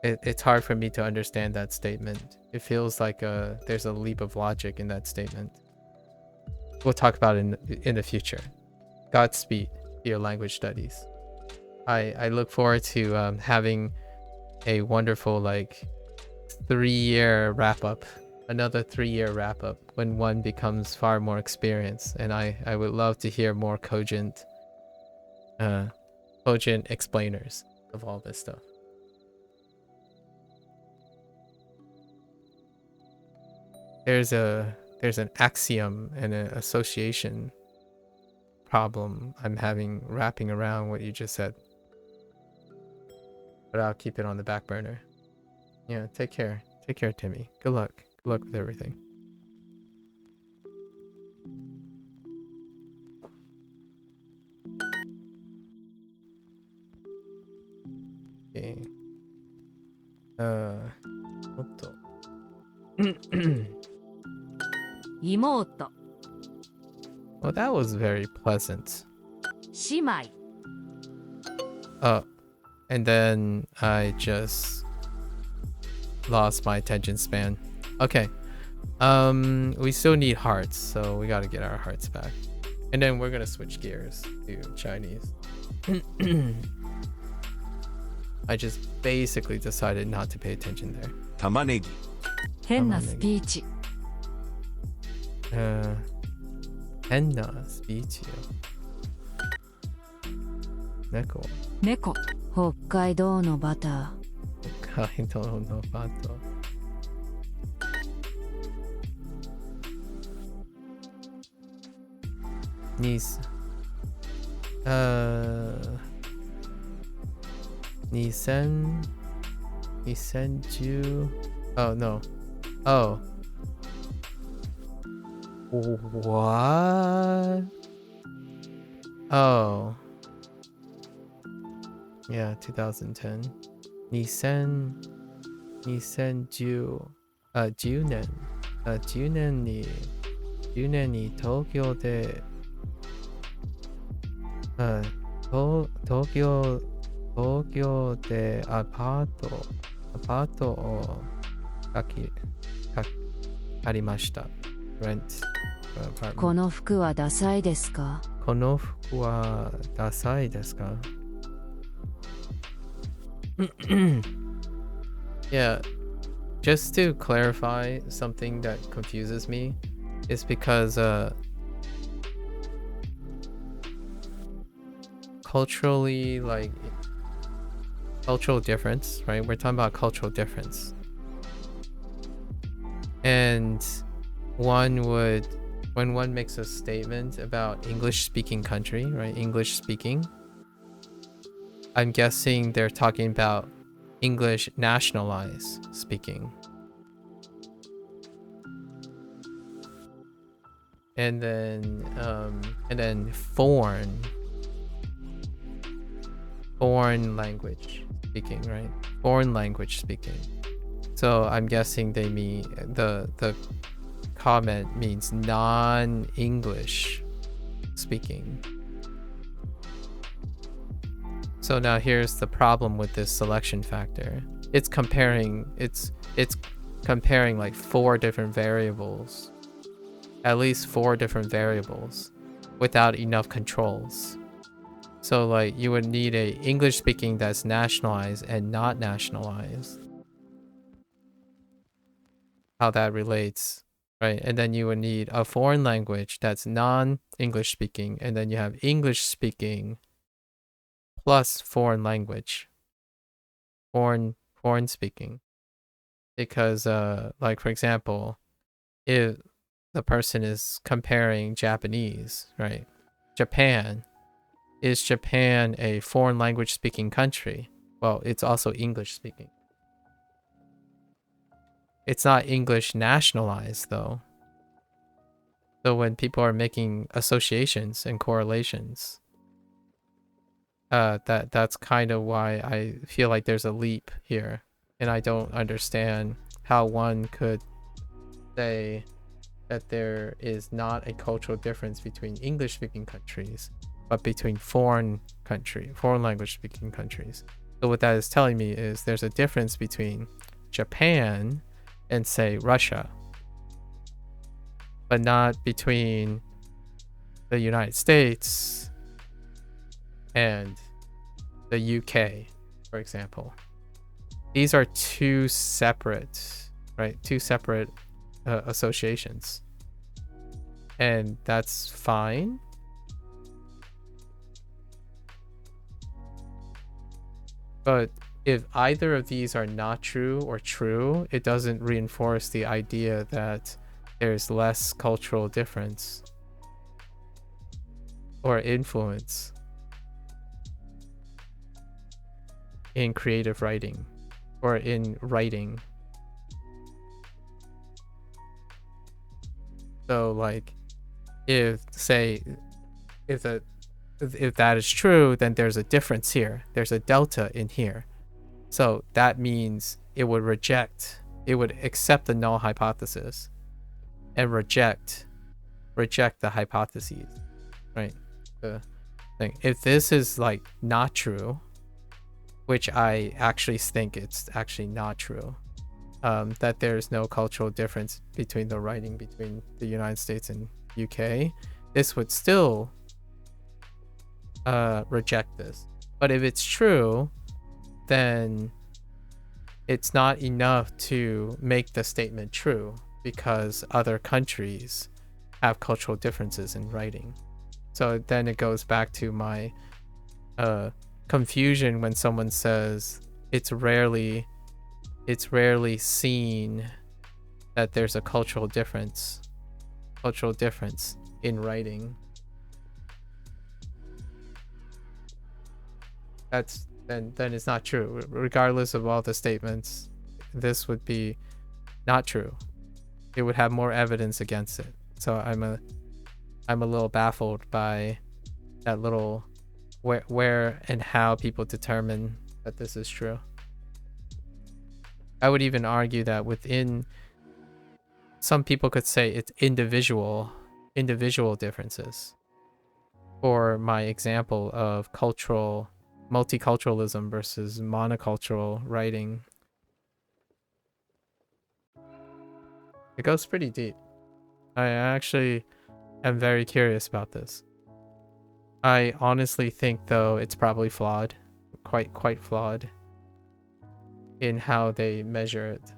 it's hard for me to understand that statement. It feels like there's a leap of logic in that statement. We'll talk about it in the future. Godspeed to your language studies. I look forward to having a wonderful 3-year wrap up, another 3-year wrap up when one becomes far more experienced, and I would love to hear more cogent explainers of all this stuff. There's an axiom and an association problem I'm having wrapping around what you just said, but I'll keep it on the back burner. Yeah, take care, Timmy. Good luck with everything. Okay. What the? 妹 Well, that was very pleasant. 姉妹 And then I just lost my attention span. Okay. We still need hearts, so we gotta get our hearts back. And then we're gonna switch gears to Chinese. I just basically decided not to pay attention there. 玉ねぎ。変なスピーチ。変なスピーチよ。猫。猫。北海道のバタ北海道のバト。2010. Oh no. Oh. What? Oh. Yeah, 2010. 2010年10年に東京で東京でアパートを借りました。Rent ー。この服はダサいですか？この服はダサいですか？ Yeah, just to clarify something that confuses me is because culturally, cultural difference, right? We're talking about cultural difference. And when one makes a statement about English speaking country, right? English speaking, I'm guessing they're talking about English nationalized speaking. And then foreign language speaking, right? Foreign language speaking. So I'm guessing they mean the comment means non-English speaking. So now here's the problem with this selection factor. It's comparing, it's comparing like 4 different variables, at least 4 different variables, without enough controls. So like you would need a English speaking that's nationalized and not nationalized. How that relates, right? And then you would need a foreign language that's non-English speaking, and then you have English speaking plus foreign language, foreign speaking. Because like for example, if the person is comparing Japanese, right? Is Japan a foreign language speaking country? Well, it's also English speaking. It's not English nationalized though. So when people are making associations and correlations, that's kind of why I feel like there's a leap here, and I don't understand how one could say that there is not a cultural difference between English speaking countries, but between foreign language speaking countries. So what that is telling me is there's a difference between Japan and say Russia, but not between the United States and the UK, for example. These are two separate, right? Two separate associations, and that's fine. But if either of these are not true or true, it doesn't reinforce the idea that there's less cultural difference or influence in creative writing or in writing. So like if that is true, then there's a difference here. There's a delta in here. So that means it would accept the null hypothesis and reject the hypotheses, right? The thing. If this is like not true, which I actually think it's actually not true, that there's no cultural difference between the writing between the United States and UK, this would still reject this. But if it's true, then it's not enough to make the statement true, because other countries have cultural differences in writing. So then it goes back to my confusion when someone says it's rarely seen that there's a cultural difference in writing. Then it's not true. Regardless of all the statements, this would be not true. It would have more evidence against it. So I'm a little baffled by that little where and how people determine that this is true. I would even argue that within, some people could say it's individual differences. For my example of multiculturalism versus monocultural writing, it goes pretty deep. I actually am very curious about this. I honestly think though it's probably flawed, quite flawed in how they measure it.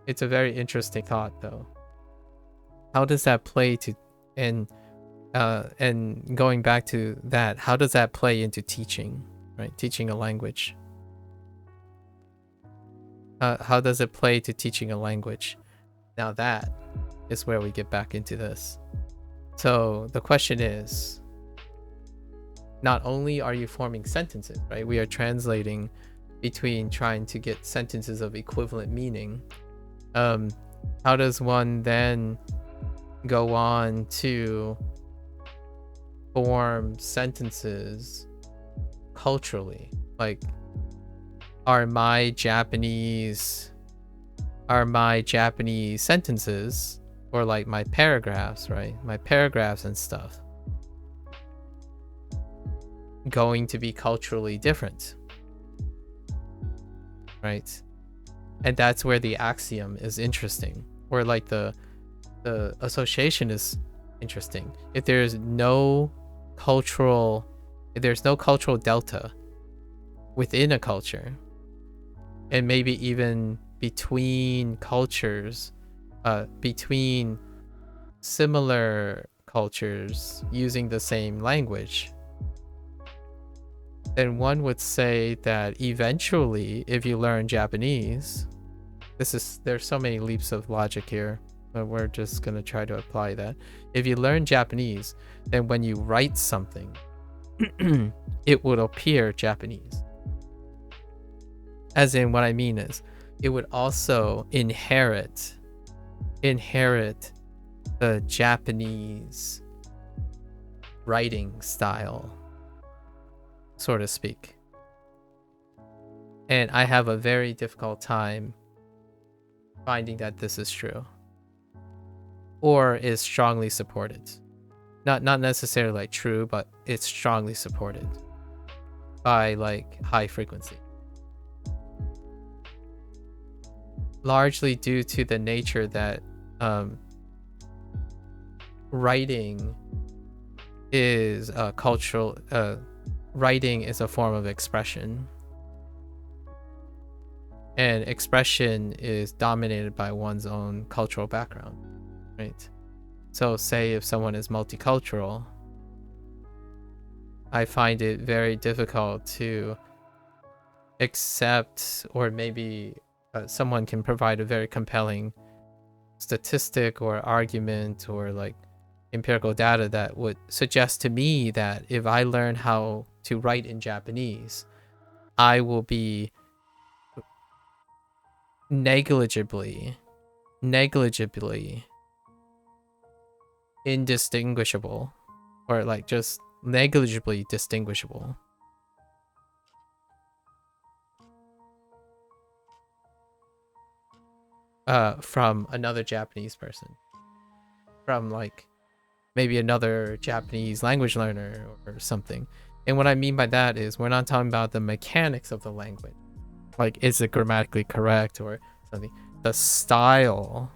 It's a very interesting thought though. How does that play to, and going back to that, how does that play into teaching, right? Teaching a language. How does it play to teaching a language? Now that is where we get back into this. So the question is, not only are you forming sentences, right? We are translating between trying to get sentences of equivalent meaning. How does one then go on to form sentences culturally? Like, are my Japanese sentences, or like my paragraphs, right? My paragraphs and stuff, going to be culturally different, right? And that's where the axiom is interesting, or like the association is interesting. If there's no cultural delta within a culture, and maybe even between cultures, between similar cultures using the same language, then one would say that eventually, if you learn Japanese, there's so many leaps of logic here, but we're just gonna try to apply that. If you learn Japanese, then when you write something, it would appear Japanese. As in, what I mean is, it would also inherit the Japanese writing style, so to speak. And I have a very difficult time finding that this is true, or is strongly supported. Not necessarily like true, but it's strongly supported by like high frequency. Largely due to the nature that writing is a cultural, writing is a form of expression, and expression is dominated by one's own cultural background, right? So say if someone is multicultural, I find it very difficult to accept, or maybe someone can provide a very compelling statistic or argument or like empirical data that would suggest to me that if I learn how to write in Japanese, I will be negligibly indistinguishable, or like just negligibly distinguishable from another Japanese person, from like maybe another Japanese language learner or something. And what I mean by that is, we're not talking about the mechanics of the language, like is it grammatically correct or something, the style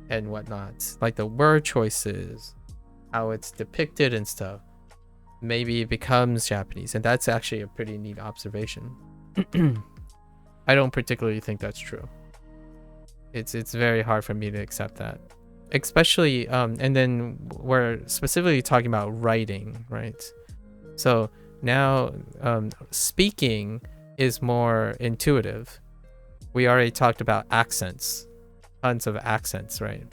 and whatnot, like the word choices, how it's depicted and stuff. Maybe it becomes Japanese, and that's actually a pretty neat observation. I don't particularly think that's true. It's very hard for me to accept that, especially and then we're specifically talking about writing, right? So now speaking is more intuitive. We already talked about accents, tons of accents, right?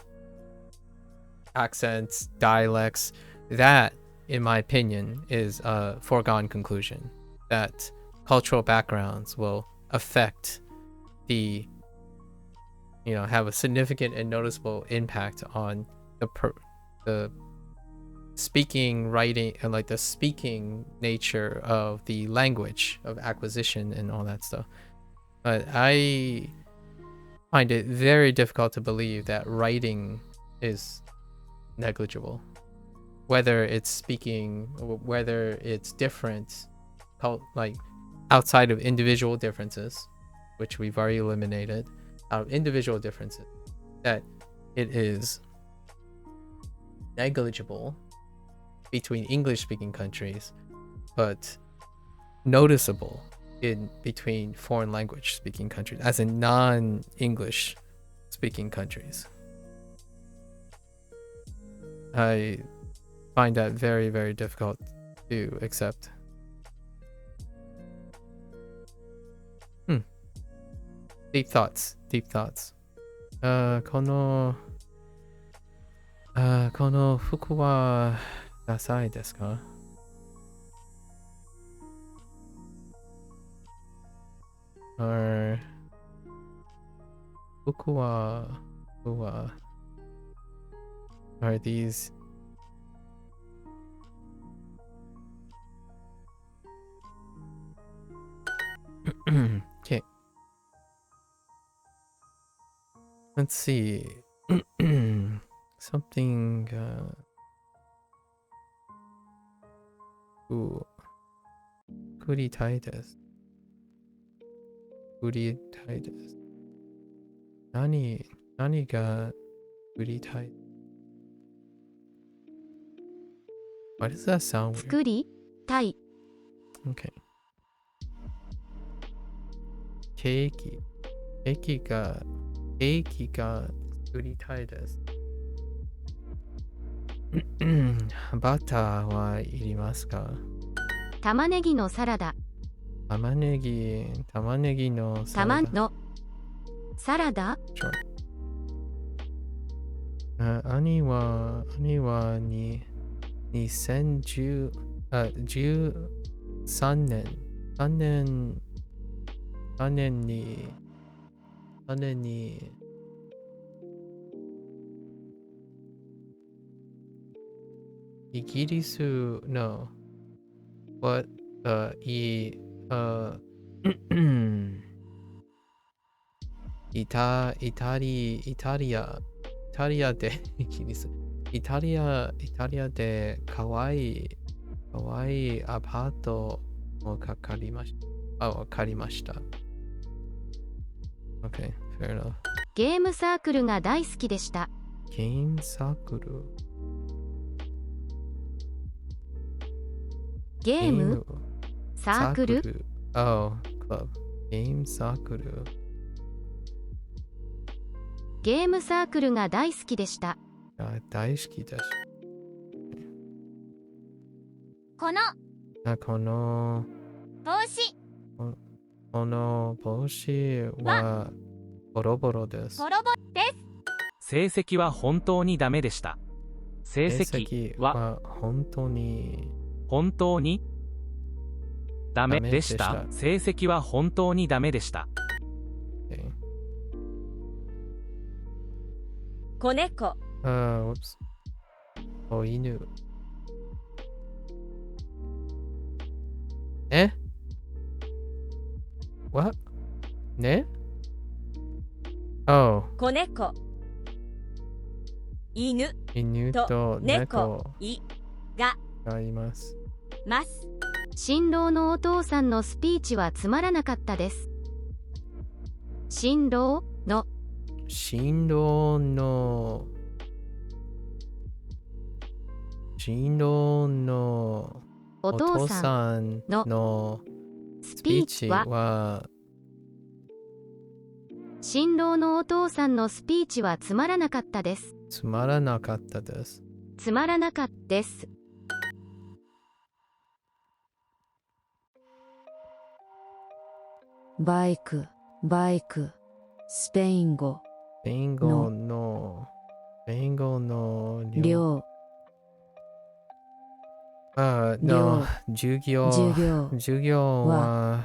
Accents, dialects, that in my opinion is a foregone conclusion, that cultural backgrounds will affect the, you know, have a significant and noticeable impact on the speaking, writing, and like the speaking nature of the language of acquisition and all that stuff. But I find it very difficult to believe that writing is negligible, whether it's speaking, whether it's different, like outside of individual differences, which we've already eliminated, out of individual differences, that it is negligible between English speaking countries, but noticeable in between foreign language speaking countries, as in non-English speaking countries. I find that very, very difficult to accept. Deep thoughts. この服はダサいですか? Or 服は are these okay. Let's see. Something ooh, 作りたいです.売りたいです。何が売りたい？ Why does that sound weird? 作りたい。 Okay. ケーキが作りたいです。バターはいりますか？玉ねぎのサラダ。玉ねぎのサラダ。のサラダ。 Sure. 兄は2013年にイギリスのイタリアでイギリスイタリアでかわいいアパートを借りました。Okay, fair enough. ゲームサークルが大好きでした。ゲームサークル。ゲームサークル。Oh, club. ゲームサークル。ゲームサークルが大好きでした。大好きだし。この帽子この帽子はボロボロです。ボロボロです。成績は本当にダメでした。成績は本当にダメでした。成績は本当にダメでした。子猫。whoops. お犬。What? ね Oh. 子猫。犬犬と猫がいます。新郎のお父さんのスピーチはつまらなかったです。新郎のお父さんのスピーチは新郎のお父さんのスピーチはつまらなかったです。つまらなかったです。バイク、スペイン語の寮。の授業は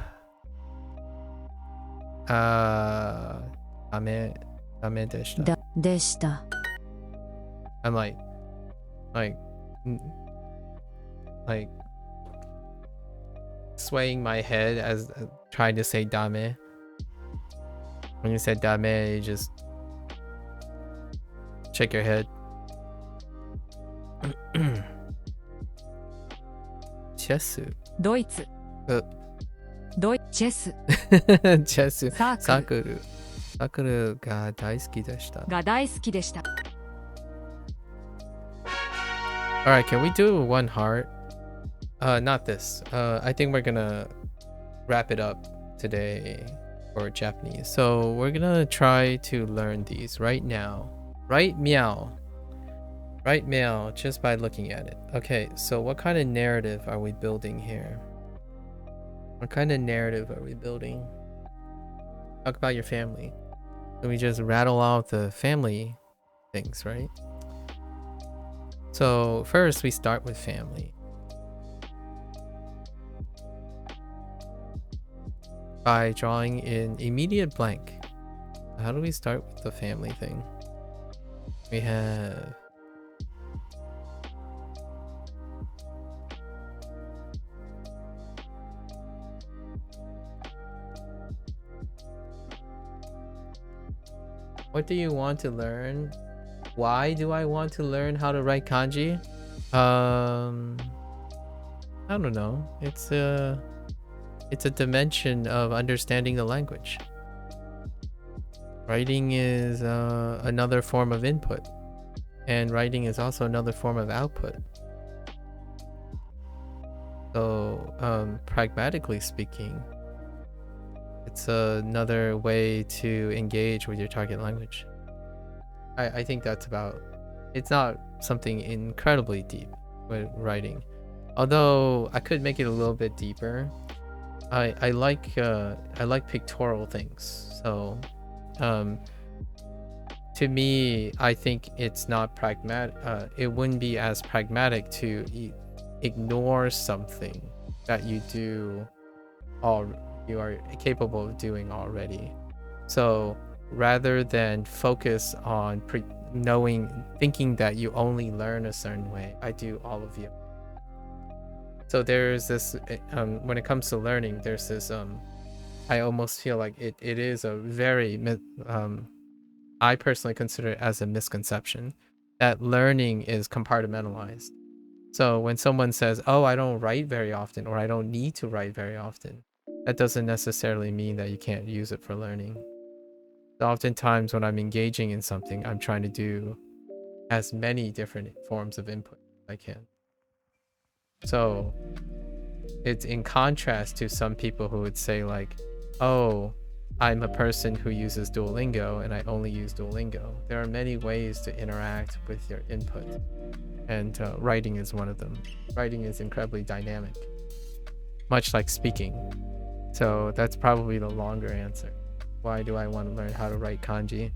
ダメでした。I'm like swaying my head as trying to say dame. When you said dame, you just shake your head. チェス。ドイツ。チェス。サークルが大好きでした。Alright, can we do one heart? Not this. I think we're gonna wrap it up today for Japanese. So we're gonna try to learn these right now. Right meow, just by looking at it. Okay, so what kind of narrative are we building here? Talk about your family. So we just rattle out the family things, right? So first we start with family. By drawing an immediate blank. How do we start with the family thing? We have what do you want to learn? Why do I want to learn how to write kanji? I don't know. It's It's a dimension of understanding the language. Writing is another form of input, and writing is also another form of output. So, pragmatically speaking, it's another way to engage with your target language. I think that's about. It's not something incredibly deep with writing, although I could make it a little bit deeper. I like pictorial things, so to me, I think it's not pragmatic. It wouldn't be as pragmatic to ignore something that you are capable of doing already. So rather than focus on thinking that you only learn a certain way, I do all of you. So there's this when it comes to learning, there's this I almost feel like it is a very I personally consider it as a misconception that learning is compartmentalized. So when someone says, oh, I don't write very often, or I don't need to write very often, that doesn't necessarily mean that you can't use it for learning. So oftentimes when I'm engaging in something, I'm trying to do as many different forms of input as I can. So it's in contrast to some people who would say like, oh, I'm a person who uses Duolingo and I only use Duolingo. There are many ways to interact with your input, and writing is one of them. Writing is incredibly dynamic, much like speaking. So that's probably the longer answer. Why do I want to learn how to write kanji?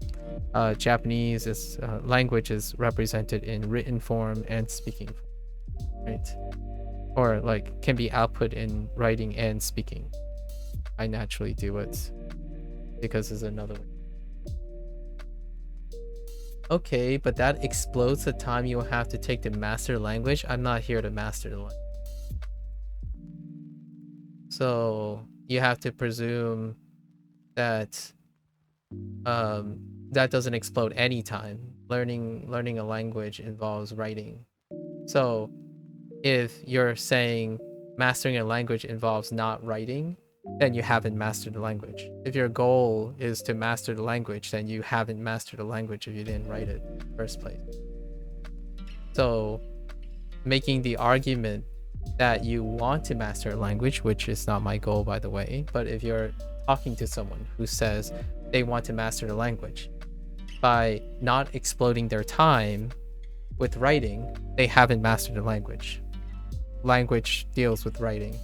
Japanese language is represented in written form and speaking form, right? Or like can be output in writing and speaking. I naturally do it because there's another way. Okay, but that explodes the time you will have to take to master the language. I'm not here to master the language. So you have to presume that that doesn't explode any time. Learning a language involves writing. So if you're saying mastering a language involves not writing, then you haven't mastered the language. If your goal is to master the language, then you haven't mastered the language if you didn't write it in the first place. So making the argument that you want to master a language, which is not my goal, by the way, but if you're talking to someone who says they want to master the language, by not exploding their time with writing, they haven't mastered the language. Language deals with writing.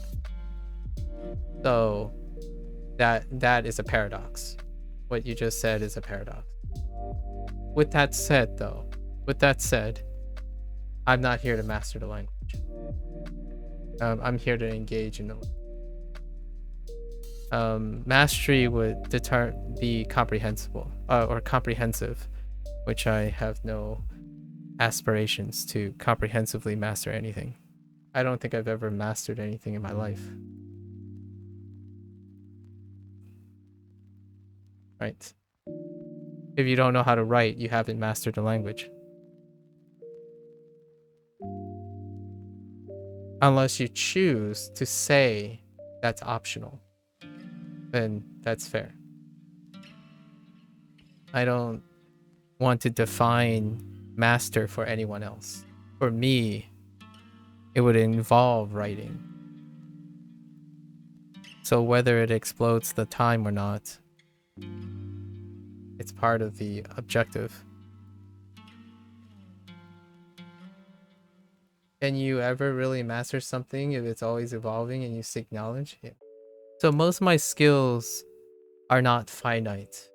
So that is a paradox. What you just said is a paradox. With that said, I'm not here to master the language. I'm here to engage in the language. Mastery would be comprehensible or comprehensive, which I have no aspirations to comprehensively master anything. I don't think I've ever mastered anything in my life. Right. If you don't know how to write, you haven't mastered the language. Unless you choose to say that's optional, then that's fair. I don't want to define master for anyone else. For me, it would involve writing. So whether it explodes the time or not, it's part of the objective. Can you ever really master something if it's always evolving and you seek knowledge? Yeah. So most of my skills are not finite.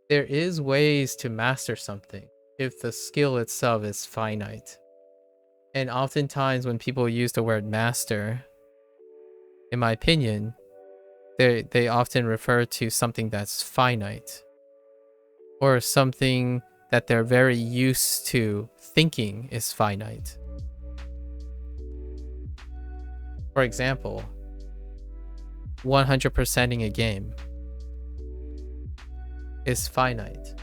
There is ways to master something if the skill itself is finite. And oftentimes when people use the word master, in my opinion, they often refer to something that's finite, or something that they're very used to thinking is finite. For example, 100%ing a game is finite.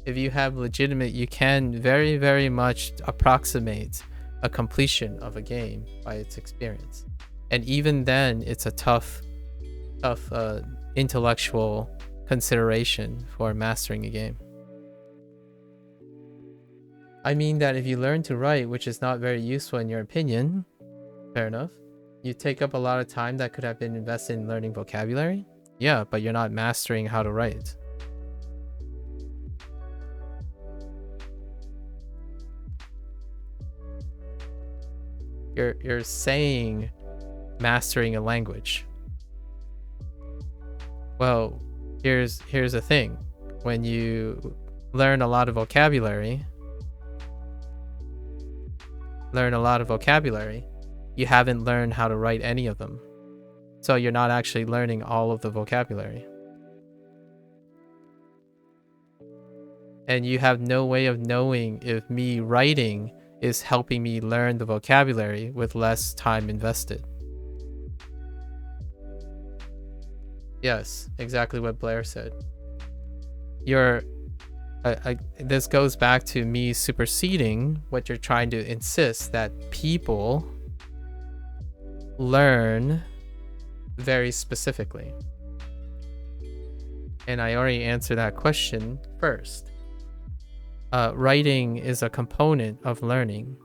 If you have legitimate, you can very, very much approximate a completion of a game by its experience. And even then, it's a tough intellectual consideration for mastering a game. I mean that if you learn to write, which is not very useful in your opinion, fair enough, you take up a lot of time that could have been invested in learning vocabulary. Yeah, but you're not mastering how to write. You're saying mastering a language. Well, here's the thing. When you learn a lot of vocabulary, you haven't learned how to write any of them. So you're not actually learning all of the vocabulary. And you have no way of knowing if me writing is helping me learn the vocabulary with less time invested. Yes, exactly what Blair said. This goes back to me superseding what you're trying to insist, that people learn very specifically. And I already answered that question first. Writing is a component of learning.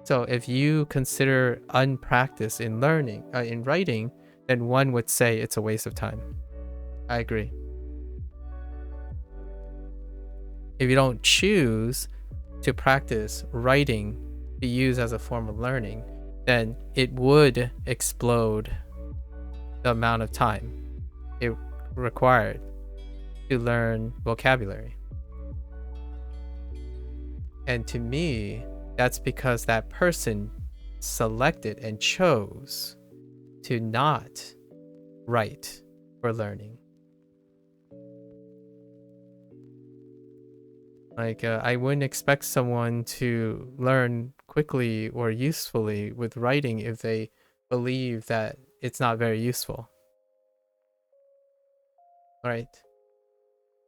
So if you consider unpractice in learning, in writing, then one would say it's a waste of time. I agree. If you don't choose to practice writing to use as a form of learning, then it would explode the amount of time it required to learn vocabulary. And to me, that's because that person selected and chose to not write for learning. Like, I wouldn't expect someone to learn quickly or usefully with writing if they believe that it's not very useful. Right?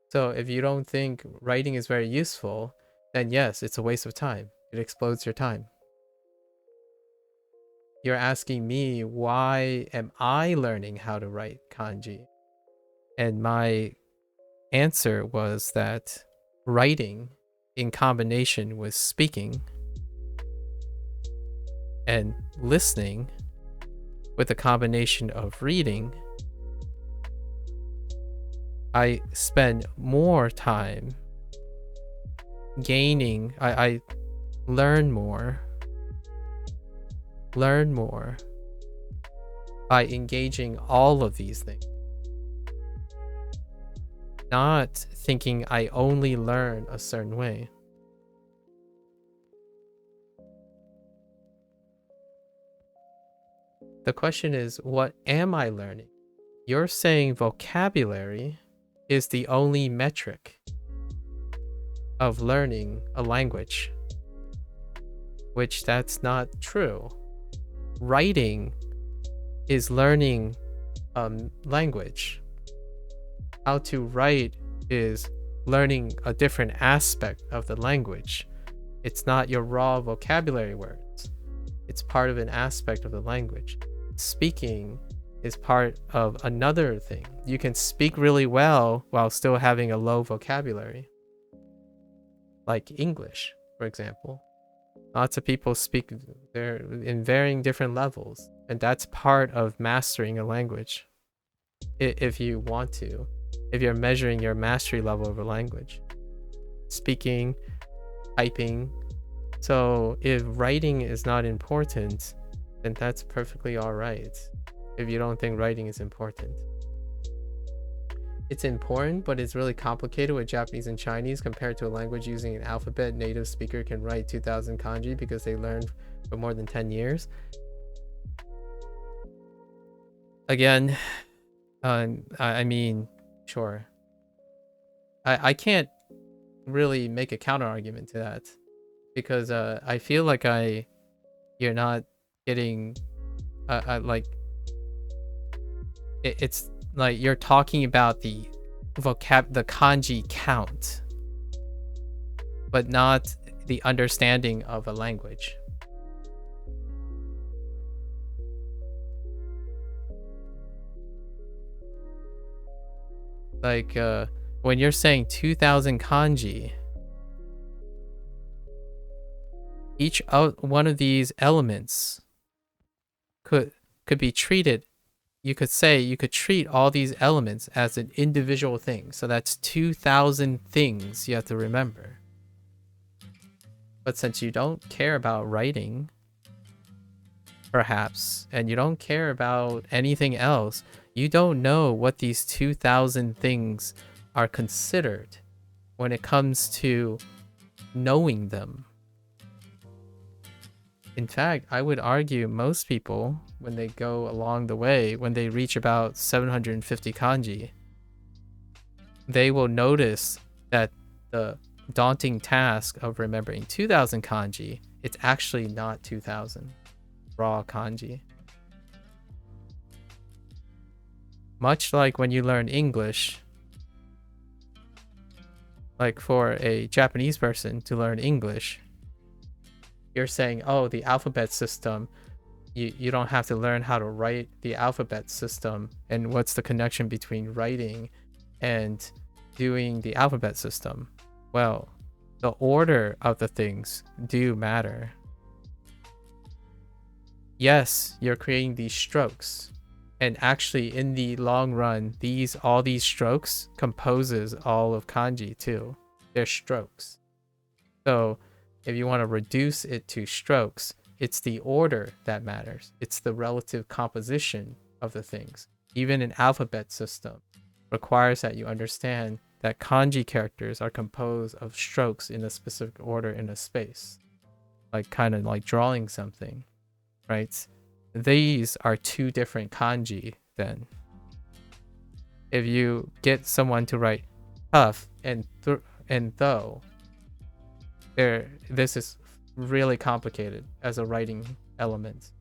So if you don't think writing is very useful, then yes, it's a waste of time. It explodes your time. You're asking me, why am I learning how to write kanji? And my answer was that writing in combination with speaking and listening with a combination of reading, I spend more time gaining, I learn more by engaging all of these things. Not thinking I only learn a certain way. The question is, what am I learning? You're saying vocabulary is the only metric of learning a language, which that's not true. Writing is learning language. How to write is learning a different aspect of the language. It's not your raw vocabulary words. It's part of an aspect of the language. Speaking is part of another thing. You can speak really well while still having a low vocabulary. Like English, for example. Lots of people speak there in varying different levels, and that's part of mastering a language. If you want to, if you're measuring your mastery level of a language. Speaking, typing. So if writing is not important, then that's perfectly all right. If you don't think writing is important. It's important, but it's really complicated with Japanese and Chinese compared to a language using an alphabet. Native speaker can write 2,000 kanji because they learned for more than 10 years. Again, I mean, sure. I can't really make a counter argument to that because I feel like you're not getting like it's like you're talking about the kanji count, but not the understanding of a language. Like when you're saying 2000 kanji, each one of these elements could be treated. You could treat all these elements as an individual thing. So that's 2000 things you have to remember. But since you don't care about writing, perhaps, and you don't care about anything else, you don't know what these 2000 things are considered when it comes to knowing them. In fact, I would argue most people, when they go along the way, when they reach about 750 kanji, they will notice that the daunting task of remembering 2000 kanji, it's actually not 2000 raw kanji. Much like when you learn English, like for a Japanese person to learn English, you're saying, oh, the alphabet system, you don't have to learn how to write the alphabet system, and what's the connection between writing and doing the alphabet system? Well, the order of the things do matter. Yes, you're creating these strokes, and actually in the long run, all these strokes composes all of kanji too. They're strokes. So if you want to reduce it to strokes, it's the order that matters. It's the relative composition of the things. Even an alphabet system requires that you understand that kanji characters are composed of strokes in a specific order in a space. Like kind of like drawing something, right? These are two different kanji then. If you get someone to write tough and though, this is really complicated as a writing element.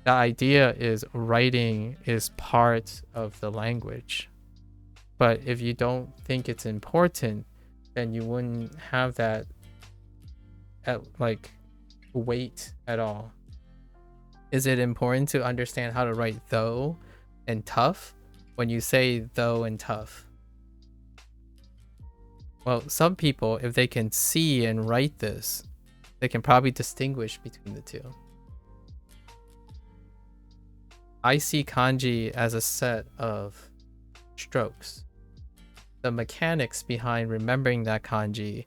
The idea is writing is part of the language. But if you don't think it's important, then you wouldn't have that weight at all. Is it important to understand how to write though and tough when you say though and tough? Well, some people, if they can see and write this, they can probably distinguish between the two. I see kanji as a set of strokes. The mechanics behind remembering that kanji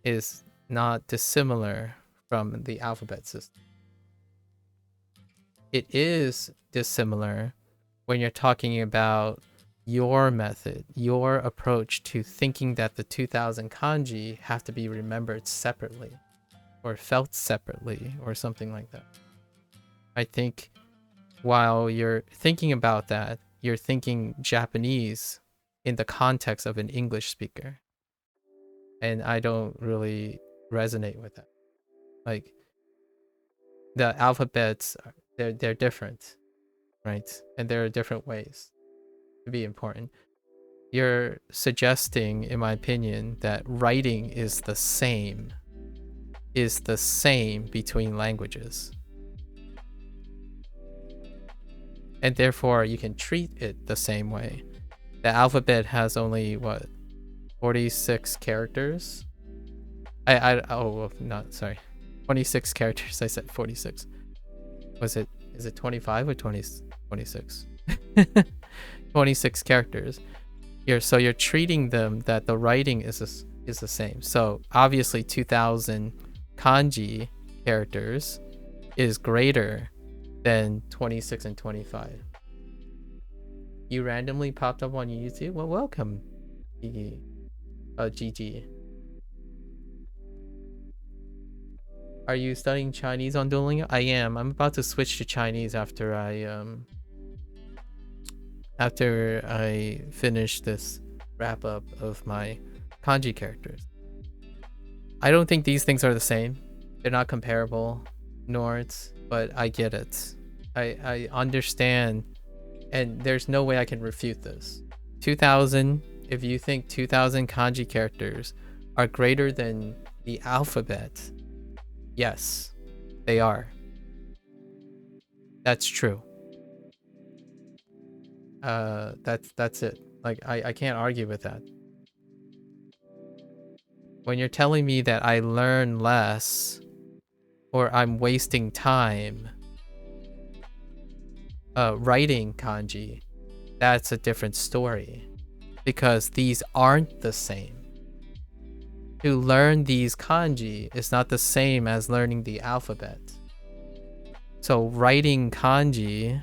is not dissimilar from the alphabet system. It is dissimilar when you're talking about your method, your approach to thinking that the 2000 kanji have to be remembered separately or felt separately or something like that. I think while you're thinking about that, you're thinking Japanese in the context of an English speaker. And I don't really resonate with that. Like, the alphabets, they're different, right? And there are different ways to be important. You're suggesting, in my opinion, that writing is the same between languages. And therefore, you can treat it the same way. The alphabet has only, 46 characters? 26 characters. I said 46. Is it 25 or 26? 26 characters. So you're treating them that the writing is the same. So obviously 2000 kanji characters is greater than 26 and 25. You randomly popped up on YouTube? Well, welcome, Gigi. Gigi. Are you studying Chinese on Duolingo? I am. I'm about to switch to Chinese after I finish this wrap up of my kanji characters. I don't think these things are the same. They're not comparable, but I get it. I understand, and there's no way I can refute this. 2000, if you think 2000 kanji characters are greater than the alphabet, yes, they are. That's true. That's it. Like, I can't argue with that. When you're telling me that I learn less or I'm wasting time writing kanji, that's a different story, because these aren't the same. To learn these kanji is not the same as learning the alphabet. So writing kanji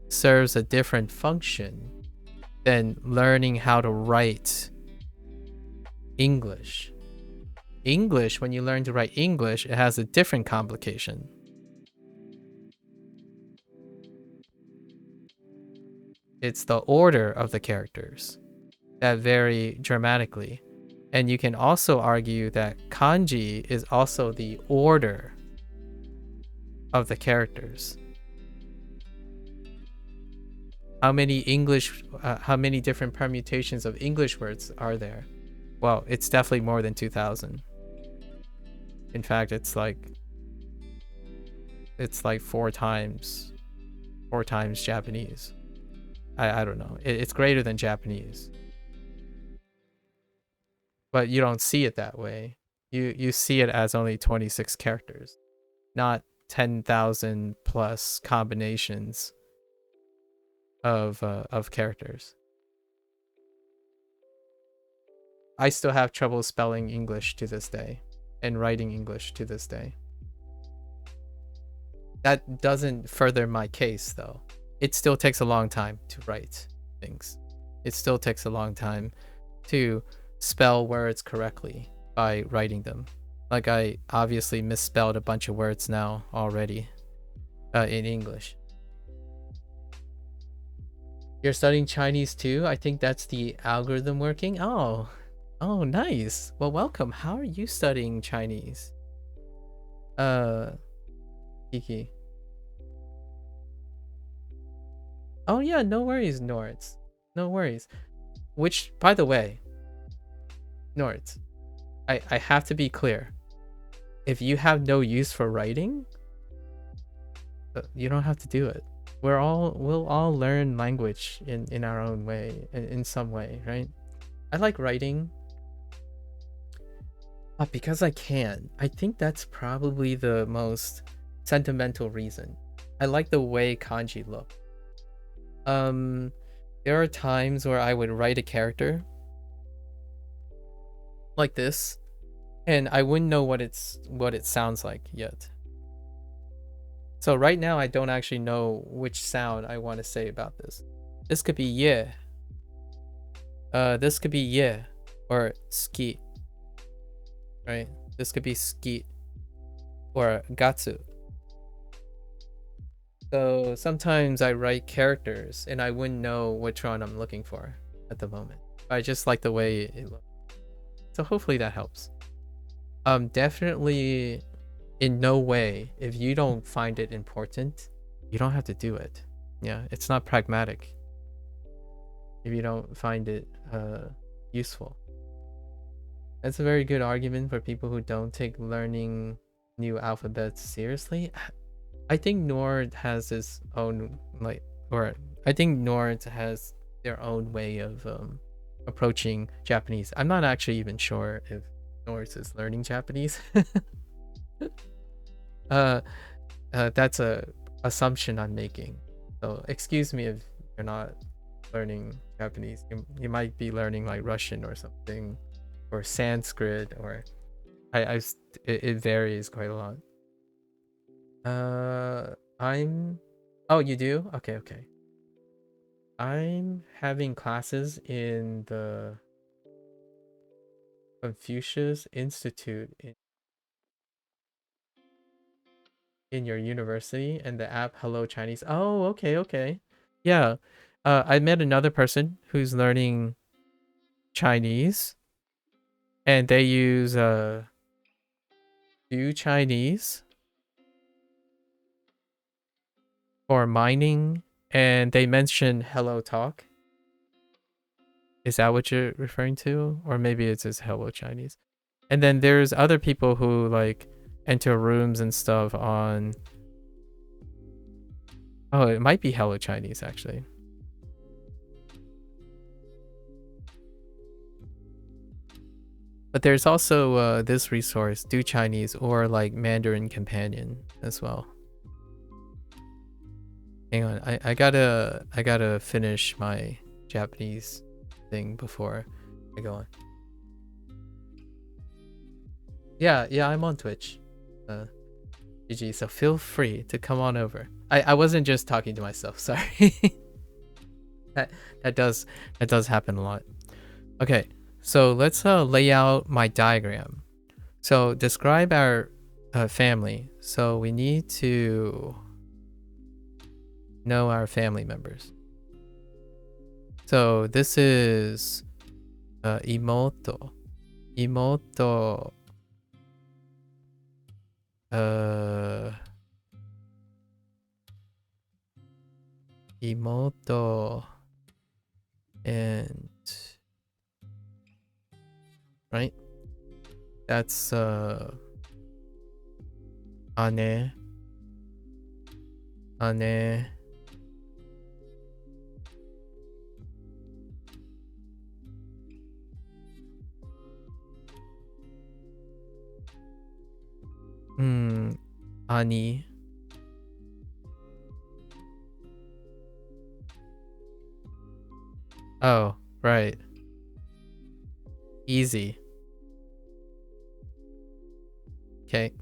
serves a different function than learning how to write English. English, when you learn to write English, it has a different complication. It's the order of the characters that vary dramatically. And you can also argue that kanji is also the order of the characters. How many different permutations of English words are there? Well, it's definitely more than 2,000. In fact, it's like 4 times Japanese. I don't know. It's greater than Japanese. But you don't see it that way. You see it as only 26 characters, not 10,000 plus combinations of characters. I still have trouble spelling English to this day and writing English to this day. That doesn't further my case, though. It still takes a long time to write things. It still takes a long time to spell words correctly by writing them. Like, I obviously misspelled a bunch of words now already in English. You're studying Chinese too? I think that's the algorithm working. Oh, nice. Well, welcome. How are you studying Chinese? Kiki. Oh yeah, no worries, Nords. No worries. Which, by the way, Nords, I have to be clear. If you have no use for writing, you don't have to do it. We'll all learn language in our own way, in some way, right? I like writing because I can. I think that's probably the most sentimental reason. I like the way kanji look. There are times where I would write a character like this, and I wouldn't know what it sounds like yet. So right now I don't actually know which sound I want to say about this. This could be yeah. This could be yeah, or ski. Right? This could be ski or gatsu. So sometimes I write characters and I wouldn't know which one I'm looking for at the moment. I just like the way it looks. So hopefully that helps. Definitely in no way, if you don't find it important, you don't have to do it. Yeah, it's not pragmatic if you don't find it useful. That's a very good argument for people who don't take learning new alphabets seriously. I think Nord has his own I think Nord has their own way of approaching Japanese. I'm not actually even sure if Nord is learning Japanese. That's a assumption I'm making. So excuse me if you're not learning Japanese. You might be learning like Russian or something, or Sanskrit, or it varies quite a lot. Oh, you do? Okay. I'm having classes in the Confucius Institute in your university, and the app Hello Chinese. Oh, okay. Yeah. I met another person who's learning Chinese, and they use Do Chinese for mining, and they mention Hello Talk. Is that what you're referring to? Or maybe it's just Hello Chinese. And then there's other people who like enter rooms and stuff on. Oh, it might be Hello Chinese actually. But there's also this resource, Do Chinese, or like Mandarin Companion as well. Hang on, I gotta finish my Japanese thing before I go on. Yeah, I'm on Twitch. GG, so feel free to come on over. I wasn't just talking to myself, sorry. that does happen a lot. Okay, so let's lay out my diagram. So describe our family. So we need to know our family members. So this is imoto. Imoto. Imoto and right, that's ane, ani, oh right, easy. Okay,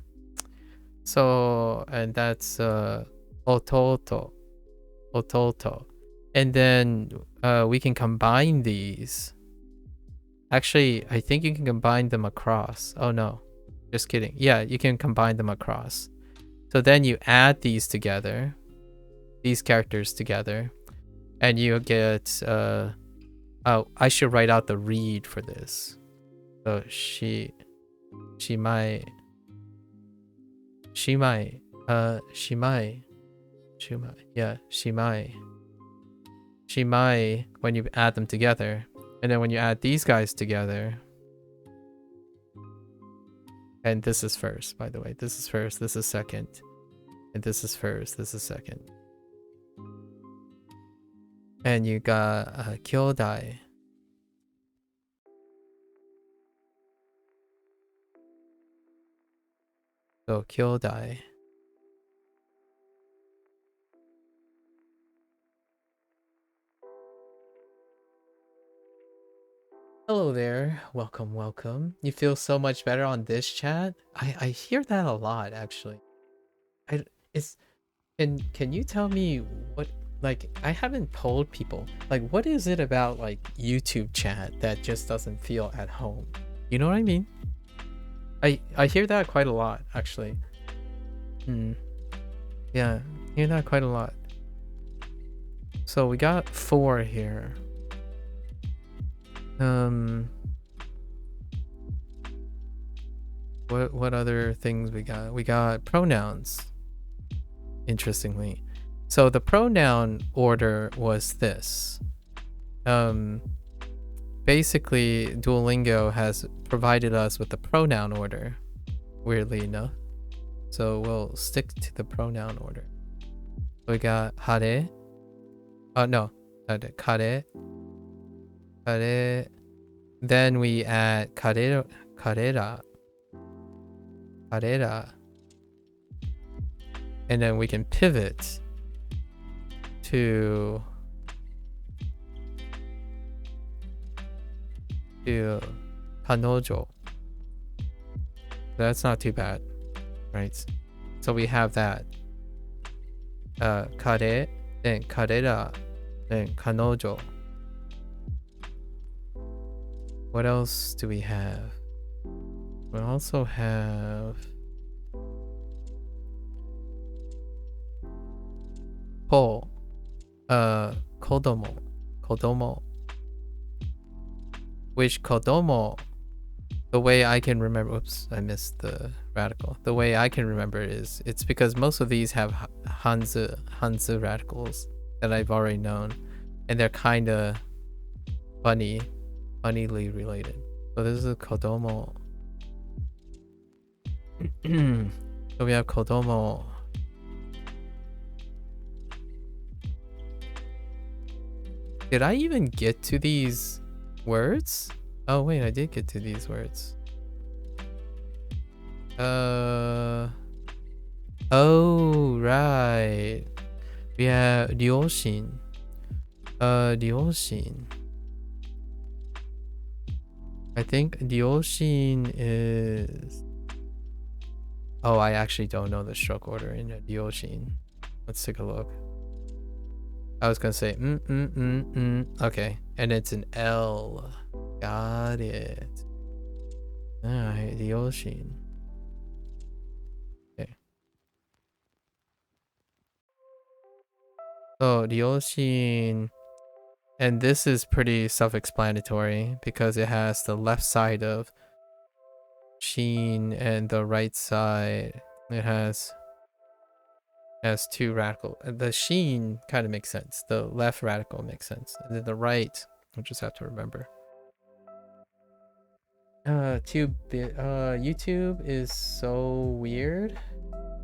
so and that's ototo, and then we can combine these. Actually, I think you can combine them across. Oh no, just kidding. Yeah, you can combine them across. So then you add these together, these characters together, and you get oh, I should write out the read for this. So shimai, yeah, shimai when you add them together, and then when you add these guys together, and this is first, by the way, this is first, this is second, and this is first, this is second, and you got kyodai. So kyodai. Hello there, welcome. You feel so much better on this chat? I hear that a lot actually. Can you tell me what, like, I haven't told people, like, what is it about like YouTube chat that just doesn't feel at home? You know what I mean? I hear that quite a lot actually. Yeah, I hear that quite a lot. So we got 4 here. What other things we got? We got pronouns, interestingly. So the pronoun order was this. Basically Duolingo has provided us with the pronoun order, weirdly enough. So we'll stick to the pronoun order. We got hare. No, kare. Kare. Then we add karera. And then we can pivot to kanojo. That's not too bad, right? So we have that. Kare, then karera, then kanojo. What else do we have? We also have ko, kodomo. Which kodomo, the way I can remember, oops, I missed the radical. The way I can remember is, it's because most of these have Hanzu radicals that I've already known, and they're kind of funnily related. So this is kodomo. So we have kodomo. Did I even get to these words? Oh wait, I did get to these words. Oh right. We have ryoshin. Ryoshin. I think ryoshin is... Oh, I actually don't know the stroke order in ryoshin. Let's take a look. I was gonna say okay, and it's an L. Got it. Alright, ryoshin. Okay. So ryoshin, and this is pretty self-explanatory because it has the left side of shin and the right side. It has two radical. The shin kind of makes sense. The left radical makes sense. And then the right, I just have to remember. YouTube is so weird.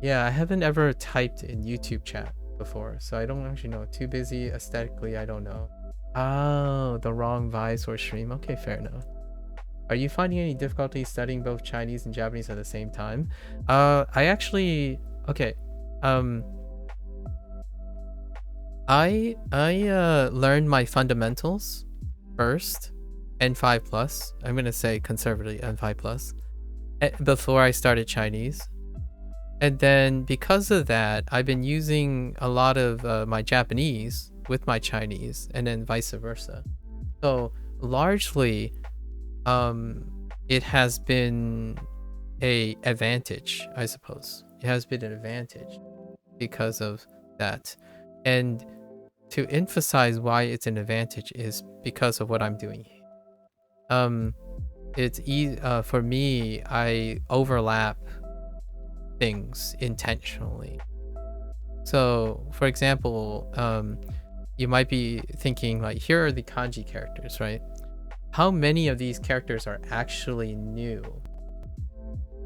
Yeah, I haven't ever typed in YouTube chat before, so I don't actually know. Too busy aesthetically, I don't know. Oh, the wrong vice or stream. Okay, fair enough. Are you finding any difficulty studying both Chinese and Japanese at the same time? I actually... Okay. I learned my fundamentals first, N5 plus. I'm gonna say conservatively N5 plus, before I started Chinese. And then because of that, I've been using a lot of my Japanese with my Chinese, and then vice versa. So largely, it has been a advantage, I suppose. It has been an advantage because of that. And to emphasize why it's an advantage is because of what I'm doing. It's easy for me. I overlap things intentionally. So, for example, you might be thinking like, here are the kanji characters, right? How many of these characters are actually new?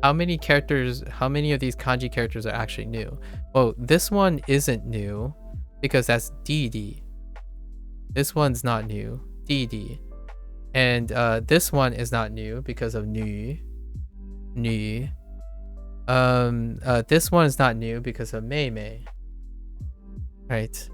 How many of these kanji characters are actually new? Well, this one isn't new because that's DD. This one's not new, DD. And this one is not new because of nu. This one is not new because of mei. Right.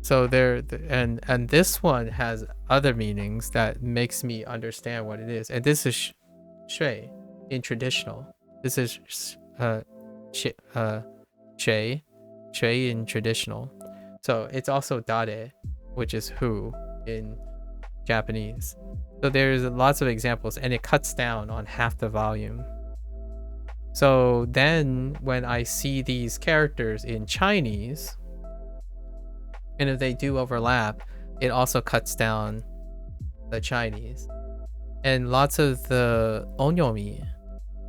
So and this one has other meanings that makes me understand what it is. And this is shui in traditional. This is shui in traditional. So it's also dare, which is who in Japanese. So there's lots of examples, and it cuts down on half the volume. So then when I see these characters in Chinese, and if they do overlap, it also cuts down the Chinese. And lots of the onyomi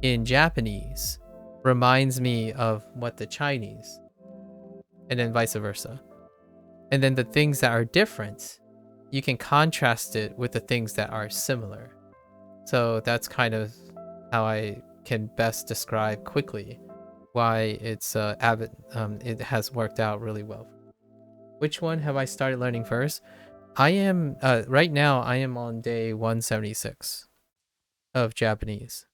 in Japanese reminds me of what the Chinese, and then vice versa. And then the things that are different, you can contrast it with the things that are similar. So that's kind of how I can best describe quickly why it's it has worked out really well. Which one have I started learning first? I am right now I am on day 176 of Japanese.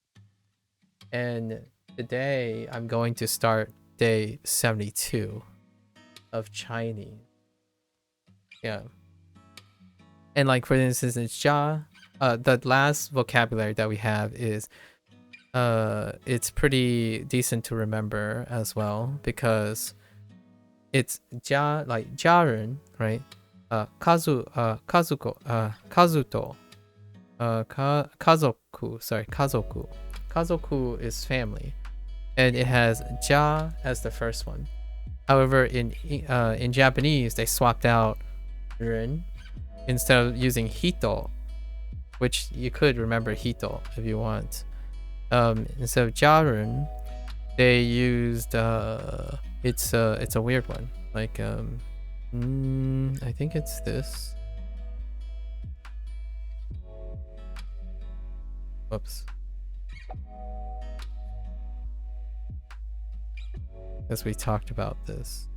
And today I'm going to start day 72 of Chinese. Yeah. And like for instance, it's ja. The last vocabulary that we have is it's pretty decent to remember as well because it's ja, like jaren, right? Kazuto, kazoku, sorry, kazoku. Kazoku is family, and it has ja as the first one. However, in Japanese, they swapped out ren instead of using hito, which you could remember hito if you want. Instead of jaren, they used it's a weird one. Like I think it's this. Whoops. Because we talked about this.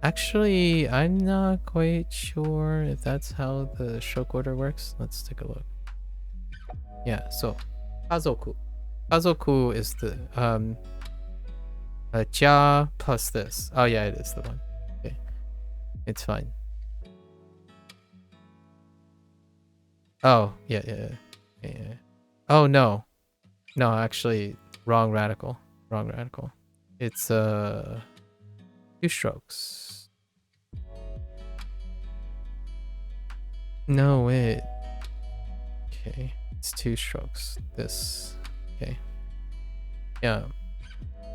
Actually, I'm not quite sure if that's how the stroke order works. Let's take a look. Yeah, so kazoku. Kazoku is the ja plus this. Oh yeah, it is the one. Okay. It's fine. Oh, yeah. Oh no. No, actually wrong radical. Wrong radical. It's 2 strokes. No, wait. Okay. It's 2 strokes. This. Okay. Yeah.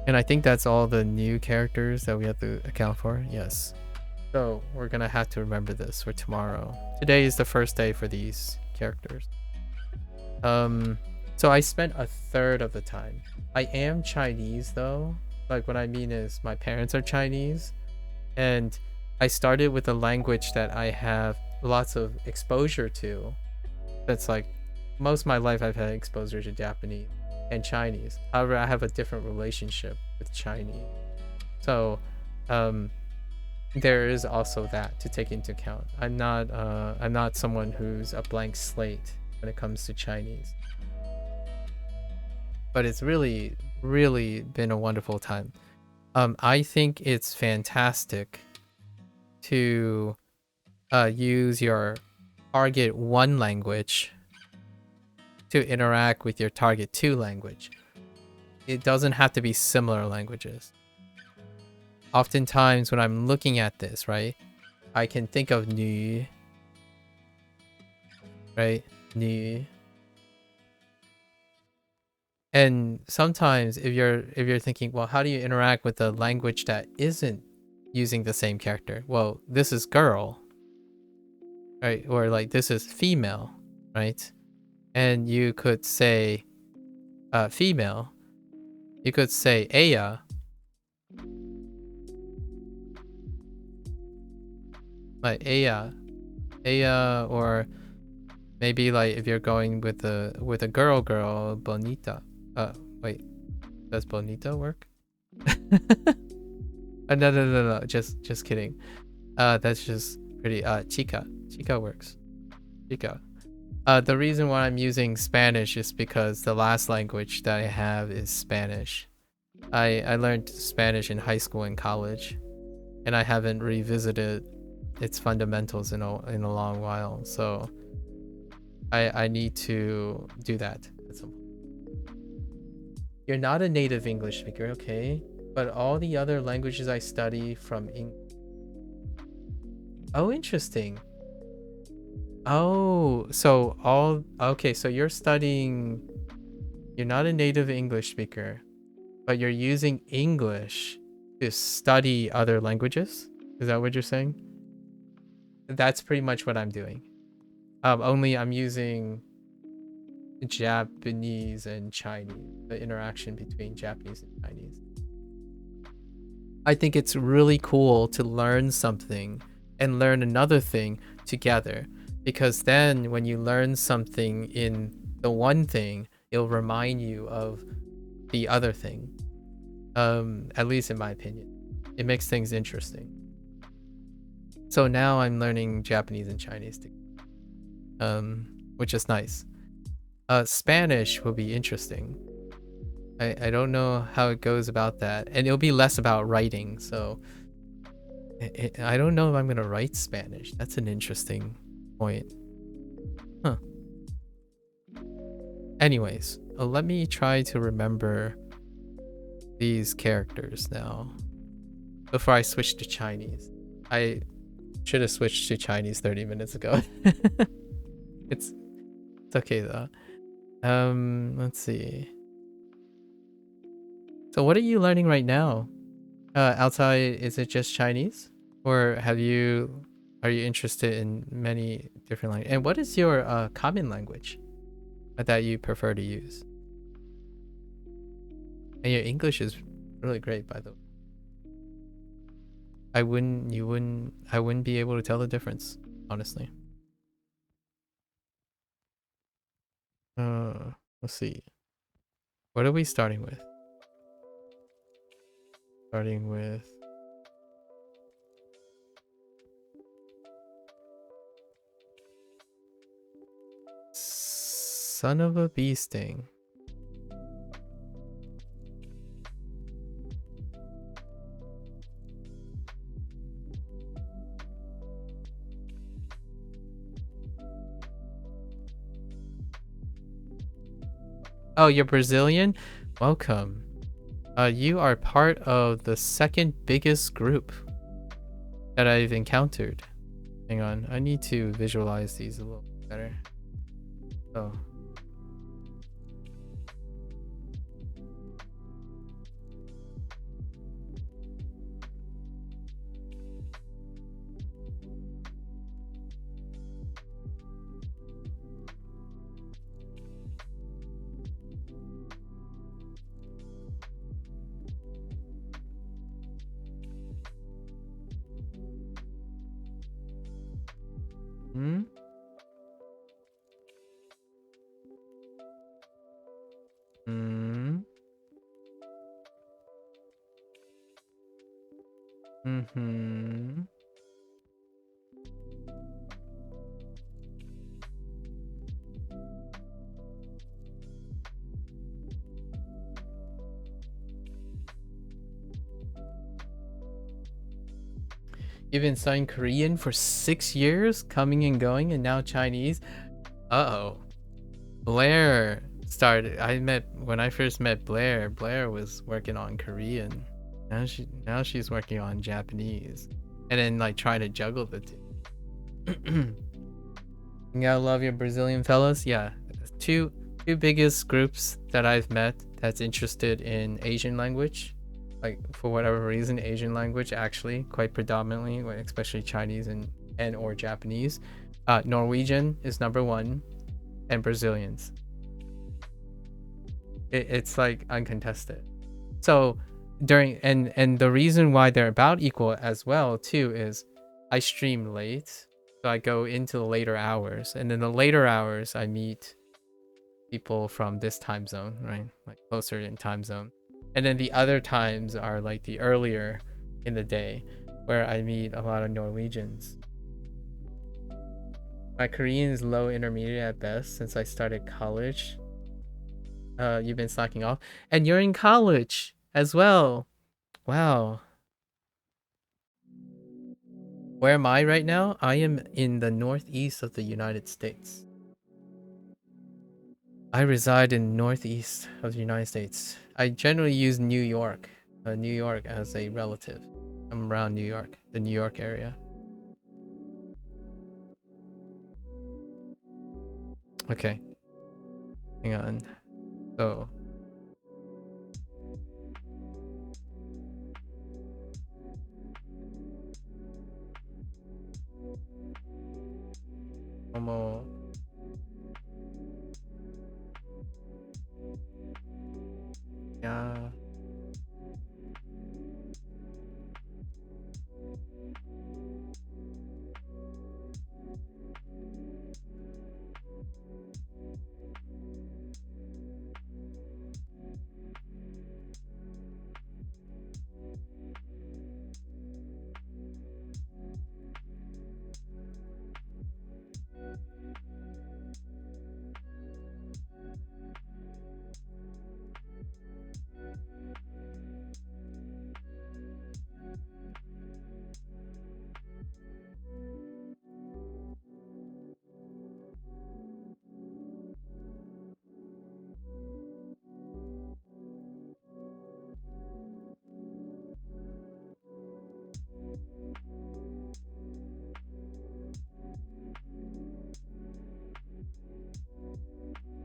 And I think that's all the new characters that we have to account for. Yes. So we're gonna have to remember this for tomorrow. Today is the first day for these characters. So I spent a third of the time. I am Chinese though. Like what I mean is my parents are Chinese, and I started with a language that I have lots of exposure to. That's like most of my life I've had exposure to Japanese and Chinese. However, I have a different relationship with Chinese. So there is also that to take into account. I'm not someone who's a blank slate when it comes to Chinese. But it's really, really been a wonderful time. I think it's fantastic to use your target 1 language to interact with your target 2 language. It doesn't have to be similar languages. Oftentimes when I'm looking at this, right, I can think of nu, right, nu. And sometimes if you're thinking, well, how do you interact with a language that isn't using the same character? Well, this is girl, right? Or like this is female, right? And you could say female. You could say aya. Like aya. Aya, or maybe like if you're going with a girl, bonita. Wait, does bonita work? No. Just kidding. That's just pretty. Chica works. Chica. The reason why I'm using Spanish is because the last language that I have is Spanish. I learned Spanish in high school and college, and I haven't revisited its fundamentals in a long while. So I need to do that at some point. You're not a native English speaker, okay? But all the other languages I study from English. Oh, interesting. Oh, so okay, so you're not a native English speaker, but you're using English to study other languages? Is that what you're saying? That's pretty much what I'm doing. Only I'm using Japanese and Chinese, the interaction between Japanese and Chinese. I think it's really cool to learn something and learn another thing together, because then when you learn something in the one thing, it'll remind you of the other thing. At least in my opinion, it makes things interesting. So now I'm learning Japanese and Chinese together, which is nice. Spanish will be interesting. I don't know how it goes about that, and it'll be less about writing. So I don't know if I'm gonna write Spanish. That's an interesting point. Huh. Anyways, let me try to remember these characters now before I switch to Chinese. I should have switched to Chinese 30 minutes ago. It's okay though. Let's see. So what are you learning right now? Outside, is it just Chinese? Or are you interested in many different languages? And what is your common language that you prefer to use? And your English is really great, by the way. I wouldn't be able to tell the difference, honestly. Let's see. What are we starting with? Starting with son of a bee sting. Oh, you're Brazilian? Welcome. You are part of the second biggest group that I've encountered. Hang on, I need to visualize these a little better. Oh. Hmm? Hmm? Mm-hmm. You've been studying Korean for 6 years, coming and going, and now Chinese? Uh-oh. Blair started. When I first met Blair. Blair was working on Korean. Now she's working on Japanese, and then like trying to juggle the two. You gotta love your Brazilian fellas. Yeah, two biggest groups that I've met that's interested in Asian language, like for whatever reason, Asian language actually quite predominantly, especially Chinese and or Japanese. Norwegian is number one, and Brazilians. It's like uncontested. So during and the reason why they're about equal as well too is I stream late, so I go into the later hours, and in the later hours I meet people from this time zone, right? Like closer in time zone. And then the other times are like the earlier in the day where I meet a lot of Norwegians. My Korean is low intermediate at best since I started college. You've been slacking off. And you're in college as well. Wow. Where am I right now? I am in the northeast of the United States. I reside in northeast of the United States. I generally use New York as a relative. I'm around New York, the New York area. Okay. Hang on. So como ya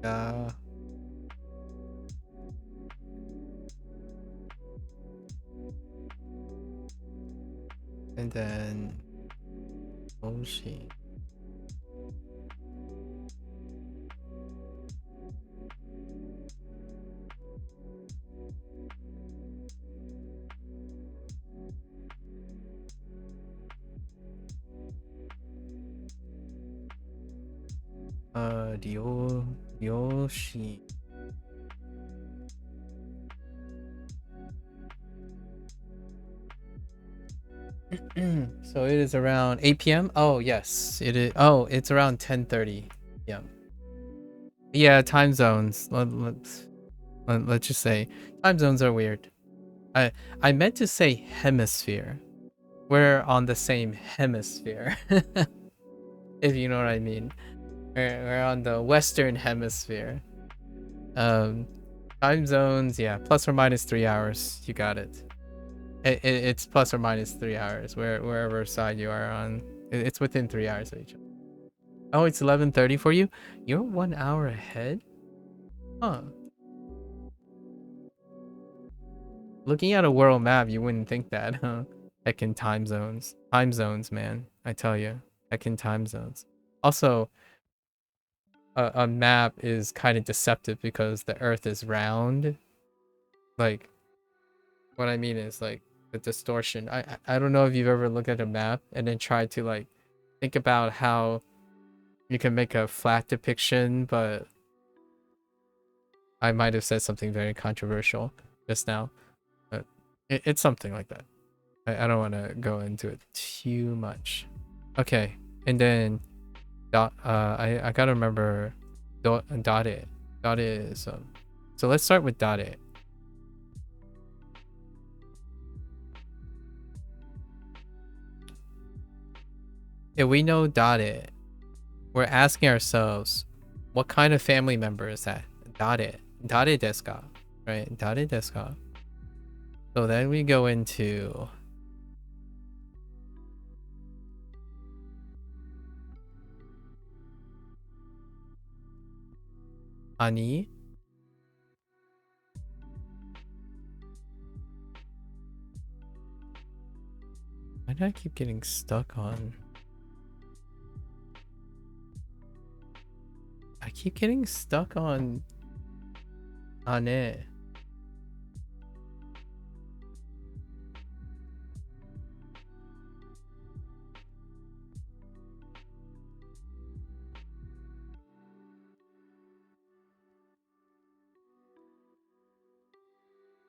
ya and then Oshi. Ryoshi. So it is around 8 p.m. Oh yes, it is. Oh, it's around 10:30 p.m. Yeah, time zones. Let's just say time zones are weird. I meant to say hemisphere. We're on the same hemisphere. If you know what I mean. We're on the Western hemisphere. Time zones, yeah, plus or minus 3 hours. You got it. It's plus or minus 3 hours wherever side you are on. It's within 3 hours of each other. Oh, it's 11:30 for you. You're 1 hour ahead. Huh. Looking at a world map, you wouldn't think that, huh? Heckin' time zones. Time zones, man. I tell you. Heckin' time zones. Also, a map is kind of deceptive because the Earth is round. Like, what I mean is, like, the distortion. I don't know if you've ever looked at a map and then tried to, like, think about how you can make a flat depiction, but I might have said something very controversial just now. But it's something like that. I don't want to go into it too much. Okay, and then I gotta remember dare. Dare is so let's start with dare. If we know dare, we're asking ourselves, what kind of family member is that? Dare desu ka? Right? Dare desu ka? So then we go into ani. Why do I keep getting stuck on? I keep getting stuck on ane.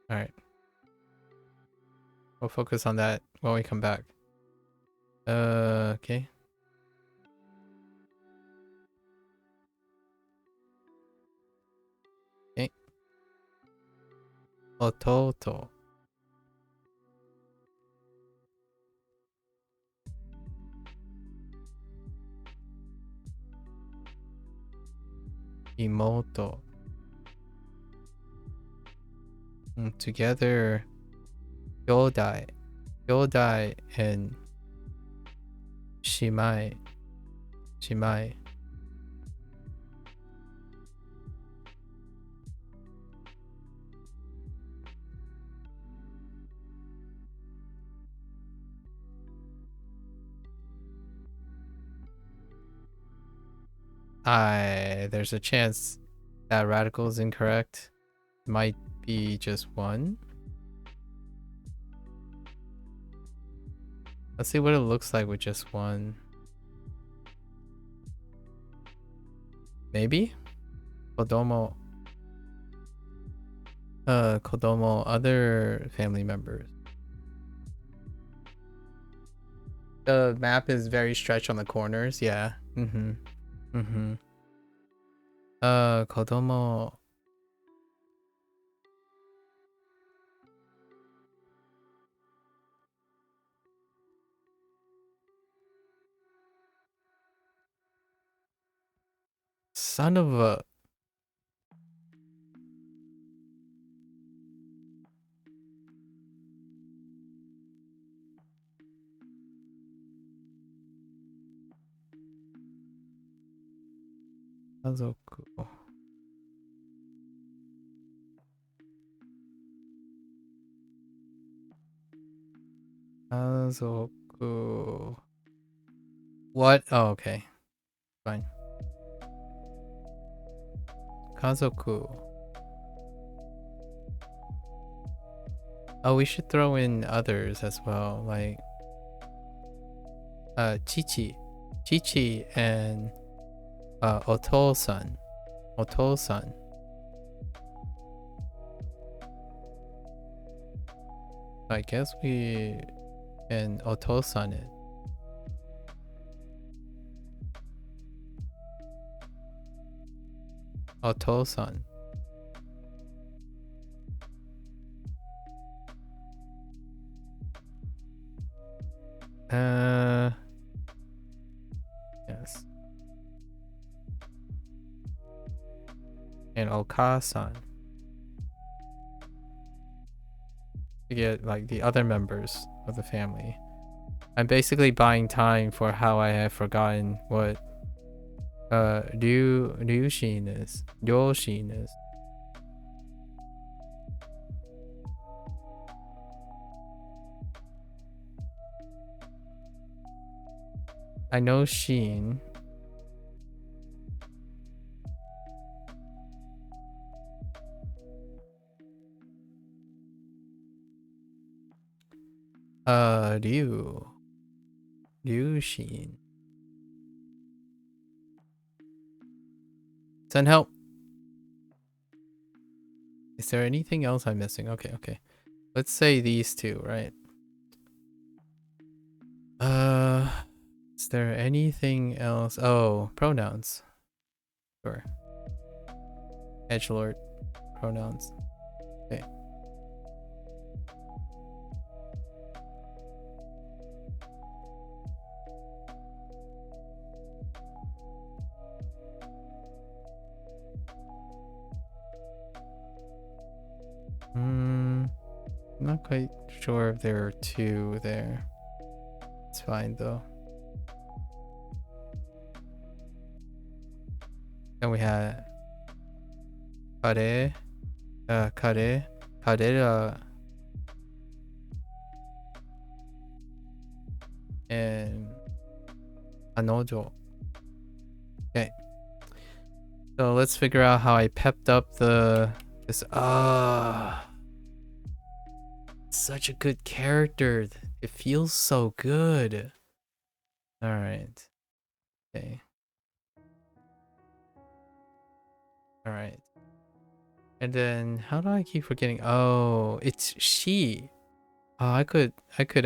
All right. We'll focus on that when we come back. Okay. Okay. Ototo. Imoto. Together, Yodai. Yodai and Shimai. Shimai. There's a chance that radical is incorrect. Might be just one. Let's see what it looks like with just one. Maybe? Kodomo. Kodomo, other family members. The map is very stretched on the corners, yeah. Kodomo. Son of a... Kazoku. Kazoku. What? Oh, okay. Fine. Kazoku. Oh, we should throw in others as well, like Chichi and Otosan. Otosan. I guess we can Otosan it. Otosan. Yes. And Okasan. To get like the other members of the family. I'm basically buying time for how I have forgotten what Ryushin is. Ryoshin is. I know Shin. Ryushin. Send help. Is there anything else I'm missing? Okay, okay. Let's say these two, right? Is there anything else? Oh, pronouns. Sure. Edgelord pronouns. Okay. Not quite sure if there are two there. It's fine though. Then we had kare, karera, and anojo. Okay. So let's figure out how I pepped up this. Such a good character. It feels so good. All right. Okay. All right. And then how do I keep forgetting? Oh, it's she. Oh, I could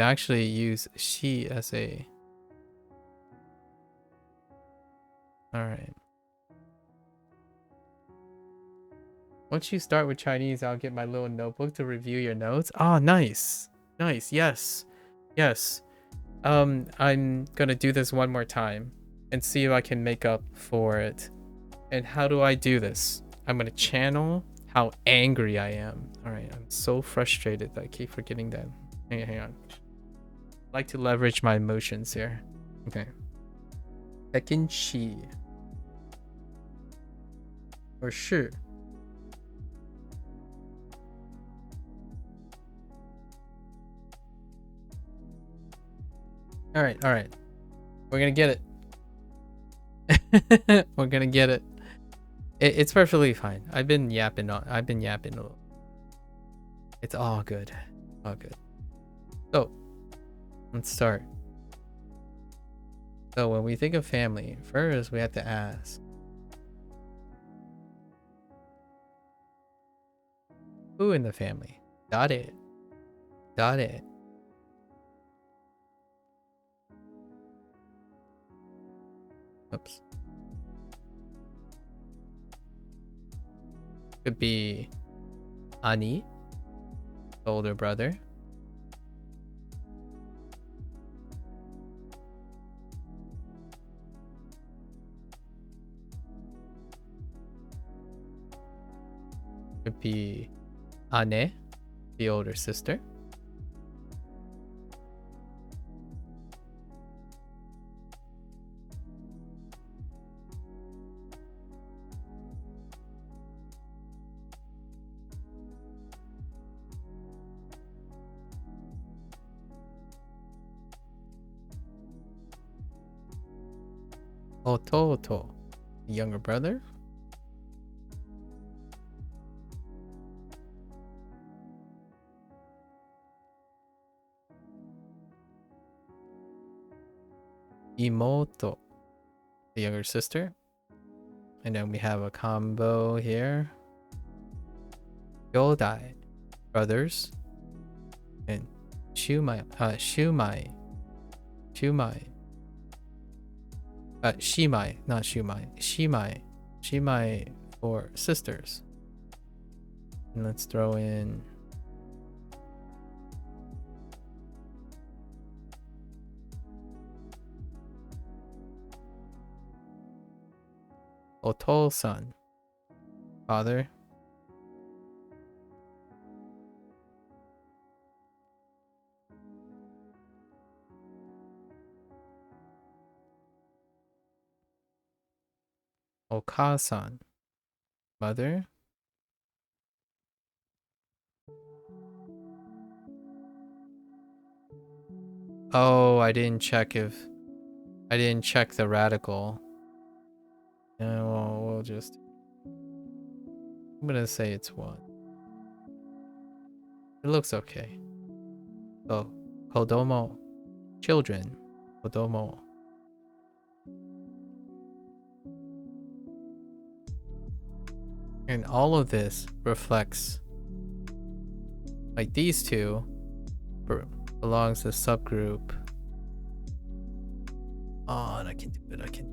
actually use she as a. All right. Once you start with Chinese, I'll get my little notebook to review your notes. Oh, nice. Nice. Yes. Yes. I'm gonna do this one more time and see if I can make up for it. And how do I do this? I'm gonna channel how angry I am. All right, I'm so frustrated that I keep forgetting that. Hang on. I like to leverage my emotions here. Okay. Second she. Or shi. All right. We're gonna get it. We're gonna get it. It's perfectly fine. I've been yapping a little. It's all good. All good. So, let's start. So when we think of family, first we have to ask, who in the family? Dare. Dare. Oops. Could be Ani, older brother. Could be Ane, the older sister. Ototo, the younger brother. Imoto, the younger sister. And then we have a combo here. Yodai, brothers. And Shumai, Shumai. Shimai, not Shumai. Shimai for sisters. And let's throw in Oto-san, father. Oka-san, mother. Oh, I didn't check the radical. Yeah, well, we'll just, I'm gonna say it's 1. It looks okay. So, kodomo, children, kodomo. And all of this reflects, like these two belongs to subgroup. Oh, and I can do it,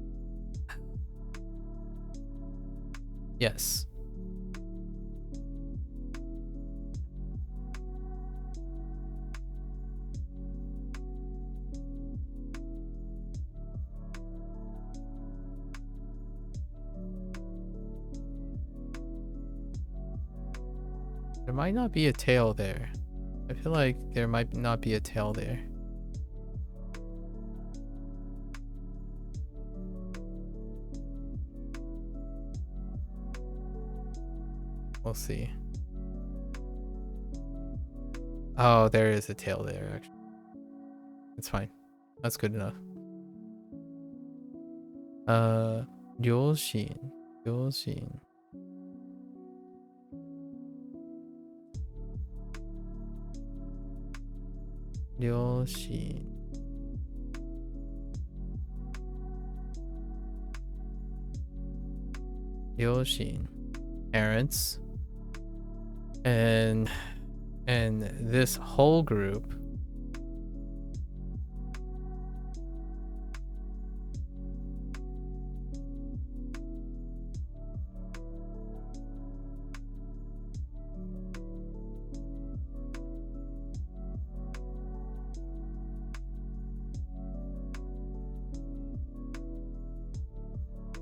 Yes. There might not be a tail there. I feel like there might not be a tail there. We'll see. Oh, there is a tail there, actually. It's fine. That's good enough. Ryoshin. Ryoshin. Ryoshin. Ryoshin. Parents. And this whole group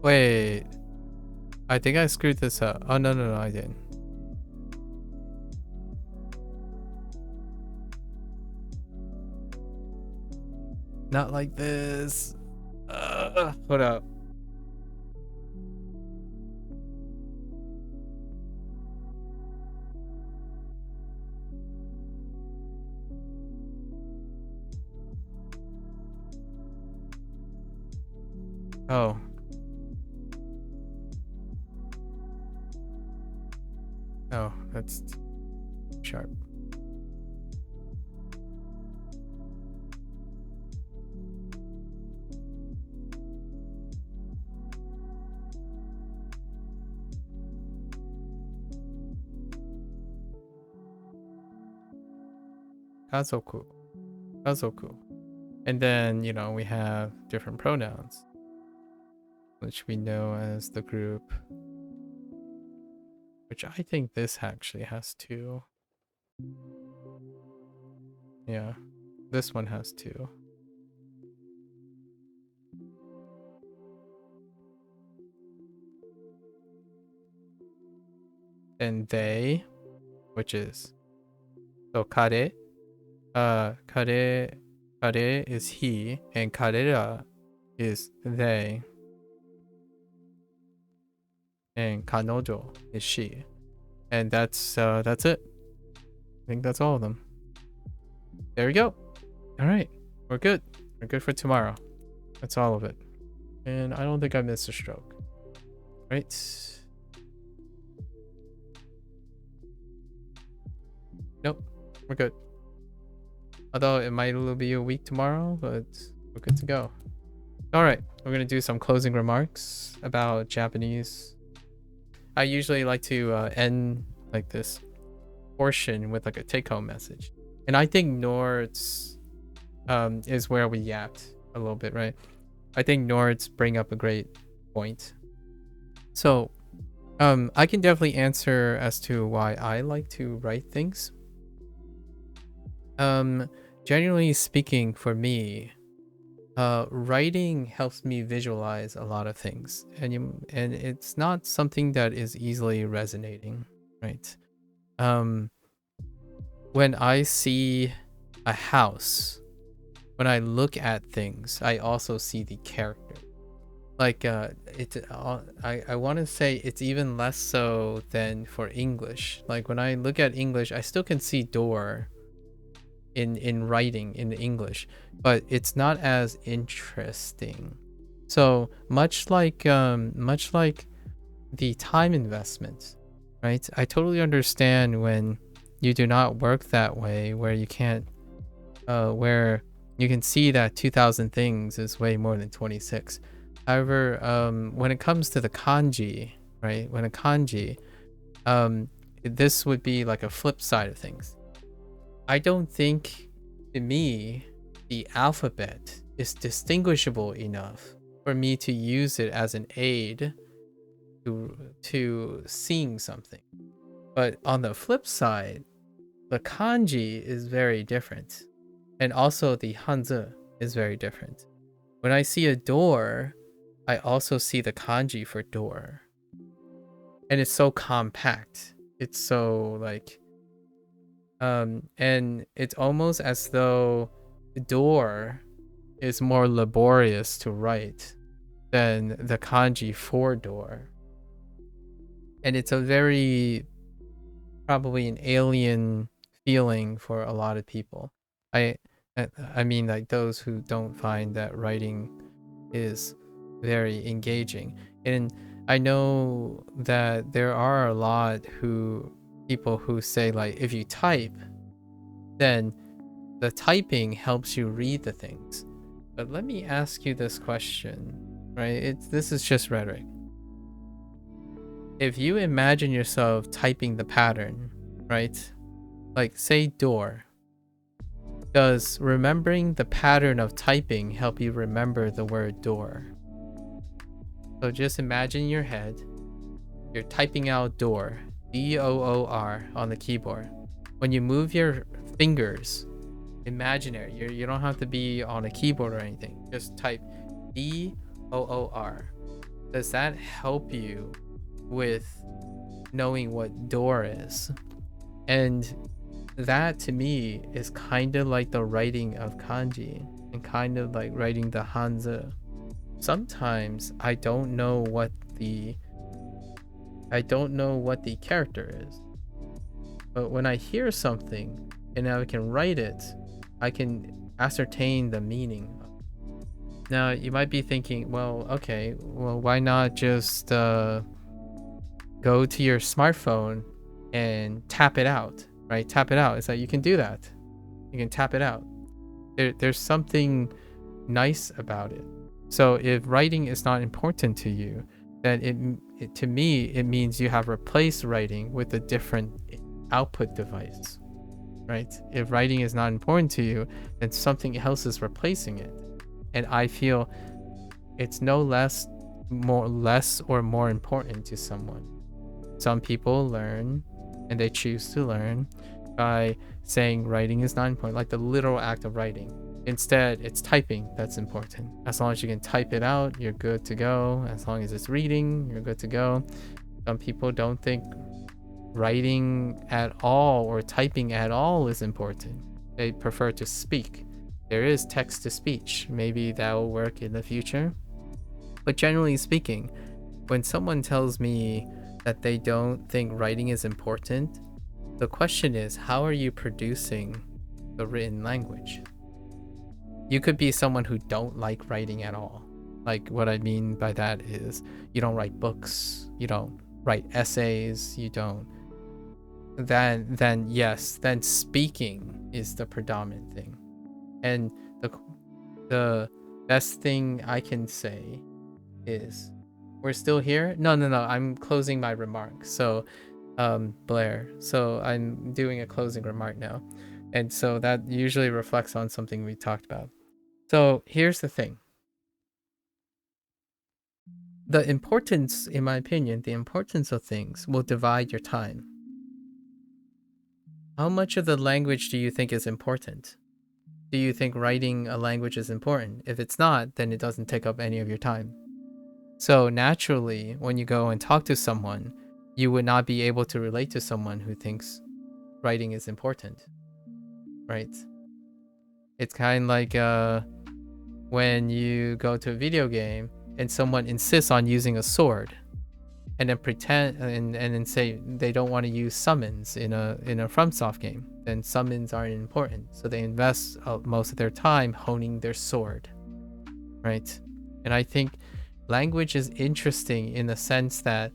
Wait, I think I screwed this up. Oh, no, I didn't. Not like this. Hold up. Oh. Oh, that's sharp. Kazoku. Kazoku. And then, you know, we have different pronouns, which we know as the group. Which I think this actually has 2. Yeah, this one has 2. And they, which is, so kare, kare is he, and karera is they, and kanojo is she. And that's it. I think that's all of them. There we go. All right, we're good. We're good for tomorrow. That's all of it. And I don't think I missed a stroke. Right? Nope, we're good. Although it might be a week tomorrow, but we're good to go. All right, we're gonna do some closing remarks about Japanese. I usually like to end like this portion with like a take-home message, and I think Nords is where we yapped a little bit, right? I think Nords bring up a great point. So I can definitely answer as to why I like to write things. Generally speaking, for me, writing helps me visualize a lot of things, and it's not something that is easily resonating, right? When I see a house, when I look at things, I also see the character. Like I want to say it's even less so than for English. Like when I look at English, I still can see door in writing in English, but it's not as interesting. So much like the time investment, right? I totally understand when you do not work that way, where you can't where you can see that 2,000 things is way more than 26. However, when it comes to the kanji, right? When a kanji, this would be like a flip side of things. I don't think, to me, the alphabet is distinguishable enough for me to use it as an aid to seeing something. But on the flip side, the kanji is very different. And also the hanzi is very different. When I see a door, I also see the kanji for door. And it's so compact. It's so like and it's almost as though door is more laborious to write than the kanji for door. And it's a very probably an alien feeling for a lot of people. I mean, like those who don't find that writing is very engaging. And I know that there are a lot people who say, like, if you type, then the typing helps you read the things. But let me ask you this question, right? This is just rhetoric. If you imagine yourself typing the pattern, right? Like say door. Does remembering the pattern of typing help you remember the word door? So just imagine in your head, you're typing out door, D-O-O-R on the keyboard. When you move your fingers, imaginary, you don't have to be on a keyboard or anything. Just type D-O-O-R. Does that help you with knowing what door is? And that to me is kind of like the writing of kanji and kind of like writing the hanzi. Sometimes I don't know what the character is, but when I hear something and I can write it, I can ascertain the meaning. Now you might be thinking, well, okay, well, why not just go to your smartphone and tap it out, right? Tap it out. It's like you can do that. You can tap it out. There's something nice about it. So if writing is not important to you, then to me, it means you have replaced writing with a different output device, right? If writing is not important to you, then something else is replacing it. And I feel it's no less or more important to someone. Some people learn and they choose to learn by saying writing is not important, like the literal act of writing. Instead, it's typing that's important. As long as you can type it out, you're good to go. As long as it's reading, you're good to go. Some people don't think writing at all or typing at all is important. They prefer to speak. There is text to speech. Maybe that will work in the future. But generally speaking, when someone tells me that they don't think writing is important, the question is, how are you producing the written language? You could be someone who don't like writing at all. Like what I mean by that is you don't write books, you don't write essays, you don't. Then yes, then speaking is the predominant thing. And the best thing I can say is, we're still here? No, I'm closing my remarks. So, Blair. So I'm doing a closing remark now. And so that usually reflects on something we talked about. So here's the thing. The importance, in my opinion, the importance of things will divide your time. How much of the language do you think is important? Do you think writing a language is important? If it's not, then it doesn't take up any of your time. So naturally, when you go and talk to someone, you would not be able to relate to someone who thinks writing is important, right? It's kind of like when you go to a video game and someone insists on using a sword, and then pretend and then say they don't want to use summons in a FromSoft game, then summons aren't important. So they invest most of their time honing their sword, right? And I think language is interesting in the sense that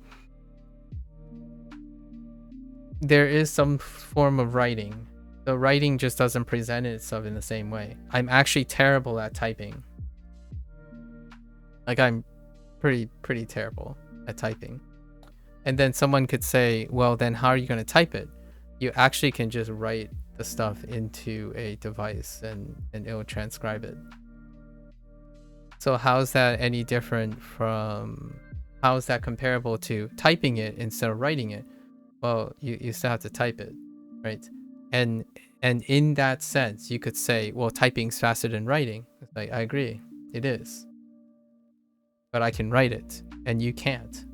there is some form of writing. The writing just doesn't present itself in the same way. I'm actually terrible at typing. Like, I'm pretty terrible at typing. And then someone could say, well, then how are you going to type it? You actually can just write the stuff into a device and it will transcribe it. So how's that any different from, how is that comparable to typing it instead of writing it? Well, you still have to type it, right? And in that sense, you could say, well, typing's faster than writing. It's like, I agree, it is. But I can write it, and you can't.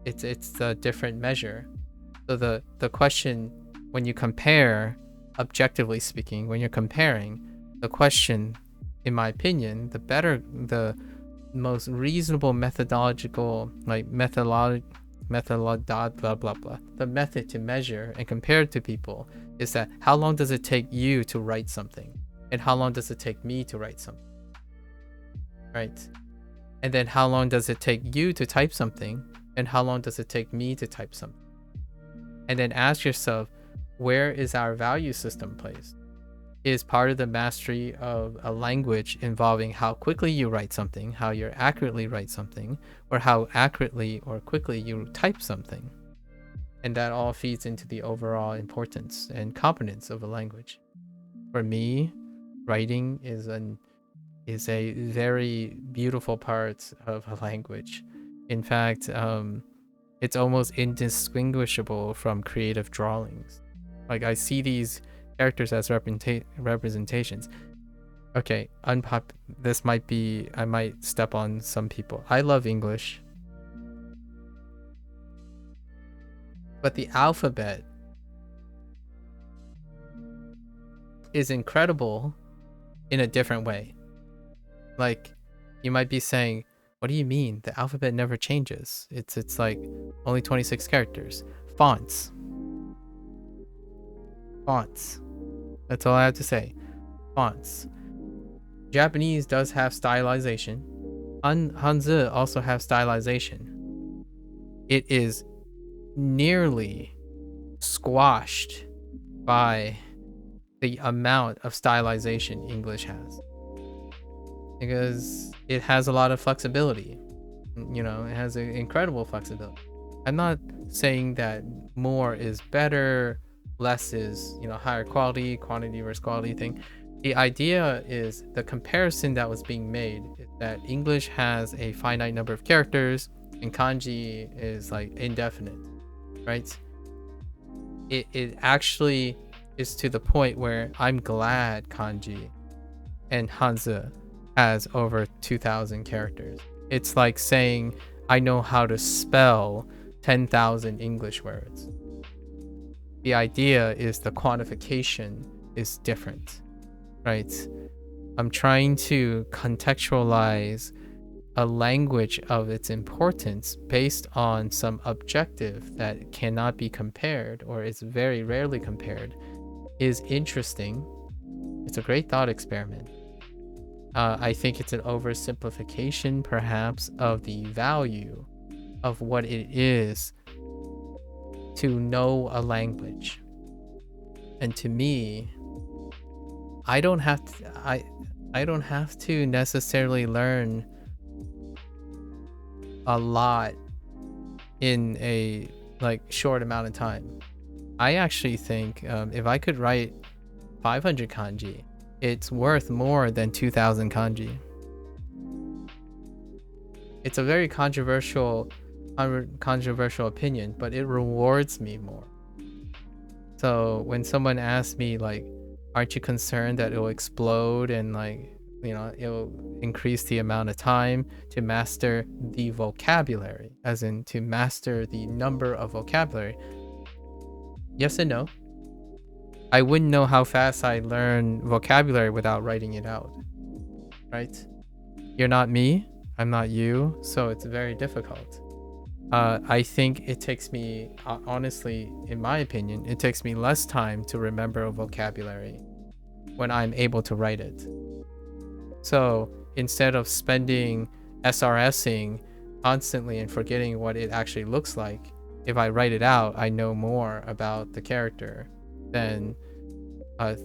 It's a different measure. So the question, when you compare, objectively speaking, when you're comparing, the question, in my opinion, the most reasonable methodological, like the method to measure and compare it to people is that how long does it take you to write something, and how long does it take me to write something, right? And then how long does it take you to type something, and how long does it take me to type something? And then ask yourself, where is our value system placed? Is part of the mastery of a language involving how quickly you write something, how you accurately write something, or how accurately or quickly you type something? And that all feeds into the overall importance and competence of a language. For me, writing is a very beautiful part of a language. In fact, it's almost indistinguishable from creative drawings. Like, I see these characters as representations. Okay, this might be, I might step on some people. I love English, but the alphabet is incredible in a different way. Like, you might be saying, what do you mean? The alphabet never changes. It's like only 26 characters. Fonts. That's all I have to say. Fonts. Japanese does have stylization. Hanzi also have stylization. It is nearly squashed by the amount of stylization English has, because it has a lot of flexibility. You know, it has incredible flexibility. I'm not saying that more is better, less is, you know, higher quality, quantity versus quality thing. The idea is, the comparison that was being made is that English has a finite number of characters and kanji is like indefinite, right? It actually is to the point where I'm glad kanji and Hanzi has over 2,000 characters. It's like saying I know how to spell 10,000 English words. The idea is the quantification is different, right? I'm trying to contextualize a language of its importance based on some objective that cannot be compared, or is very rarely compared, is interesting. It's a great thought experiment. I think it's an oversimplification, perhaps, of the value of what it is to know a language. And to me, I don't have to, I don't have to necessarily learn a lot in a short amount of time. I actually think if I could write 500 kanji, it's worth more than 2000 kanji. It's a very controversial opinion, but it rewards me more. So when someone asks me aren't you concerned that it'll explode and it'll increase the amount of time to master the vocabulary, as in to master the number of vocabulary? Yes and no. I wouldn't know how fast I learn vocabulary without writing it out, right? You're not me, I'm not you, so it's very difficult. I think it takes me, honestly, in my opinion, it takes me less time to remember a vocabulary when I'm able to write it. So instead of spending SRSing constantly and forgetting what it actually looks like, if I write it out, I know more about the character than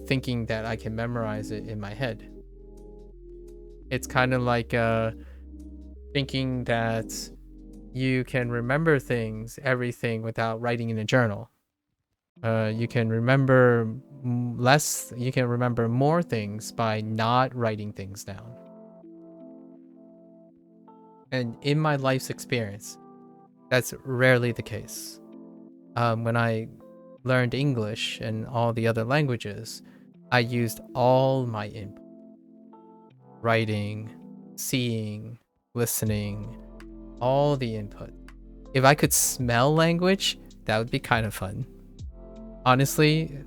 thinking that I can memorize it in my head. It's kind of like thinking that you can remember everything without writing in a journal. You can remember less, you can remember more things by not writing things down. And in my life's experience, that's rarely the case. When I learned English and all the other languages, I used all my input. Writing, seeing, listening, all the input. If I could smell language, that would be kind of fun. Honestly,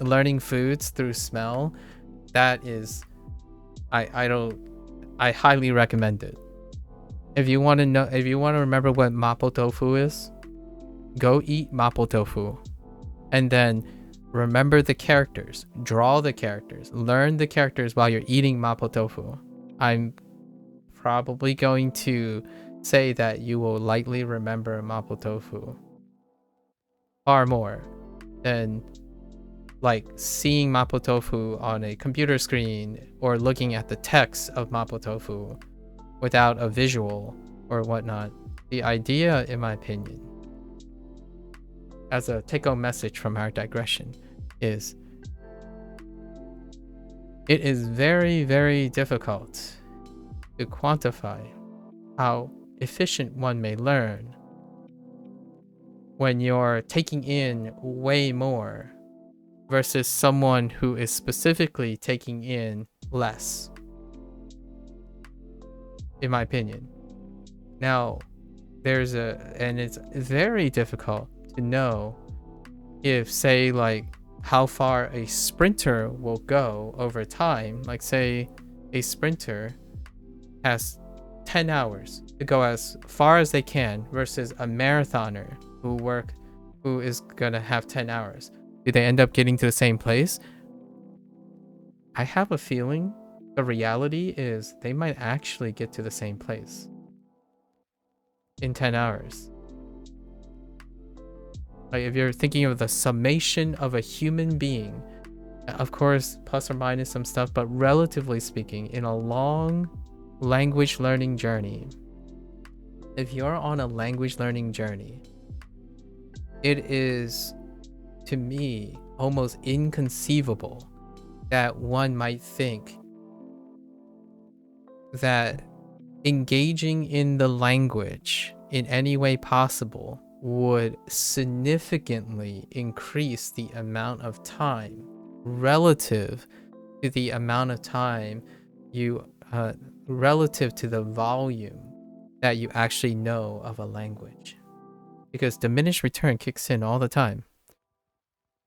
learning foods through smell, that is, I highly recommend it. If you want to remember what mapo tofu is, go eat mapo tofu, and then remember the characters, draw the characters, learn the characters while you're eating mapo tofu. I'm probably going to say that you will likely remember mapo tofu far more than seeing mapo tofu on a computer screen or looking at the text of mapo tofu without a visual or whatnot. The idea, in my opinion, as a take-home message from our digression, is it is very, very difficult to quantify how efficient one may learn when you're taking in way more versus someone who is specifically taking in less, in my opinion. Now, and it's very difficult to know if, say, how far a sprinter will go over time. Say a sprinter has 10 hours to go as far as they can versus a marathoner who is gonna have 10 hours. Do they end up getting to the same place? I have a feeling the reality is they might actually get to the same place in 10 hours. If you're thinking of the summation of a human being, of course, plus or minus some stuff, but relatively speaking, in a long language learning journey, if you're on a language learning journey, it is, to me, almost inconceivable that one might think that engaging in the language in any way possible would significantly increase the amount of time relative to the amount of time you relative to the volume that you actually know of a language, because diminished return kicks in all the time.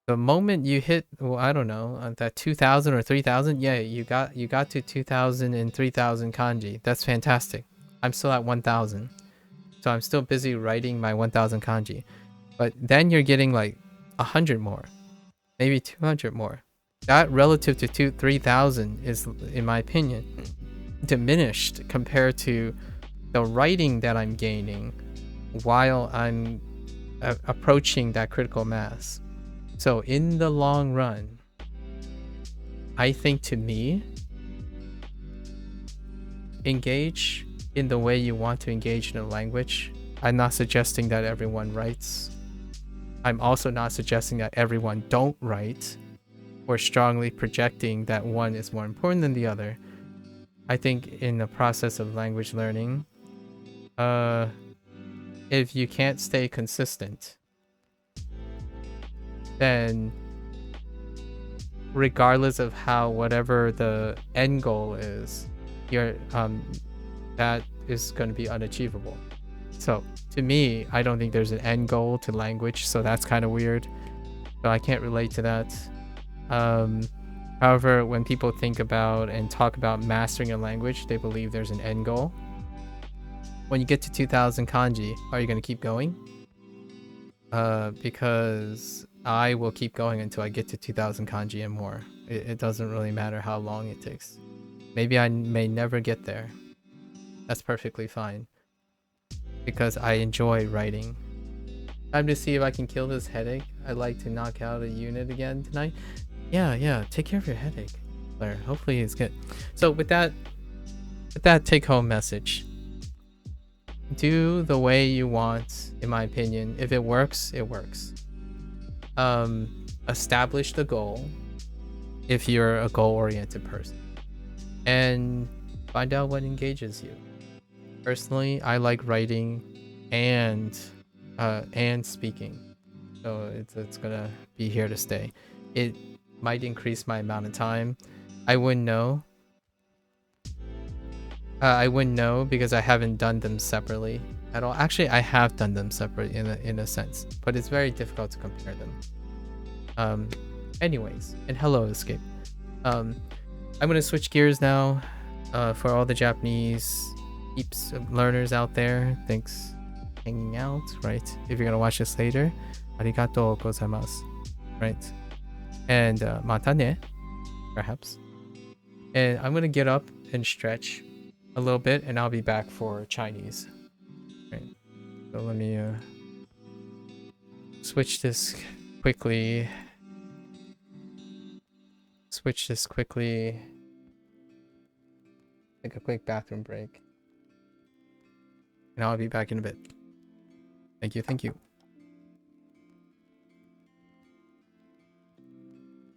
The moment you hit, well, I don't know, that 2000 or 3000, yeah, you got to 2000 and 3000 kanji. That's fantastic. I'm still at 1000. So I'm still busy writing my 1000 kanji. But then you're getting 100 more, maybe 200 more. That relative to 3000 is, in my opinion, diminished compared to the writing that I'm gaining while I'm approaching that critical mass. So in the long run, I think, to me, engage in the way you want to engage in a language. I'm not suggesting that everyone writes. I'm also not suggesting that everyone don't write, or strongly projecting that one is more important than the other. I think in the process of language learning, if you can't stay consistent, then regardless of how whatever the end goal is, that is going to be unachievable. So to me, I don't think there's an end goal to language, so that's kind of weird. So I can't relate to that. However, when people think about and talk about mastering a language, they believe there's an end goal. When you get to 2000 kanji, are you going to keep going? Because I will keep going until I get to 2000 kanji and more. It doesn't really matter how long it takes. Maybe I may never get there. That's perfectly fine. Because I enjoy writing. Time to see if I can kill this headache. I'd like to knock out a unit again tonight. Yeah, take care of your headache, Claire. Hopefully it's good. So with that take-home message, do the way you want, in my opinion. If it works, it works. Establish the goal if you're a goal-oriented person, and find out what engages you. Personally, I like writing and speaking, so it's gonna be here to stay. It might increase my amount of time. I wouldn't know. I wouldn't know because I haven't done them separately at all. Actually, I have done them separate in a sense, but it's very difficult to compare them. Anyways, and hello, Escape. I'm gonna switch gears now. For all the Japanese peeps learners out there, thanks for hanging out. Right? If you're gonna watch this later, arigatou gozaimasu. Right? And mata ne, perhaps. And I'm gonna get up and stretch a little bit, and I'll be back for Chinese. Right. So let me switch this quickly. Take a quick bathroom break. And I'll be back in a bit. Thank you.